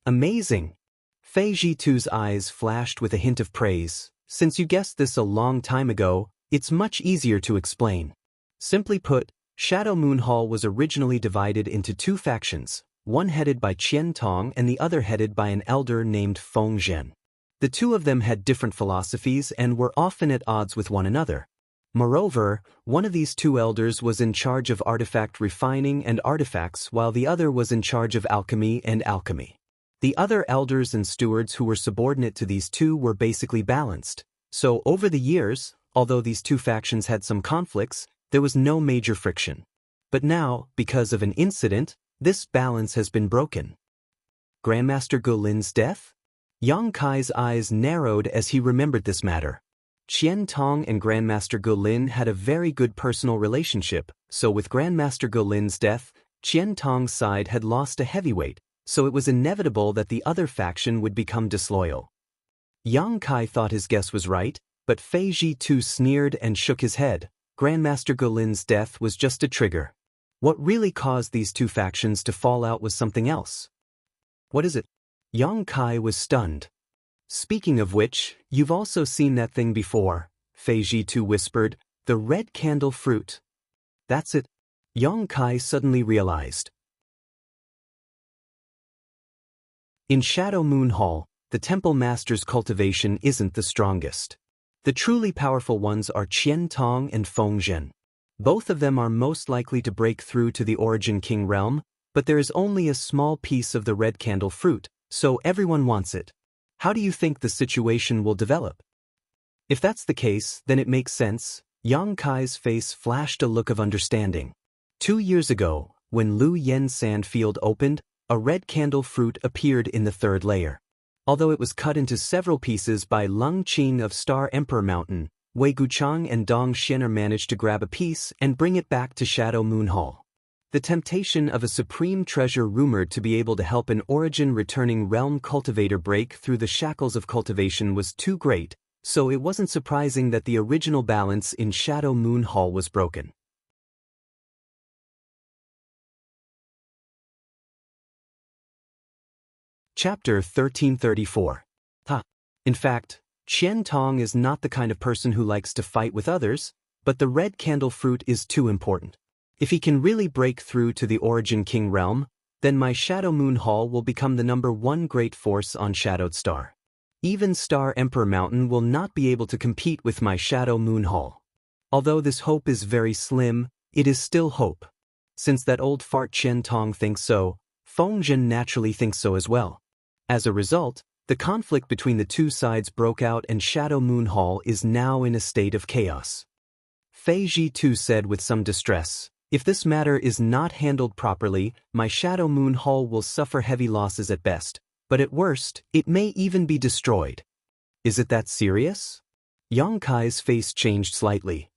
"Amazing." Fei Ji too's eyes flashed with a hint of praise. "Since you guessed this a long time ago, it's much easier to explain. Simply put, Shadow Moon Hall was originally divided into two factions, one headed by Qian Tong and the other headed by an elder named Feng Zhen. The two of them had different philosophies and were often at odds with one another. Moreover, one of these two elders was in charge of artifact refining and artifacts while the other was in charge of alchemy and alchemy. The other elders and stewards who were subordinate to these two were basically balanced. So over the years, although these two factions had some conflicts, there was no major friction. But now, because of an incident, this balance has been broken. Grandmaster Guolin's death? Yang Kai's eyes narrowed as he remembered this matter. Qian Tong and Grandmaster Guolin had a very good personal relationship, so with Grandmaster Guolin's death, Qian Tong's side had lost a heavyweight, so it was inevitable that the other faction would become disloyal. Yang Kai thought his guess was right, but Fei Ji too sneered and shook his head. Grandmaster Guolin's death was just a trigger. What really caused these two factions to fall out was something else. What is it? Yang Kai was stunned. Speaking of which, you've also seen that thing before, Fei Ji too whispered, the red candle fruit. That's it. Yang Kai suddenly realized. In Shadow Moon Hall, the Temple Master's cultivation isn't the strongest. The truly powerful ones are Qian Tong and Feng Zhen. Both of them are most likely to break through to the Origin King realm, but there is only a small piece of the red candle fruit, so everyone wants it. How do you think the situation will develop? If that's the case, then it makes sense. Yang Kai's face flashed a look of understanding. 2 years ago, when Lu Yen Sand Field opened, a red candle fruit appeared in the third layer. Although it was cut into several pieces by Lung Qing of Star Emperor Mountain, Wei Guchang and Dong Xin'er managed to grab a piece and bring it back to Shadow Moon Hall. The temptation of a supreme treasure rumored to be able to help an origin-returning realm cultivator break through the shackles of cultivation was too great, so it wasn't surprising that the original balance in Shadow Moon Hall was broken. Chapter 1334. In fact, Qian Tong is not the kind of person who likes to fight with others, but the red candle fruit is too important. If he can really break through to the Origin King realm, then my Shadow Moon Hall will become the #1 great force on Shadowed Star. Even Star Emperor Mountain will not be able to compete with my Shadow Moon Hall. Although this hope is very slim, it is still hope. Since that old fart Qian Tong thinks so, Feng Zhen naturally thinks so as well. As a result, the conflict between the two sides broke out and Shadow Moon Hall is now in a state of chaos. Fei Ji too said with some distress, if this matter is not handled properly, my Shadow Moon Hall will suffer heavy losses at best, but at worst, it may even be destroyed. Is it that serious? Yang Kai's face changed slightly.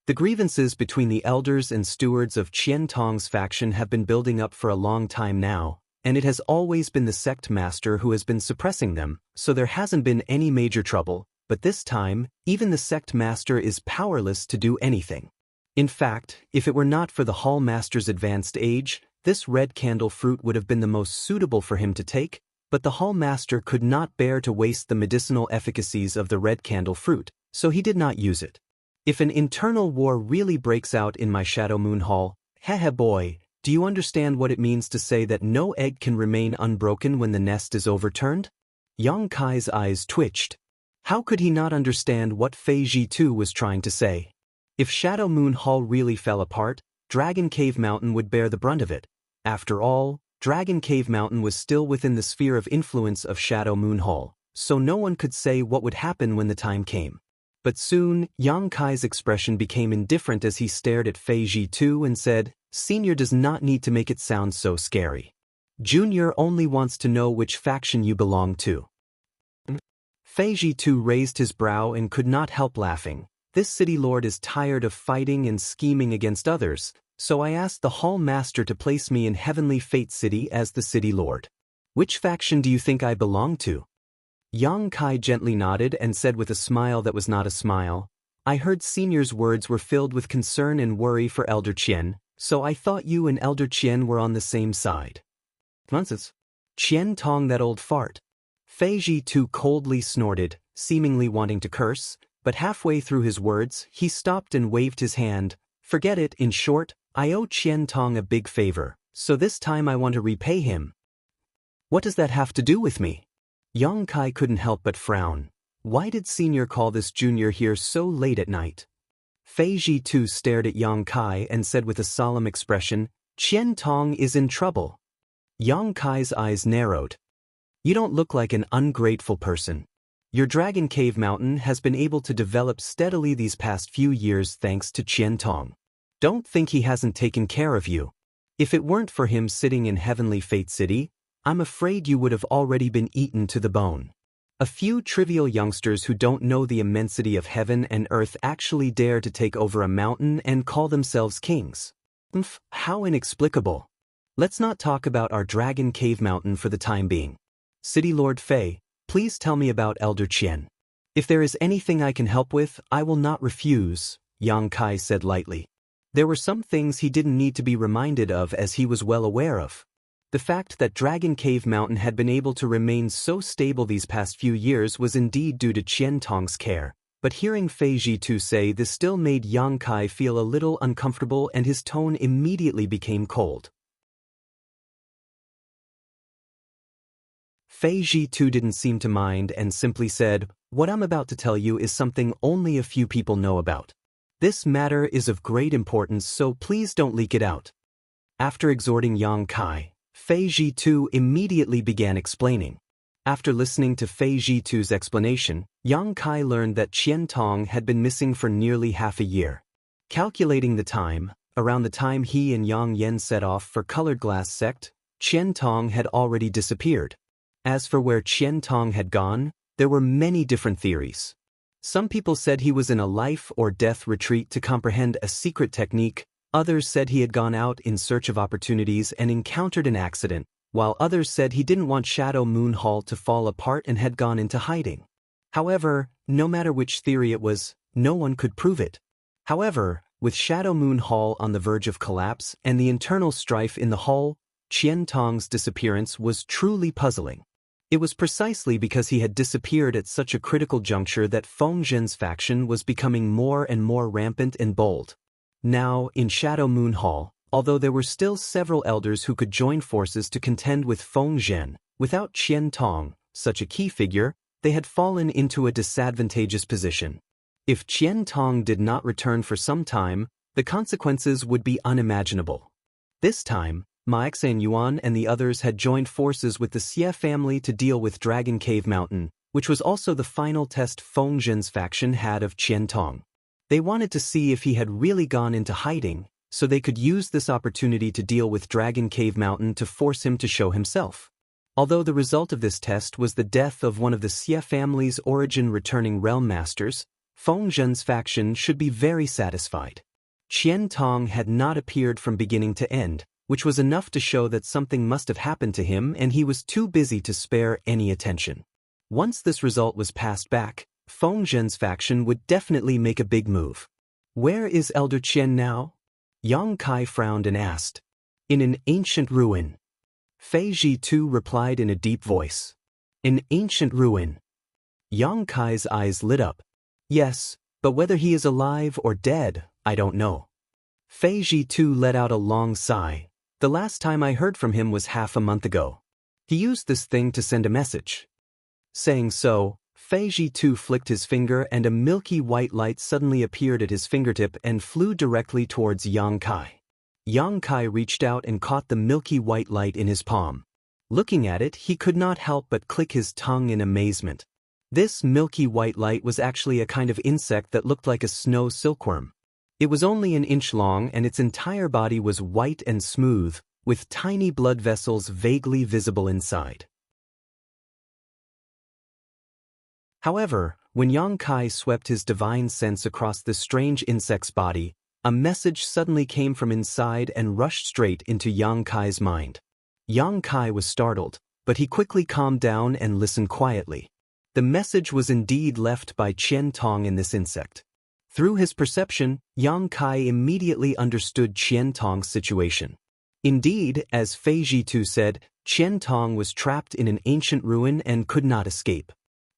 The grievances between the elders and stewards of Qian Tong's faction have been building up for a long time now, and it has always been the sect master who has been suppressing them, so there hasn't been any major trouble, but this time, even the sect master is powerless to do anything. In fact, if it were not for the hall master's advanced age, this red candle fruit would have been the most suitable for him to take, but the hall master could not bear to waste the medicinal efficacies of the red candle fruit, so he did not use it. If an internal war really breaks out in my Shadow Moon Hall, heh boy, do you understand what it means to say that no egg can remain unbroken when the nest is overturned? Yang Kai's eyes twitched. How could he not understand what Fei Ji2 was trying to say? If Shadow Moon Hall really fell apart, Dragon Cave Mountain would bear the brunt of it. After all, Dragon Cave Mountain was still within the sphere of influence of Shadow Moon Hall, so no one could say what would happen when the time came. But soon, Yang Kai's expression became indifferent as he stared at Fei Ji2 and said, "Senior does not need to make it sound so scary. Junior only wants to know which faction you belong to." Fei Ji2 raised his brow and could not help laughing. This city lord is tired of fighting and scheming against others, so I asked the hall master to place me in Heavenly Fate City as the city lord. Which faction do you think I belong to? Yang Kai gently nodded and said with a smile that was not a smile, "I heard Senior's words were filled with concern and worry for Elder Qian, so I thought you and Elder Qian were on the same side." Nonsense. Qian Tong, that old fart. Fei Ji2 coldly snorted, seemingly wanting to curse, but halfway through his words, he stopped and waved his hand. "Forget it, in short, I owe Qian Tong a big favor, so this time I want to repay him." "What does that have to do with me?" Yang Kai couldn't help but frown. Why did Senior call this junior here so late at night? Fei Ji2 stared at Yang Kai and said with a solemn expression, "Qian Tong is in trouble." Yang Kai's eyes narrowed. "You don't look like an ungrateful person. Your Dragon Cave Mountain has been able to develop steadily these past few years thanks to Qian Tong. Don't think he hasn't taken care of you. If it weren't for him sitting in Heavenly Fate City, I'm afraid you would have already been eaten to the bone. A few trivial youngsters who don't know the immensity of heaven and earth actually dare to take over a mountain and call themselves kings. How inexplicable. Let's not talk about our Dragon Cave Mountain for the time being. City Lord Fei, please tell me about Elder Qian. If there is anything I can help with, I will not refuse," Yang Kai said lightly. There were some things he didn't need to be reminded of as he was well aware of. The fact that Dragon Cave Mountain had been able to remain so stable these past few years was indeed due to Qian Tong's care, but hearing Fei Ji2 say this still made Yang Kai feel a little uncomfortable and his tone immediately became cold. Fei Ji2 didn't seem to mind and simply said, "What I'm about to tell you is something only a few people know about. This matter is of great importance, so please don't leak it out." After exhorting Yang Kai, Fei Ji2 immediately began explaining. After listening to Fei Ji2's explanation, Yang Kai learned that Qian Tong had been missing for nearly half a year. Calculating the time, around the time he and Yang Yen set off for Colored Glass Sect, Qian Tong had already disappeared. As for where Qian Tong had gone, there were many different theories. Some people said he was in a life-or-death retreat to comprehend a secret technique, others said he had gone out in search of opportunities and encountered an accident, while others said he didn't want Shadow Moon Hall to fall apart and had gone into hiding. However, no matter which theory it was, no one could prove it. However, with Shadow Moon Hall on the verge of collapse and the internal strife in the hall, Qian Tong's disappearance was truly puzzling. It was precisely because he had disappeared at such a critical juncture that Feng Zhen's faction was becoming more and more rampant and bold. Now, in Shadow Moon Hall, although there were still several elders who could join forces to contend with Feng Zhen, without Qian Tong, such a key figure, they had fallen into a disadvantageous position. If Qian Tong did not return for some time, the consequences would be unimaginable. This time, Ma Yuan and the others had joined forces with the Xie family to deal with Dragon Cave Mountain, which was also the final test Feng Zhen's faction had of Qian Tong. They wanted to see if he had really gone into hiding, so they could use this opportunity to deal with Dragon Cave Mountain to force him to show himself. Although the result of this test was the death of one of the Xie family's origin-returning realm masters, Feng Zhen's faction should be very satisfied. Qian Tong had not appeared from beginning to end, which was enough to show that something must have happened to him and he was too busy to spare any attention. Once this result was passed back, Feng Zhen's faction would definitely make a big move. "Where is Elder Qian now?" Yang Kai frowned and asked. "In an ancient ruin." Fei Ji2 replied in a deep voice. "An ancient ruin." Yang Kai's eyes lit up. "Yes, But whether he is alive or dead, I don't know. Fei Ji2 let out a long sigh. The last time I heard from him was half a month ago. He used this thing to send a message. Saying so, Fei Ji2 flicked his finger and a milky white light suddenly appeared at his fingertip and flew directly towards Yang Kai. Yang Kai reached out and caught the milky white light in his palm. Looking at it, he could not help but click his tongue in amazement. This milky white light was actually a kind of insect that looked like a snow silkworm. It was only an inch long and its entire body was white and smooth, with tiny blood vessels vaguely visible inside. However, when Yang Kai swept his divine sense across this strange insect's body, a message suddenly came from inside and rushed straight into Yang Kai's mind. Yang Kai was startled, but he quickly calmed down and listened quietly. The message was indeed left by Qian Tong in this insect. Through his perception, Yang Kai immediately understood Qian Tong's situation. Indeed, as Fei Ji2 said, Qian Tong was trapped in an ancient ruin and could not escape.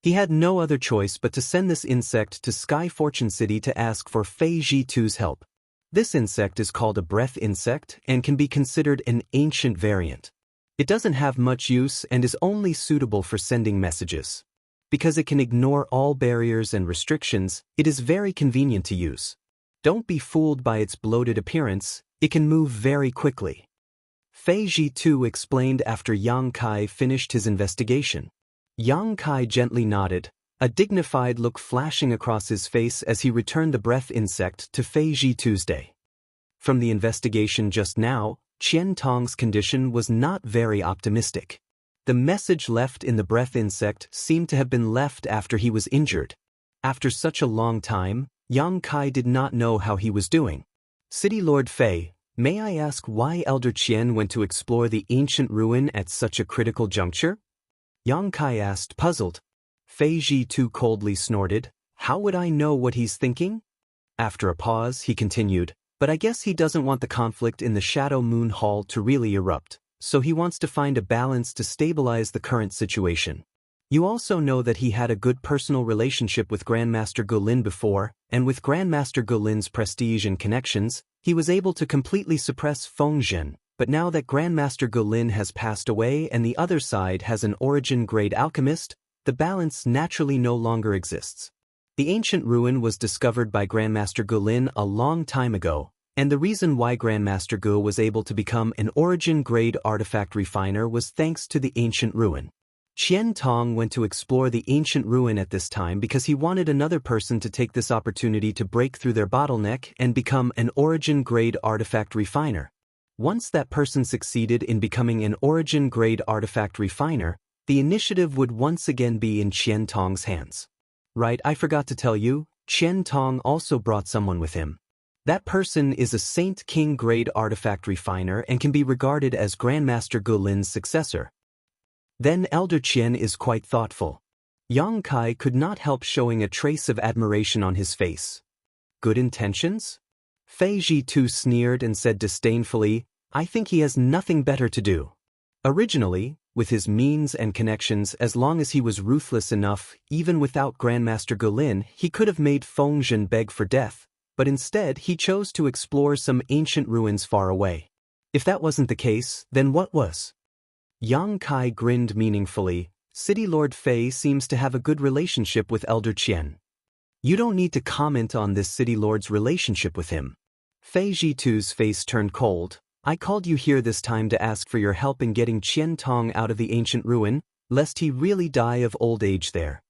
He had no other choice but to send this insect to Sky Fortune City to ask for Fei Ji2's help. This insect is called a breath insect and can be considered an ancient variant. It doesn't have much use and is only suitable for sending messages. Because it can ignore all barriers and restrictions, it is very convenient to use. Don't be fooled by its bloated appearance, it can move very quickly. Fei Ji2 explained after Yang Kai finished his investigation. Yang Kai gently nodded, a dignified look flashing across his face as he returned the breath insect to Fei Ji2's day. From the investigation just now, Qian Tong's condition was not very optimistic. The message left in the breath insect seemed to have been left after he was injured. After such a long time, Yang Kai did not know how he was doing. City Lord Fei, may I ask why Elder Qian went to explore the ancient ruin at such a critical juncture? Yang Kai asked, puzzled. Fei Ji2 coldly snorted, how would I know what he's thinking? After a pause, he continued, but I guess he doesn't want the conflict in the Shadow Moon Hall to really erupt. So he wants to find a balance to stabilize the current situation. You also know that he had a good personal relationship with Grandmaster Gulin before, and with Grandmaster Gulin's prestige and connections, he was able to completely suppress Feng Zhen. But now that Grandmaster Gulin has passed away and the other side has an origin-grade alchemist, the balance naturally no longer exists. The ancient ruin was discovered by Grandmaster Gulin a long time ago, and the reason why Grandmaster Gu was able to become an origin-grade artifact refiner was thanks to the ancient ruin. Qian Tong went to explore the ancient ruin at this time because he wanted another person to take this opportunity to break through their bottleneck and become an origin-grade artifact refiner. Once that person succeeded in becoming an origin-grade artifact refiner, the initiative would once again be in Qian Tong's hands. Right, I forgot to tell you, Qian Tong also brought someone with him. That person is a Saint King grade artifact refiner and can be regarded as Grandmaster Gulin's successor. Then Elder Qian is quite thoughtful. Yang Kai could not help showing a trace of admiration on his face. Good intentions? Fei Ji2 sneered and said disdainfully, I think he has nothing better to do. Originally, with his means and connections, as long as he was ruthless enough, even without Grandmaster Gulin, he could have made Feng Zhen beg for death. But instead he chose to explore some ancient ruins far away. If that wasn't the case, then what was? Yang Kai grinned meaningfully. City Lord Fei seems to have a good relationship with Elder Qian. You don't need to comment on this City Lord's relationship with him. Fei Ji2's face turned cold. I called you here this time to ask for your help in getting Qian Tong out of the ancient ruin, lest he really die of old age there.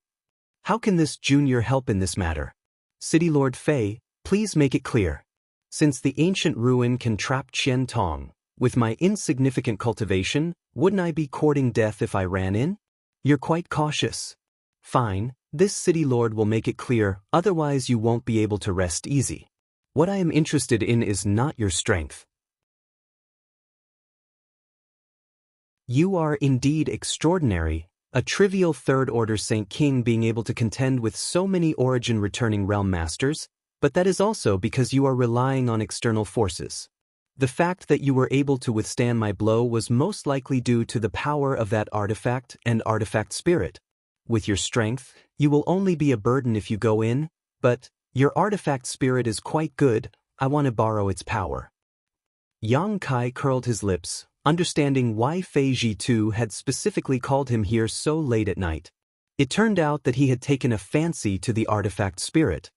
How can this junior help in this matter? City Lord Fei, please make it clear. Since the ancient ruin can trap Qian Tong, with my insignificant cultivation, wouldn't I be courting death if I ran in? You're quite cautious. Fine, this city lord will make it clear, otherwise you won't be able to rest easy. What I am interested in is not your strength. You are indeed extraordinary, a trivial third-order Saint King being able to contend with so many origin-returning realm masters, but that is also because you are relying on external forces. The fact that you were able to withstand my blow was most likely due to the power of that artifact and artifact spirit. With your strength, you will only be a burden if you go in, but Your artifact spirit is quite good, I want to borrow its power. Yang Kai curled his lips, understanding why Fei Jitu had specifically called him here so late at night. It turned out that he had taken a fancy to the artifact spirit.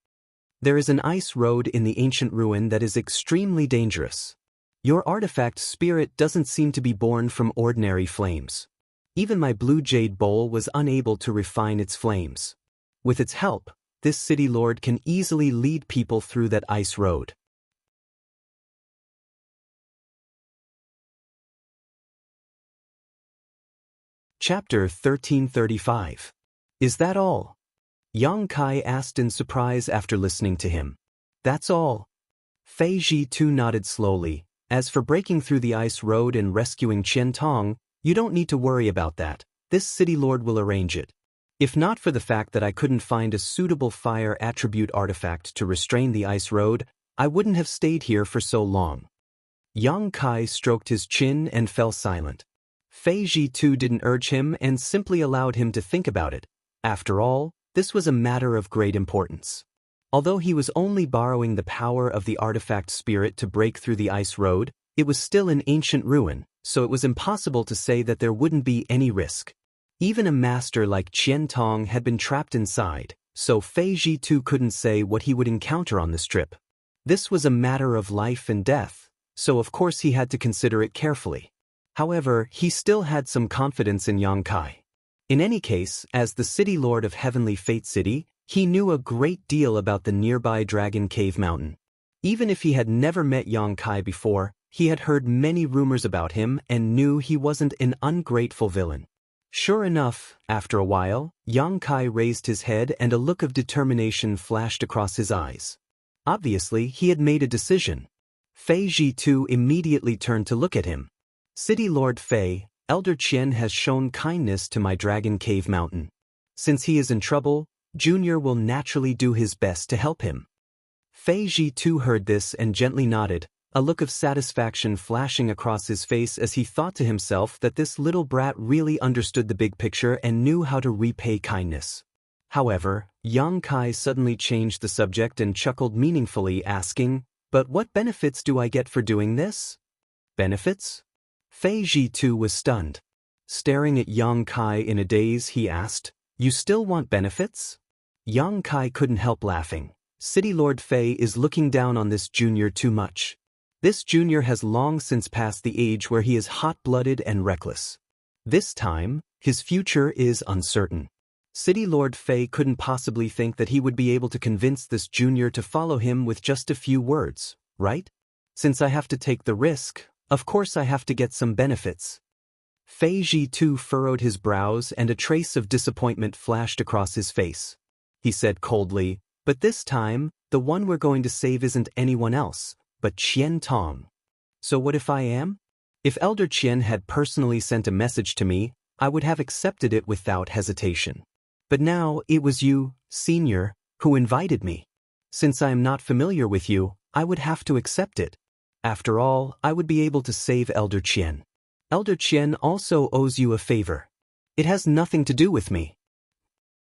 There is an ice road in the ancient ruin that is extremely dangerous. Your artifact spirit doesn't seem to be born from ordinary flames. Even my blue jade bowl was unable to refine its flames. With its help, this city lord can easily lead people through that ice road. Chapter 1335. Is that all? Yang Kai asked in surprise after listening to him. That's all. Fei Jitu nodded slowly. As for breaking through the ice road and rescuing Qian Tong, you don't need to worry about that. This city lord will arrange it. If not for the fact that I couldn't find a suitable fire attribute artifact to restrain the ice road, I wouldn't have stayed here for so long. Yang Kai stroked his chin and fell silent. Fei Jitu didn't urge him and simply allowed him to think about it. After all, this was a matter of great importance. Although he was only borrowing the power of the artifact spirit to break through the ice road, it was still an ancient ruin, so it was impossible to say that there wouldn't be any risk. Even a master like Qian Tong had been trapped inside, so Fei Jitu couldn't say what he would encounter on this trip. This was a matter of life and death, so of course he had to consider it carefully. However, he still had some confidence in Yang Kai. In any case, as the city lord of Heavenly Fate City, he knew a great deal about the nearby Dragon Cave Mountain. Even if he had never met Yang Kai before, he had heard many rumors about him and knew he wasn't an ungrateful villain. Sure enough, after a while, Yang Kai raised his head and a look of determination flashed across his eyes. Obviously, he had made a decision. Fei Jitu immediately turned to look at him. City Lord Fei, Elder Qian has shown kindness to my Dragon Cave Mountain. Since he is in trouble, Junior will naturally do his best to help him. Fei Jitu heard this and gently nodded, a look of satisfaction flashing across his face as he thought to himself that this little brat really understood the big picture and knew how to repay kindness. However, Yang Kai suddenly changed the subject and chuckled meaningfully, asking, "But what benefits do I get for doing this?" Benefits? Fei Jitu was stunned. Staring at Yang Kai in a daze, he asked, "You still want benefits?" Yang Kai couldn't help laughing. City Lord Fei is looking down on this junior too much. This junior has long since passed the age where he is hot-blooded and reckless. This time, his future is uncertain. City Lord Fei couldn't possibly think that he would be able to convince this junior to follow him with just a few words, right? Since I have to take the risk, of course I have to get some benefits. Fei Jitu furrowed his brows and a trace of disappointment flashed across his face. He said coldly, "But this time, the one we're going to save isn't anyone else, but Qian Tong. So what if I am? If Elder Qian had personally sent a message to me, I would have accepted it without hesitation. But now it was you, Senior, who invited me. Since I am not familiar with you, I would have to accept it. After all, I would be able to save Elder Qian. Elder Qian also owes you a favor. It has nothing to do with me."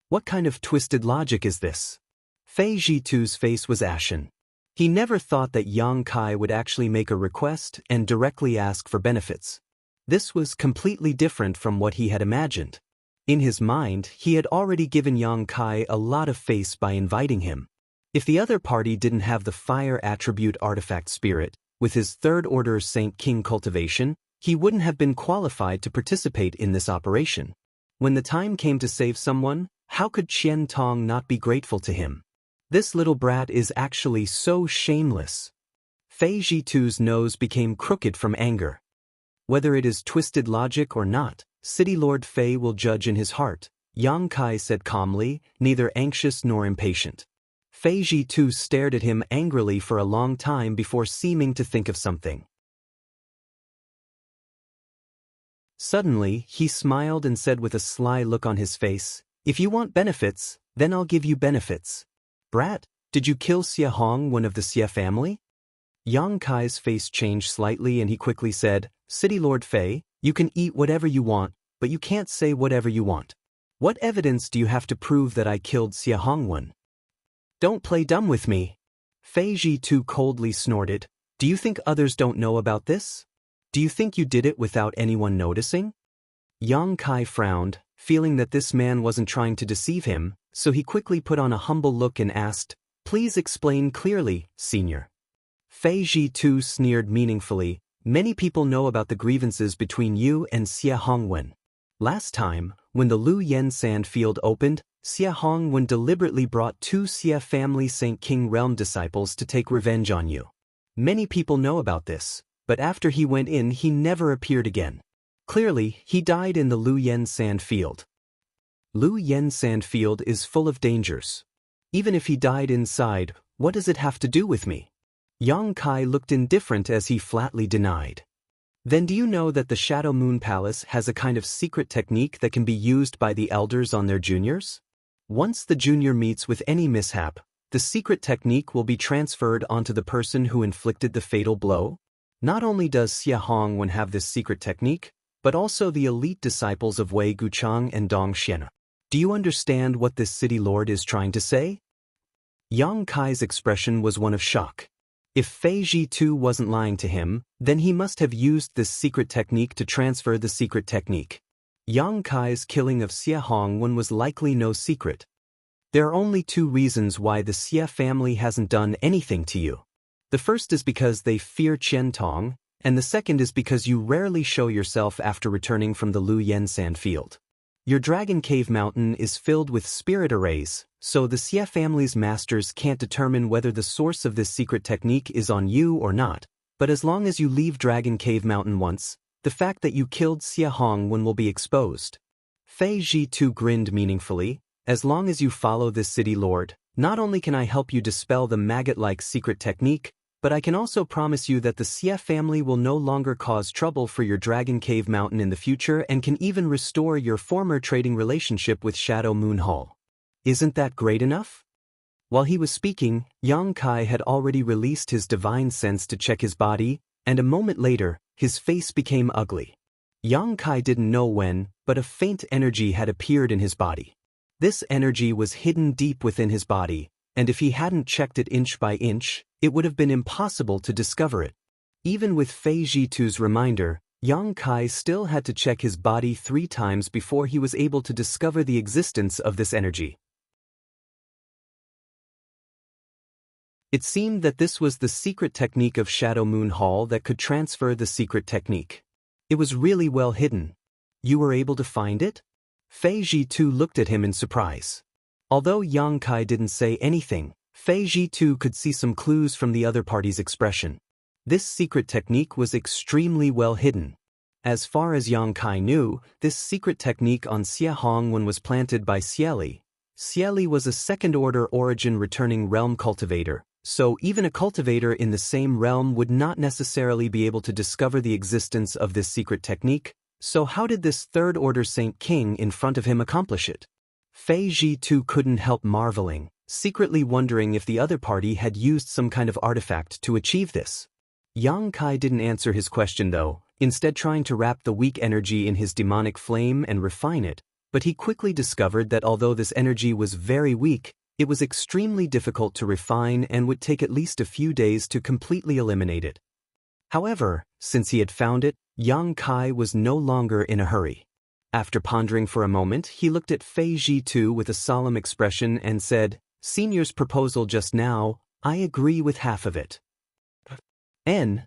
What kind of twisted logic is this? Fei Jitu's face was ashen. He never thought that Yang Kai would actually make a request and directly ask for benefits. This was completely different from what he had imagined. In his mind, he had already given Yang Kai a lot of face by inviting him. If the other party didn't have the fire attribute artifact spirit, with his third-order Saint King cultivation, he wouldn't have been qualified to participate in this operation. When the time came to save someone, how could Qian Tong not be grateful to him? This little brat is actually so shameless. Fei Jitu's nose became crooked from anger. Whether it is twisted logic or not, City Lord Fei will judge in his heart, Yang Kai said calmly, neither anxious nor impatient. Fei Jitu stared at him angrily for a long time before seeming to think of something. Suddenly, he smiled and said with a sly look on his face, "If you want benefits, then I'll give you benefits. Brat, did you kill Xie Hong, one of the Xie family?" Yang Kai's face changed slightly and he quickly said, "City Lord Fei, you can eat whatever you want, but you can't say whatever you want. What evidence do you have to prove that I killed Xie Hong one?" Don't play dumb with me. Fei Ji coldly snorted. Do you think others don't know about this? Do you think you did it without anyone noticing? Yang Kai frowned, feeling that this man wasn't trying to deceive him, so he quickly put on a humble look and asked, "Please explain clearly, senior." Fei Ji sneered meaningfully. Many people know about the grievances between you and Xie Hongwen. Last time, when the Lu Yen sand field opened, Xie Hongwen deliberately brought 2 Xie family Saint King realm disciples to take revenge on you. Many people know about this, but after he went in he never appeared again. Clearly, he died in the Lu Yen sand field. Lu Yen sand field is full of dangers. Even if he died inside, what does it have to do with me? Yang Kai looked indifferent as he flatly denied. Then do you know that the Shadow Moon Palace has a kind of secret technique that can be used by the elders on their juniors? Once the junior meets with any mishap, the secret technique will be transferred onto the person who inflicted the fatal blow? Not only does Xie Hongwen have this secret technique, but also the elite disciples of Wei Guchang and Dong Xian. Do you understand what this city lord is trying to say? Yang Kai's expression was one of shock. If Fei Ji wasn't lying to him, then he must have used this secret technique to transfer the secret technique. Yang Kai's killing of Xie Hongwen was likely no secret. There are only 2 reasons why the Xie family hasn't done anything to you. The first is because they fear Qian Tong, and the second is because you rarely show yourself after returning from the Lu Yen sand field. Your Dragon Cave Mountain is filled with spirit arrays, so the Xie family's masters can't determine whether the source of this secret technique is on you or not, but as long as you leave Dragon Cave Mountain once, the fact that you killed Xie Hongwen will be exposed. Fei Ji grinned meaningfully. As long as you follow this city lord, not only can I help you dispel the maggot-like secret technique, but I can also promise you that the Xie family will no longer cause trouble for your Dragon Cave Mountain in the future and can even restore your former trading relationship with Shadow Moon Hall. Isn't that great enough? While he was speaking, Yang Kai had already released his divine sense to check his body, and a moment later, his face became ugly. Yang Kai didn't know when, but a faint energy had appeared in his body. This energy was hidden deep within his body, and if he hadn't checked it inch by inch, it would have been impossible to discover it. Even with Fei Ji reminder, Yang Kai still had to check his body 3 times before he was able to discover the existence of this energy. It seemed that this was the secret technique of Shadow Moon Hall that could transfer the secret technique. It was really well hidden. You were able to find it? Fei Ji looked at him in surprise. Although Yang Kai didn't say anything, Fei Ji could see some clues from the other party's expression. This secret technique was extremely well hidden. As far as Yang Kai knew, this secret technique on Xie Hongwen was planted by Xieli. Xieli was a second-order origin returning realm cultivator, so even a cultivator in the same realm would not necessarily be able to discover the existence of this secret technique, so how did this third-order Saint King in front of him accomplish it? Fei Ji couldn't help marveling, secretly wondering if the other party had used some kind of artifact to achieve this. Yang Kai didn't answer his question though, instead trying to wrap the weak energy in his demonic flame and refine it, but he quickly discovered that although this energy was very weak, it was extremely difficult to refine and would take at least a few days to completely eliminate it. However, since he had found it, Yang Kai was no longer in a hurry. After pondering for a moment, he looked at Fei Ji with a solemn expression and said, "Senior's proposal just now, I agree with half of it.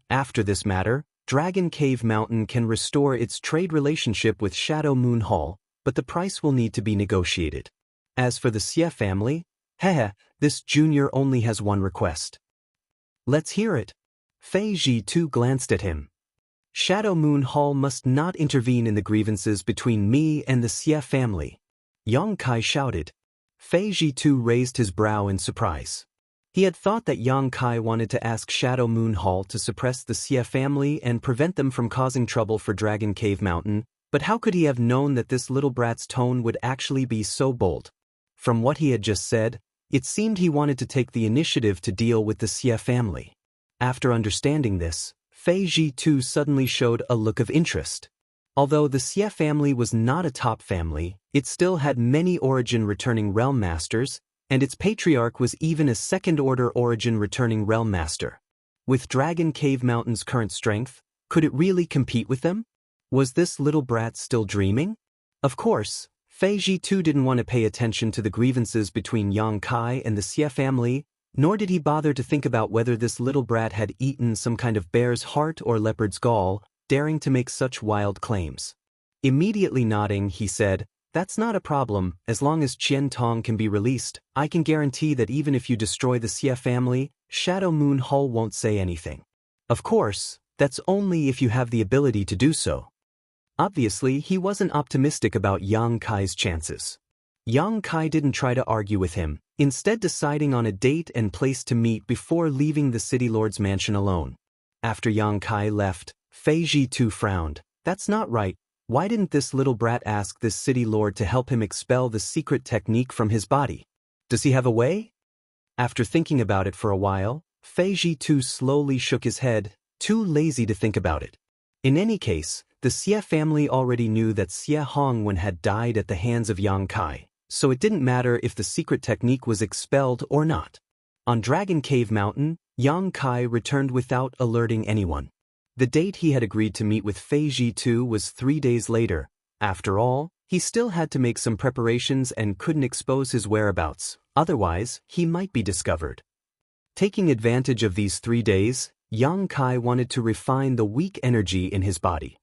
After this matter, Dragon Cave Mountain can restore its trade relationship with Shadow Moon Hall, but the price will need to be negotiated. As for the Xie family, this junior only has one request." "Let's hear it." Fei Ji glanced at him. "Shadow Moon Hall must not intervene in the grievances between me and the Xie family," Yang Kai shouted. Fei Ji raised his brow in surprise. He had thought that Yang Kai wanted to ask Shadow Moon Hall to suppress the Xie family and prevent them from causing trouble for Dragon Cave Mountain, but how could he have known that this little brat's tone would actually be so bold? From what he had just said, it seemed he wanted to take the initiative to deal with the Xie family. After understanding this, Fei Ji suddenly showed a look of interest. Although the Xie family was not a top family, it still had many origin-returning realm masters, and its patriarch was even a second-order origin returning realm master. With Dragon Cave Mountain's current strength, could it really compete with them? Was this little brat still dreaming? Of course, Fei Ji too didn't want to pay attention to the grievances between Yang Kai and the Xie family, nor did he bother to think about whether this little brat had eaten some kind of bear's heart or leopard's gall, daring to make such wild claims. Immediately nodding, he said, "That's not a problem. As long as Qian Tong can be released, I can guarantee that even if you destroy the Xie family, Shadow Moon Hall won't say anything. Of course, that's only if you have the ability to do so." Obviously, he wasn't optimistic about Yang Kai's chances. Yang Kai didn't try to argue with him, instead deciding on a date and place to meet before leaving the city lord's mansion alone. After Yang Kai left, Fei Ji too frowned. "That's not right. Why didn't this little brat ask this city lord to help him expel the secret technique from his body? Does he have a way?" After thinking about it for a while, Fei Ji too slowly shook his head, too lazy to think about it. In any case, the Xie family already knew that Xie Hongwen had died at the hands of Yang Kai, so it didn't matter if the secret technique was expelled or not. On Dragon Cave Mountain, Yang Kai returned without alerting anyone. The date he had agreed to meet with Fei Ji too was 3 days later. After all, he still had to make some preparations and couldn't expose his whereabouts, otherwise he might be discovered. Taking advantage of these 3 days, Yang Kai wanted to refine the weak energy in his body.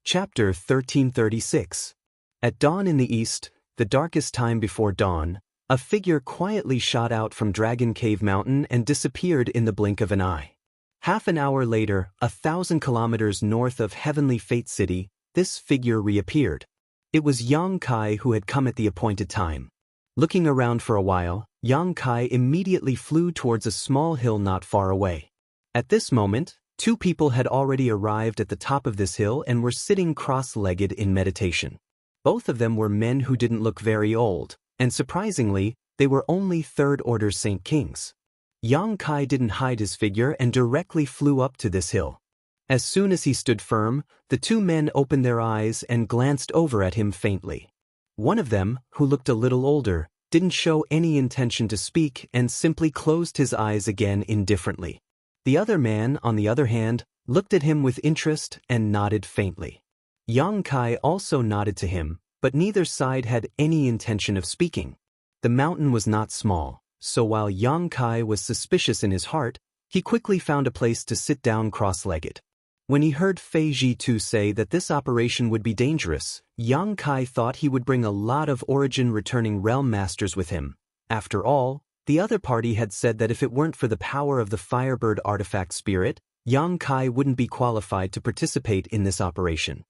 Chapter 1336. At dawn in the east, the darkest time before dawn, a figure quietly shot out from Dragon Cave Mountain and disappeared in the blink of an eye. Half an hour later, 1,000 kilometers north of Heavenly Fate City, this figure reappeared. It was Yang Kai who had come at the appointed time. Looking around for a while, Yang Kai immediately flew towards a small hill not far away. At this moment, 2 people had already arrived at the top of this hill and were sitting cross-legged in meditation. Both of them were men who didn't look very old, and surprisingly, they were only third-order Saint Kings. Yang Kai didn't hide his figure and directly flew up to this hill. As soon as he stood firm, the 2 men opened their eyes and glanced over at him faintly. One of them, who looked a little older, didn't show any intention to speak and simply closed his eyes again indifferently. The other man, on the other hand, looked at him with interest and nodded faintly. Yang Kai also nodded to him, but neither side had any intention of speaking. The mountain was not small, so while Yang Kai was suspicious in his heart, he quickly found a place to sit down cross-legged. When he heard Fei Ji too say that this operation would be dangerous, Yang Kai thought he would bring a lot of origin-returning realm masters with him. After all, the other party had said that if it weren't for the power of the Firebird artifact spirit, Yang Kai wouldn't be qualified to participate in this operation.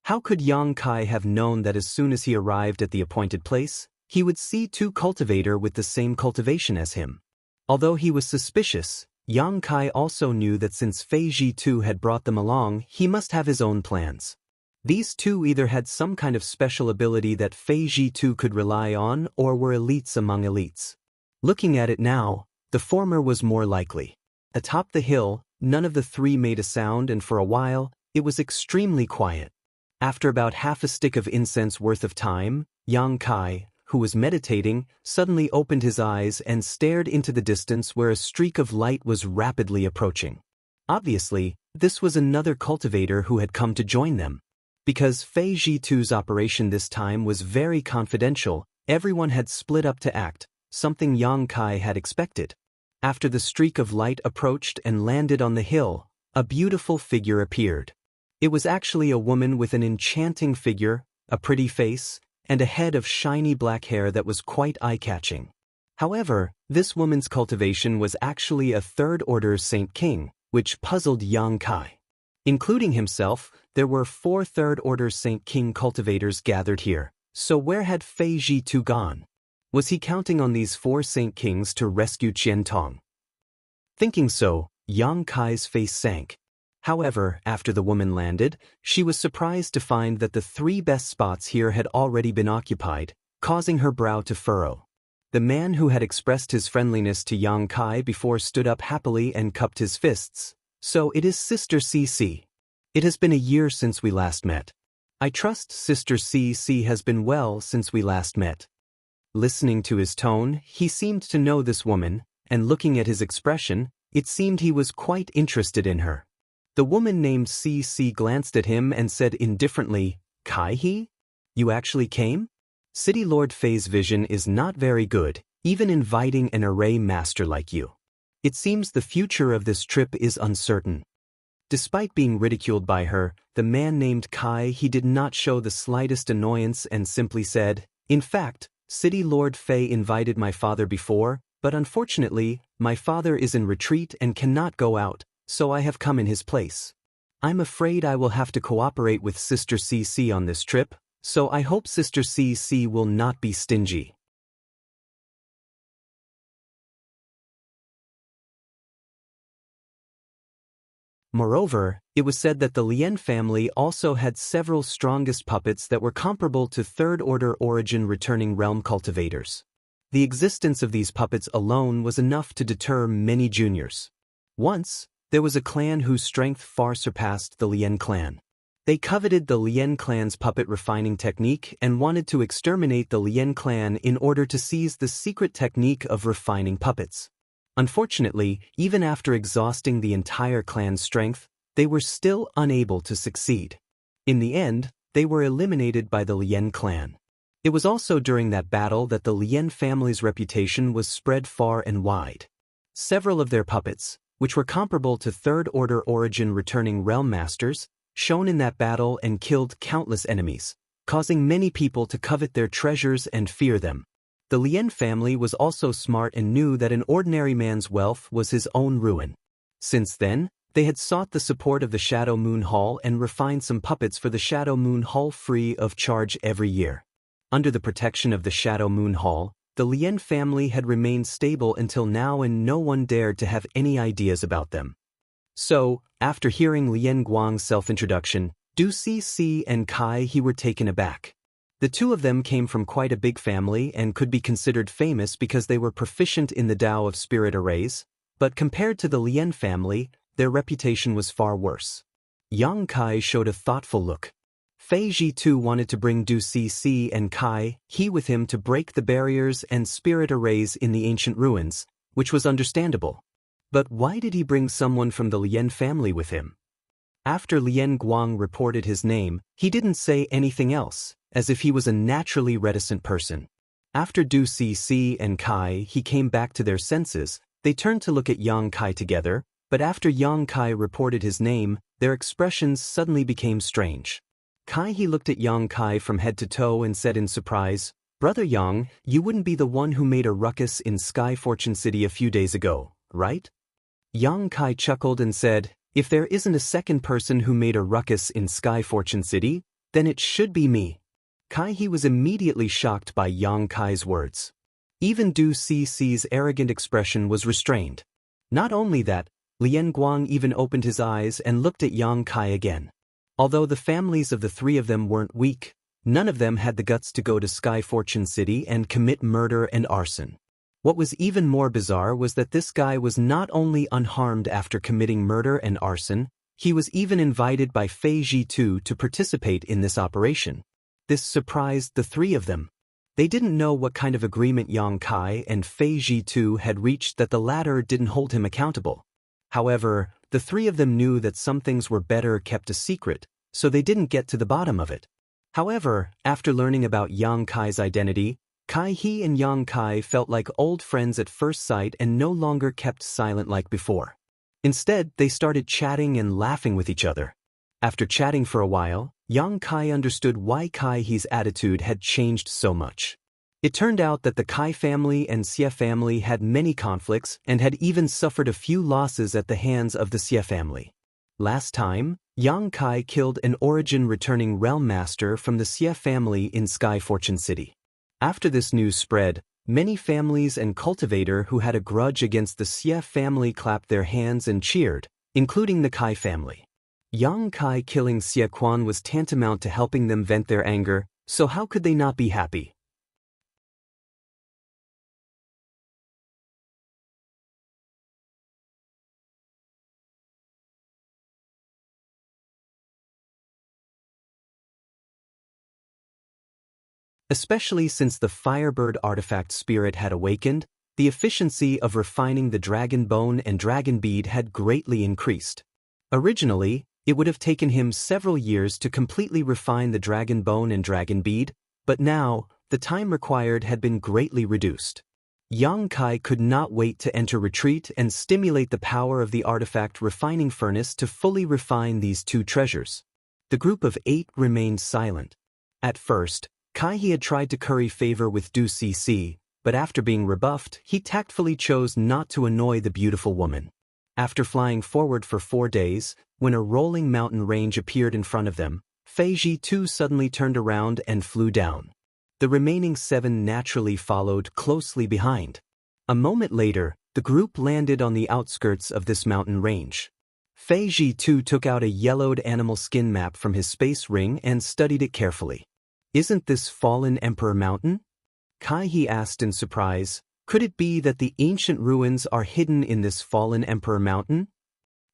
How could Yang Kai have known that as soon as he arrived at the appointed place, he would see 2 cultivators with the same cultivation as him? Although he was suspicious, Yang Kai also knew that since Fei Ji too had brought them along, he must have his own plans. These 2 either had some kind of special ability that Fei Ji too could rely on or were elites among elites. Looking at it now, the former was more likely. Atop the hill, none of the 3 made a sound, and for a while, it was extremely quiet. After about half a stick of incense worth of time, Yang Kai, who was meditating, suddenly opened his eyes and stared into the distance where a streak of light was rapidly approaching. Obviously, this was another cultivator who had come to join them. Because Fei Ji too's operation this time was very confidential, everyone had split up to act, something Yang Kai had expected. After the streak of light approached and landed on the hill, a beautiful figure appeared. It was actually a woman with an enchanting figure, a pretty face, and a head of shiny black hair that was quite eye-catching. However, this woman's cultivation was actually a third-order Saint King, which puzzled Yang Kai. Including himself, there were 4 third-order Saint King cultivators gathered here, so where had Fei Ji too gone? Was he counting on these 4 Saint Kings to rescue Qian Tong? Thinking so, Yang Kai's face sank. However, after the woman landed, she was surprised to find that the 3 best spots here had already been occupied, causing her brow to furrow. The man who had expressed his friendliness to Yang Kai before stood up happily and cupped his fists. So it is Sister CC. It has been a year since we last met. I trust Sister CC has been well since we last met. Listening to his tone, he seemed to know this woman, and looking at his expression, it seemed he was quite interested in her. The woman named CC glanced at him and said indifferently, "Kai-he? You actually came?" City Lord Fei's vision is not very good, even inviting an array master like you. It seems the future of this trip is uncertain. Despite being ridiculed by her, the man named Kai he did not show the slightest annoyance and simply said, "In fact, City Lord Fei invited my father before, but unfortunately, my father is in retreat and cannot go out, so I have come in his place. I'm afraid I will have to cooperate with Sister CC on this trip, so I hope Sister CC will not be stingy." Moreover, it was said that the Lien family also had several strongest puppets that were comparable to third-order origin returning realm cultivators. The existence of these puppets alone was enough to deter many juniors. Once, there was a clan whose strength far surpassed the Lien clan. They coveted the Lien clan's puppet refining technique and wanted to exterminate the Lien clan in order to seize the secret technique of refining puppets. Unfortunately, even after exhausting the entire clan's strength, they were still unable to succeed. In the end, they were eliminated by the Lien clan. It was also during that battle that the Lien family's reputation was spread far and wide. Several of their puppets, which were comparable to third-order origin returning realm masters, shone in that battle and killed countless enemies, causing many people to covet their treasures and fear them. The Lien family was also smart and knew that an ordinary man's wealth was his own ruin. Since then, they had sought the support of the Shadow Moon Hall and refined some puppets for the Shadow Moon Hall free of charge every year. Under the protection of the Shadow Moon Hall, the Lien family had remained stable until now and no one dared to have any ideas about them. So, after hearing Lien Guang's self-introduction, Du Cixi and Kai he were taken aback. The two of them came from quite a big family and could be considered famous because they were proficient in the Tao of spirit arrays, but compared to the Lien family, their reputation was far worse. Yang Kai showed a thoughtful look. Fei Ji too wanted to bring Du Cixi and Kai he with him to break the barriers and spirit arrays in the ancient ruins, which was understandable. But why did he bring someone from the Lien family with him? After Lien Guang reported his name, he didn't say anything else, as if he was a naturally reticent person. After Du Cixi and Kai he came back to their senses, they turned to look at Yang Kai together, but after Yang Kai reported his name, their expressions suddenly became strange. Kai he looked at Yang Kai from head to toe and said in surprise, "Brother Yang, you wouldn't be the one who made a ruckus in Sky Fortune City a few days ago, right?" Yang Kai chuckled and said, "If there isn't a second person who made a ruckus in Sky Fortune City, then it should be me." Kai he was immediately shocked by Yang Kai's words. Even Du Cixi's arrogant expression was restrained. Not only that, Lien Guang even opened his eyes and looked at Yang Kai again. Although the families of the three of them weren't weak, none of them had the guts to go to Sky Fortune City and commit murder and arson. What was even more bizarre was that this guy was not only unharmed after committing murder and arson, he was even invited by Fei Ji too to participate in this operation. This surprised the three of them. They didn't know what kind of agreement Yang Kai and Fei Ji too had reached that the latter didn't hold him accountable. However, the three of them knew that some things were better kept a secret, so they didn't get to the bottom of it. However, after learning about Yang Kai's identity, Kai he and Yang Kai felt like old friends at first sight and no longer kept silent like before. Instead, they started chatting and laughing with each other. After chatting for a while, Yang Kai understood why Kai he's attitude had changed so much. It turned out that the Kai family and Xie family had many conflicts and had even suffered a few losses at the hands of the Xie family. Last time, Yang Kai killed an origin-returning realm master from the Xie family in Sky Fortune City. After this news spread, many families and cultivator who had a grudge against the Xie family clapped their hands and cheered, including the Kai family. Yang Kai killing Xie Quan was tantamount to helping them vent their anger, so how could they not be happy? Especially since the Firebird artifact spirit had awakened, the efficiency of refining the dragon bone and dragon bead had greatly increased. Originally, it would have taken him several years to completely refine the dragon bone and dragon bead, but now, the time required had been greatly reduced. Yang Kai could not wait to enter retreat and stimulate the power of the artifact refining furnace to fully refine these two treasures. The group of 8 remained silent. At first, Kai had tried to curry favor with Du Cc, but after being rebuffed, he tactfully chose not to annoy the beautiful woman. After flying forward for 4 days, when a rolling mountain range appeared in front of them, Fei Ji too suddenly turned around and flew down. The remaining 7 naturally followed closely behind. A moment later, the group landed on the outskirts of this mountain range. Fei Ji too took out a yellowed animal skin map from his space ring and studied it carefully. "Isn't this Fallen Emperor Mountain?" Kai he asked in surprise. "Could it be that the ancient ruins are hidden in this Fallen Emperor Mountain?"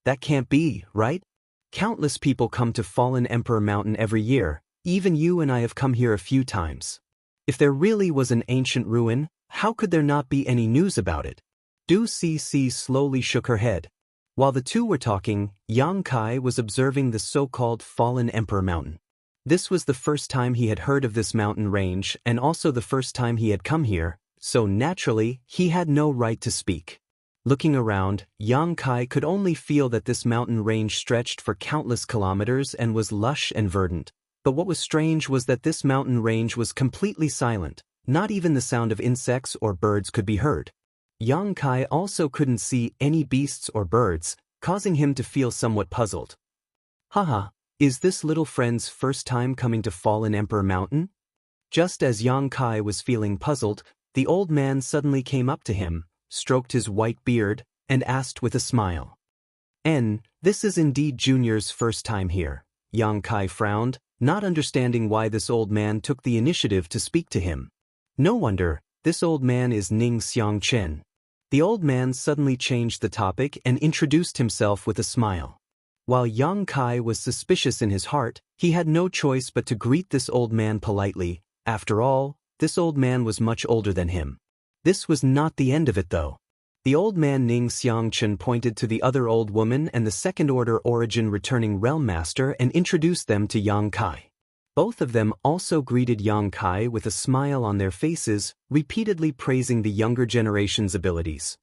"That can't be, right? Countless people come to Fallen Emperor Mountain every year, even you and I have come here a few times. If there really was an ancient ruin, how could there not be any news about it?" Du Cc slowly shook her head. While the two were talking, Yang Kai was observing the so-called Fallen Emperor Mountain. This was the first time he had heard of this mountain range and also the first time he had come here, so naturally, he had no right to speak. Looking around, Yang Kai could only feel that this mountain range stretched for countless kilometers and was lush and verdant. But what was strange was that this mountain range was completely silent. Not even the sound of insects or birds could be heard. Yang Kai also couldn't see any beasts or birds, causing him to feel somewhat puzzled. "Haha, is this little friend's first time coming to Fallen Emperor Mountain?" Just as Yang Kai was feeling puzzled, the old man suddenly came up to him, stroked his white beard, and asked with a smile. This is indeed Junior's first time here." Yang Kai frowned, not understanding why this old man took the initiative to speak to him. No wonder, this old man is Ning Xiang Chen. The old man suddenly changed the topic and introduced himself with a smile. While Yang Kai was suspicious in his heart, he had no choice but to greet this old man politely. After all, this old man was much older than him. This was not the end of it though. The old man Ning Xiang Chen pointed to the other old woman and the second-order origin returning realm master and introduced them to Yang Kai. Both of them also greeted Yang Kai with a smile on their faces, repeatedly praising the younger generation's abilities.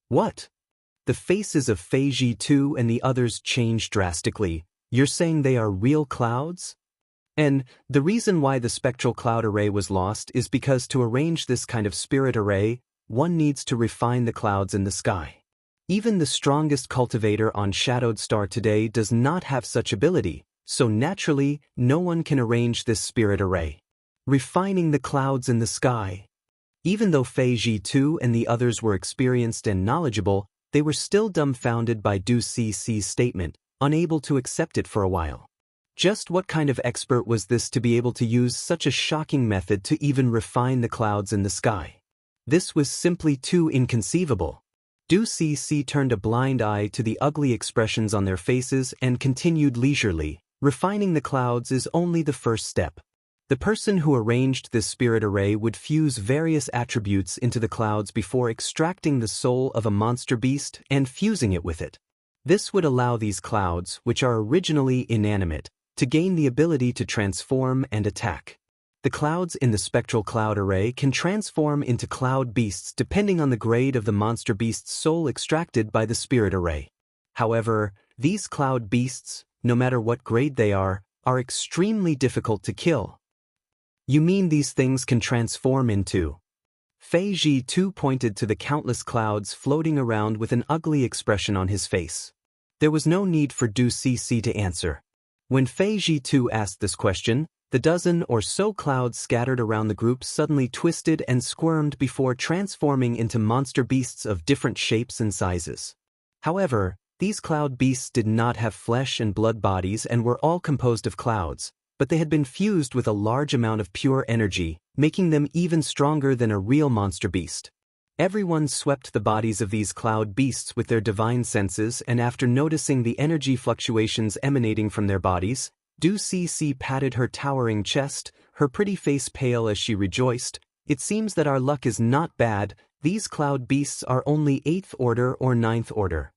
"What? The faces of Fei Ji too and the others changed drastically. You're saying they are real clouds?" And the reason why the spectral cloud array was lost is because to arrange this kind of spirit array, one needs to refine the clouds in the sky. Even the strongest cultivator on Shadowed Star today does not have such ability, so naturally, no one can arrange this spirit array. Refining the clouds in the sky. Even though Fei Ji too and the others were experienced and knowledgeable, they were still dumbfounded by Du Cic's statement, unable to accept it for a while. Just what kind of expert was this to be able to use such a shocking method to even refine the clouds in the sky? This was simply too inconceivable. Du Cic turned a blind eye to the ugly expressions on their faces and continued leisurely, "Refining the clouds is only the first step. The person who arranged this spirit array would fuse various attributes into the clouds before extracting the soul of a monster beast and fusing it with it. This would allow these clouds, which are originally inanimate, to gain the ability to transform and attack. The clouds in the spectral cloud array can transform into cloud beasts depending on the grade of the monster beast's soul extracted by the spirit array. However, these cloud beasts, no matter what grade they are are extremely difficult to kill. You mean these things can transform into? Fei Ji too pointed to the countless clouds floating around with an ugly expression on his face. There was no need for Du Cc to answer. When Fei Ji too asked this question, the dozen or so clouds scattered around the group suddenly twisted and squirmed before transforming into monster beasts of different shapes and sizes. However, these cloud beasts did not have flesh and blood bodies and were all composed of clouds, but they had been fused with a large amount of pure energy, making them even stronger than a real monster beast. Everyone swept the bodies of these cloud beasts with their divine senses, and after noticing the energy fluctuations emanating from their bodies, Du Cc patted her towering chest, her pretty face pale as she rejoiced. It seems that our luck is not bad, these cloud beasts are only 8th order or 9th order.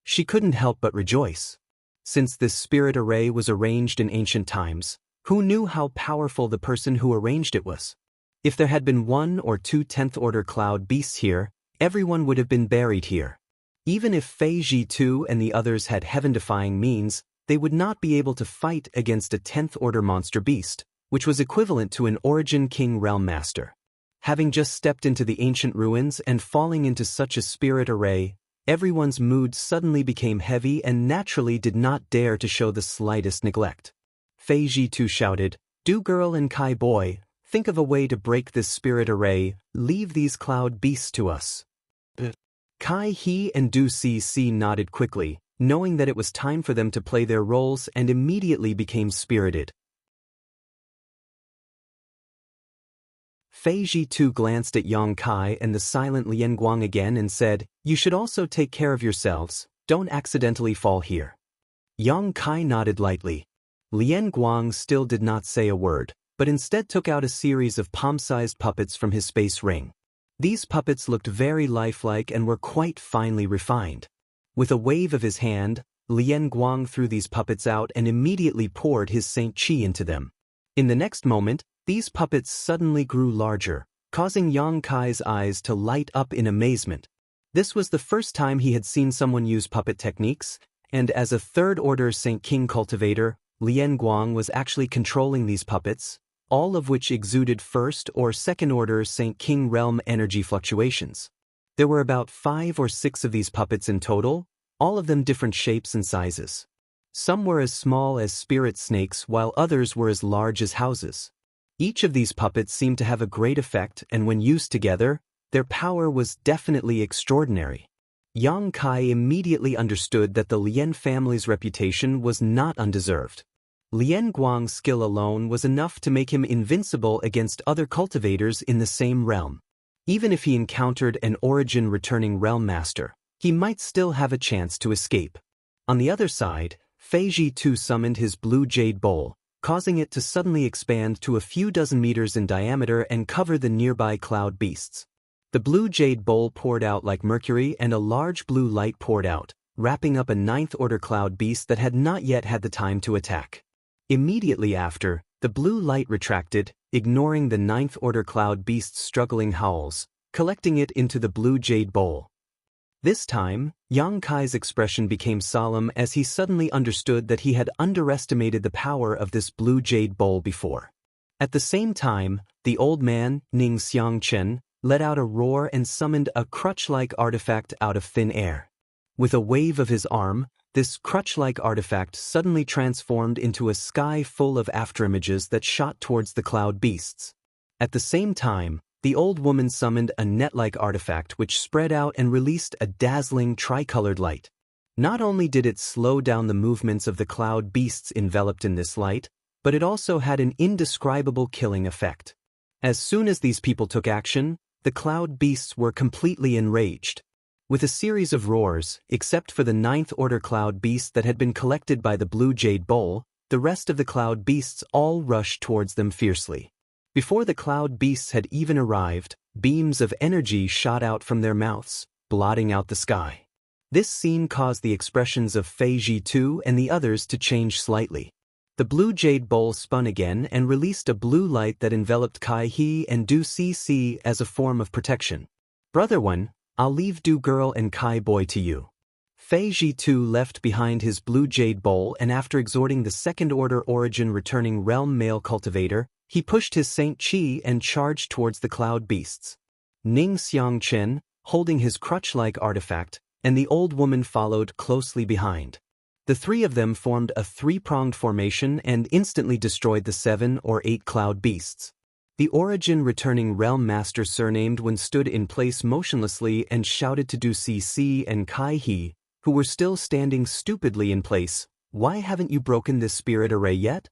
She couldn't help but rejoice. Since this spirit array was arranged in ancient times, who knew how powerful the person who arranged it was? If there had been 1 or 2 10th order cloud beasts here, everyone would have been buried here. Even if Fei Ji too and the others had heaven-defying means, they would not be able to fight against a 10th order monster beast, which was equivalent to an Origin King Realm Master. Having just stepped into the ancient ruins and falling into such a spirit array, everyone's mood suddenly became heavy and naturally did not dare to show the slightest neglect. Fei Ji too shouted, "Du girl and Kai boy, think of a way to break this spirit array, leave these cloud beasts to us." Kai He and Du Cc nodded quickly, knowing that it was time for them to play their roles, and immediately became spirited. Fei Ji too glanced at Yang Kai and the silent Lien Guang again and said, "You should also take care of yourselves, don't accidentally fall here." Yang Kai nodded lightly. Lien Guang still did not say a word, but instead took out a series of palm-sized puppets from his space ring. These puppets looked very lifelike and were quite finely refined. With a wave of his hand, Lien Guang threw these puppets out and immediately poured his Saint Qi into them. In the next moment, these puppets suddenly grew larger, causing Yang Kai's eyes to light up in amazement. This was the first time he had seen someone use puppet techniques, and as a 3rd order Saint King cultivator, Lien Guang was actually controlling these puppets, all of which exuded 1st or 2nd order Saint King realm energy fluctuations. There were about 5 or 6 of these puppets in total, all of them different shapes and sizes. Some were as small as spirit snakes while others were as large as houses. Each of these puppets seemed to have a great effect, and when used together, their power was definitely extraordinary. Yang Kai immediately understood that the Lien family's reputation was not undeserved. Lien Guang's skill alone was enough to make him invincible against other cultivators in the same realm. Even if he encountered an Origin returning realm master, he might still have a chance to escape. On the other side, Fei Ji too summoned his blue jade bowl, causing it to suddenly expand to a few dozen meters in diameter and cover the nearby cloud beasts. The blue jade bowl poured out like mercury, and a large blue light poured out, wrapping up a 9th order cloud beast that had not yet had the time to attack. Immediately after, the blue light retracted, ignoring the 9th order cloud beast's struggling howls, collecting it into the blue jade bowl. This time, Yang Kai's expression became solemn as he suddenly understood that he had underestimated the power of this blue jade bowl before. At the same time, the old man, Ning Xiangchen, let out a roar and summoned a crutch-like artifact out of thin air. With a wave of his arm, this crutch-like artifact suddenly transformed into a sky full of afterimages that shot towards the cloud beasts. At the same time, the old woman summoned a net-like artifact which spread out and released a dazzling tricolored light. Not only did it slow down the movements of the cloud beasts enveloped in this light, but it also had an indescribable killing effect. As soon as these people took action, the cloud beasts were completely enraged. With a series of roars, except for the 9th order cloud beast that had been collected by the blue jade bowl, the rest of the cloud beasts all rushed towards them fiercely. Before the cloud beasts had even arrived, beams of energy shot out from their mouths, blotting out the sky. This scene caused the expressions of Fei Ji too and the others to change slightly. The blue jade bowl spun again and released a blue light that enveloped Kai He and Du Cc as a form of protection. "Brother one, I'll leave Du girl and Kai boy to you." Fei Ji too left behind his blue jade bowl, and after exhorting the second-order origin returning realm male cultivator, he pushed his Saint Qi and charged towards the cloud beasts. Ning Xiangchen, holding his crutch-like artifact, and the old woman followed closely behind. The three of them formed a three-pronged formation and instantly destroyed the 7 or 8 cloud beasts. The origin returning realm master surnamed Wen stood in place motionlessly and shouted to Du Cc and Kai He, who were still standing stupidly in place, "Why haven't you broken this spirit array yet?"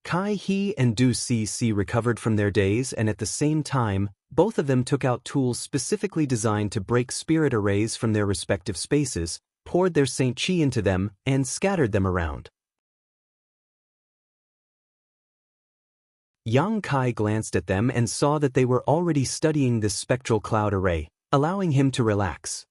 Kai He and Du Cc recovered from their daze, and at the same time, both of them took out tools specifically designed to break spirit arrays from their respective spaces, poured their Saint Qi into them, and scattered them around. Yang Kai glanced at them and saw that they were already studying this spectral cloud array, allowing him to relax.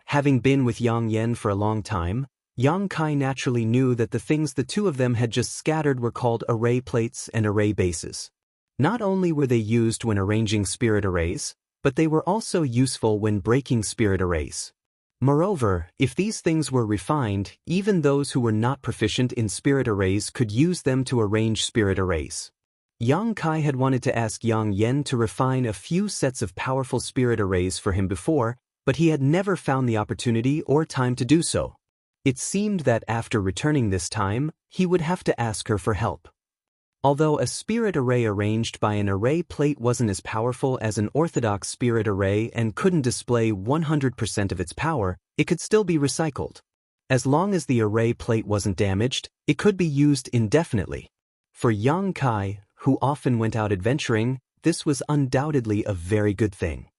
Having been with Yang Yen for a long time, Yang Kai naturally knew that the things the two of them had just scattered were called array plates and array bases. Not only were they used when arranging spirit arrays, but they were also useful when breaking spirit arrays. Moreover, if these things were refined, even those who were not proficient in spirit arrays could use them to arrange spirit arrays. Yang Kai had wanted to ask Yang Yen to refine a few sets of powerful spirit arrays for him before, but he had never found the opportunity or time to do so. It seemed that after returning this time, he would have to ask her for help. Although a spirit array arranged by an array plate wasn't as powerful as an orthodox spirit array and couldn't display 100% of its power, it could still be recycled. As long as the array plate wasn't damaged, it could be used indefinitely. For Yang Kai, who often went out adventuring, this was undoubtedly a very good thing.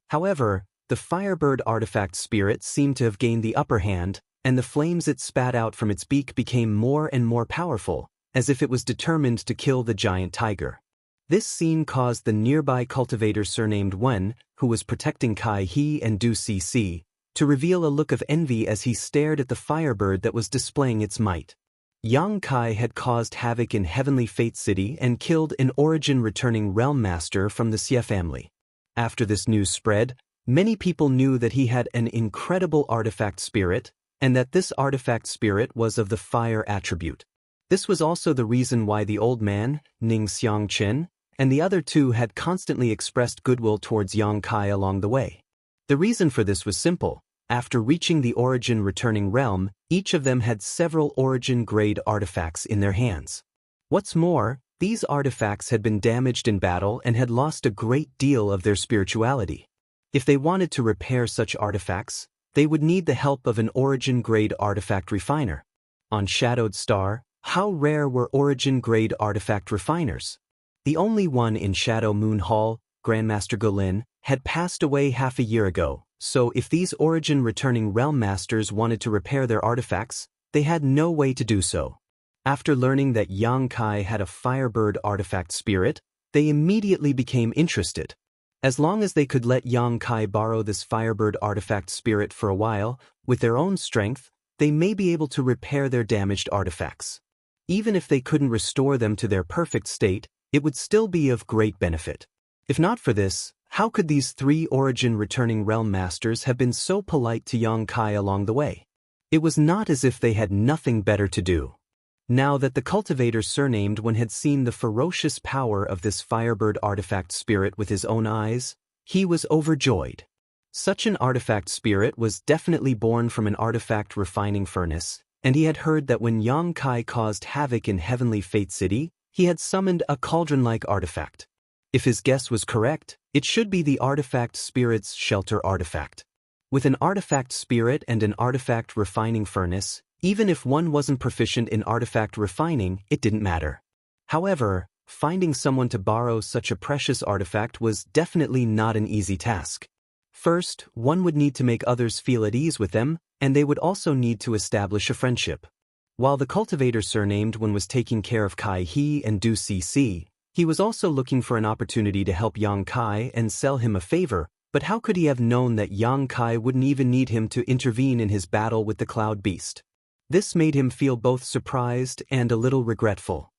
However, the Firebird artifact spirit seemed to have gained the upper hand, and the flames it spat out from its beak became more and more powerful, as if it was determined to kill the giant tiger. This scene caused the nearby cultivator surnamed Wen, who was protecting Kai He and Du Cc, to reveal a look of envy as he stared at the Firebird that was displaying its might. Yang Kai had caused havoc in Heavenly Fate City and killed an origin-returning realm master from the Xie family. After this news spread, many people knew that he had an incredible artifact spirit, and that this artifact spirit was of the fire attribute. This was also the reason why the old man, Ning Xiangchen, and the other two had constantly expressed goodwill towards Yang Kai along the way. The reason for this was simple. After reaching the origin-returning realm, each of them had several origin-grade artifacts in their hands. What's more, these artifacts had been damaged in battle and had lost a great deal of their spirituality. If they wanted to repair such artifacts, they would need the help of an origin-grade artifact refiner. On Shadowed Star, how rare were origin-grade artifact refiners? The only one in Shadow Moon Hall, Grandmaster Golin, had passed away half a year ago, so if these origin-returning realm masters wanted to repair their artifacts, they had no way to do so. After learning that Yang Kai had a Firebird artifact spirit, they immediately became interested. As long as they could let Yang Kai borrow this Firebird artifact spirit for a while, with their own strength, they may be able to repair their damaged artifacts. Even if they couldn't restore them to their perfect state, it would still be of great benefit. If not for this, how could these three origin-returning realm masters have been so polite to Yang Kai along the way? It was not as if they had nothing better to do. Now that the cultivator surnamed Wen had seen the ferocious power of this Firebird artifact spirit with his own eyes, he was overjoyed. Such an artifact spirit was definitely born from an artifact refining furnace, and he had heard that when Yang Kai caused havoc in Heavenly Fate City, he had summoned a cauldron-like artifact. If his guess was correct, it should be the artifact spirit's shelter artifact. With an artifact spirit and an artifact refining furnace, even if one wasn't proficient in artifact refining, it didn't matter. However, finding someone to borrow such a precious artifact was definitely not an easy task. First, one would need to make others feel at ease with them, and they would also need to establish a friendship. While the cultivator surnamed Wen was taking care of Kai He and Du Cc, he was also looking for an opportunity to help Yang Kai and sell him a favor, but how could he have known that Yang Kai wouldn't even need him to intervene in his battle with the Cloud Beast? This made him feel both surprised and a little regretful.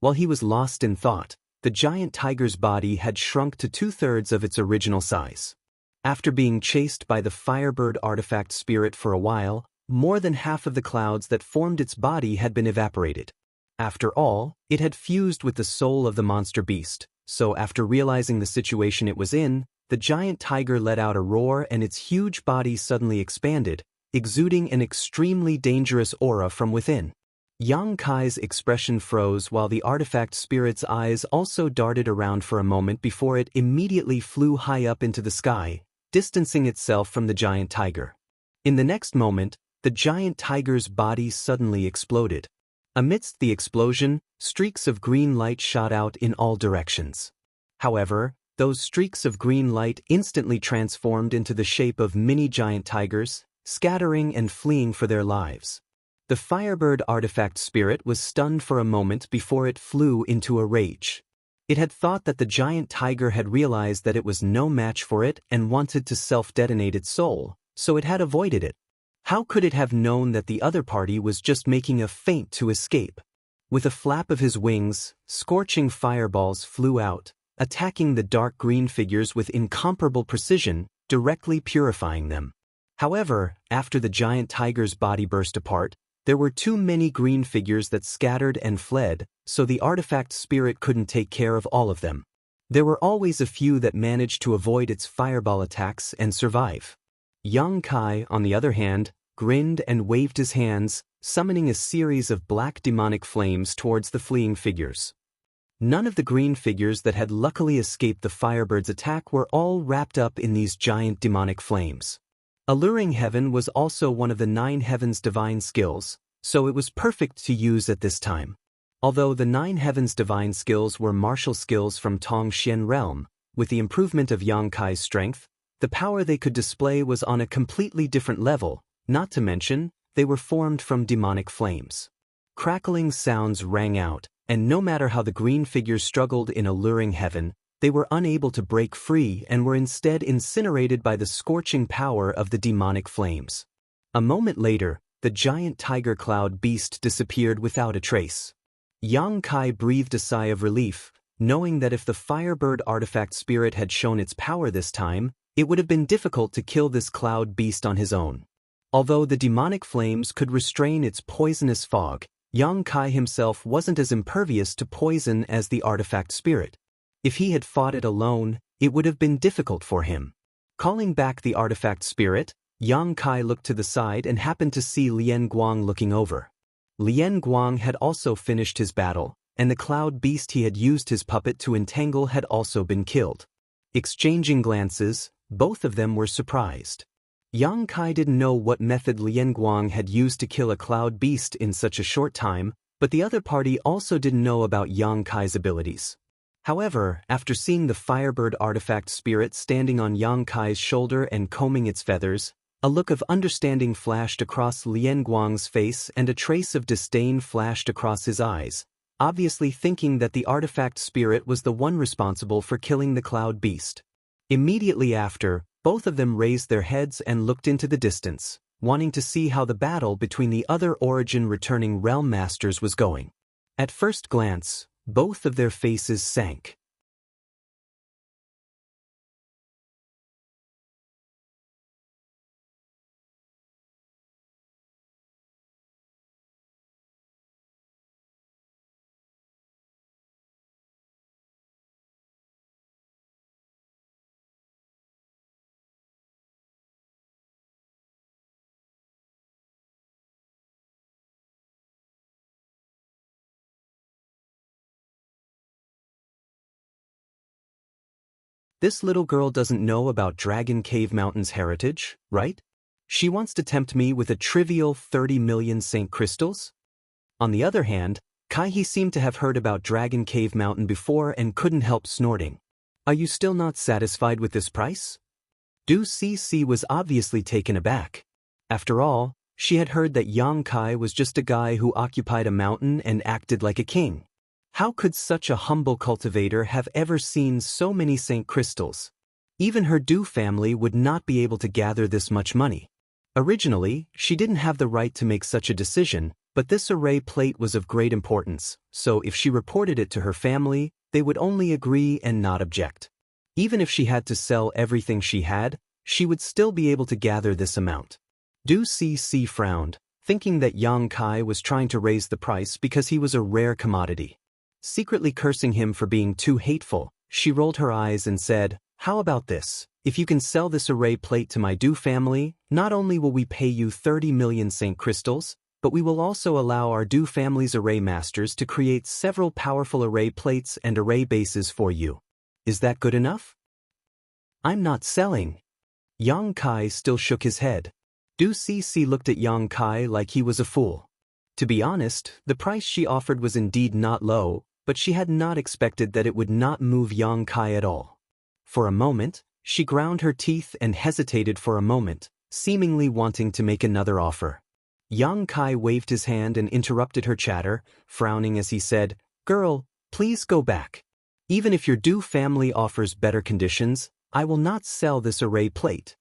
While he was lost in thought, the giant tiger's body had shrunk to 2/3 of its original size. After being chased by the Firebird artifact spirit for a while, more than half of the clouds that formed its body had been evaporated. After all, it had fused with the soul of the monster beast, so after realizing the situation it was in, the giant tiger let out a roar and its huge body suddenly expanded, exuding an extremely dangerous aura from within. Yang Kai's expression froze while the artifact spirit's eyes also darted around for a moment before it immediately flew high up into the sky, distancing itself from the giant tiger. In the next moment, the giant tiger's body suddenly exploded. Amidst the explosion, streaks of green light shot out in all directions. However, those streaks of green light instantly transformed into the shape of mini giant tigers, scattering and fleeing for their lives. The Firebird artifact spirit was stunned for a moment before it flew into a rage. It had thought that the giant tiger had realized that it was no match for it and wanted to self-detonate its soul, so it had avoided it. How could it have known that the other party was just making a feint to escape? With a flap of his wings, scorching fireballs flew out, attacking the dark green figures with incomparable precision, directly purifying them. However, after the giant tiger's body burst apart, there were too many green figures that scattered and fled, so the artifact spirit couldn't take care of all of them. There were always a few that managed to avoid its fireball attacks and survive. Yang Kai, on the other hand, grinned and waved his hands, summoning a series of black demonic flames towards the fleeing figures. None of the green figures that had luckily escaped the Firebird's attack were all wrapped up in these giant demonic flames. Alluring Heaven was also one of the 9 Heavens' divine skills, so it was perfect to use at this time. Although the 9 Heavens' divine skills were martial skills from Tong Xian realm, with the improvement of Yang Kai's strength, the power they could display was on a completely different level, not to mention, they were formed from demonic flames. Crackling sounds rang out, and no matter how the green figures struggled in Alluring Heaven, they were unable to break free and were instead incinerated by the scorching power of the demonic flames. A moment later, the giant tiger cloud beast disappeared without a trace. Yang Kai breathed a sigh of relief, knowing that if the Firebird artifact spirit had shown its power this time, it would have been difficult to kill this cloud beast on his own. Although the demonic flames could restrain its poisonous fog, Yang Kai himself wasn't as impervious to poison as the artifact spirit. If he had fought it alone, it would have been difficult for him. Calling back the artifact spirit, Yang Kai looked to the side and happened to see Lian Guang looking over. Lian Guang had also finished his battle, and the cloud beast he had used his puppet to entangle had also been killed. Exchanging glances, both of them were surprised. Yang Kai didn't know what method Lian Guang had used to kill a cloud beast in such a short time, but the other party also didn't know about Yang Kai's abilities. However, after seeing the Firebird artifact spirit standing on Yang Kai's shoulder and combing its feathers, a look of understanding flashed across Lian Guang's face and a trace of disdain flashed across his eyes, obviously thinking that the artifact spirit was the one responsible for killing the cloud beast. Immediately after, both of them raised their heads and looked into the distance, wanting to see how the battle between the other origin returning realm masters was going. At first glance, both of their faces sank. This little girl doesn't know about Dragon Cave Mountain's heritage, right? She wants to tempt me with a trivial 30 million Saint Crystals? On the other hand, Kai seemed to have heard about Dragon Cave Mountain before and couldn't help snorting. Are you still not satisfied with this price? Du Cc was obviously taken aback. After all, she had heard that Yang Kai was just a guy who occupied a mountain and acted like a king. How could such a humble cultivator have ever seen so many Saint Crystals? Even her Du family would not be able to gather this much money. Originally, she didn't have the right to make such a decision, but this array plate was of great importance, so if she reported it to her family, they would only agree and not object. Even if she had to sell everything she had, she would still be able to gather this amount. Du Cece frowned, thinking that Yang Kai was trying to raise the price because he was a rare commodity. Secretly cursing him for being too hateful, she rolled her eyes and said, "How about this? If you can sell this array plate to my Du family, not only will we pay you 30 million Saint crystals, but we will also allow our Du family's array masters to create several powerful array plates and array bases for you. Is that good enough?" "I'm not selling." Yang Kai still shook his head. Du Cece looked at Yang Kai like he was a fool. To be honest, the price she offered was indeed not low, but she had not expected that it would not move Yang Kai at all. For a moment, she ground her teeth and hesitated for a moment, seemingly wanting to make another offer. Yang Kai waved his hand and interrupted her chatter, frowning as he said, "Girl, please go back. Even if your Du family offers better conditions, I will not sell this array plate.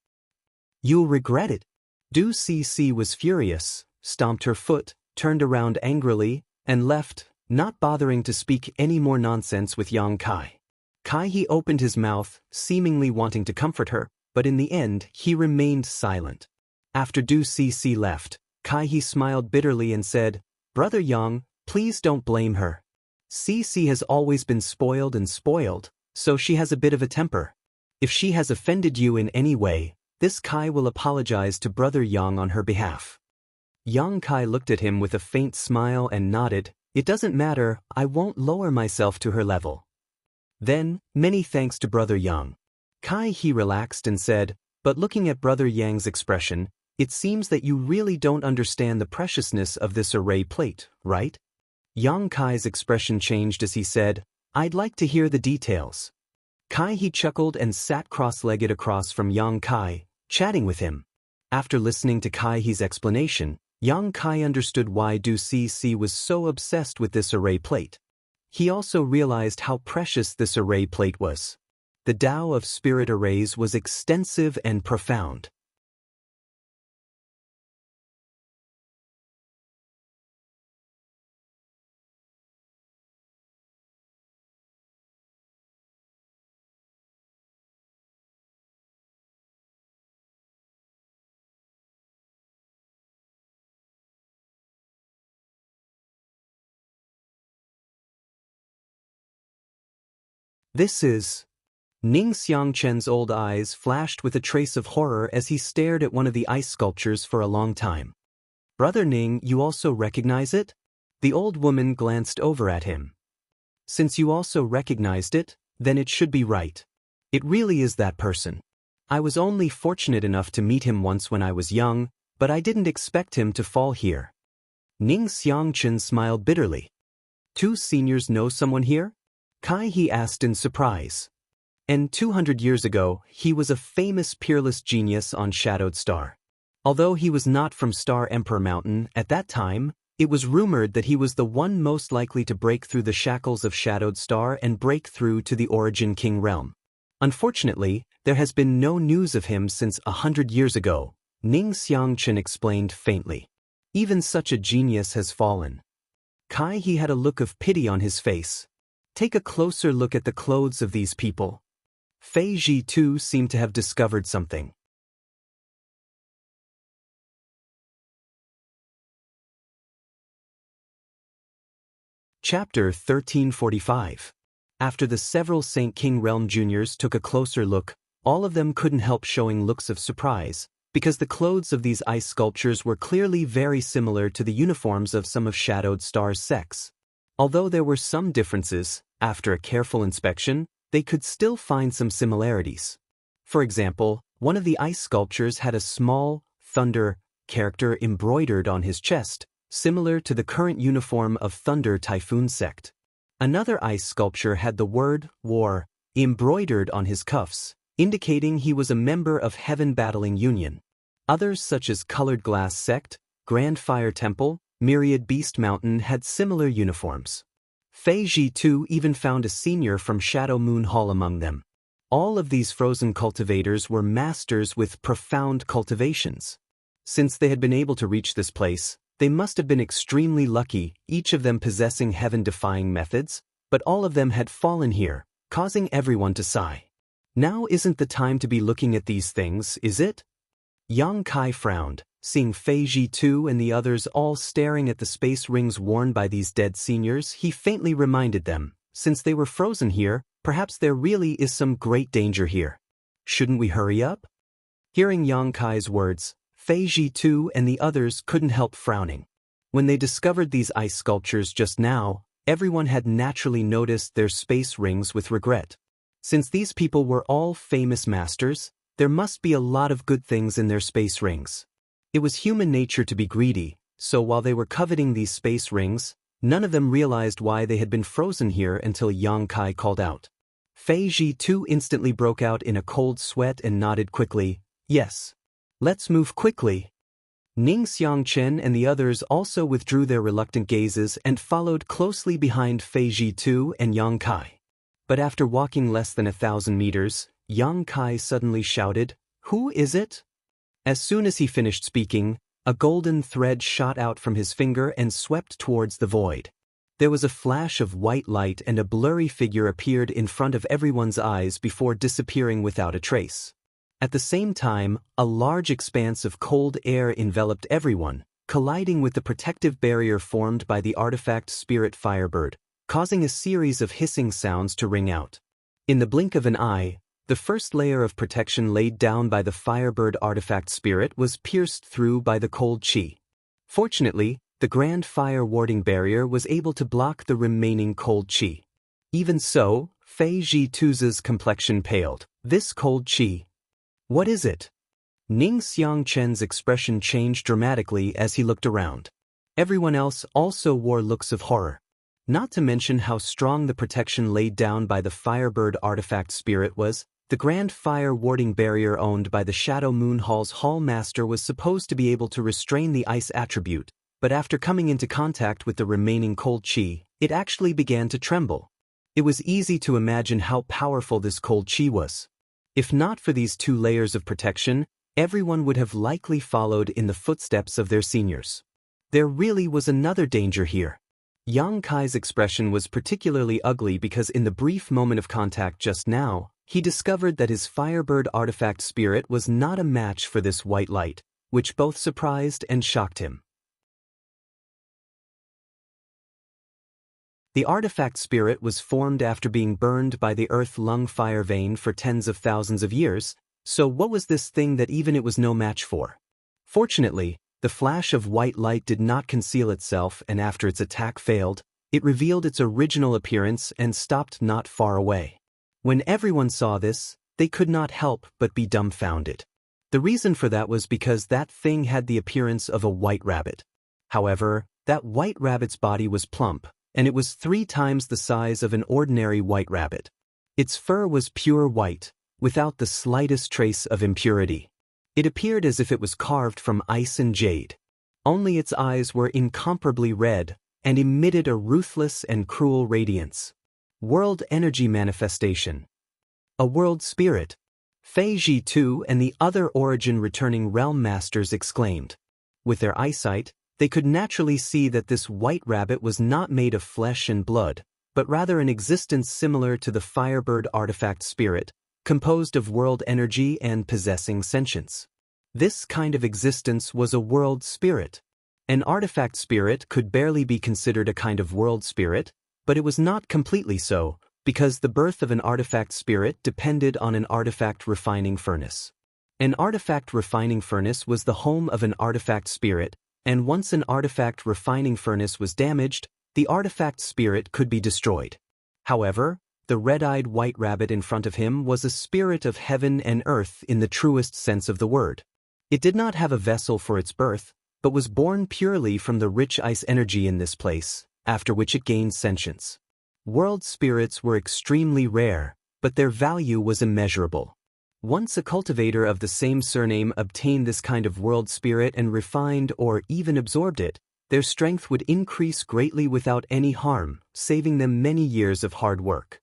You'll regret it." Du Cece was furious, stomped her foot, turned around angrily, and left, not bothering to speak any more nonsense with Yang Kai. Kai opened his mouth, seemingly wanting to comfort her, but in the end he remained silent. After Du Cece left, Kai smiled bitterly and said, "Brother Yang, please don't blame her. Cece has always been spoiled, so she has a bit of a temper. If she has offended you in any way, this Kai will apologize to Brother Yang on her behalf." Yang Kai looked at him with a faint smile and nodded, "It doesn't matter, I won't lower myself to her level." Then, "Many thanks to Brother Yang." Kai relaxed and said, "But looking at Brother Yang's expression, it seems that you really don't understand the preciousness of this array plate, right?" Yang Kai's expression changed as he said, "I'd like to hear the details." Kai chuckled and sat cross-legged across from Yang Kai, chatting with him. After listening to Kai's explanation, Yang Kai understood why Du Cece was so obsessed with this array plate. He also realized how precious this array plate was. The Tao of spirit arrays was extensive and profound. This is... Ning Xiangchen's old eyes flashed with a trace of horror as he stared at one of the ice sculptures for a long time. "Brother Ning, you also recognize it?" The old woman glanced over at him. "Since you also recognized it, then it should be right. It really is that person. I was only fortunate enough to meet him once when I was young, but I didn't expect him to fall here." Ning Xiangchen smiled bitterly. "Two seniors know someone here?" Kai asked in surprise. "And 200 years ago, he was a famous peerless genius on Shadowed Star. Although he was not from Star Emperor Mountain at that time, it was rumored that he was the one most likely to break through the shackles of Shadowed Star and break through to the Origin King realm. Unfortunately, there has been no news of him since 100 years ago," Ning Xiangchen explained faintly. "Even such a genius has fallen." Kai had a look of pity on his face. "Take a closer look at the clothes of these people." Fei Ji too seemed to have discovered something. Chapter 1345. After the several Saint King Realm juniors took a closer look, all of them couldn't help showing looks of surprise, because the clothes of these ice sculptures were clearly very similar to the uniforms of some of Shadowed Star's sects. Although there were some differences, after a careful inspection, they could still find some similarities. For example, one of the ice sculptures had a small, Thunder, character embroidered on his chest, similar to the current uniform of Thunder Typhoon sect. Another ice sculpture had the word, War, embroidered on his cuffs, indicating he was a member of Heaven Battling Union. Others such as Colored Glass Sect, Grand Fire Temple, Myriad Beast Mountain had similar uniforms. Fei Ji too even found a senior from Shadow Moon Hall among them. All of these frozen cultivators were masters with profound cultivations. Since they had been able to reach this place, they must have been extremely lucky, each of them possessing heaven-defying methods, but all of them had fallen here, causing everyone to sigh. Now isn't the time to be looking at these things, is it? Yang Kai frowned, seeing Fei Ji2 and the others all staring at the space rings worn by these dead seniors. He faintly reminded them, since they were frozen here, perhaps there really is some great danger here. Shouldn't we hurry up? Hearing Yang Kai's words, Fei Ji2 and the others couldn't help frowning. When they discovered these ice sculptures just now, everyone had naturally noticed their space rings with regret. Since these people were all famous masters, there must be a lot of good things in their space rings. It was human nature to be greedy, so while they were coveting these space rings, none of them realized why they had been frozen here until Yang Kai called out. Fei Ji2 instantly broke out in a cold sweat and nodded quickly, "Yes. Let's move quickly." Ning Xiangchen and the others also withdrew their reluctant gazes and followed closely behind Fei Ji2 and Yang Kai. But after walking less than 1,000 meters, Yang Kai suddenly shouted, "Who is it?" As soon as he finished speaking, a golden thread shot out from his finger and swept towards the void. There was a flash of white light and a blurry figure appeared in front of everyone's eyes before disappearing without a trace. At the same time, a large expanse of cold air enveloped everyone, colliding with the protective barrier formed by the artifact spirit Firebird, causing a series of hissing sounds to ring out. In the blink of an eye, the first layer of protection laid down by the Firebird artifact spirit was pierced through by the cold chi. Fortunately, the grand fire warding barrier was able to block the remaining cold chi. Even so, Fei Ji2's complexion paled. This cold chi. What is it? Ning Xiangchen's expression changed dramatically as he looked around. Everyone else also wore looks of horror. Not to mention how strong the protection laid down by the Firebird artifact spirit was. The grand fire warding barrier owned by the Shadow Moon Hall's Hall Master was supposed to be able to restrain the ice attribute, but after coming into contact with the remaining cold chi, it actually began to tremble. It was easy to imagine how powerful this cold chi was. If not for these 2 layers of protection, everyone would have likely followed in the footsteps of their seniors. There really was another danger here. Yang Kai's expression was particularly ugly because in the brief moment of contact just now, he discovered that his Firebird artifact spirit was not a match for this white light, which both surprised and shocked him. The artifact spirit was formed after being burned by the earth-lung fire vein for tens of thousands of years, so what was this thing that even it was no match for? Fortunately, the flash of white light did not conceal itself, and after its attack failed, it revealed its original appearance and stopped not far away. When everyone saw this, they could not help but be dumbfounded. The reason for that was because that thing had the appearance of a white rabbit. However, that white rabbit's body was plump, and it was 3 times the size of an ordinary white rabbit. Its fur was pure white, without the slightest trace of impurity. It appeared as if it was carved from ice and jade. Only its eyes were incomparably red, and emitted a ruthless and cruel radiance. World energy manifestation. A world spirit. Fei Ji2 and the other origin-returning realm masters exclaimed. With their eyesight, they could naturally see that this white rabbit was not made of flesh and blood, but rather an existence similar to the Firebird artifact spirit, composed of world energy and possessing sentience. This kind of existence was a world spirit. An artifact spirit could barely be considered a kind of world spirit, but it was not completely so, because the birth of an artifact spirit depended on an artifact refining furnace. An artifact refining furnace was the home of an artifact spirit, and once an artifact refining furnace was damaged, the artifact spirit could be destroyed. However, the red-eyed white rabbit in front of him was a spirit of heaven and earth in the truest sense of the word. It did not have a vessel for its birth, but was born purely from the rich ice energy in this place, after which it gained sentience. World spirits were extremely rare, but their value was immeasurable. Once a cultivator of the same surname obtained this kind of world spirit and refined or even absorbed it, their strength would increase greatly without any harm, saving them many years of hard work.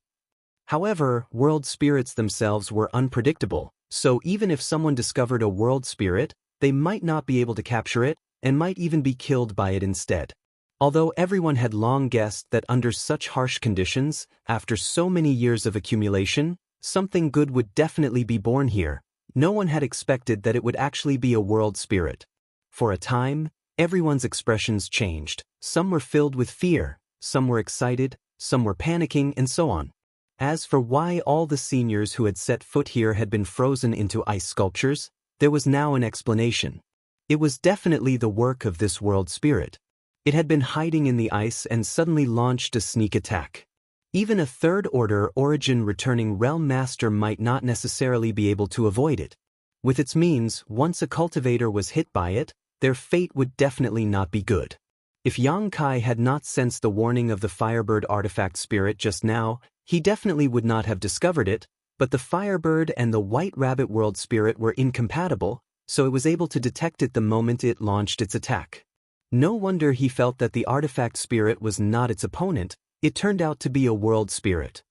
However, world spirits themselves were unpredictable, so even if someone discovered a world spirit, they might not be able to capture it, and might even be killed by it instead. Although everyone had long guessed that under such harsh conditions, after so many years of accumulation, something good would definitely be born here, no one had expected that it would actually be a world spirit. For a time, everyone's expressions changed. Some were filled with fear, some were excited, some were panicking, and so on. As for why all the seniors who had set foot here had been frozen into ice sculptures, there was now an explanation. It was definitely the work of this world spirit. It had been hiding in the ice and suddenly launched a sneak attack. Even a third-order origin returning realm master might not necessarily be able to avoid it. With its means, once a cultivator was hit by it, their fate would definitely not be good. If Yang Kai had not sensed the warning of the Firebird artifact spirit just now, he definitely would not have discovered it, but the Firebird and the White Rabbit world spirit were incompatible, so it was able to detect it the moment it launched its attack. No wonder he felt that the artifact spirit was not its opponent. It turned out to be a world spirit.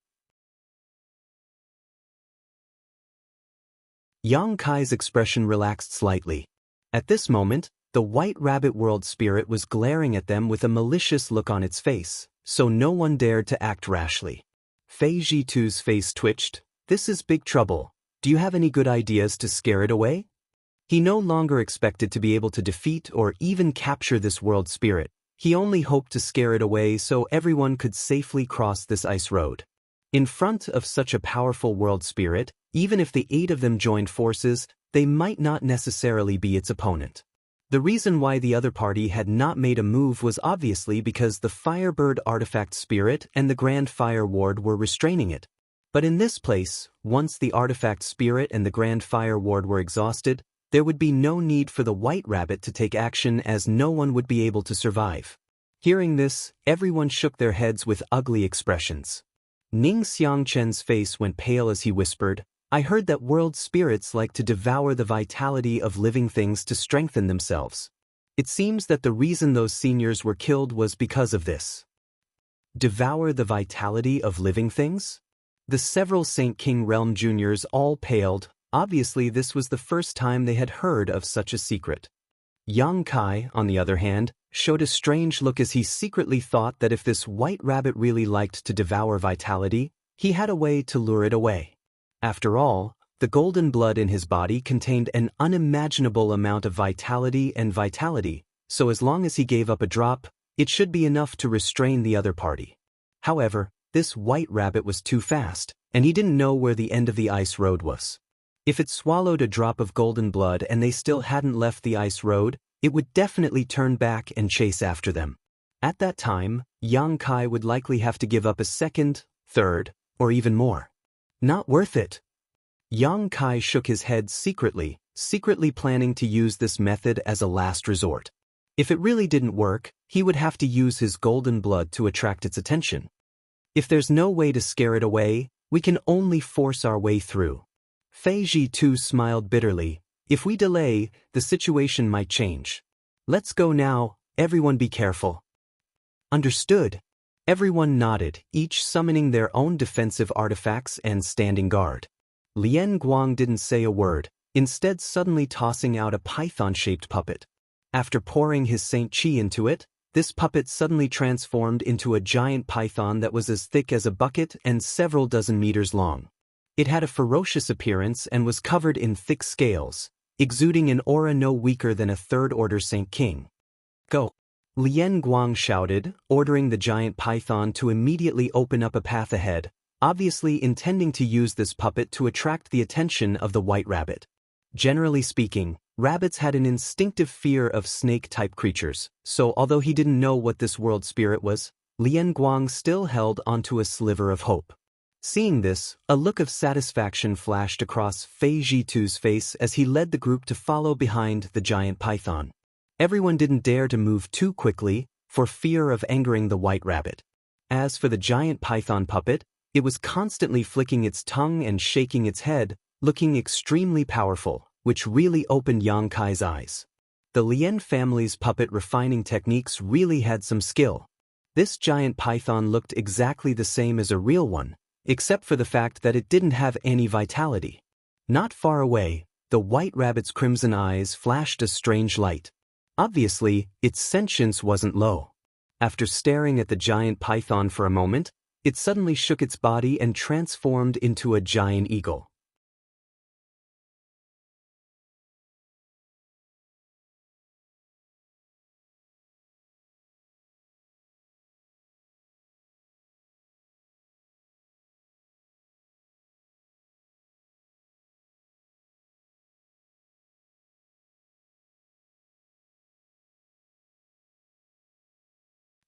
Yang Kai's expression relaxed slightly. At this moment, the White Rabbit world spirit was glaring at them with a malicious look on its face, so no one dared to act rashly. Fei Jitu's face twitched. This is big trouble. Do you have any good ideas to scare it away? He no longer expected to be able to defeat or even capture this world spirit. He only hoped to scare it away so everyone could safely cross this ice road. In front of such a powerful world spirit, even if the 8 of them joined forces, they might not necessarily be its opponent. The reason why the other party had not made a move was obviously because the Firebird artifact spirit and the Grand Fire Ward were restraining it. But in this place, once the artifact spirit and the Grand Fire Ward were exhausted, there would be no need for the White Rabbit to take action as no one would be able to survive. Hearing this, everyone shook their heads with ugly expressions. Ning Xiangchen's face went pale as he whispered, I heard that world spirits like to devour the vitality of living things to strengthen themselves. It seems that the reason those seniors were killed was because of this. Devour the vitality of living things? The several Saint King Realm juniors all paled. Obviously this was the first time they had heard of such a secret. Yang Kai, on the other hand, showed a strange look as he secretly thought that if this White Rabbit really liked to devour vitality, he had a way to lure it away. After all, the golden blood in his body contained an unimaginable amount of vitality, so as long as he gave up a drop, it should be enough to restrain the other party. However, this White Rabbit was too fast, and he didn't know where the end of the ice road was. If it swallowed a drop of golden blood and they still hadn't left the ice road, it would definitely turn back and chase after them. At that time, Yang Kai would likely have to give up a second, third, or even more. Not worth it. Yang Kai shook his head secretly planning to use this method as a last resort. If it really didn't work, he would have to use his golden blood to attract its attention. If there's no way to scare it away, we can only force our way through. Fei Jitu smiled bitterly. If we delay, the situation might change. Let's go now, everyone be careful. Understood. Everyone nodded, each summoning their own defensive artifacts and standing guard. Lien Guang didn't say a word, instead suddenly tossing out a python-shaped puppet. After pouring his Saint Chi into it, this puppet suddenly transformed into a giant python that was as thick as a bucket and several dozen meters long. It had a ferocious appearance and was covered in thick scales, exuding an aura no weaker than a third-order Saint King. Go! Lien Guang shouted, ordering the giant python to immediately open up a path ahead, obviously intending to use this puppet to attract the attention of the White Rabbit. Generally speaking, rabbits had an instinctive fear of snake-type creatures, so although he didn't know what this world spirit was, Lien Guang still held onto a sliver of hope. Seeing this, a look of satisfaction flashed across Fei Jitu's face as he led the group to follow behind the giant python. Everyone didn't dare to move too quickly, for fear of angering the White Rabbit. As for the giant python puppet, it was constantly flicking its tongue and shaking its head, looking extremely powerful, which really opened Yang Kai's eyes. The Lien family's puppet refining techniques really had some skill. This giant python looked exactly the same as a real one, except for the fact that it didn't have any vitality. Not far away, the white rabbit's crimson eyes flashed a strange light. Obviously, its sentience wasn't low. After staring at the giant python for a moment, it suddenly shook its body and transformed into a giant eagle.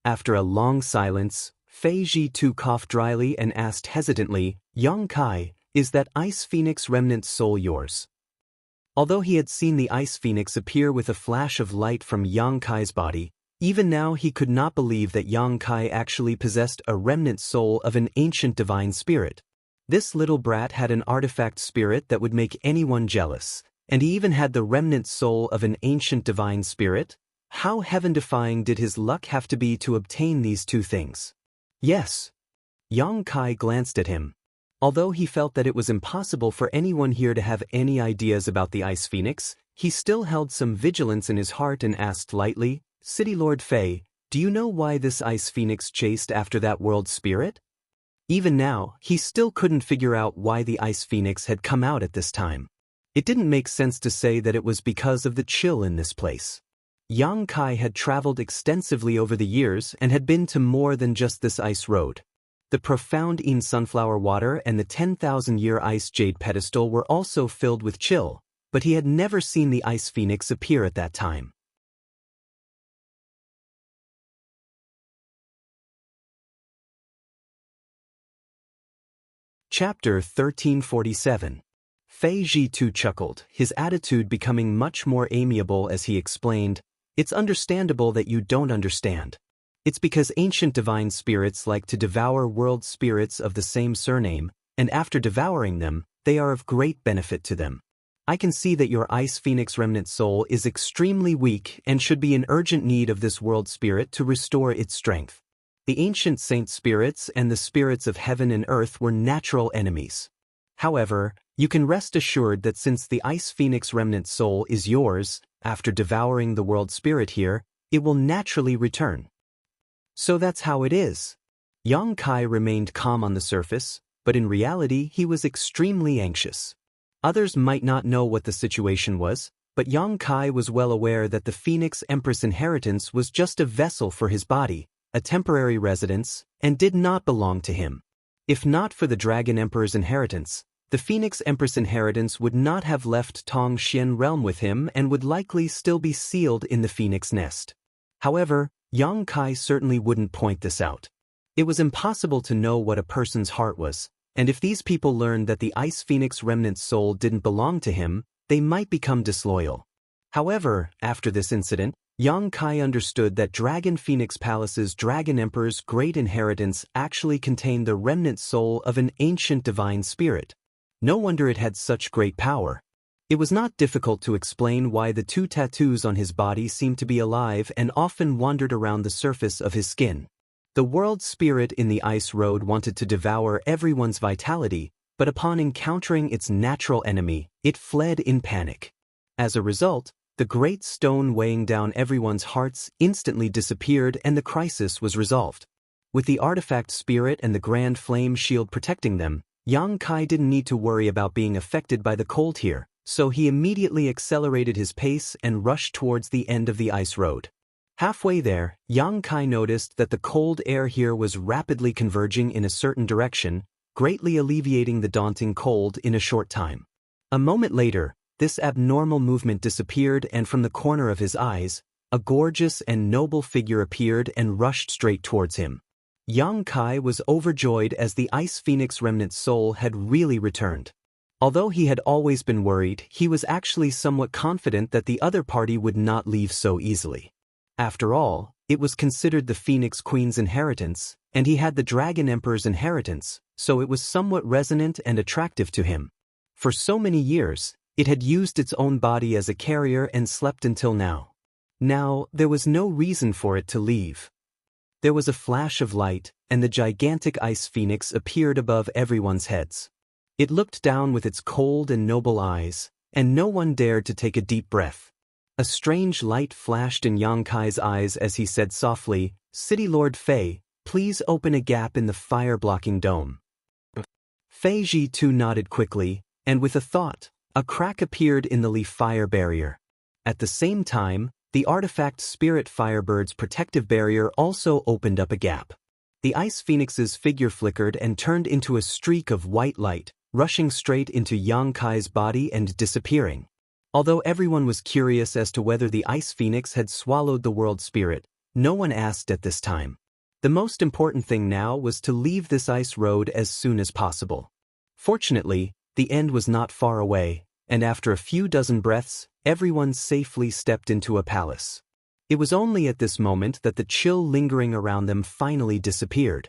After a long silence, Fei Ji too coughed dryly and asked hesitantly, "Yang Kai, is that ice phoenix remnant soul yours?" Although he had seen the ice phoenix appear with a flash of light from Yang Kai's body, even now he could not believe that Yang Kai actually possessed a remnant soul of an ancient divine spirit. This little brat had an artifact spirit that would make anyone jealous, and he even had the remnant soul of an ancient divine spirit. How heaven-defying did his luck have to be to obtain these two things? Yes. Yang Kai glanced at him. Although he felt that it was impossible for anyone here to have any ideas about the Ice Phoenix, he still held some vigilance in his heart and asked lightly, "City Lord Fei, do you know why this Ice Phoenix chased after that world spirit?" Even now, he still couldn't figure out why the Ice Phoenix had come out at this time. It didn't make sense to say that it was because of the chill in this place. Yang Kai had traveled extensively over the years and had been to more than just this ice road. The profound In sunflower water and the 10,000-year ice jade pedestal were also filled with chill, but he had never seen the Ice Phoenix appear at that time. Chapter 1347. Fei Ji too chuckled, his attitude becoming much more amiable as he explained, "It's understandable that you don't understand. It's because ancient divine spirits like to devour world spirits of the same surname, and after devouring them, they are of great benefit to them. I can see that your Ice Phoenix remnant soul is extremely weak and should be in urgent need of this world spirit to restore its strength. The ancient saint spirits and the spirits of heaven and earth were natural enemies. However, you can rest assured that since the Ice Phoenix remnant soul is yours, after devouring the world spirit here, it will naturally return." "So that's how it is." Yang Kai remained calm on the surface, but in reality he was extremely anxious. Others might not know what the situation was, but Yang Kai was well aware that the Phoenix Empress inheritance was just a vessel for his body, a temporary residence, and did not belong to him. If not for the Dragon Emperor's inheritance, the Phoenix Empress inheritance would not have left Tong Xian realm with him and would likely still be sealed in the Phoenix nest. However, Yang Kai certainly wouldn't point this out. It was impossible to know what a person's heart was, and if these people learned that the Ice Phoenix remnant soul didn't belong to him, they might become disloyal. However, after this incident, Yang Kai understood that Dragon Phoenix Palace's Dragon Emperor's great inheritance actually contained the remnant soul of an ancient divine spirit. No wonder it had such great power. It was not difficult to explain why the two tattoos on his body seemed to be alive and often wandered around the surface of his skin. The world spirit in the ice road wanted to devour everyone's vitality, but upon encountering its natural enemy, it fled in panic. As a result, the great stone weighing down everyone's hearts instantly disappeared and the crisis was resolved. With the artifact spirit and the grand flame shield protecting them, Yang Kai didn't need to worry about being affected by the cold here, so he immediately accelerated his pace and rushed towards the end of the ice road. Halfway there, Yang Kai noticed that the cold air here was rapidly converging in a certain direction, greatly alleviating the daunting cold in a short time. A moment later, this abnormal movement disappeared and from the corner of his eyes, a gorgeous and noble figure appeared and rushed straight towards him. Yang Kai was overjoyed as the Ice Phoenix remnant soul had really returned. Although he had always been worried, he was actually somewhat confident that the other party would not leave so easily. After all, it was considered the Phoenix Queen's inheritance, and he had the Dragon Emperor's inheritance, so it was somewhat resonant and attractive to him. For so many years, it had used its own body as a carrier and slept until now. Now, there was no reason for it to leave. There was a flash of light, and the gigantic ice phoenix appeared above everyone's heads. It looked down with its cold and noble eyes, and no one dared to take a deep breath. A strange light flashed in Yang Kai's eyes as he said softly, "City Lord Fei, please open a gap in the fire-blocking dome." Fei Ji too nodded quickly, and with a thought, a crack appeared in the leaf fire barrier. At the same time, the artifact Spirit Firebird's protective barrier also opened up a gap. The ice phoenix's figure flickered and turned into a streak of white light, rushing straight into Yang Kai's body and disappearing. Although everyone was curious as to whether the ice phoenix had swallowed the world spirit, no one asked at this time. The most important thing now was to leave this ice road as soon as possible. Fortunately, the end was not far away, and after a few dozen breaths, everyone safely stepped into a palace. It was only at this moment that the chill lingering around them finally disappeared.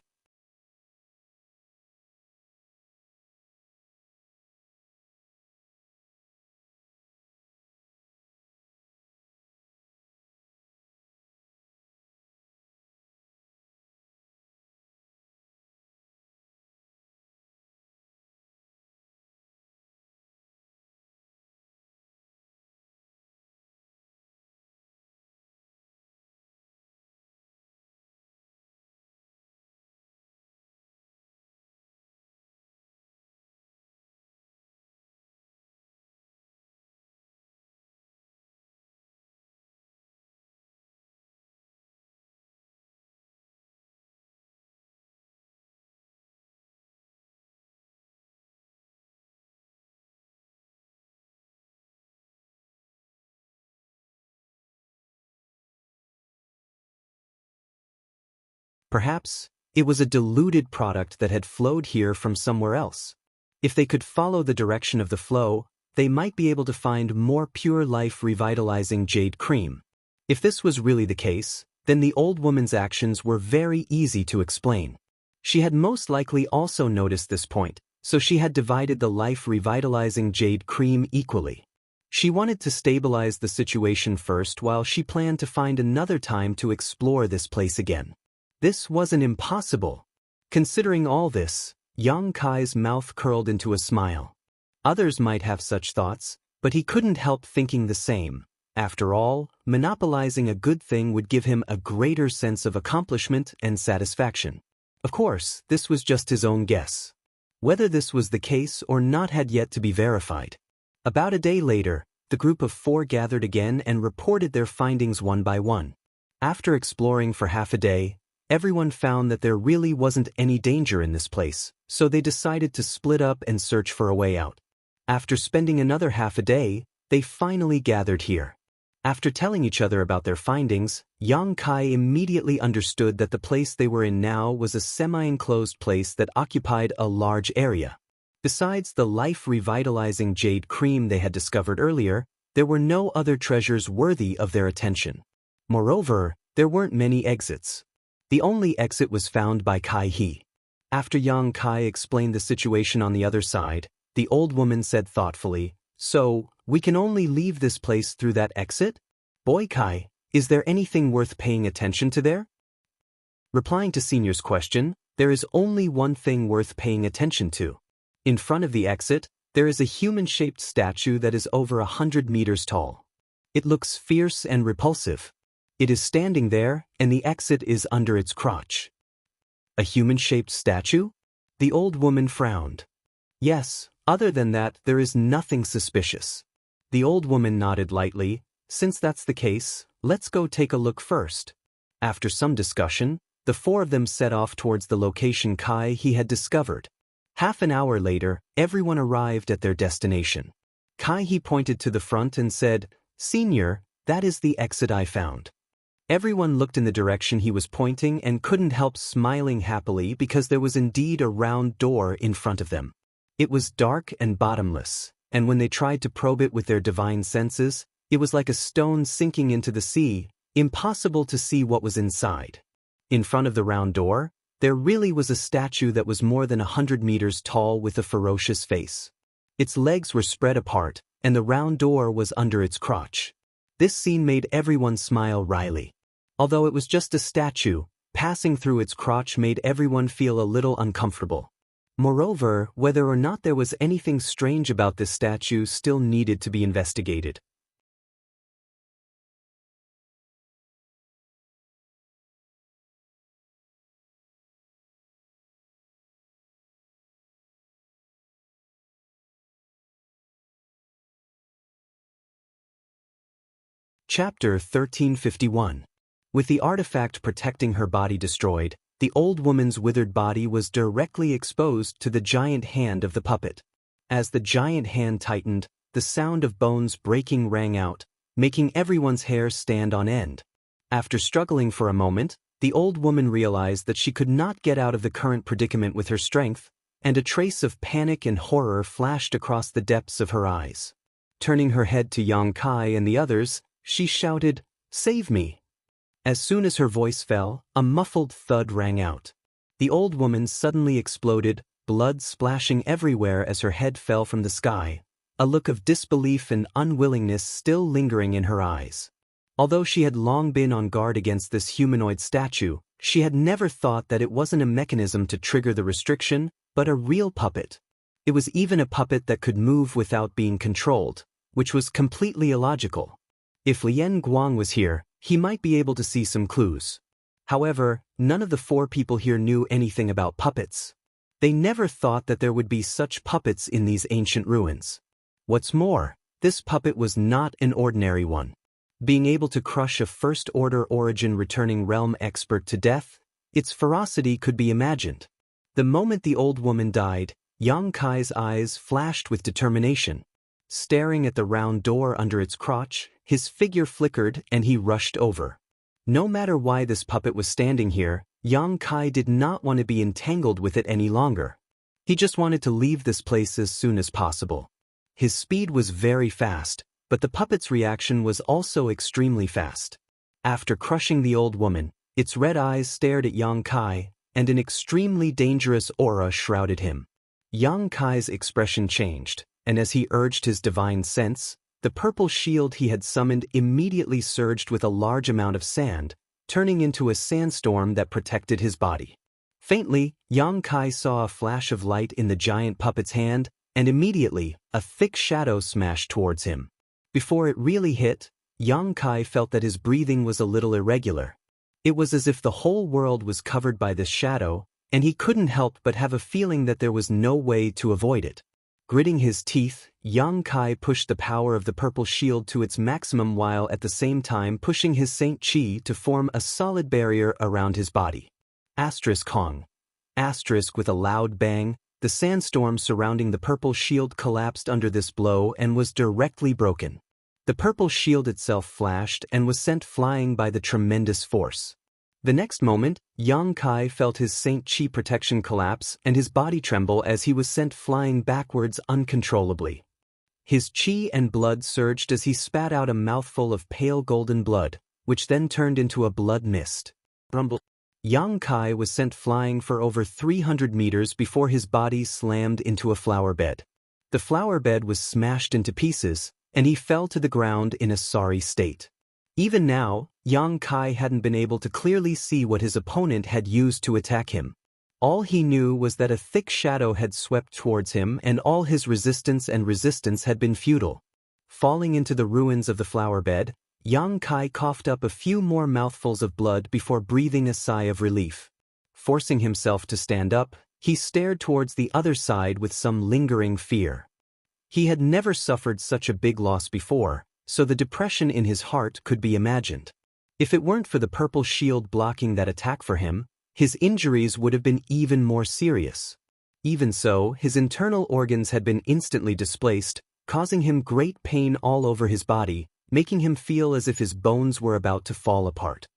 Perhaps, it was a diluted product that had flowed here from somewhere else. If they could follow the direction of the flow, they might be able to find more pure life revitalizing jade cream. If this was really the case, then the old woman's actions were very easy to explain. She had most likely also noticed this point, so she had divided the life revitalizing jade cream equally. She wanted to stabilize the situation first while she planned to find another time to explore this place again. This wasn't impossible. Considering all this, Yang Kai's mouth curled into a smile. Others might have such thoughts, but he couldn't help thinking the same. After all, monopolizing a good thing would give him a greater sense of accomplishment and satisfaction. Of course, this was just his own guess. Whether this was the case or not had yet to be verified. About a day later, the group of 4 gathered again and reported their findings one by one. After exploring for half a day, everyone found that there really wasn't any danger in this place, so they decided to split up and search for a way out. After spending another half a day, they finally gathered here. After telling each other about their findings, Yang Kai immediately understood that the place they were in now was a semi-enclosed place that occupied a large area. Besides the life-revitalizing jade cream they had discovered earlier, there were no other treasures worthy of their attention. Moreover, there weren't many exits. The only exit was found by Kai He. After Yang Kai explained the situation on the other side, the old woman said thoughtfully, "So, we can only leave this place through that exit? Boy Kai, is there anything worth paying attention to there?" Replying to Senior's question, there is only one thing worth paying attention to. In front of the exit, there is a human-shaped statue that is over 100 meters tall. It looks fierce and repulsive. It is standing there, and the exit is under its crotch. A human-shaped statue? The old woman frowned. Yes, other than that, there is nothing suspicious. The old woman nodded lightly. Since that's the case, let's go take a look first. After some discussion, the 4 of them set off towards the location Kai He had discovered. Half an hour later, everyone arrived at their destination. Kai He pointed to the front and said, "Senior, that is the exit I found." Everyone looked in the direction he was pointing and couldn't help smiling happily because there was indeed a round door in front of them. It was dark and bottomless, and when they tried to probe it with their divine senses, it was like a stone sinking into the sea, impossible to see what was inside. In front of the round door, there really was a statue that was more than 100 meters tall with a ferocious face. Its legs were spread apart, and the round door was under its crotch. This scene made everyone smile wryly. Although it was just a statue, passing through its crotch made everyone feel a little uncomfortable. Moreover, whether or not there was anything strange about this statue still needed to be investigated. Chapter 1351. With the artifact protecting her body destroyed, the old woman's withered body was directly exposed to the giant hand of the puppet. As the giant hand tightened, the sound of bones breaking rang out, making everyone's hair stand on end. After struggling for a moment, the old woman realized that she could not get out of the current predicament with her strength, and a trace of panic and horror flashed across the depths of her eyes. Turning her head to Yang Kai and the others, she shouted, "Save me!" As soon as her voice fell, a muffled thud rang out. The old woman suddenly exploded, blood splashing everywhere as her head fell from the sky, a look of disbelief and unwillingness still lingering in her eyes. Although she had long been on guard against this humanoid statue, she had never thought that it wasn't a mechanism to trigger the restriction, but a real puppet. It was even a puppet that could move without being controlled, which was completely illogical. If Lien Guang was here, he might be able to see some clues. However, none of the four people here knew anything about puppets. They never thought that there would be such puppets in these ancient ruins. What's more, this puppet was not an ordinary one. Being able to crush a first-order origin returning realm expert to death, its ferocity could be imagined. The moment the old woman died, Yang Kai's eyes flashed with determination. Staring at the round door under its crotch, his figure flickered and he rushed over. No matter why this puppet was standing here, Yang Kai did not want to be entangled with it any longer. He just wanted to leave this place as soon as possible. His speed was very fast, but the puppet's reaction was also extremely fast. After crushing the old woman, its red eyes stared at Yang Kai, and an extremely dangerous aura shrouded him. Yang Kai's expression changed, and as he urged his divine sense, the purple shield he had summoned immediately surged with a large amount of sand, turning into a sandstorm that protected his body. Faintly, Yang Kai saw a flash of light in the giant puppet's hand, and immediately, a thick shadow smashed towards him. Before it really hit, Yang Kai felt that his breathing was a little irregular. It was as if the whole world was covered by this shadow, and he couldn't help but have a feeling that there was no way to avoid it. Gritting his teeth, Yang Kai pushed the power of the purple shield to its maximum while at the same time pushing his Saint Chi to form a solid barrier around his body. Asterisk Hong. Asterisk with a loud bang, the sandstorm surrounding the purple shield collapsed under this blow and was directly broken. The purple shield itself flashed and was sent flying by the tremendous force. The next moment, Yang Kai felt his Saint Chi protection collapse and his body tremble as he was sent flying backwards uncontrollably. His chi and blood surged as he spat out a mouthful of pale golden blood, which then turned into a blood mist. Rumble. Yang Kai was sent flying for over 300 meters before his body slammed into a flower bed. The flower bed was smashed into pieces, and he fell to the ground in a sorry state. Even now, Yang Kai hadn't been able to clearly see what his opponent had used to attack him. All he knew was that a thick shadow had swept towards him and all his resistance had been futile. Falling into the ruins of the flower bed, Yang Kai coughed up a few more mouthfuls of blood before breathing a sigh of relief. Forcing himself to stand up, he stared towards the other side with some lingering fear. He had never suffered such a big loss before, so the depression in his heart could be imagined. If it weren't for the purple shield blocking that attack for him, his injuries would have been even more serious. Even so, his internal organs had been instantly displaced, causing him great pain all over his body, making him feel as if his bones were about to fall apart.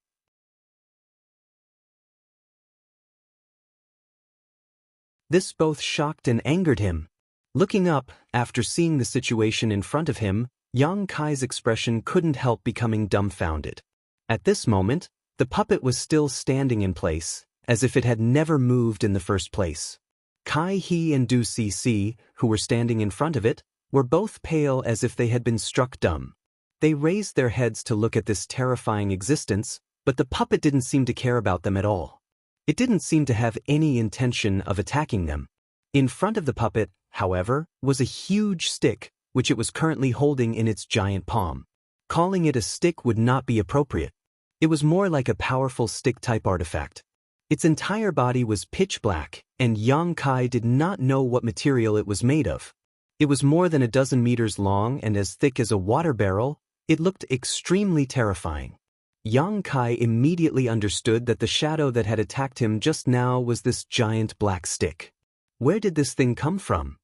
This both shocked and angered him. Looking up, after seeing the situation in front of him, Yang Kai's expression couldn't help becoming dumbfounded. At this moment, the puppet was still standing in place, as if it had never moved in the first place. Kai He and Du Cc, who were standing in front of it, were both pale as if they had been struck dumb. They raised their heads to look at this terrifying existence, But the puppet didn't seem to care about them at all. It didn't seem to have any intention of attacking them. In front of the puppet, however, was a huge stick, which it was currently holding in its giant palm. Calling it a stick would not be appropriate. It was more like a powerful stick-type artifact. Its entire body was pitch black, and Yang Kai did not know what material it was made of. It was more than a dozen meters long and as thick as a water barrel. It looked extremely terrifying. Yang Kai immediately understood that the shadow that had attacked him just now was this giant black stick. Where did this thing come from?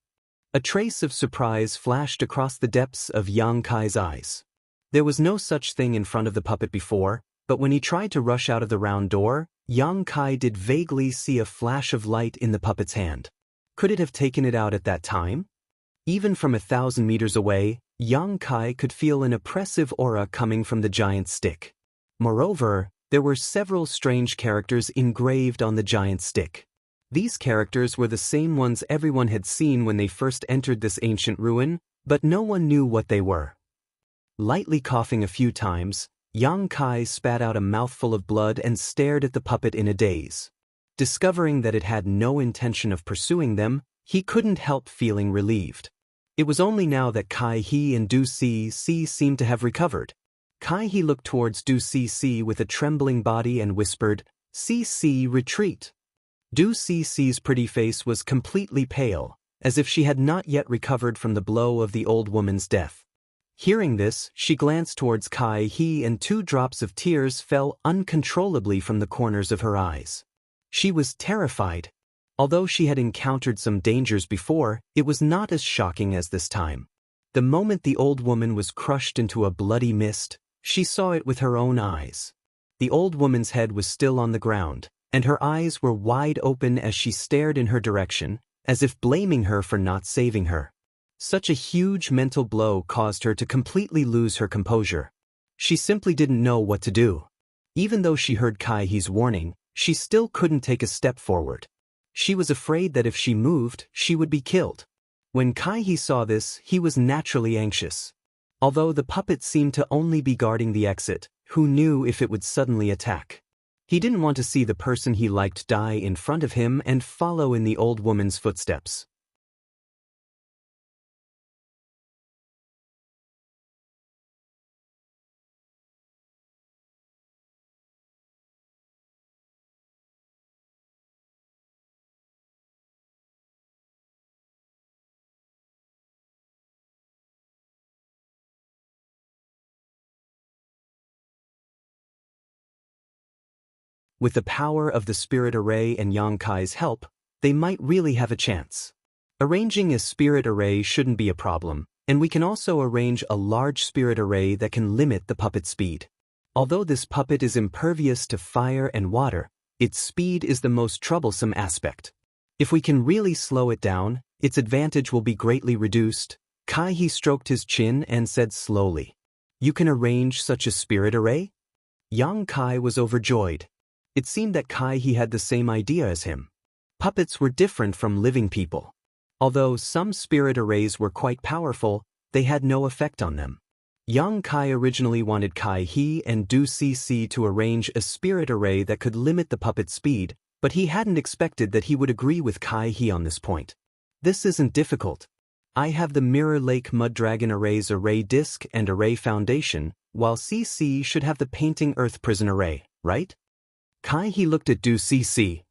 A trace of surprise flashed across the depths of Yang Kai's eyes. There was no such thing in front of the puppet before, but when he tried to rush out of the round door, Yang Kai did vaguely see a flash of light in the puppet's hand. Could it have taken it out at that time? Even from 1,000 meters away, Yang Kai could feel an oppressive aura coming from the giant stick. Moreover, there were several strange characters engraved on the giant stick. These characters were the same ones everyone had seen when they first entered this ancient ruin, but no one knew what they were. Lightly coughing a few times, Yang Kai spat out a mouthful of blood and stared at the puppet in a daze. Discovering that it had no intention of pursuing them, he couldn't help feeling relieved. It was only now that Kai He and Du Si seemed to have recovered. Kai He looked towards Du Si with a trembling body and whispered, "Si, retreat." Du Si's pretty face was completely pale, as if she had not yet recovered from the blow of the old woman's death. Hearing this, she glanced towards Kai He and 2 drops of tears fell uncontrollably from the corners of her eyes. She was terrified. Although she had encountered some dangers before, it was not as shocking as this time. The moment the old woman was crushed into a bloody mist, she saw it with her own eyes. The old woman's head was still on the ground, and her eyes were wide open as she stared in her direction, as if blaming her for not saving her. Such a huge mental blow caused her to completely lose her composure. She simply didn't know what to do. Even though she heard Kai He's warning, she still couldn't take a step forward. She was afraid that if she moved, she would be killed. When Kai He saw this, he was naturally anxious. Although the puppet seemed to only be guarding the exit, who knew if it would suddenly attack? He didn't want to see the person he liked die in front of him and follow in the old woman's footsteps. With the power of the spirit array and Yang Kai's help, they might really have a chance. Arranging a spirit array shouldn't be a problem, and we can also arrange a large spirit array that can limit the puppet's speed. Although this puppet is impervious to fire and water, its speed is the most troublesome aspect. If we can really slow it down, its advantage will be greatly reduced. Kai He stroked his chin and said slowly, "You can arrange such a spirit array?" Yang Kai was overjoyed. It seemed that Kai He had the same idea as him. Puppets were different from living people. Although some spirit arrays were quite powerful, they had no effect on them. Yang Kai originally wanted Kai He and Du Si to arrange a spirit array that could limit the puppet's speed, but he hadn't expected that he would agree with Kai He on this point. "This isn't difficult. I have the Mirror Lake Mud Dragon Array's array disk and array foundation, while CC should have the Painting Earth Prison Array, right?" Kai He looked at Du Si.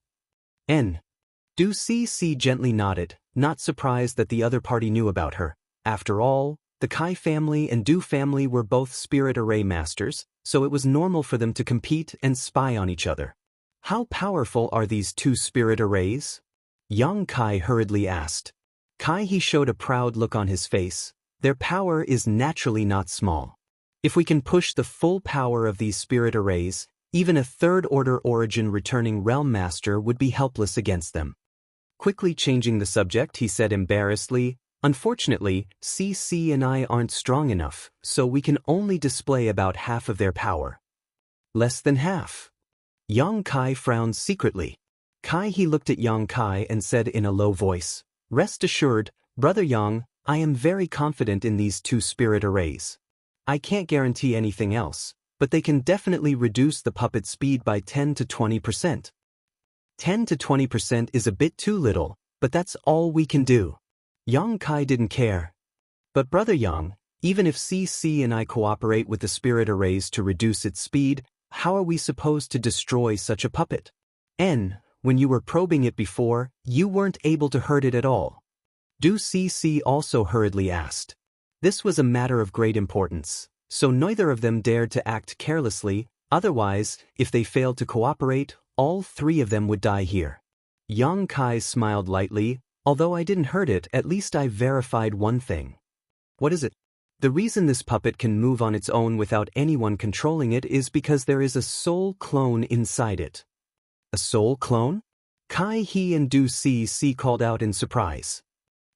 Du Si gently nodded, not surprised that the other party knew about her. After all, the Kai family and Du family were both spirit array masters, so it was normal for them to compete and spy on each other. "How powerful are these 2 spirit arrays?" Yang Kai hurriedly asked. Kai He showed a proud look on his face. "Their power is naturally not small. If we can push the full power of these spirit arrays, even a 3rd-order origin returning realm master would be helpless against them." Quickly changing the subject, he said embarrassedly, "Unfortunately, CC and I aren't strong enough, so we can only display about half of their power." "Less than half?" Yang Kai frowned secretly. Kai He looked at Yang Kai and said in a low voice, "Rest assured, Brother Yang, I am very confident in these 2 spirit arrays. I can't guarantee anything else, but they can definitely reduce the puppet's speed by 10 to 20%. 10 to 20% is a bit too little, but that's all we can do. Yang Kai didn't care. But Brother Yang, even if CC and I cooperate with the spirit arrays to reduce its speed, how are we supposed to destroy such a puppet? When you were probing it before, you weren't able to hurt it at all. Du CC also hurriedly asked. This was a matter of great importance, so neither of them dared to act carelessly, otherwise, if they failed to cooperate, all three of them would die here. Yang Kai smiled lightly. Although I didn't hurt it, at least I verified one thing. What is it? The reason this puppet can move on its own without anyone controlling it is because there is a soul clone inside it. A soul clone? Kai He and Du CC called out in surprise.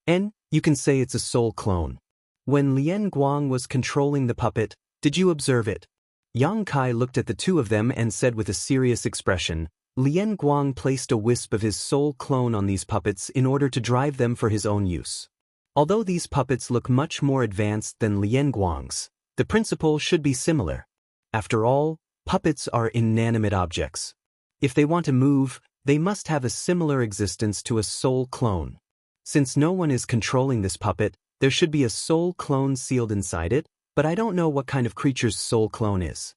And you can say it's a soul clone. When Lian Guang was controlling the puppet, did you observe it? Yang Kai looked at the two of them and said with a serious expression, Lian Guang placed a wisp of his soul clone on these puppets in order to drive them for his own use. Although these puppets look much more advanced than Lian Guang's, the principle should be similar. After all, puppets are inanimate objects. If they want to move, they must have a similar existence to a soul clone. Since no one is controlling this puppet, there should be a soul clone sealed inside it, but I don't know what kind of creature's soul clone is.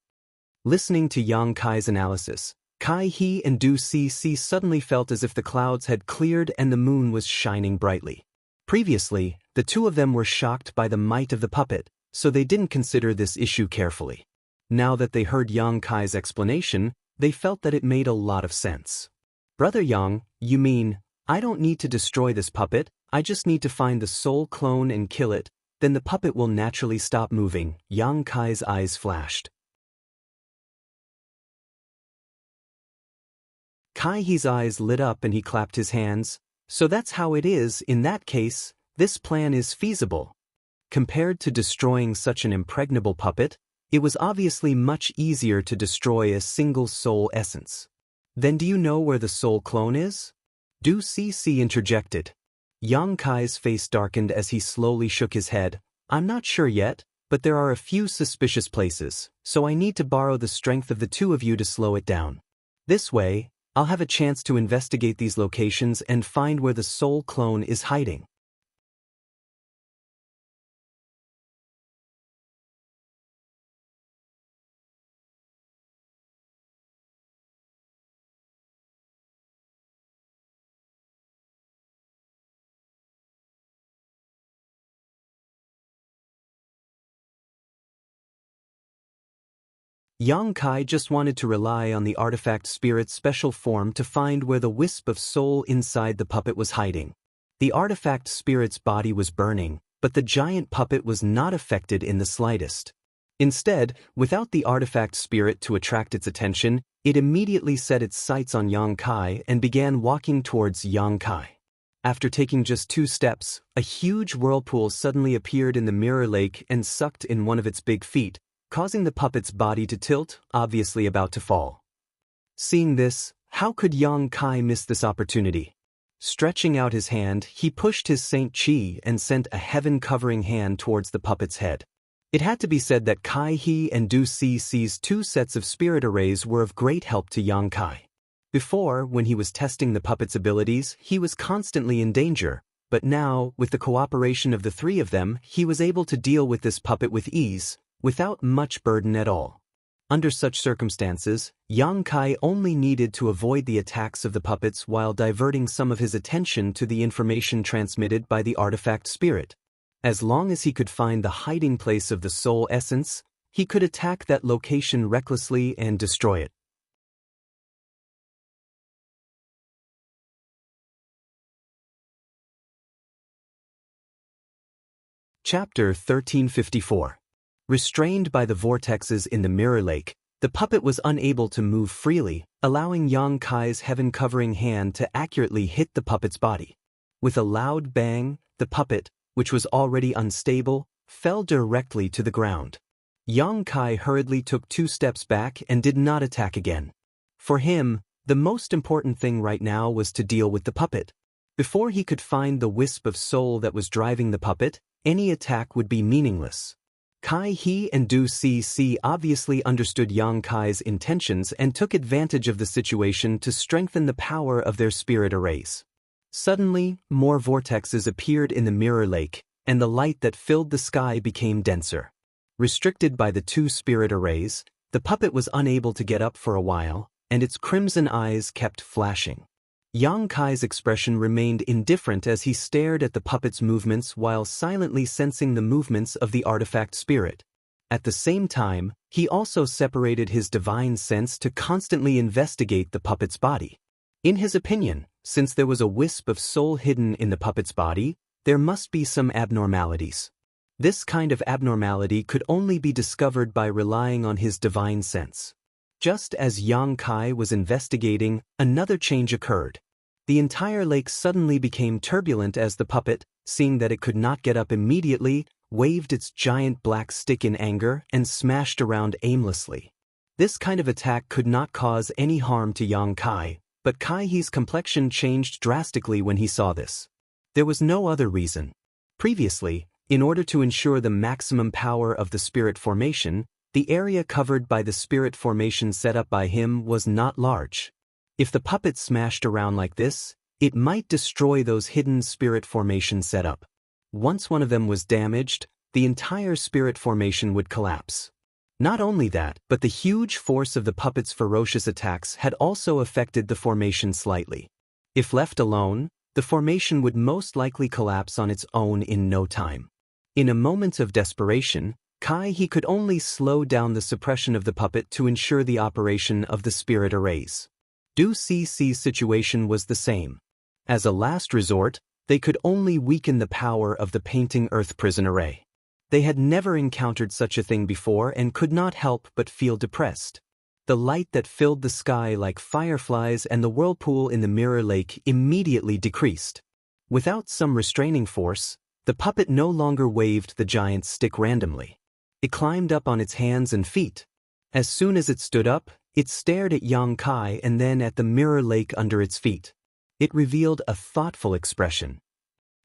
Listening to Yang Kai's analysis, Kai He and Du CC suddenly felt as if the clouds had cleared and the moon was shining brightly. Previously, the two of them were shocked by the might of the puppet, so they didn't consider this issue carefully. Now that they heard Yang Kai's explanation, they felt that it made a lot of sense. Brother Yang, you mean, I don't need to destroy this puppet, I just need to find the soul clone and kill it, then the puppet will naturally stop moving. Yang Kai's eyes flashed. Kai He's eyes lit up and he clapped his hands. So that's how it is. In that case, this plan is feasible. Compared to destroying such an impregnable puppet, it was obviously much easier to destroy a single soul essence. Then do you know where the soul clone is? Du CC interjected. Yang Kai's face darkened as he slowly shook his head. I'm not sure yet, but there are a few suspicious places, so I need to borrow the strength of the two of you to slow it down. This way, I'll have a chance to investigate these locations and find where the soul clone is hiding. Yang Kai just wanted to rely on the artifact spirit's special form to find where the wisp of soul inside the puppet was hiding. The artifact spirit's body was burning, but the giant puppet was not affected in the slightest. Instead, without the artifact spirit to attract its attention, it immediately set its sights on Yang Kai and began walking towards Yang Kai. After taking just 2 steps, a huge whirlpool suddenly appeared in the mirror lake and sucked in one of its big feet, causing the puppet's body to tilt, obviously about to fall. Seeing this, how could Yang Kai miss this opportunity? Stretching out his hand, he pushed his Saint Chi and sent a heaven-covering hand towards the puppet's head. It had to be said that Kai He and Du CC's 2 sets of spirit arrays were of great help to Yang Kai. Before, when he was testing the puppet's abilities, he was constantly in danger, but now, with the cooperation of the 3 of them, he was able to deal with this puppet with ease, without much burden at all. Under such circumstances, Yang Kai only needed to avoid the attacks of the puppets while diverting some of his attention to the information transmitted by the artifact spirit. As long as he could find the hiding place of the soul essence, he could attack that location recklessly and destroy it. Chapter 1354. Restrained by the vortexes in the mirror lake, the puppet was unable to move freely, allowing Yang Kai's heaven-covering hand to accurately hit the puppet's body. With a loud bang, the puppet, which was already unstable, fell directly to the ground. Yang Kai hurriedly took 2 steps back and did not attack again. For him, the most important thing right now was to deal with the puppet. Before he could find the wisp of soul that was driving the puppet, any attack would be meaningless. Kai He and Du Si obviously understood Yang Kai's intentions and took advantage of the situation to strengthen the power of their spirit arrays. Suddenly, more vortexes appeared in the mirror lake, and the light that filled the sky became denser. Restricted by the two spirit arrays, the puppet was unable to get up for a while, and its crimson eyes kept flashing. Yang Kai's expression remained indifferent as he stared at the puppet's movements while silently sensing the movements of the artifact spirit. At the same time, he also separated his divine sense to constantly investigate the puppet's body. In his opinion, since there was a wisp of soul hidden in the puppet's body, there must be some abnormalities. This kind of abnormality could only be discovered by relying on his divine sense. Just as Yang Kai was investigating, another change occurred. The entire lake suddenly became turbulent as the puppet, seeing that it could not get up immediately, waved its giant black stick in anger and smashed around aimlessly. This kind of attack could not cause any harm to Yang Kai, but Kai He's complexion changed drastically when he saw this. There was no other reason. Previously, in order to ensure the maximum power of the spirit formation, the area covered by the spirit formation set up by him was not large. If the puppet smashed around like this, it might destroy those hidden spirit formation set up. Once one of them was damaged, the entire spirit formation would collapse. Not only that, but the huge force of the puppet's ferocious attacks had also affected the formation slightly. If left alone, the formation would most likely collapse on its own in no time. In a moment of desperation, Kai He could only slow down the suppression of the puppet to ensure the operation of the spirit arrays. Du Si's situation was the same. As a last resort, they could only weaken the power of the painting earth prison array. They had never encountered such a thing before and could not help but feel depressed. The light that filled the sky like fireflies and the whirlpool in the mirror lake immediately decreased. Without some restraining force, the puppet no longer waved the giant stick randomly. It climbed up on its hands and feet. As soon as it stood up, it stared at Yang Kai and then at the mirror lake under its feet. It revealed a thoughtful expression.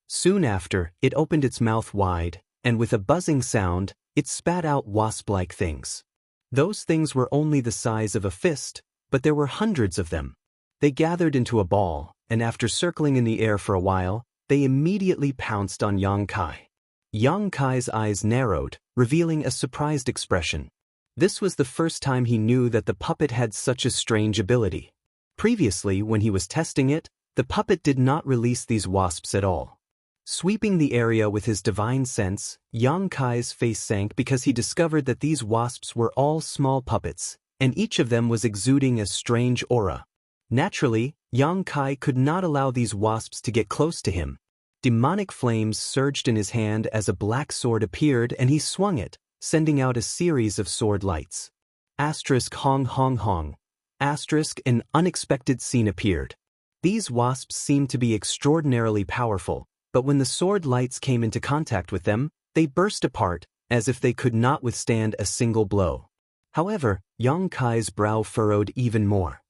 Soon after, it opened its mouth wide, and with a buzzing sound, it spat out wasp-like things. Those things were only the size of a fist, but there were hundreds of them. They gathered into a ball, and after circling in the air for a while, they immediately pounced on Yang Kai. Yang Kai's eyes narrowed, revealing a surprised expression. This was the first time he knew that the puppet had such a strange ability. Previously, when he was testing it, the puppet did not release these wasps at all. Sweeping the area with his divine sense, Yang Kai's face sank because he discovered that these wasps were all small puppets, and each of them was exuding a strange aura. Naturally, Yang Kai could not allow these wasps to get close to him. Demonic flames surged in his hand as a black sword appeared and he swung it, sending out a series of sword lights. Hong hong hong. An unexpected scene appeared. These wasps seemed to be extraordinarily powerful, but when the sword lights came into contact with them, they burst apart, as if they could not withstand a single blow. However, Yang Kai's brow furrowed even more.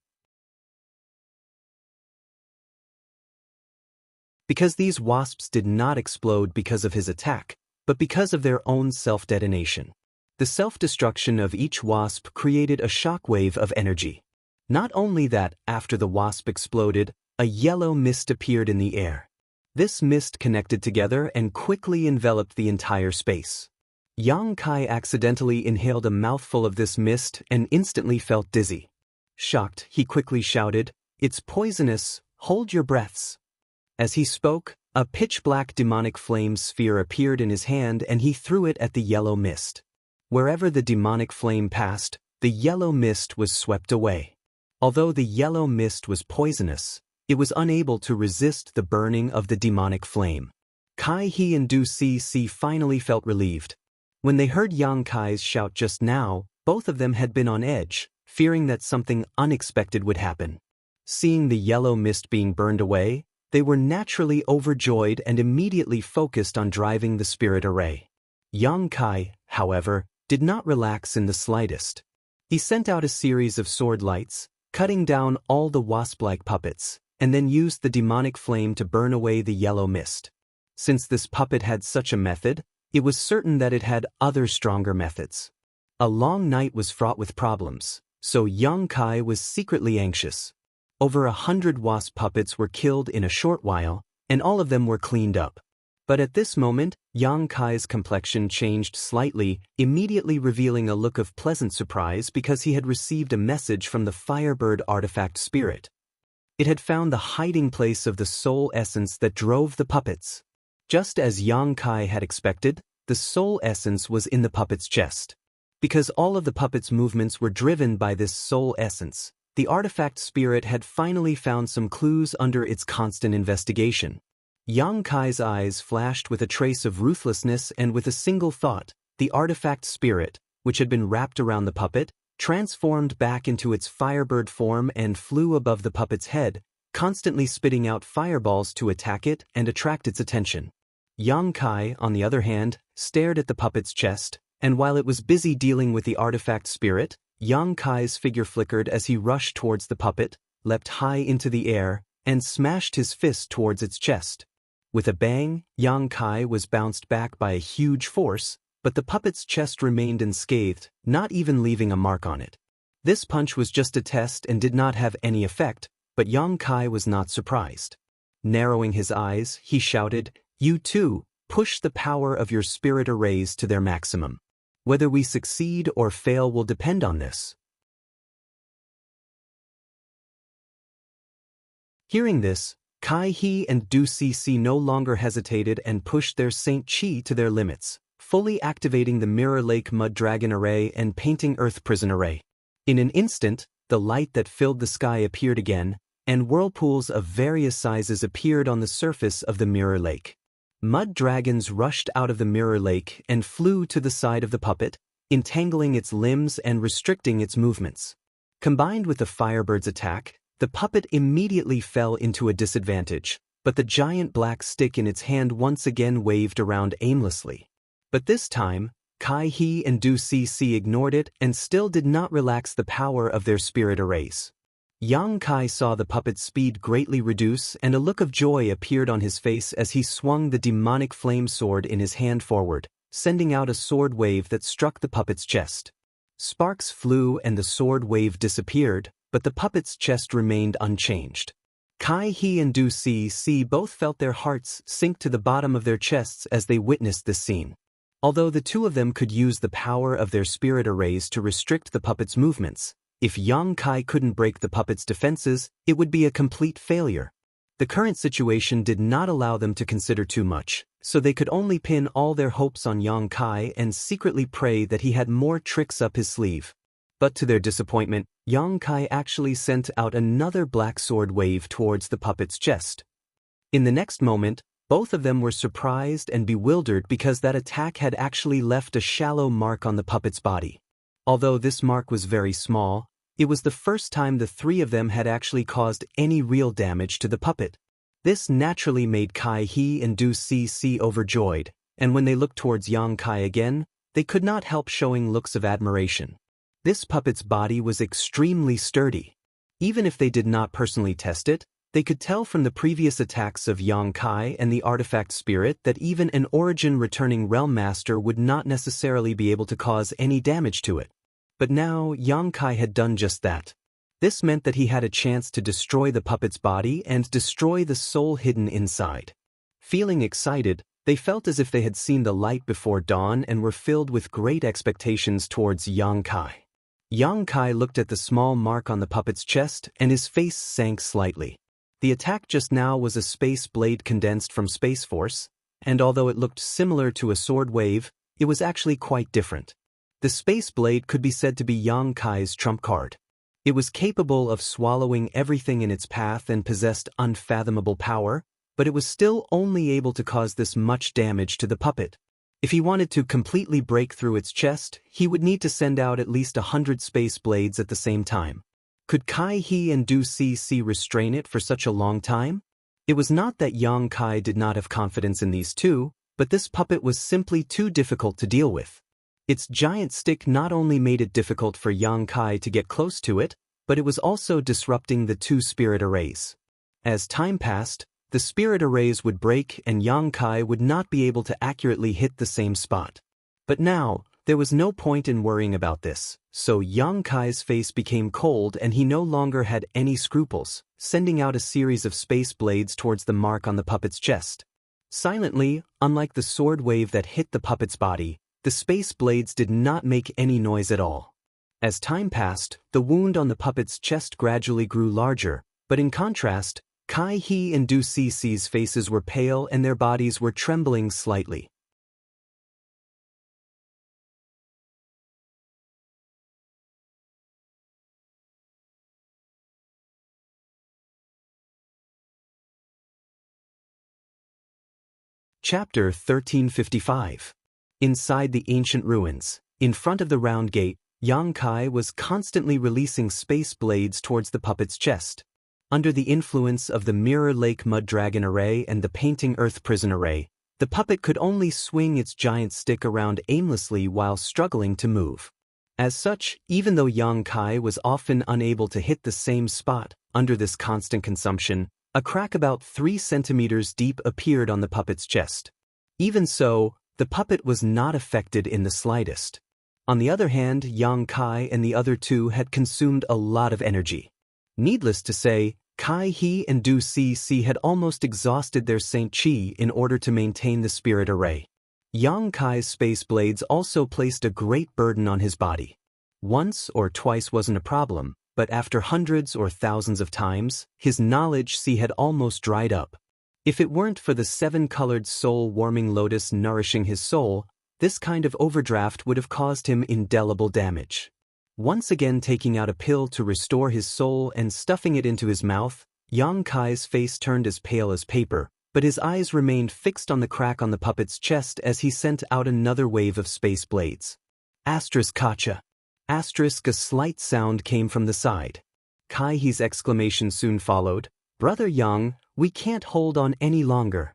Because these wasps did not explode because of his attack, but because of their own self-detonation. The self-destruction of each wasp created a shockwave of energy. Not only that, after the wasp exploded, a yellow mist appeared in the air. This mist connected together and quickly enveloped the entire space. Yang Kai accidentally inhaled a mouthful of this mist and instantly felt dizzy. Shocked, he quickly shouted, "It's poisonous, hold your breaths." As he spoke, a pitch-black demonic flame sphere appeared in his hand and he threw it at the yellow mist. Wherever the demonic flame passed, the yellow mist was swept away. Although the yellow mist was poisonous, it was unable to resist the burning of the demonic flame. Kai He and Du Si finally felt relieved. When they heard Yang Kai's shout just now, both of them had been on edge, fearing that something unexpected would happen. Seeing the yellow mist being burned away, they were naturally overjoyed and immediately focused on driving the spirit array. Yang Kai, however, did not relax in the slightest. He sent out a series of sword lights, cutting down all the wasp-like puppets, and then used the demonic flame to burn away the yellow mist. Since this puppet had such a method, It was certain that it had other stronger methods. A long night was fraught with problems, so young Kai was secretly anxious. Over 100 wasp puppets were killed in a short while, and all of them were cleaned up. But at this moment, Yang Kai's complexion changed slightly, immediately revealing a look of pleasant surprise because he had received a message from the Firebird artifact spirit. It had found the hiding place of the soul essence that drove the puppets. Just as Yang Kai had expected, the soul essence was in the puppet's chest. Because all of the puppet's movements were driven by this soul essence, the artifact spirit had finally found some clues under its constant investigation. Yang Kai's eyes flashed with a trace of ruthlessness, and with a single thought, the artifact spirit, which had been wrapped around the puppet, transformed back into its firebird form and flew above the puppet's head, constantly spitting out fireballs to attack it and attract its attention. Yang Kai, on the other hand, stared at the puppet's chest, and while it was busy dealing with the artifact spirit, Yang Kai's figure flickered as he rushed towards the puppet, leapt high into the air, and smashed his fist towards its chest. With a bang, Yang Kai was bounced back by a huge force, but the puppet's chest remained unscathed, not even leaving a mark on it. This punch was just a test and did not have any effect, but Yang Kai was not surprised. Narrowing his eyes, he shouted, "You too, push the power of your spirit arrays to their maximum. Whether we succeed or fail will depend on this." Hearing this, Kai He and Du Cc no longer hesitated and pushed their Saint Chi to their limits, fully activating the Mirror Lake Mud Dragon Array and Painting Earth Prison Array. In an instant, the light that filled the sky appeared again, and whirlpools of various sizes appeared on the surface of the Mirror Lake. Mud dragons rushed out of the Mirror Lake and flew to the side of the puppet, entangling its limbs and restricting its movements. Combined with the Firebird's attack, the puppet immediately fell into a disadvantage, but the giant black stick in its hand once again waved around aimlessly. But this time, Kai He and Du Cc ignored it and still did not relax the power of their spirit arrays. Yang Kai saw the puppet's speed greatly reduce, and a look of joy appeared on his face as he swung the demonic flame sword in his hand forward, sending out a sword wave that struck the puppet's chest. Sparks flew and the sword wave disappeared, but the puppet's chest remained unchanged. Kai He and Du Cc both felt their hearts sink to the bottom of their chests as they witnessed this scene. Although the two of them could use the power of their spirit arrays to restrict the puppet's movements, if Yang Kai couldn't break the puppet's defenses, it would be a complete failure. The current situation did not allow them to consider too much, so they could only pin all their hopes on Yang Kai and secretly pray that he had more tricks up his sleeve. But to their disappointment, Yang Kai actually sent out another black sword wave towards the puppet's chest. In the next moment, both of them were surprised and bewildered because that attack had actually left a shallow mark on the puppet's body. Although this mark was very small, it was the first time the three of them had actually caused any real damage to the puppet. This naturally made Kai He and Du Cc overjoyed, and when they looked towards Yang Kai again, they could not help showing looks of admiration. This puppet's body was extremely sturdy. Even if they did not personally test it, they could tell from the previous attacks of Yang Kai and the artifact spirit that even an origin-returning realm master would not necessarily be able to cause any damage to it. But now Yang Kai had done just that. This meant that he had a chance to destroy the puppet's body and destroy the soul hidden inside. Feeling excited, they felt as if they had seen the light before dawn and were filled with great expectations towards Yang Kai. Yang Kai looked at the small mark on the puppet's chest and his face sank slightly. The attack just now was a space blade condensed from Space Force, and although it looked similar to a sword wave, it was actually quite different. The space blade could be said to be Yang Kai's trump card. It was capable of swallowing everything in its path and possessed unfathomable power, but it was still only able to cause this much damage to the puppet. If he wanted to completely break through its chest, he would need to send out at least 100 space blades at the same time. Could Kai He and Du Cc restrain it for such a long time? It was not that Yang Kai did not have confidence in these two, but this puppet was simply too difficult to deal with. Its giant stick not only made it difficult for Yang Kai to get close to it, but it was also disrupting the two spirit arrays. As time passed, the spirit arrays would break and Yang Kai would not be able to accurately hit the same spot. But now, there was no point in worrying about this, so Yang Kai's face became cold and he no longer had any scruples, sending out a series of space blades towards the mark on the puppet's chest. Silently, unlike the sword wave that hit the puppet's body, the space blades did not make any noise at all. As time passed, the wound on the puppet's chest gradually grew larger, but in contrast, Kai He and Du Cici's faces were pale and their bodies were trembling slightly. Chapter 1355. Inside the ancient ruins, in front of the round gate, Yang Kai was constantly releasing space blades towards the puppet's chest. Under the influence of the Mirror Lake Mud Dragon Array and the Painting Earth Prison Array, the puppet could only swing its giant stick around aimlessly while struggling to move. As such, even though Yang Kai was often unable to hit the same spot, under this constant consumption, a crack about 3 centimeters deep appeared on the puppet's chest. Even so, the puppet was not affected in the slightest. On the other hand, Yang Kai and the other two had consumed a lot of energy. Needless to say, Kai He and Du Cici had almost exhausted their Saint Chi in order to maintain the spirit array. Yang Kai's space blades also placed a great burden on his body. Once or twice wasn't a problem, but after hundreds or thousands of times, his knowledge sea had almost dried up. If it weren't for the 7-colored soul-warming lotus nourishing his soul, this kind of overdraft would have caused him indelible damage. Once again taking out a pill to restore his soul and stuffing it into his mouth, Yang Kai's face turned as pale as paper, but his eyes remained fixed on the crack on the puppet's chest as he sent out another wave of space blades. Asterisk Kacha. Asterisk a slight sound came from the side. Kai He's exclamation soon followed, "Brother Yang, we can't hold on any longer."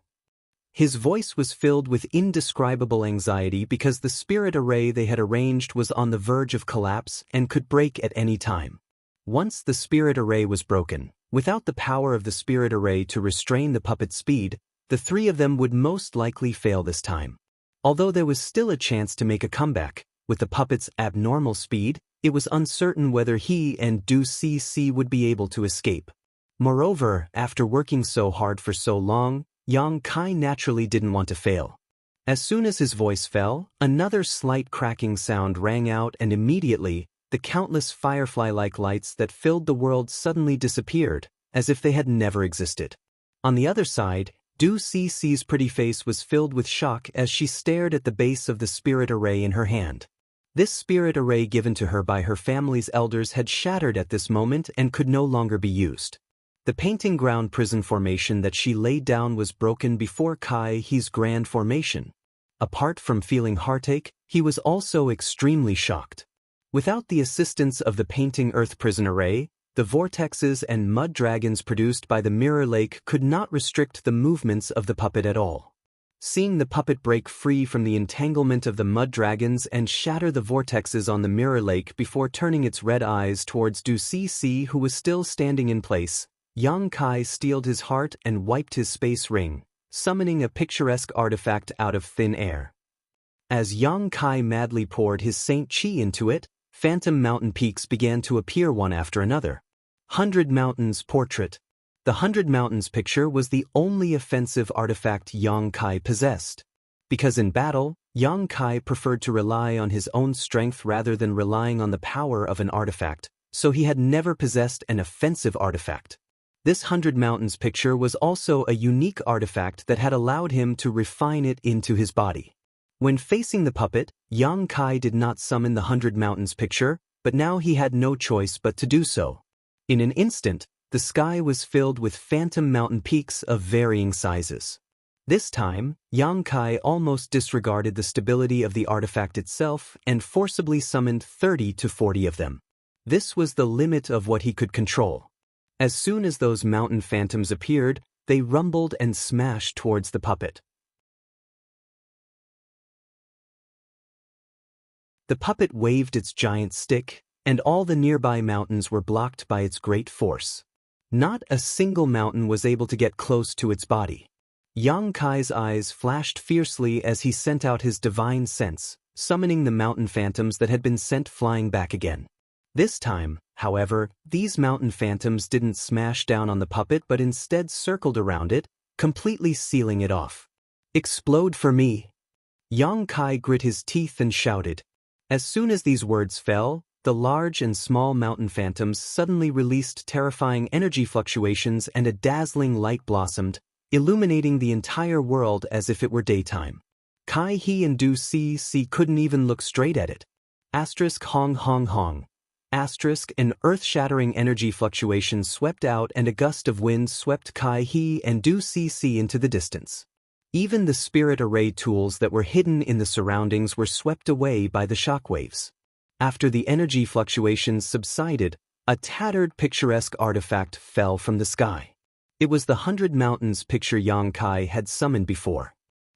His voice was filled with indescribable anxiety because the spirit array they had arranged was on the verge of collapse and could break at any time. Once the spirit array was broken, without the power of the spirit array to restrain the puppet's speed, the three of them would most likely fail this time. Although there was still a chance to make a comeback, with the puppet's abnormal speed, it was uncertain whether he and Du Cici would be able to escape. Moreover, after working so hard for so long, Yang Kai naturally didn't want to fail. As soon as his voice fell, another slight cracking sound rang out and immediately, the countless firefly-like lights that filled the world suddenly disappeared, as if they had never existed. On the other side, Du Cici's pretty face was filled with shock as she stared at the base of the spirit array in her hand. This spirit array given to her by her family's elders had shattered at this moment and could no longer be used. The painting ground prison formation that she laid down was broken before Kai He's grand formation. Apart from feeling heartache, he was also extremely shocked. Without the assistance of the painting earth prison array, the vortexes and mud dragons produced by the Mirror Lake could not restrict the movements of the puppet at all. Seeing the puppet break free from the entanglement of the mud dragons and shatter the vortexes on the Mirror Lake before turning its red eyes towards Du Cici, who was still standing in place, Yang Kai steeled his heart and wiped his space ring, summoning a picturesque artifact out of thin air. As Yang Kai madly poured his Saint Chi into it, phantom mountain peaks began to appear one after another. 100 Mountains Portrait. The 100 Mountains picture was the only offensive artifact Yang Kai possessed. Because in battle, Yang Kai preferred to rely on his own strength rather than relying on the power of an artifact, so he had never possessed an offensive artifact. This 100 Mountains picture was also a unique artifact that had allowed him to refine it into his body. When facing the puppet, Yang Kai did not summon the 100 Mountains picture, but now he had no choice but to do so. In an instant, the sky was filled with phantom mountain peaks of varying sizes. This time, Yang Kai almost disregarded the stability of the artifact itself and forcibly summoned 30 to 40 of them. This was the limit of what he could control. As soon as those mountain phantoms appeared, they rumbled and smashed towards the puppet. The puppet waved its giant stick, and all the nearby mountains were blocked by its great force. Not a single mountain was able to get close to its body. Yang Kai's eyes flashed fiercely as he sent out his divine sense, summoning the mountain phantoms that had been sent flying back again. This time, however, these mountain phantoms didn't smash down on the puppet but instead circled around it, completely sealing it off. "Explode for me!" Yang Kai grit his teeth and shouted. As soon as these words fell, the large and small mountain phantoms suddenly released terrifying energy fluctuations and a dazzling light blossomed, illuminating the entire world as if it were daytime. Kai He and Du Si Si couldn't even look straight at it. Asterisk hong hong hong. Asterisk an earth-shattering energy fluctuation swept out and a gust of wind swept Kai He and Du Si Si into the distance. Even the spirit array tools that were hidden in the surroundings were swept away by the shockwaves. After the energy fluctuations subsided, a tattered picturesque artifact fell from the sky. It was the 100 Mountains picture Yang Kai had summoned before.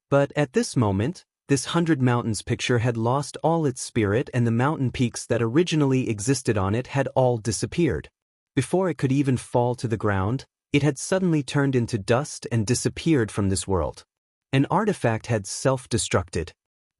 But at this moment, this 100 Mountains picture had lost all its spirit and the mountain peaks that originally existed on it had all disappeared. Before it could even fall to the ground, it had suddenly turned into dust and disappeared from this world. An artifact had self-destructed.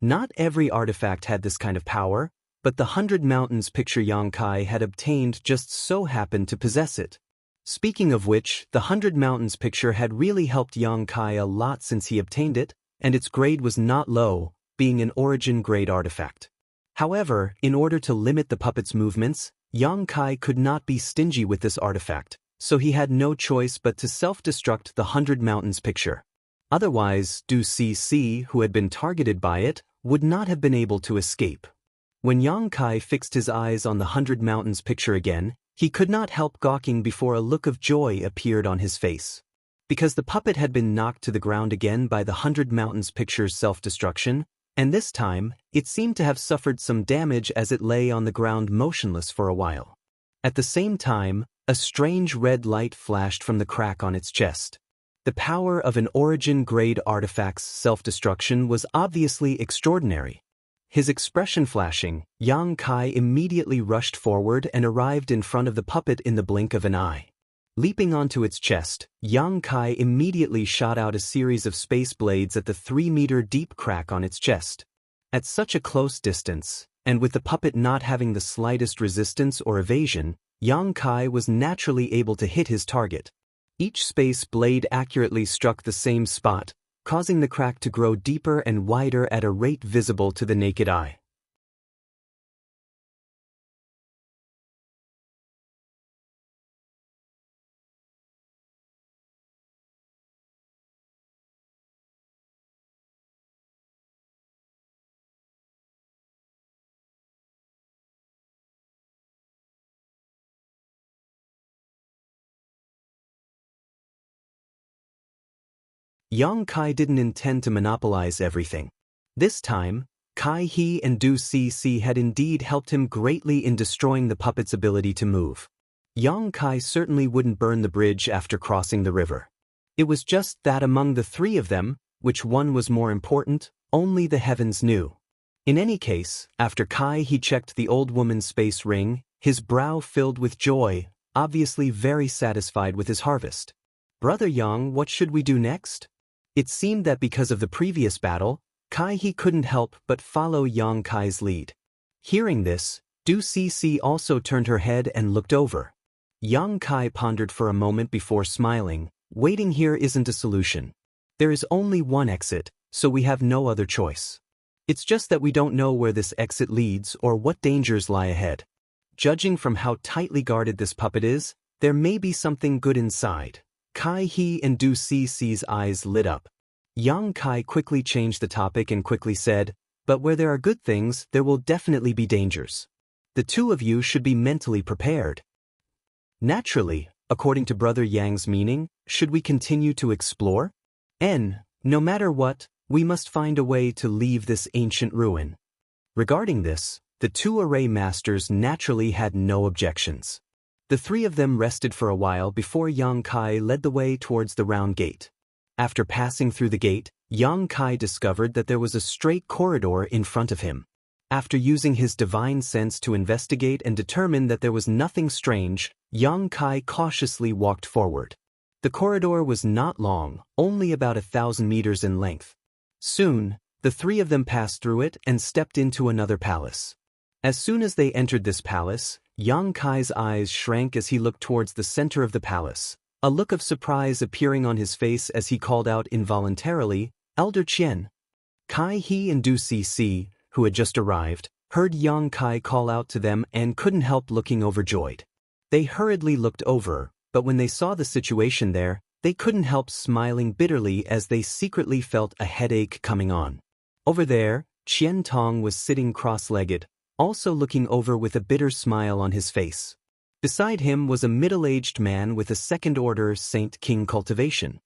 Not every artifact had this kind of power, but the 100 Mountains picture Yang Kai had obtained just so happened to possess it. Speaking of which, the 100 Mountains picture had really helped Yang Kai a lot since he obtained it, and its grade was not low, being an origin grade artifact. However, in order to limit the puppet's movements, Yang Kai could not be stingy with this artifact, so he had no choice but to self-destruct the 100 Mountains picture. Otherwise, Du Si Si, who had been targeted by it, would not have been able to escape. When Yang Kai fixed his eyes on the 100 Mountains picture again, he could not help gawking before a look of joy appeared on his face. Because the puppet had been knocked to the ground again by the 100 Mountains picture's self-destruction, and this time, it seemed to have suffered some damage as it lay on the ground motionless for a while. At the same time, a strange red light flashed from the crack on its chest. The power of an origin-grade artifact's self-destruction was obviously extraordinary. His expression flashing, Yang Kai immediately rushed forward and arrived in front of the puppet in the blink of an eye. Leaping onto its chest, Yang Kai immediately shot out a series of space blades at the 3-meter deep crack on its chest. At such a close distance, and with the puppet not having the slightest resistance or evasion, Yang Kai was naturally able to hit his target. Each space blade accurately struck the same spot, causing the crack to grow deeper and wider at a rate visible to the naked eye. Yang Kai didn't intend to monopolize everything. This time, Kai He and Du Si Si had indeed helped him greatly in destroying the puppet's ability to move. Yang Kai certainly wouldn't burn the bridge after crossing the river. It was just that among the three of them, which one was more important, only the heavens knew. In any case, after Kai He checked the old woman's space ring, his brow filled with joy, obviously very satisfied with his harvest. "Brother Yang, what should we do next?" It seemed that because of the previous battle, Kai He couldn't help but follow Yang Kai's lead. Hearing this, Du Si Si also turned her head and looked over. Yang Kai pondered for a moment before smiling. "Waiting here isn't a solution. There is only one exit, so we have no other choice. It's just that we don't know where this exit leads or what dangers lie ahead. Judging from how tightly guarded this puppet is, there may be something good inside." Kai He and Du Si Si's eyes lit up. Yang Kai quickly changed the topic and quickly said, "But where there are good things, there will definitely be dangers. The two of you should be mentally prepared." Naturally, according to Brother Yang's meaning, should we continue to explore? No matter what, we must find a way to leave this ancient ruin. Regarding this, the two array masters naturally had no objections. The three of them rested for a while before Yang Kai led the way towards the round gate. After passing through the gate, Yang Kai discovered that there was a straight corridor in front of him. After using his divine sense to investigate and determine that there was nothing strange, Yang Kai cautiously walked forward. The corridor was not long, only about 1,000 meters in length. Soon, the three of them passed through it and stepped into another palace. As soon as they entered this palace, Yang Kai's eyes shrank as he looked towards the center of the palace, a look of surprise appearing on his face as he called out involuntarily, "Elder Qian." Kai He and Du Cc, who had just arrived, heard Yang Kai call out to them and couldn't help looking overjoyed. They hurriedly looked over, but when they saw the situation there, they couldn't help smiling bitterly as they secretly felt a headache coming on. Over there, Qian Tong was sitting cross-legged, also looking over with a bitter smile on his face. Beside him was a middle-aged man with a second-order Saint King cultivation.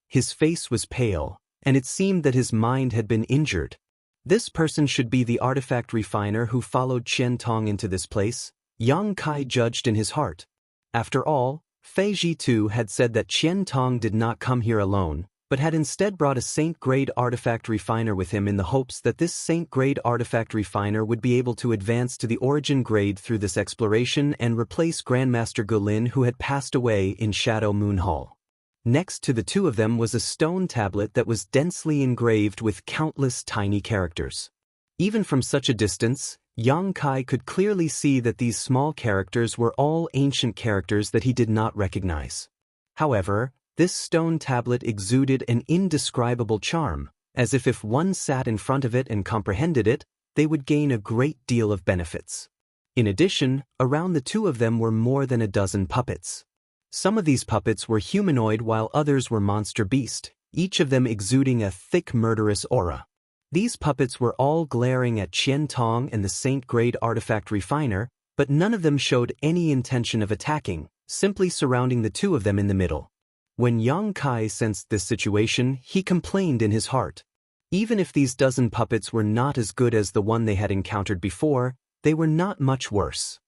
His face was pale, and it seemed that his mind had been injured. This person should be the artifact refiner who followed Qian Tong into this place, Yang Kai judged in his heart. After all, Fei Jitu had said that Qian Tong did not come here alone, but had instead brought a Saint-grade artifact refiner with him in the hopes that this Saint-grade artifact refiner would be able to advance to the origin grade through this exploration and replace Grandmaster Gulin, who had passed away in Shadow Moon Hall. Next to the two of them was a stone tablet that was densely engraved with countless tiny characters. Even from such a distance, Yang Kai could clearly see that these small characters were all ancient characters that he did not recognize. However, this stone tablet exuded an indescribable charm, as if one sat in front of it and comprehended it, they would gain a great deal of benefits. In addition, around the two of them were more than a dozen puppets. Some of these puppets were humanoid while others were monster beast, each of them exuding a thick murderous aura. These puppets were all glaring at Qian Tong and the Saint-grade artifact refiner, but none of them showed any intention of attacking, simply surrounding the two of them in the middle. When Yang Kai sensed this situation, he complained in his heart. Even if these dozen puppets were not as good as the one they had encountered before, they were not much worse.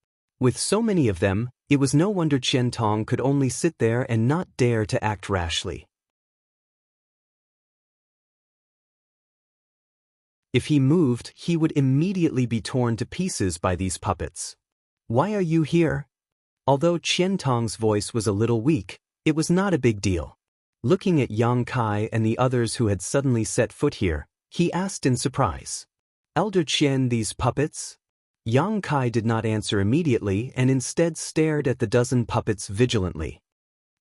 With so many of them, it was no wonder Qian Tong could only sit there and not dare to act rashly. If he moved, he would immediately be torn to pieces by these puppets. "Why are you here?" Although Qian Tong's voice was a little weak, it was not a big deal. Looking at Yang Kai and the others who had suddenly set foot here, he asked in surprise, "Elder Qian, these puppets?" Yang Kai did not answer immediately and instead stared at the dozen puppets vigilantly.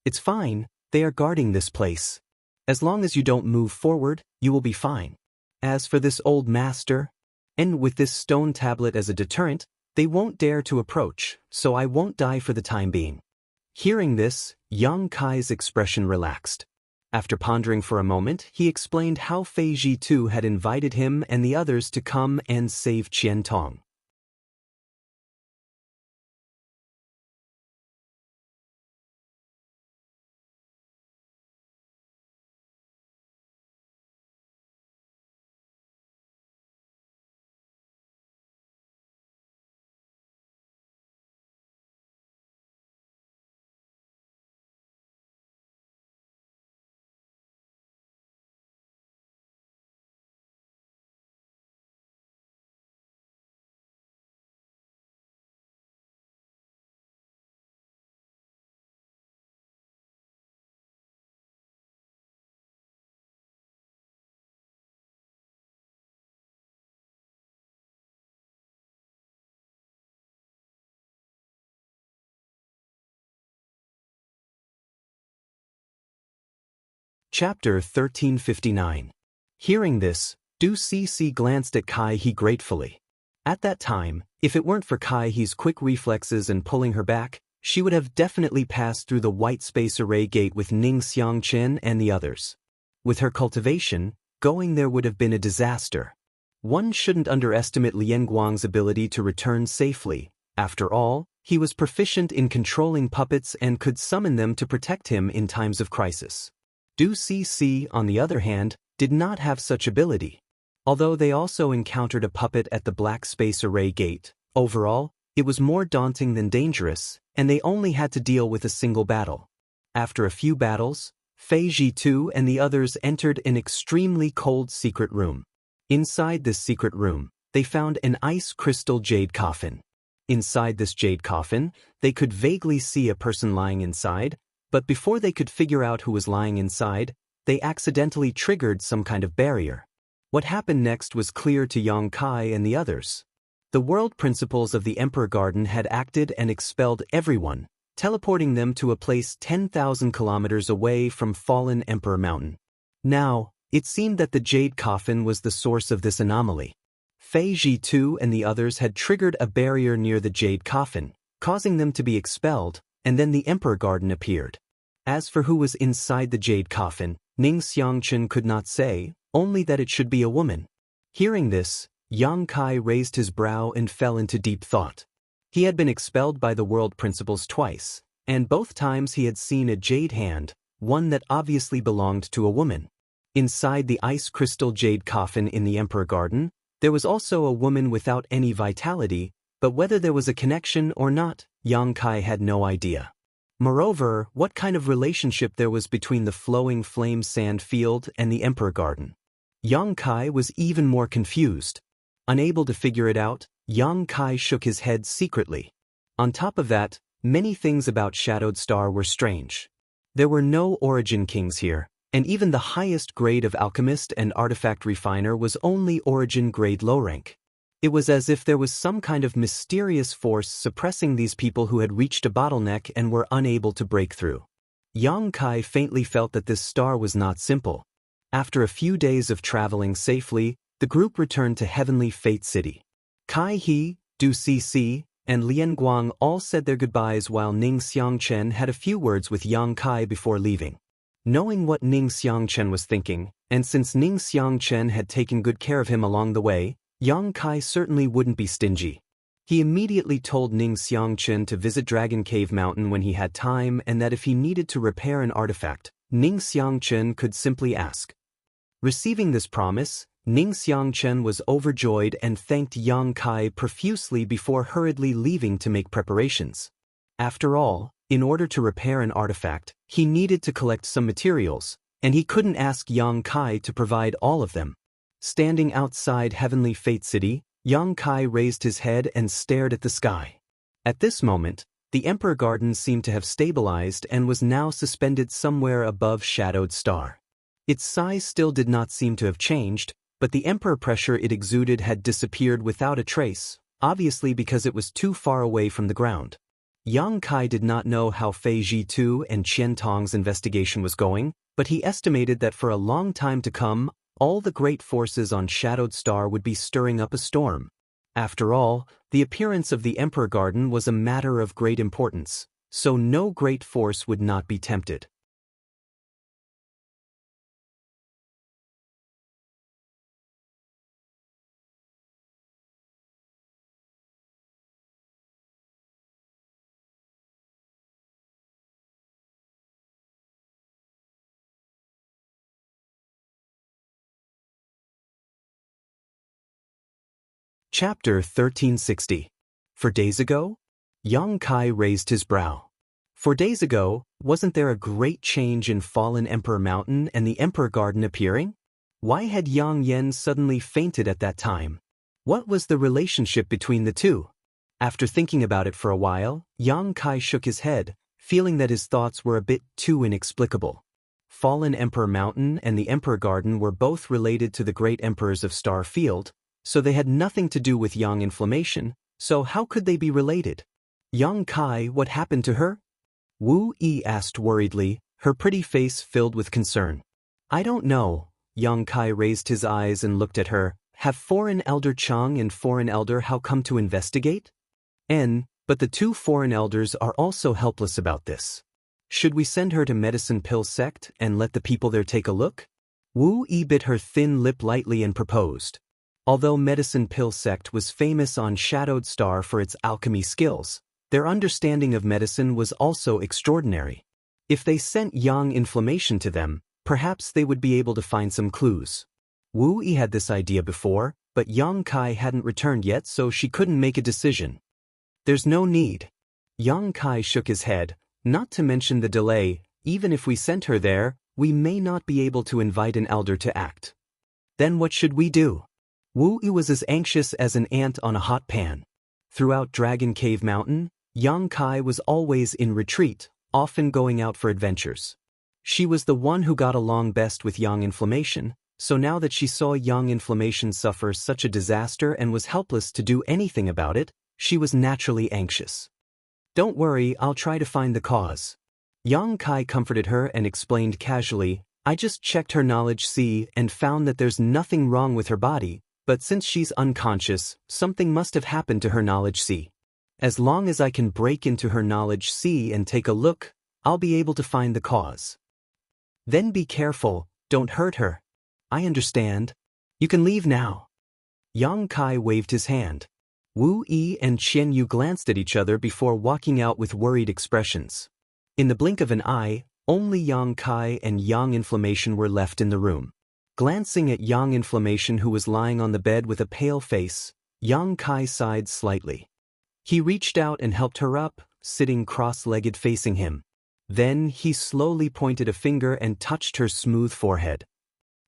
"It's fine, they are guarding this place. As long as you don't move forward, you will be fine. As for this old master, and with this stone tablet as a deterrent, they won't dare to approach, so I won't die for the time being." Hearing this, Yang Kai's expression relaxed. After pondering for a moment, he explained how Fei Jitu had invited him and the others to come and save Qian Tong. Chapter 1359. Hearing this, Du Cc glanced at Kai He gratefully. At that time, if it weren't for Kai He's quick reflexes and pulling her back, she would have definitely passed through the white space array gate with Ning Xiangqin and the others. With her cultivation, going there would have been a disaster. One shouldn't underestimate Lian Guang's ability to return safely. After all, he was proficient in controlling puppets and could summon them to protect him in times of crisis. Du Cc, on the other hand, did not have such ability. Although they also encountered a puppet at the black space array gate, overall, it was more daunting than dangerous, and they only had to deal with a single battle. After a few battles, Fei Jitu and the others entered an extremely cold secret room. Inside this secret room, they found an ice crystal jade coffin. Inside this jade coffin, they could vaguely see a person lying inside, but before they could figure out who was lying inside, they accidentally triggered some kind of barrier. What happened next was clear to Yang Kai and the others. The world principles of the Emperor Garden had acted and expelled everyone, teleporting them to a place 10,000 kilometers away from fallen Emperor Mountain. Now, it seemed that the jade coffin was the source of this anomaly. Fei Ji2 and the others had triggered a barrier near the jade coffin, causing them to be expelled, and then the Emperor Garden appeared. As for who was inside the jade coffin, Ning Xiangchen could not say, only that it should be a woman. Hearing this, Yang Kai raised his brow and fell into deep thought. He had been expelled by the world principles twice, and both times he had seen a jade hand, one that obviously belonged to a woman. Inside the ice crystal jade coffin in the Emperor Garden, there was also a woman without any vitality, but whether there was a connection or not, Yang Kai had no idea. Moreover, what kind of relationship there was between the flowing flame sand field and the Emperor Garden? Yang Kai was even more confused. Unable to figure it out, Yang Kai shook his head secretly. On top of that, many things about Shadowed Star were strange. There were no origin kings here, and even the highest grade of alchemist and artifact refiner was only origin grade low rank. It was as if there was some kind of mysterious force suppressing these people who had reached a bottleneck and were unable to break through. Yang Kai faintly felt that this star was not simple. After a few days of traveling safely, the group returned to Heavenly Fate City. Kai He, Du Cc, and Lian Guang all said their goodbyes while Ning Xiangchen had a few words with Yang Kai before leaving. Knowing what Ning Xiangchen was thinking, and since Ning Xiangchen had taken good care of him along the way, Yang Kai certainly wouldn't be stingy. He immediately told Ning Xiangchen to visit Dragon Cave Mountain when he had time and that if he needed to repair an artifact, Ning Xiangchen could simply ask. Receiving this promise, Ning Xiangchen was overjoyed and thanked Yang Kai profusely before hurriedly leaving to make preparations. After all, in order to repair an artifact, he needed to collect some materials, and he couldn't ask Yang Kai to provide all of them. Standing outside Heavenly Fate City, Yang Kai raised his head and stared at the sky. At this moment, the Emperor Garden seemed to have stabilized and was now suspended somewhere above Shadowed Star. Its size still did not seem to have changed, but the Emperor pressure it exuded had disappeared without a trace, obviously because it was too far away from the ground. Yang Kai did not know how Fei Ji2 and Qian Tong's investigation was going, but he estimated that for a long time to come, all the great forces on Shadowed Star would be stirring up a storm. After all, the appearance of the Emperor Garden was a matter of great importance, so no great force would not be tempted. Chapter 1360. For days ago? Yang Kai raised his brow. For days ago, wasn't there a great change in fallen Emperor Mountain and the Emperor Garden appearing? Why had Yang Yen suddenly fainted at that time? What was the relationship between the two? After thinking about it for a while, Yang Kai shook his head, feeling that his thoughts were a bit too inexplicable. Fallen Emperor Mountain and the Emperor Garden were both related to the great emperors of Star Field, so they had nothing to do with Yang Inflammation, so how could they be related? Yang Kai, what happened to her? Wu Yi asked worriedly, her pretty face filled with concern. I don't know. Yang Kai raised his eyes and looked at her. Have Foreign Elder Chang and Foreign Elder Hao come to investigate? But the two foreign elders are also helpless about this. Should we send her to Medicine Pill Sect and let the people there take a look? Wu Yi bit her thin lip lightly and proposed. Although Medicine Pill Sect was famous on Shadowed Star for its alchemy skills, their understanding of medicine was also extraordinary. If they sent Yang Inflammation to them, perhaps they would be able to find some clues. Wu Yi had this idea before, but Yang Kai hadn't returned yet, so she couldn't make a decision. There's no need. Yang Kai shook his head, not to mention the delay. Even if we sent her there, we may not be able to invite an elder to act. Then what should we do? Wu Yi was as anxious as an ant on a hot pan. Throughout Dragon Cave Mountain, Yang Kai was always in retreat, often going out for adventures. She was the one who got along best with Yang Inflammation, so now that she saw Yang Inflammation suffer such a disaster and was helpless to do anything about it, she was naturally anxious. "Don't worry, I'll try to find the cause." Yang Kai comforted her and explained casually, "I just checked her knowledge C and found that there's nothing wrong with her body, but since she's unconscious, something must have happened to her knowledge C. As long as I can break into her knowledge C and take a look, I'll be able to find the cause." "Then be careful, don't hurt her." "I understand. You can leave now." Yang Kai waved his hand. Wu Yi and Qian Yu glanced at each other before walking out with worried expressions. In the blink of an eye, only Yang Kai and Yang Inflammation were left in the room. Glancing at Yang Inflammation, who was lying on the bed with a pale face, Yang Kai sighed slightly. He reached out and helped her up, sitting cross-legged facing him. Then he slowly pointed a finger and touched her smooth forehead.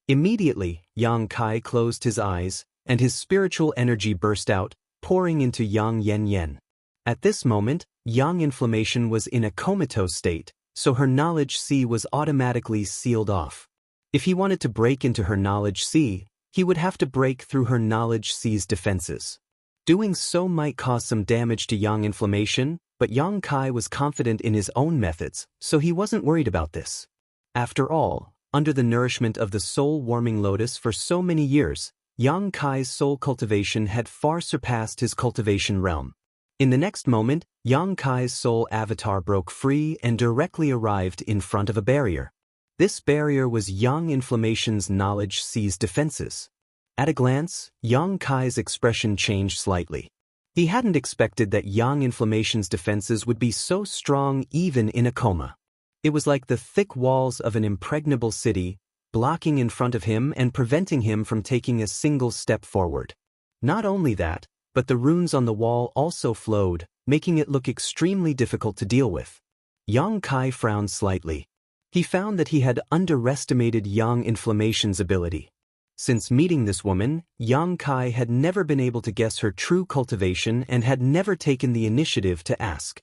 Immediately, Yang Kai closed his eyes, and his spiritual energy burst out, pouring into Yang Yen. At this moment, Yang Inflammation was in a comatose state, so her knowledge C was automatically sealed off. If he wanted to break into her knowledge C, he would have to break through her knowledge C's defenses. Doing so might cause some damage to Yang Inflammation, but Yang Kai was confident in his own methods, so he wasn't worried about this. After all, under the nourishment of the soul-warming lotus for so many years, Yang Kai's soul cultivation had far surpassed his cultivation realm. In the next moment, Yang Kai's soul avatar broke free and directly arrived in front of a barrier. This barrier was Yang Inflammation's knowledge C's defenses. At a glance, Yang Kai's expression changed slightly. He hadn't expected that Yang Inflammation's defenses would be so strong even in a coma. It was like the thick walls of an impregnable city, blocking in front of him and preventing him from taking a single step forward. Not only that, but the runes on the wall also flowed, making it look extremely difficult to deal with. Yang Kai frowned slightly. He found that he had underestimated Yang Inflammation's ability. Since meeting this woman, Yang Kai had never been able to guess her true cultivation and had never taken the initiative to ask.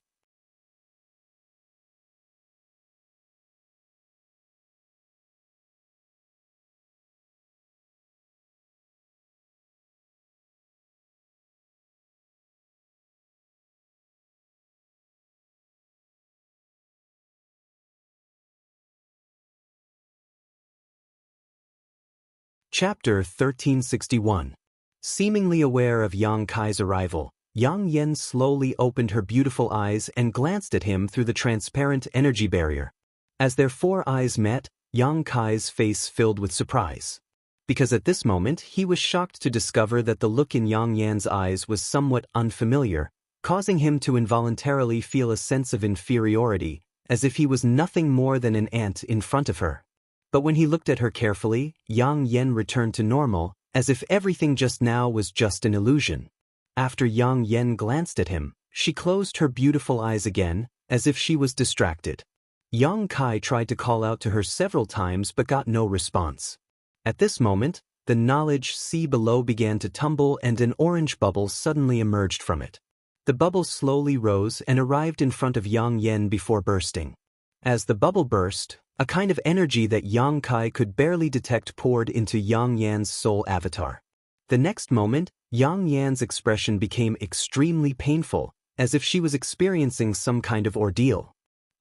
Chapter 1361. Seemingly aware of Yang Kai's arrival, Yang Yen slowly opened her beautiful eyes and glanced at him through the transparent energy barrier. As their four eyes met, Yang Kai's face filled with surprise. Because at this moment he was shocked to discover that the look in Yang Yan's eyes was somewhat unfamiliar, causing him to involuntarily feel a sense of inferiority, as if he was nothing more than an ant in front of her. But when he looked at her carefully, Yang Yen returned to normal, as if everything just now was just an illusion. After Yang Yen glanced at him, she closed her beautiful eyes again, as if she was distracted. Yang Kai tried to call out to her several times but got no response. At this moment, the knowledge C below began to tumble and an orange bubble suddenly emerged from it. The bubble slowly rose and arrived in front of Yang Yen before bursting. As the bubble burst, a kind of energy that Yang Kai could barely detect poured into Yang Yan's soul avatar. The next moment, Yang Yan's expression became extremely painful, as if she was experiencing some kind of ordeal.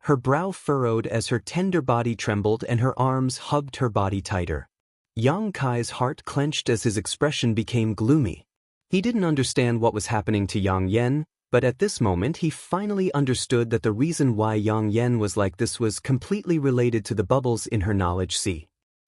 Her brow furrowed as her tender body trembled and her arms hugged her body tighter. Yang Kai's heart clenched as his expression became gloomy. He didn't understand what was happening to Yang Yen, but at this moment he finally understood that the reason why Yang Yen was like this was completely related to the bubbles in her knowledge sea.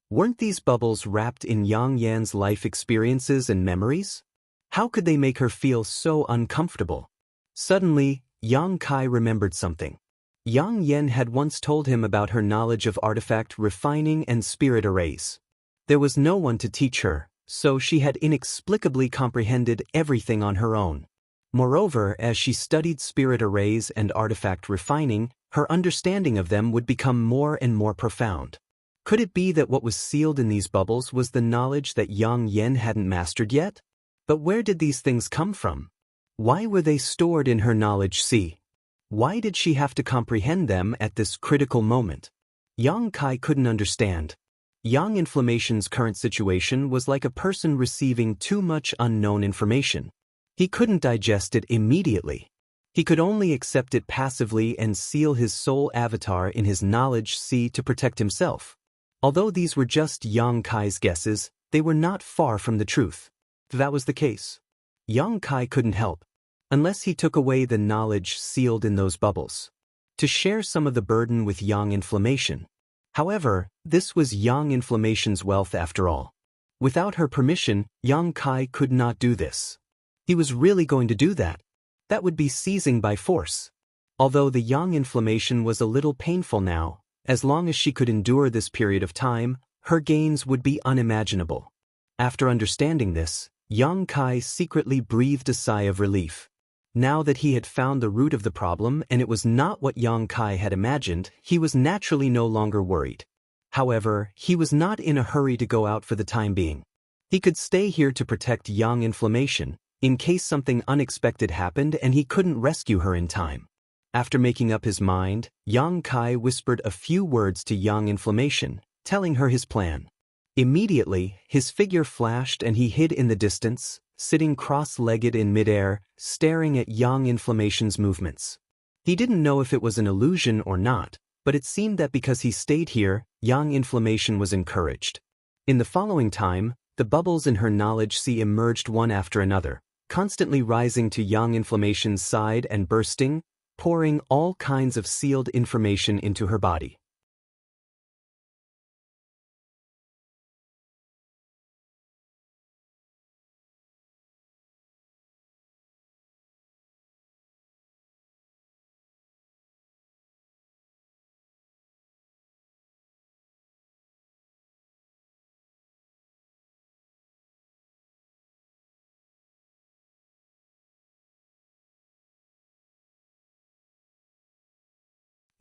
Weren't these bubbles wrapped in Yang Yan's life experiences and memories? How could they make her feel so uncomfortable? Suddenly, Yang Kai remembered something. Yang Yen had once told him about her knowledge of artifact refining and spirit arrays. There was no one to teach her, so she had inexplicably comprehended everything on her own. Moreover, as she studied spirit arrays and artifact refining, her understanding of them would become more and more profound. Could it be that what was sealed in these bubbles was the knowledge that Yang Yen hadn't mastered yet? But where did these things come from? Why were they stored in her knowledge sea? Why did she have to comprehend them at this critical moment? Yang Kai couldn't understand. Yang Inflammation's current situation was like a person receiving too much unknown information. He couldn't digest it immediately. He could only accept it passively and seal his soul avatar in his knowledge sea to protect himself. Although these were just Yang Kai's guesses, they were not far from the truth. That was the case. Yang Kai couldn't help, unless he took away the knowledge sealed in those bubbles, to share some of the burden with Yang Inflammation. However, this was Yang Inflammation's wealth after all. Without her permission, Yang Kai could not do this. He was really going to do that. That would be seizing by force. Although the Yang Inflammation was a little painful now, as long as she could endure this period of time, her gains would be unimaginable. After understanding this, Yang Kai secretly breathed a sigh of relief. Now that he had found the root of the problem and it was not what Yang Kai had imagined, he was naturally no longer worried. However, he was not in a hurry to go out for the time being. He could stay here to protect Yang Inflammation, in case something unexpected happened and he couldn't rescue her in time. After making up his mind, Yang Kai whispered a few words to Yang Inflammation, telling her his plan. Immediately, his figure flashed and he hid in the distance, sitting cross-legged in midair, staring at Yang Inflammation's movements. He didn't know if it was an illusion or not, but it seemed that because he stayed here, Yang Inflammation was encouraged. In the following time, the bubbles in her knowledge sea emerged one after another, constantly rising to Yang Inflammation's side and bursting, pouring all kinds of sealed information into her body.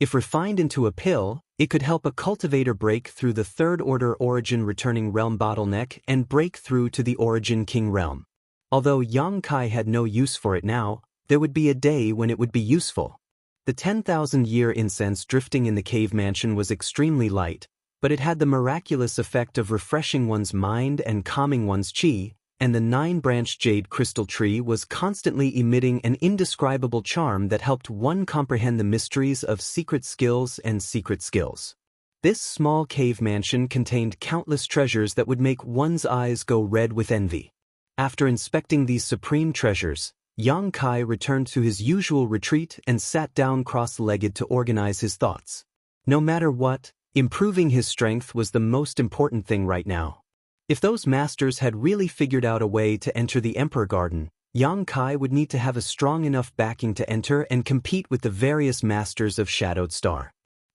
If refined into a pill, it could help a cultivator break through the third-order origin returning realm bottleneck and break through to the origin king realm. Although Yang Kai had no use for it now, there would be a day when it would be useful. The 10,000-year incense drifting in the cave mansion was extremely light, but it had the miraculous effect of refreshing one's mind and calming one's chi, and the 9-branched jade crystal tree was constantly emitting an indescribable charm that helped one comprehend the mysteries of secret skills and secret skills. This small cave mansion contained countless treasures that would make one's eyes go red with envy. After inspecting these supreme treasures, Yang Kai returned to his usual retreat and sat down cross-legged to organize his thoughts. No matter what, improving his strength was the most important thing right now. If those masters had really figured out a way to enter the Emperor Garden, Yang Kai would need to have a strong enough backing to enter and compete with the various masters of Shadowed Star.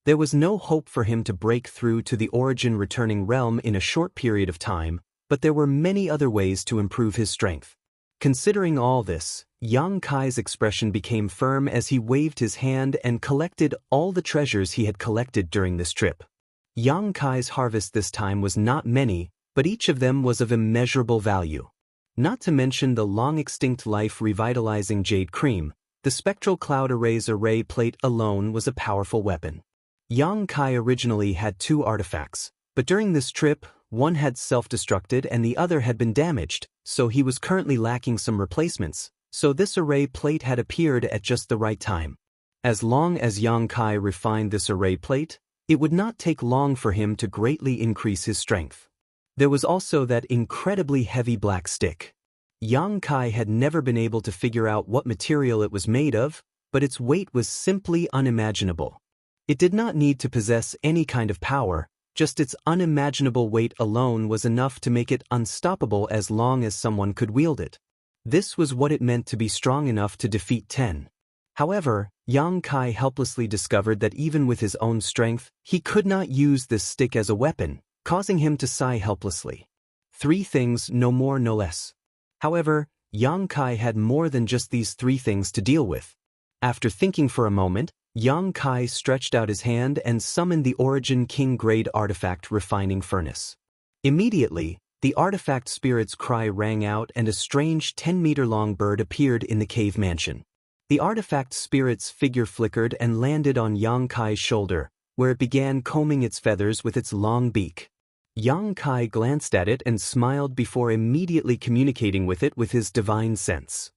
There was no hope for him to break through to the origin returning realm in a short period of time, but there were many other ways to improve his strength. Considering all this, Yang Kai's expression became firm as he waved his hand and collected all the treasures he had collected during this trip. Yang Kai's harvest this time was not many, but each of them was of immeasurable value. Not to mention the long-extinct life-revitalizing jade cream, the spectral cloud array's array plate alone was a powerful weapon. Yang Kai originally had 2 artifacts, but during this trip, one had self-destructed and the other had been damaged, so he was currently lacking some replacements, so this array plate had appeared at just the right time. As long as Yang Kai refined this array plate, it would not take long for him to greatly increase his strength. There was also that incredibly heavy black stick. Yang Kai had never been able to figure out what material it was made of, but its weight was simply unimaginable. It did not need to possess any kind of power, just its unimaginable weight alone was enough to make it unstoppable as long as someone could wield it. This was what it meant to be strong enough to defeat 10. However, Yang Kai helplessly discovered that even with his own strength, he could not use this stick as a weapon, causing him to sigh helplessly. 3 things, no more no less. However, Yang Kai had more than just these 3 things to deal with. After thinking for a moment, Yang Kai stretched out his hand and summoned the Origin King Grade Artifact Refining Furnace. Immediately, The artifact spirit's cry rang out and a strange 10-meter-long bird appeared in the cave mansion. The artifact spirit's figure flickered and landed on Yang Kai's shoulder, where it began combing its feathers with its long beak. Yang Kai glanced at it and smiled before immediately communicating with it with his divine sense.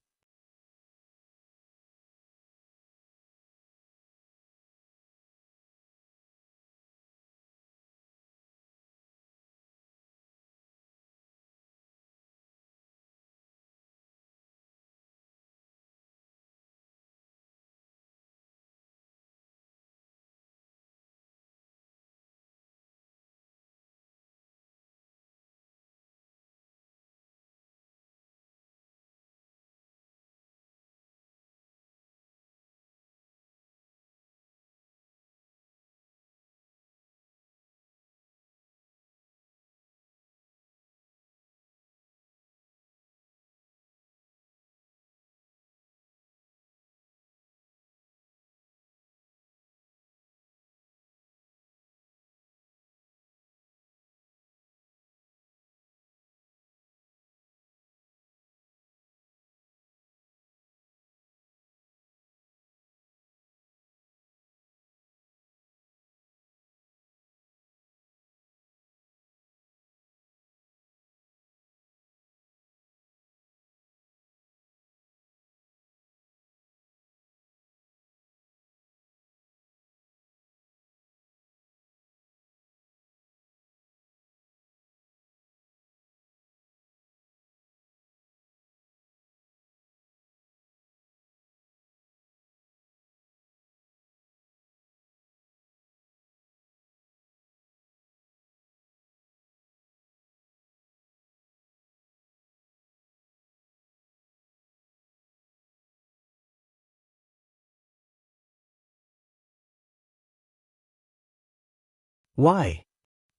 Why?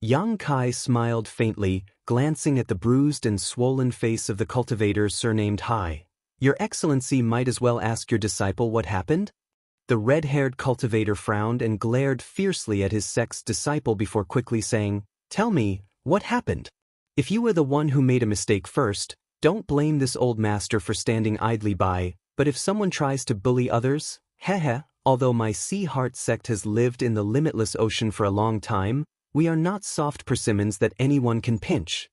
Yang Kai smiled faintly, glancing at the bruised and swollen face of the cultivator surnamed Hai. Your Excellency might as well ask your disciple what happened? The red-haired cultivator frowned and glared fiercely at his sexed disciple before quickly saying, Tell me, what happened? If you were the one who made a mistake first, don't blame this old master for standing idly by, but if someone tries to bully others, although my sea heart sect has lived in the limitless ocean for a long time, we are not soft persimmons that anyone can pinch.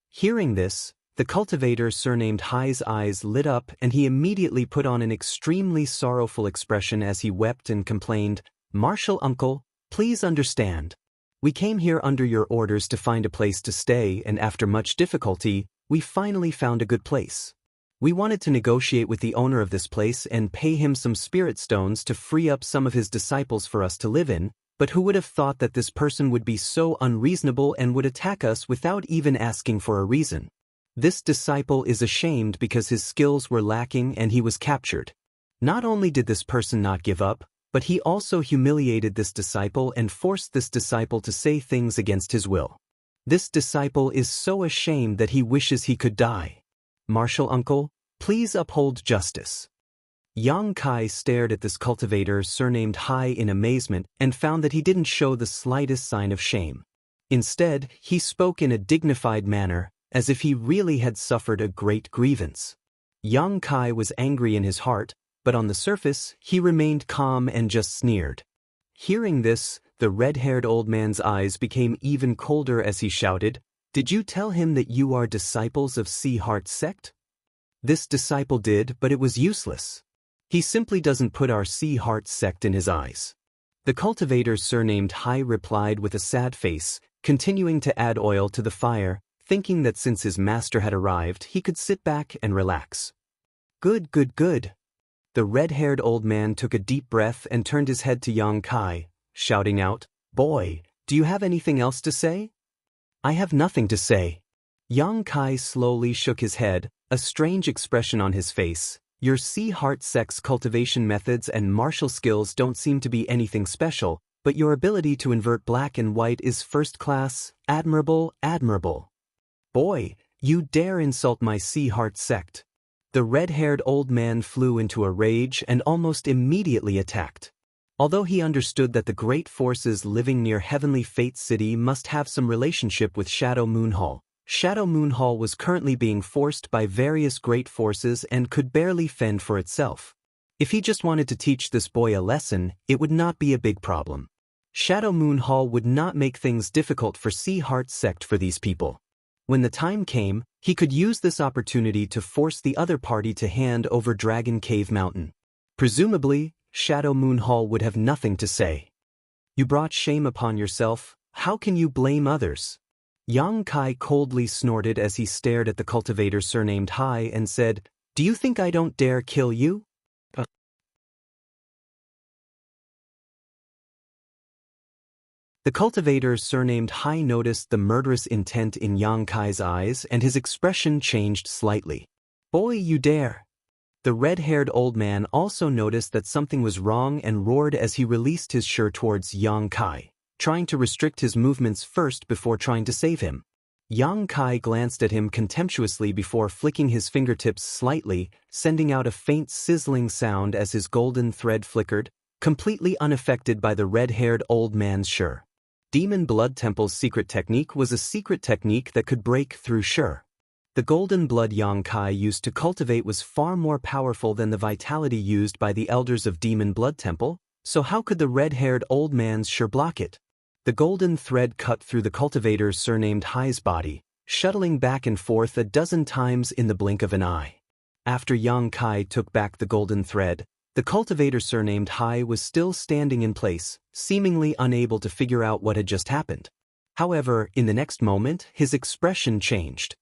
Hearing this, the cultivator surnamed Hai's eyes lit up and he immediately put on an extremely sorrowful expression as he wept and complained, Martial uncle, please understand. We came here under your orders to find a place to stay and after much difficulty, we finally found a good place. We wanted to negotiate with the owner of this place and pay him some spirit stones to free up some of his disciples for us to live in, but who would have thought that this person would be so unreasonable and would attack us without even asking for a reason? This disciple is ashamed because his skills were lacking and he was captured. Not only did this person not give up, but he also humiliated this disciple and forced this disciple to say things against his will. This disciple is so ashamed that he wishes he could die. Martial uncle, please uphold justice. Yang Kai stared at this cultivator surnamed Hai in amazement and found that he didn't show the slightest sign of shame. Instead, he spoke in a dignified manner, as if he really had suffered a great grievance. Yang Kai was angry in his heart, but on the surface, he remained calm and just sneered. Hearing this, the red-haired old man's eyes became even colder as he shouted, Did you tell him that you are disciples of Sea Heart sect? This disciple did, but it was useless. He simply doesn't put our Sea Heart sect in his eyes. The cultivator surnamed Hai replied with a sad face, continuing to add oil to the fire, thinking that since his master had arrived, he could sit back and relax. Good, good, good. The red-haired old man took a deep breath and turned his head to Yang Kai, shouting out, Boy, do you have anything else to say? I have nothing to say. Yang Kai slowly shook his head, a strange expression on his face. Your Sea Heart sect's cultivation methods and martial skills don't seem to be anything special, but your ability to invert black and white is first class, admirable, admirable. Boy, you dare insult my Sea Heart sect. The red-haired old man flew into a rage and almost immediately attacked. Although he understood that the great forces living near Heavenly Fate City must have some relationship with Shadow Moon Hall, Shadow Moon Hall was currently being forced by various great forces and could barely fend for itself. If he just wanted to teach this boy a lesson, it would not be a big problem. Shadow Moon Hall would not make things difficult for Sea Heart Sect for these people. When the time came, he could use this opportunity to force the other party to hand over Dragon Cave Mountain. Presumably, Shadow Moon Hall would have nothing to say. You brought shame upon yourself, how can you blame others? Yang Kai coldly snorted as he stared at the cultivator surnamed Hai and said, "Do you think I don't dare kill you?" The cultivator surnamed Hai noticed the murderous intent in Yang Kai's eyes and his expression changed slightly. "Boy, you dare!" The red-haired old man also noticed that something was wrong and roared as he released his shirt towards Yang Kai, trying to restrict his movements first before trying to save him. Yang Kai glanced at him contemptuously before flicking his fingertips slightly, sending out a faint sizzling sound as his golden thread flickered, completely unaffected by the red-haired old man's shirt. Demon Blood Temple's secret technique was a secret technique that could break through shirt. The golden blood Yang Kai used to cultivate was far more powerful than the vitality used by the elders of Demon Blood Temple, so how could the red-haired old man's shirt block it? The golden thread cut through the cultivator's surnamed Hai's body, shuttling back and forth a dozen times in the blink of an eye. After Yang Kai took back the golden thread, the cultivator surnamed Hai was still standing in place, seemingly unable to figure out what had just happened. However, in the next moment, his expression changed.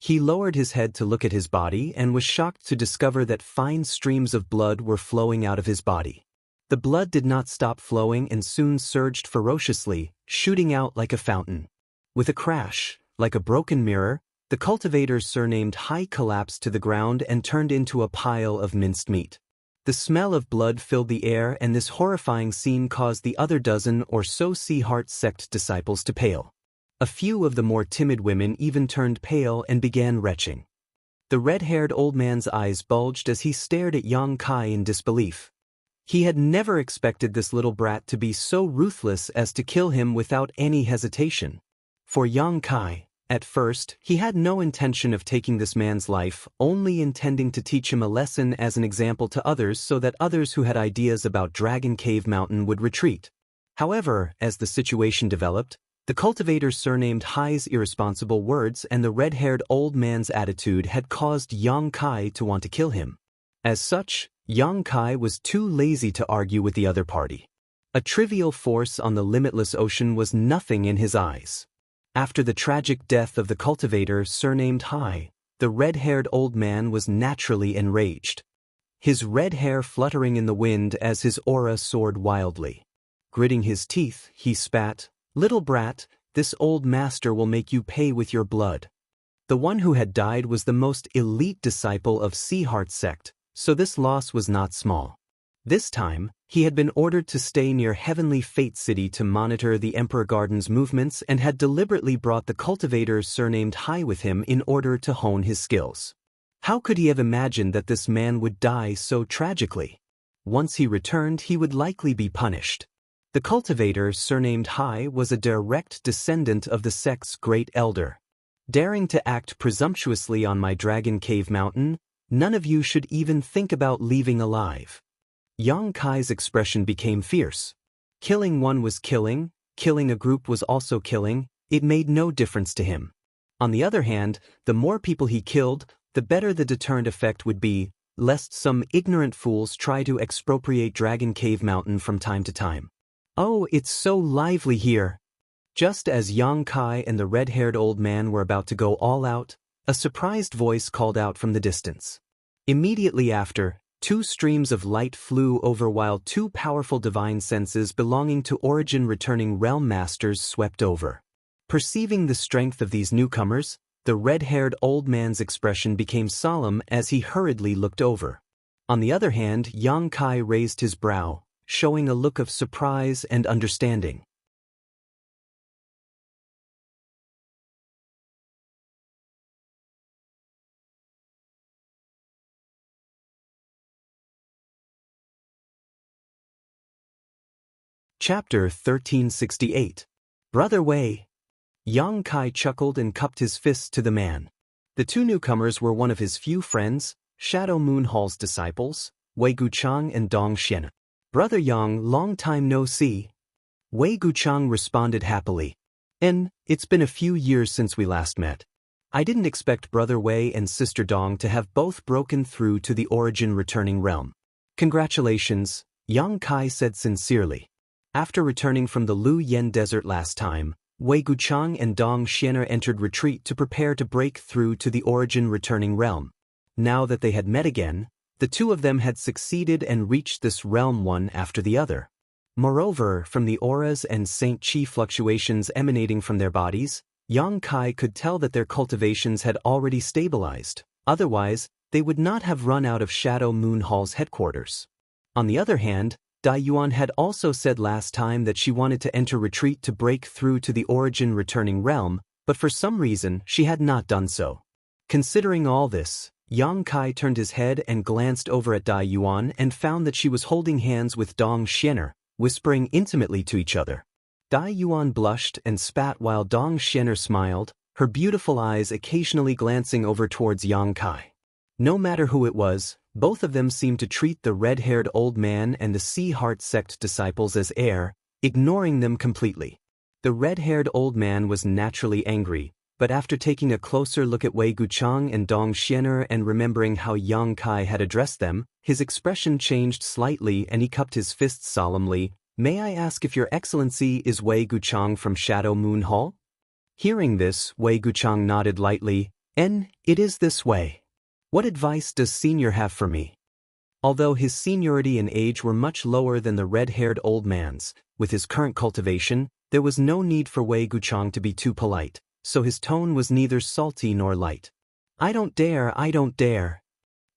He lowered his head to look at his body and was shocked to discover that fine streams of blood were flowing out of his body. The blood did not stop flowing and soon surged ferociously, shooting out like a fountain. With a crash, like a broken mirror, the cultivator's surnamed Hai collapsed to the ground and turned into a pile of minced meat. The smell of blood filled the air and this horrifying scene caused the other dozen or so Sea Heart Sect disciples to pale. A few of the more timid women even turned pale and began retching. The red-haired old man's eyes bulged as he stared at Yang Kai in disbelief. He had never expected this little brat to be so ruthless as to kill him without any hesitation. For Yang Kai, at first, he had no intention of taking this man's life, only intending to teach him a lesson as an example to others so that others who had ideas about Dragon Cave Mountain would retreat. However, as the situation developed, the cultivator's surnamed Hai's irresponsible words and the red-haired old man's attitude had caused Yang Kai to want to kill him. As such, Yang Kai was too lazy to argue with the other party. A trivial force on the limitless ocean was nothing in his eyes. After the tragic death of the cultivator surnamed Hai, the red-haired old man was naturally enraged. His red hair fluttering in the wind as his aura soared wildly. Gritting his teeth, he spat, "Little brat, this old master will make you pay with your blood." The one who had died was the most elite disciple of Sea Heart Sect, so this loss was not small. This time, he had been ordered to stay near Heavenly Fate City to monitor the Emperor Garden's movements and had deliberately brought the cultivator surnamed Hai with him in order to hone his skills. How could he have imagined that this man would die so tragically? Once he returned, he would likely be punished. The cultivator surnamed Hai was a direct descendant of the sect's great elder. Daring to act presumptuously on my Dragon Cave Mountain, none of you should even think about leaving alive. Yang Kai's expression became fierce. Killing one was killing a group was also killing, it made no difference to him. On the other hand, the more people he killed, the better the deterrent effect would be, lest some ignorant fools try to expropriate Dragon Cave Mountain from time to time. "Oh, it's so lively here." Just as Yang Kai and the red-haired old man were about to go all out, a surprised voice called out from the distance. Immediately after, two streams of light flew over while two powerful divine senses belonging to origin-returning realm masters swept over. Perceiving the strength of these newcomers, the red-haired old man's expression became solemn as he hurriedly looked over. On the other hand, Yang Kai raised his brow, showing a look of surprise and understanding. Chapter 1368. Brother Wei. Yang Kai chuckled and cupped his fists to the man. The two newcomers were one of his few friends, Shadow Moon Hall's disciples, Wei Guchang and Dong Xian. Brother Yang, long time no see. Wei Guchang responded happily. It's been a few years since we last met. I didn't expect Brother Wei and Sister Dong to have both broken through to the origin returning realm. Congratulations, Yang Kai said sincerely. After returning from the Lu Yen Desert last time, Wei Guchang and Dong Xianer entered retreat to prepare to break through to the origin returning realm. Now that they had met again, the two of them had succeeded and reached this realm one after the other. Moreover, from the auras and Saint Chi fluctuations emanating from their bodies, Yang Kai could tell that their cultivations had already stabilized. Otherwise, they would not have run out of Shadow Moon Hall's headquarters. On the other hand, Dai Yuan had also said last time that she wanted to enter retreat to break through to the origin returning realm, but for some reason she had not done so. Considering all this, Yang Kai turned his head and glanced over at Dai Yuan and found that she was holding hands with Dong Xianer, whispering intimately to each other. Dai Yuan blushed and spat while Dong Xianer smiled, her beautiful eyes occasionally glancing over towards Yang Kai. No matter who it was, both of them seemed to treat the red-haired old man and the Sea Heart sect disciples as air, ignoring them completely. The red-haired old man was naturally angry, but after taking a closer look at Wei Guchang and Dong Xianer and remembering how Yang Kai had addressed them, his expression changed slightly and he cupped his fists solemnly. May I ask if Your Excellency is Wei Guchang from Shadow Moon Hall? Hearing this, Wei Guchang nodded lightly. It is this way. What advice does Senior have for me? Although his seniority and age were much lower than the red-haired old man's, with his current cultivation, there was no need for Wei Guchang to be too polite, so his tone was neither salty nor light. I don't dare.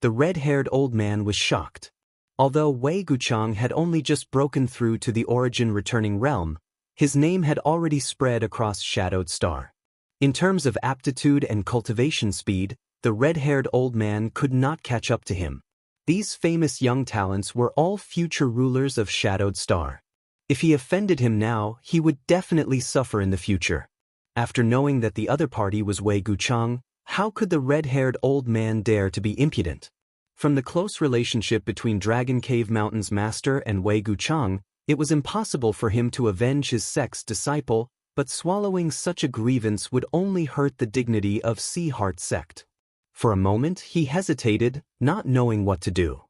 The red-haired old man was shocked. Although Wei Guchang had only just broken through to the origin returning realm, his name had already spread across Shadowed Star. In terms of aptitude and cultivation speed, the red-haired old man could not catch up to him. These famous young talents were all future rulers of Shadowed Star. If he offended him now, he would definitely suffer in the future. After knowing that the other party was Wei Guchang, how could the red-haired old man dare to be impudent? From the close relationship between Dragon Cave Mountain's master and Wei Guchang, it was impossible for him to avenge his sect's disciple, but swallowing such a grievance would only hurt the dignity of Sea Heart sect. For a moment he hesitated, not knowing what to do.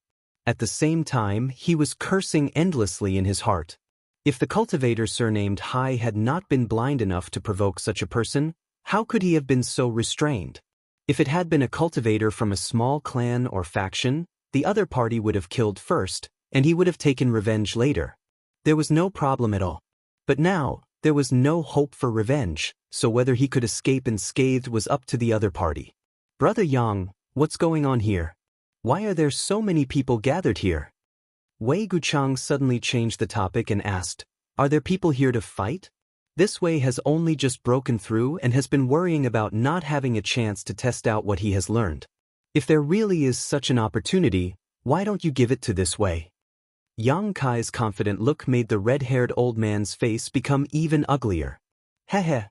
At the same time, he was cursing endlessly in his heart. If the cultivator surnamed Hai had not been blind enough to provoke such a person, how could he have been so restrained? If it had been a cultivator from a small clan or faction, the other party would have killed first, and he would have taken revenge later. There was no problem at all. But now, there was no hope for revenge, so whether he could escape unscathed was up to the other party. Brother Yang, what's going on here? Why are there so many people gathered here? Wei Guchang suddenly changed the topic and asked, Are there people here to fight? This Wei has only just broken through and has been worrying about not having a chance to test out what he has learned. If there really is such an opportunity, why don't you give it to this Wei? Yang Kai's confident look made the red-haired old man's face become even uglier. Heh.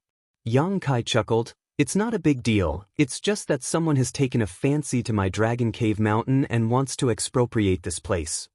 Yang Kai chuckled. It's not a big deal, it's just that someone has taken a fancy to my Dragon Cave Mountain and wants to expropriate this place.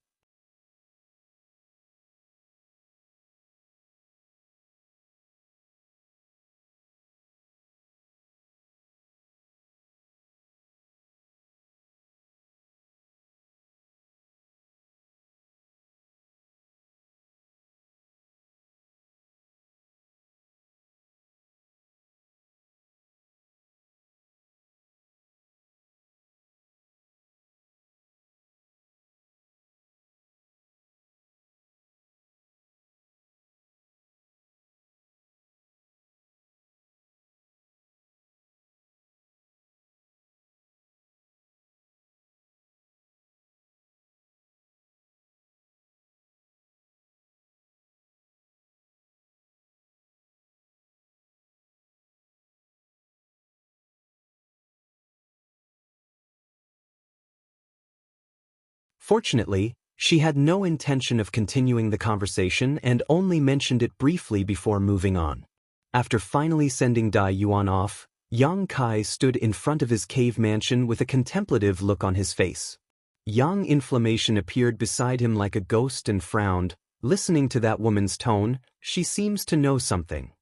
Fortunately, she had no intention of continuing the conversation and only mentioned it briefly before moving on. After finally sending Dai Yuan off, Yang Kai stood in front of his cave mansion with a contemplative look on his face. Yang Inflammation appeared beside him like a ghost and frowned. Listening to that woman's tone, she seems to know something.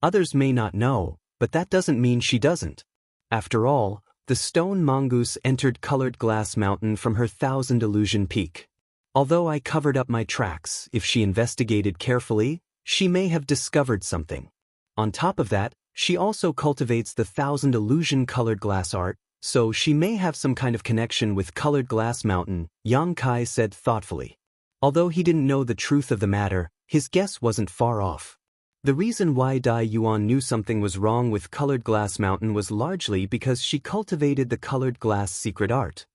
Others may not know, but that doesn't mean she doesn't. After all, the stone mongoose entered Colored Glass Mountain from her Thousand Illusion Peak. Although I covered up my tracks, if she investigated carefully, she may have discovered something. On top of that, she also cultivates the Thousand Illusion colored glass art, so she may have some kind of connection with Colored Glass Mountain, Yang Kai said thoughtfully. Although he didn't know the truth of the matter, his guess wasn't far off. The reason why Dai Yuan knew something was wrong with Colored Glass Mountain was largely because she cultivated the colored glass secret art.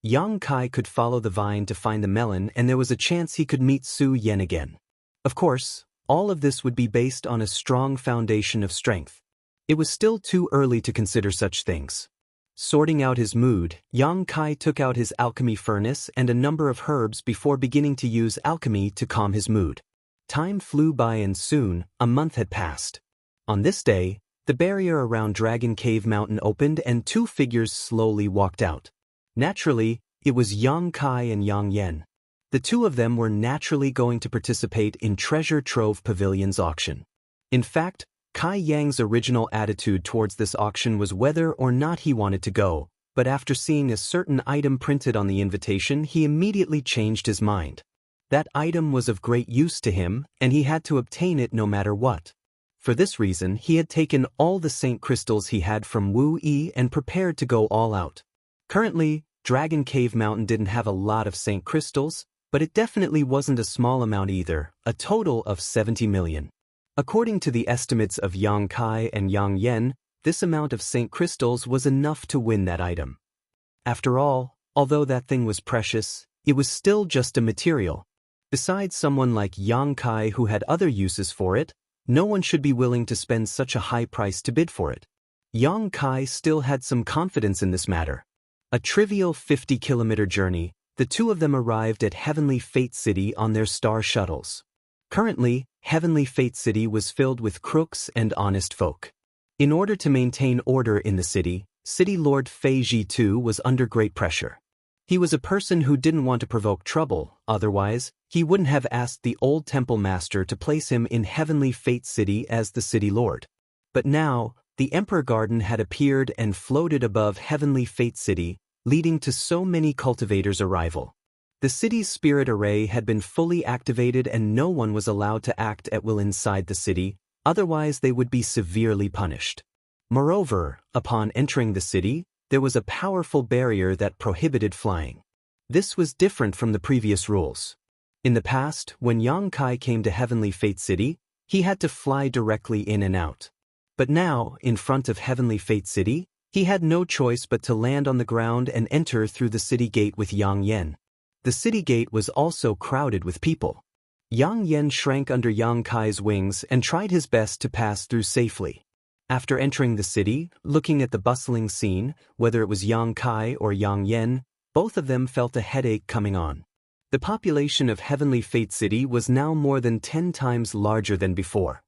Yang Kai could follow the vine to find the melon, and there was a chance he could meet Su Yen again. Of course, all of this would be based on a strong foundation of strength. It was still too early to consider such things. Sorting out his mood, Yang Kai took out his alchemy furnace and a number of herbs before beginning to use alchemy to calm his mood. Time flew by and soon, a month had passed. On this day, the barrier around Dragon Cave Mountain opened and two figures slowly walked out. Naturally, it was Yang Kai and Yang Yen. The two of them were naturally going to participate in Treasure Trove Pavilion's auction. In fact, Kai Yang's original attitude towards this auction was whether or not he wanted to go, but after seeing a certain item printed on the invitation, he immediately changed his mind. That item was of great use to him, and he had to obtain it no matter what. For this reason, he had taken all the Saint Crystals he had from Wu Yi and prepared to go all out. Currently, Dragon Cave Mountain didn't have a lot of Saint Crystals, but it definitely wasn't a small amount either, a total of 70 million. According to the estimates of Yang Kai and Yang Yen, this amount of Saint Crystals was enough to win that item. After all, although that thing was precious, it was still just a material. Besides someone like Yang Kai who had other uses for it, no one should be willing to spend such a high price to bid for it. Yang Kai still had some confidence in this matter. A trivial 50-kilometer journey, the two of them arrived at Heavenly Fate City on their star shuttles. Currently, Heavenly Fate City was filled with crooks and honest folk. In order to maintain order in the city, City Lord Fei Ji2 was under great pressure. He was a person who didn't want to provoke trouble, otherwise, he wouldn't have asked the old temple master to place him in Heavenly Fate City as the city lord. But now, the Emperor Garden had appeared and floated above Heavenly Fate City, leading to so many cultivators' arrival. The city's spirit array had been fully activated and no one was allowed to act at will inside the city, otherwise they would be severely punished. Moreover, upon entering the city, there was a powerful barrier that prohibited flying. This was different from the previous rules. In the past, when Yang Kai came to Heavenly Fate City, he had to fly directly in and out. But now, in front of Heavenly Fate City, he had no choice but to land on the ground and enter through the city gate with Yang Yen. The city gate was also crowded with people. Yang Yen shrank under Yang Kai's wings and tried his best to pass through safely. After entering the city, looking at the bustling scene, whether it was Yang Kai or Yang Yen, both of them felt a headache coming on. The population of Heavenly Fate City was now more than 10 times larger than before.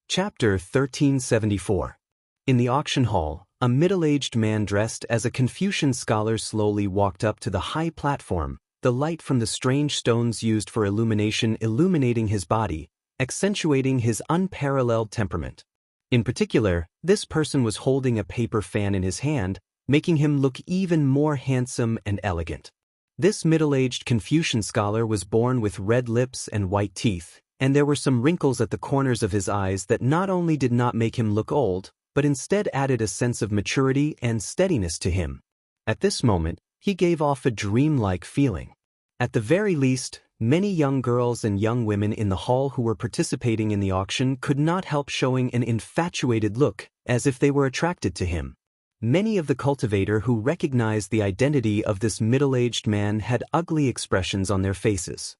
Chapter 1374. In the auction hall, a middle-aged man dressed as a Confucian scholar slowly walked up to the high platform, the light from the strange stones used for illumination illuminating his body, accentuating his unparalleled temperament. In particular, this person was holding a paper fan in his hand, making him look even more handsome and elegant. This middle-aged Confucian scholar was born with red lips and white teeth, and there were some wrinkles at the corners of his eyes that not only did not make him look old, but instead added a sense of maturity and steadiness to him. At this moment, he gave off a dreamlike feeling. At the very least, many young girls and young women in the hall who were participating in the auction could not help showing an infatuated look, as if they were attracted to him. Many of the cultivator who recognized the identity of this middle-aged man had ugly expressions on their faces.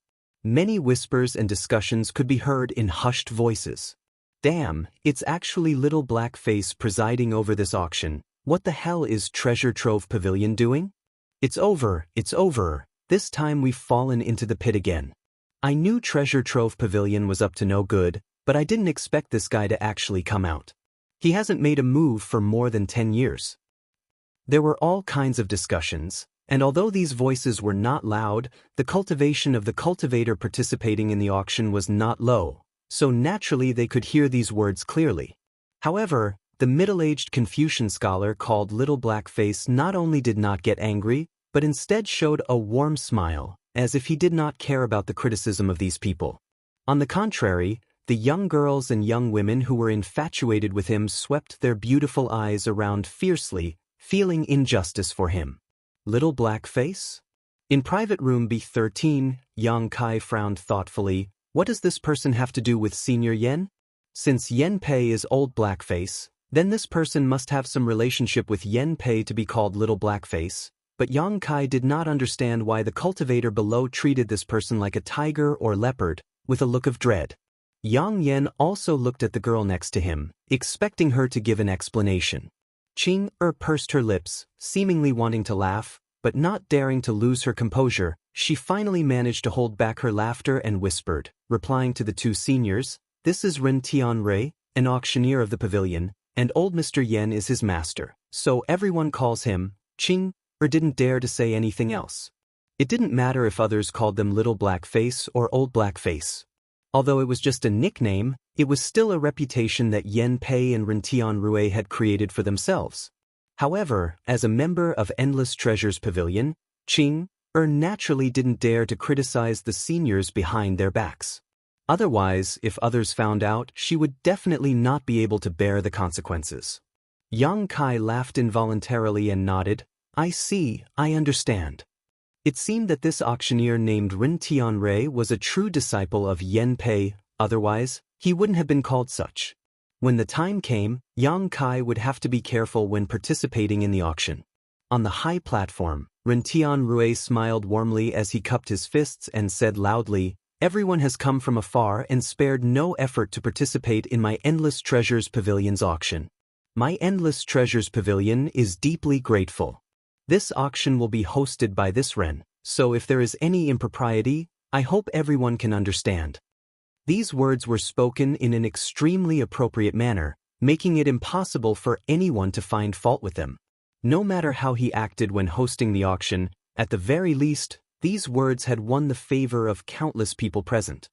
Many whispers and discussions could be heard in hushed voices. Damn, it's actually Little Black Face presiding over this auction. What the hell is Treasure Trove Pavilion doing? It's over, it's over. This time we've fallen into the pit again. I knew Treasure Trove Pavilion was up to no good, but I didn't expect this guy to actually come out. He hasn't made a move for more than 10 years. There were all kinds of discussions, and although these voices were not loud, the cultivation of the cultivator participating in the auction was not low, so naturally they could hear these words clearly. However, the middle-aged Confucian scholar called Little Black Face not only did not get angry, but instead showed a warm smile, as if he did not care about the criticism of these people. On the contrary, the young girls and young women who were infatuated with him swept their beautiful eyes around fiercely, feeling injustice for him. Little Black Face? In private room B13, Yang Kai frowned thoughtfully. What does this person have to do with Senior Yen? Since Yen Pei is Old Blackface, then this person must have some relationship with Yen Pei to be called Little Blackface. But Yang Kai did not understand why the cultivator below treated this person like a tiger or leopard, with a look of dread. Yang Yen also looked at the girl next to him, expecting her to give an explanation. Qing pursed her lips, seemingly wanting to laugh, but not daring to lose her composure. She finally managed to hold back her laughter and whispered, replying to the two seniors, "This is Ren Tianrui, an auctioneer of the pavilion, and old Mr. Yen is his master, so everyone calls him Qing." Didn't dare to say anything else. It didn't matter if others called them Little Black Face or Old Black Face. Although it was just a nickname, it was still a reputation that Yen Pei and Ren Tianrui had created for themselves. However, as a member of Endless Treasures Pavilion, Qing naturally didn't dare to criticize the seniors behind their backs. Otherwise, if others found out, she would definitely not be able to bear the consequences. Yang Kai laughed involuntarily and nodded. I see, I understand. It seemed that this auctioneer named Ren Tianrui was a true disciple of Yen Pei, otherwise, he wouldn't have been called such. When the time came, Yang Kai would have to be careful when participating in the auction. On the high platform, Ren Tianrui smiled warmly as he cupped his fists and said loudly, "Everyone has come from afar and spared no effort to participate in my Endless Treasures Pavilion's auction. My Endless Treasures Pavilion is deeply grateful. This auction will be hosted by this Ren, so if there is any impropriety, I hope everyone can understand." These words were spoken in an extremely appropriate manner, making it impossible for anyone to find fault with them. No matter how he acted when hosting the auction, at the very least, these words had won the favor of countless people present.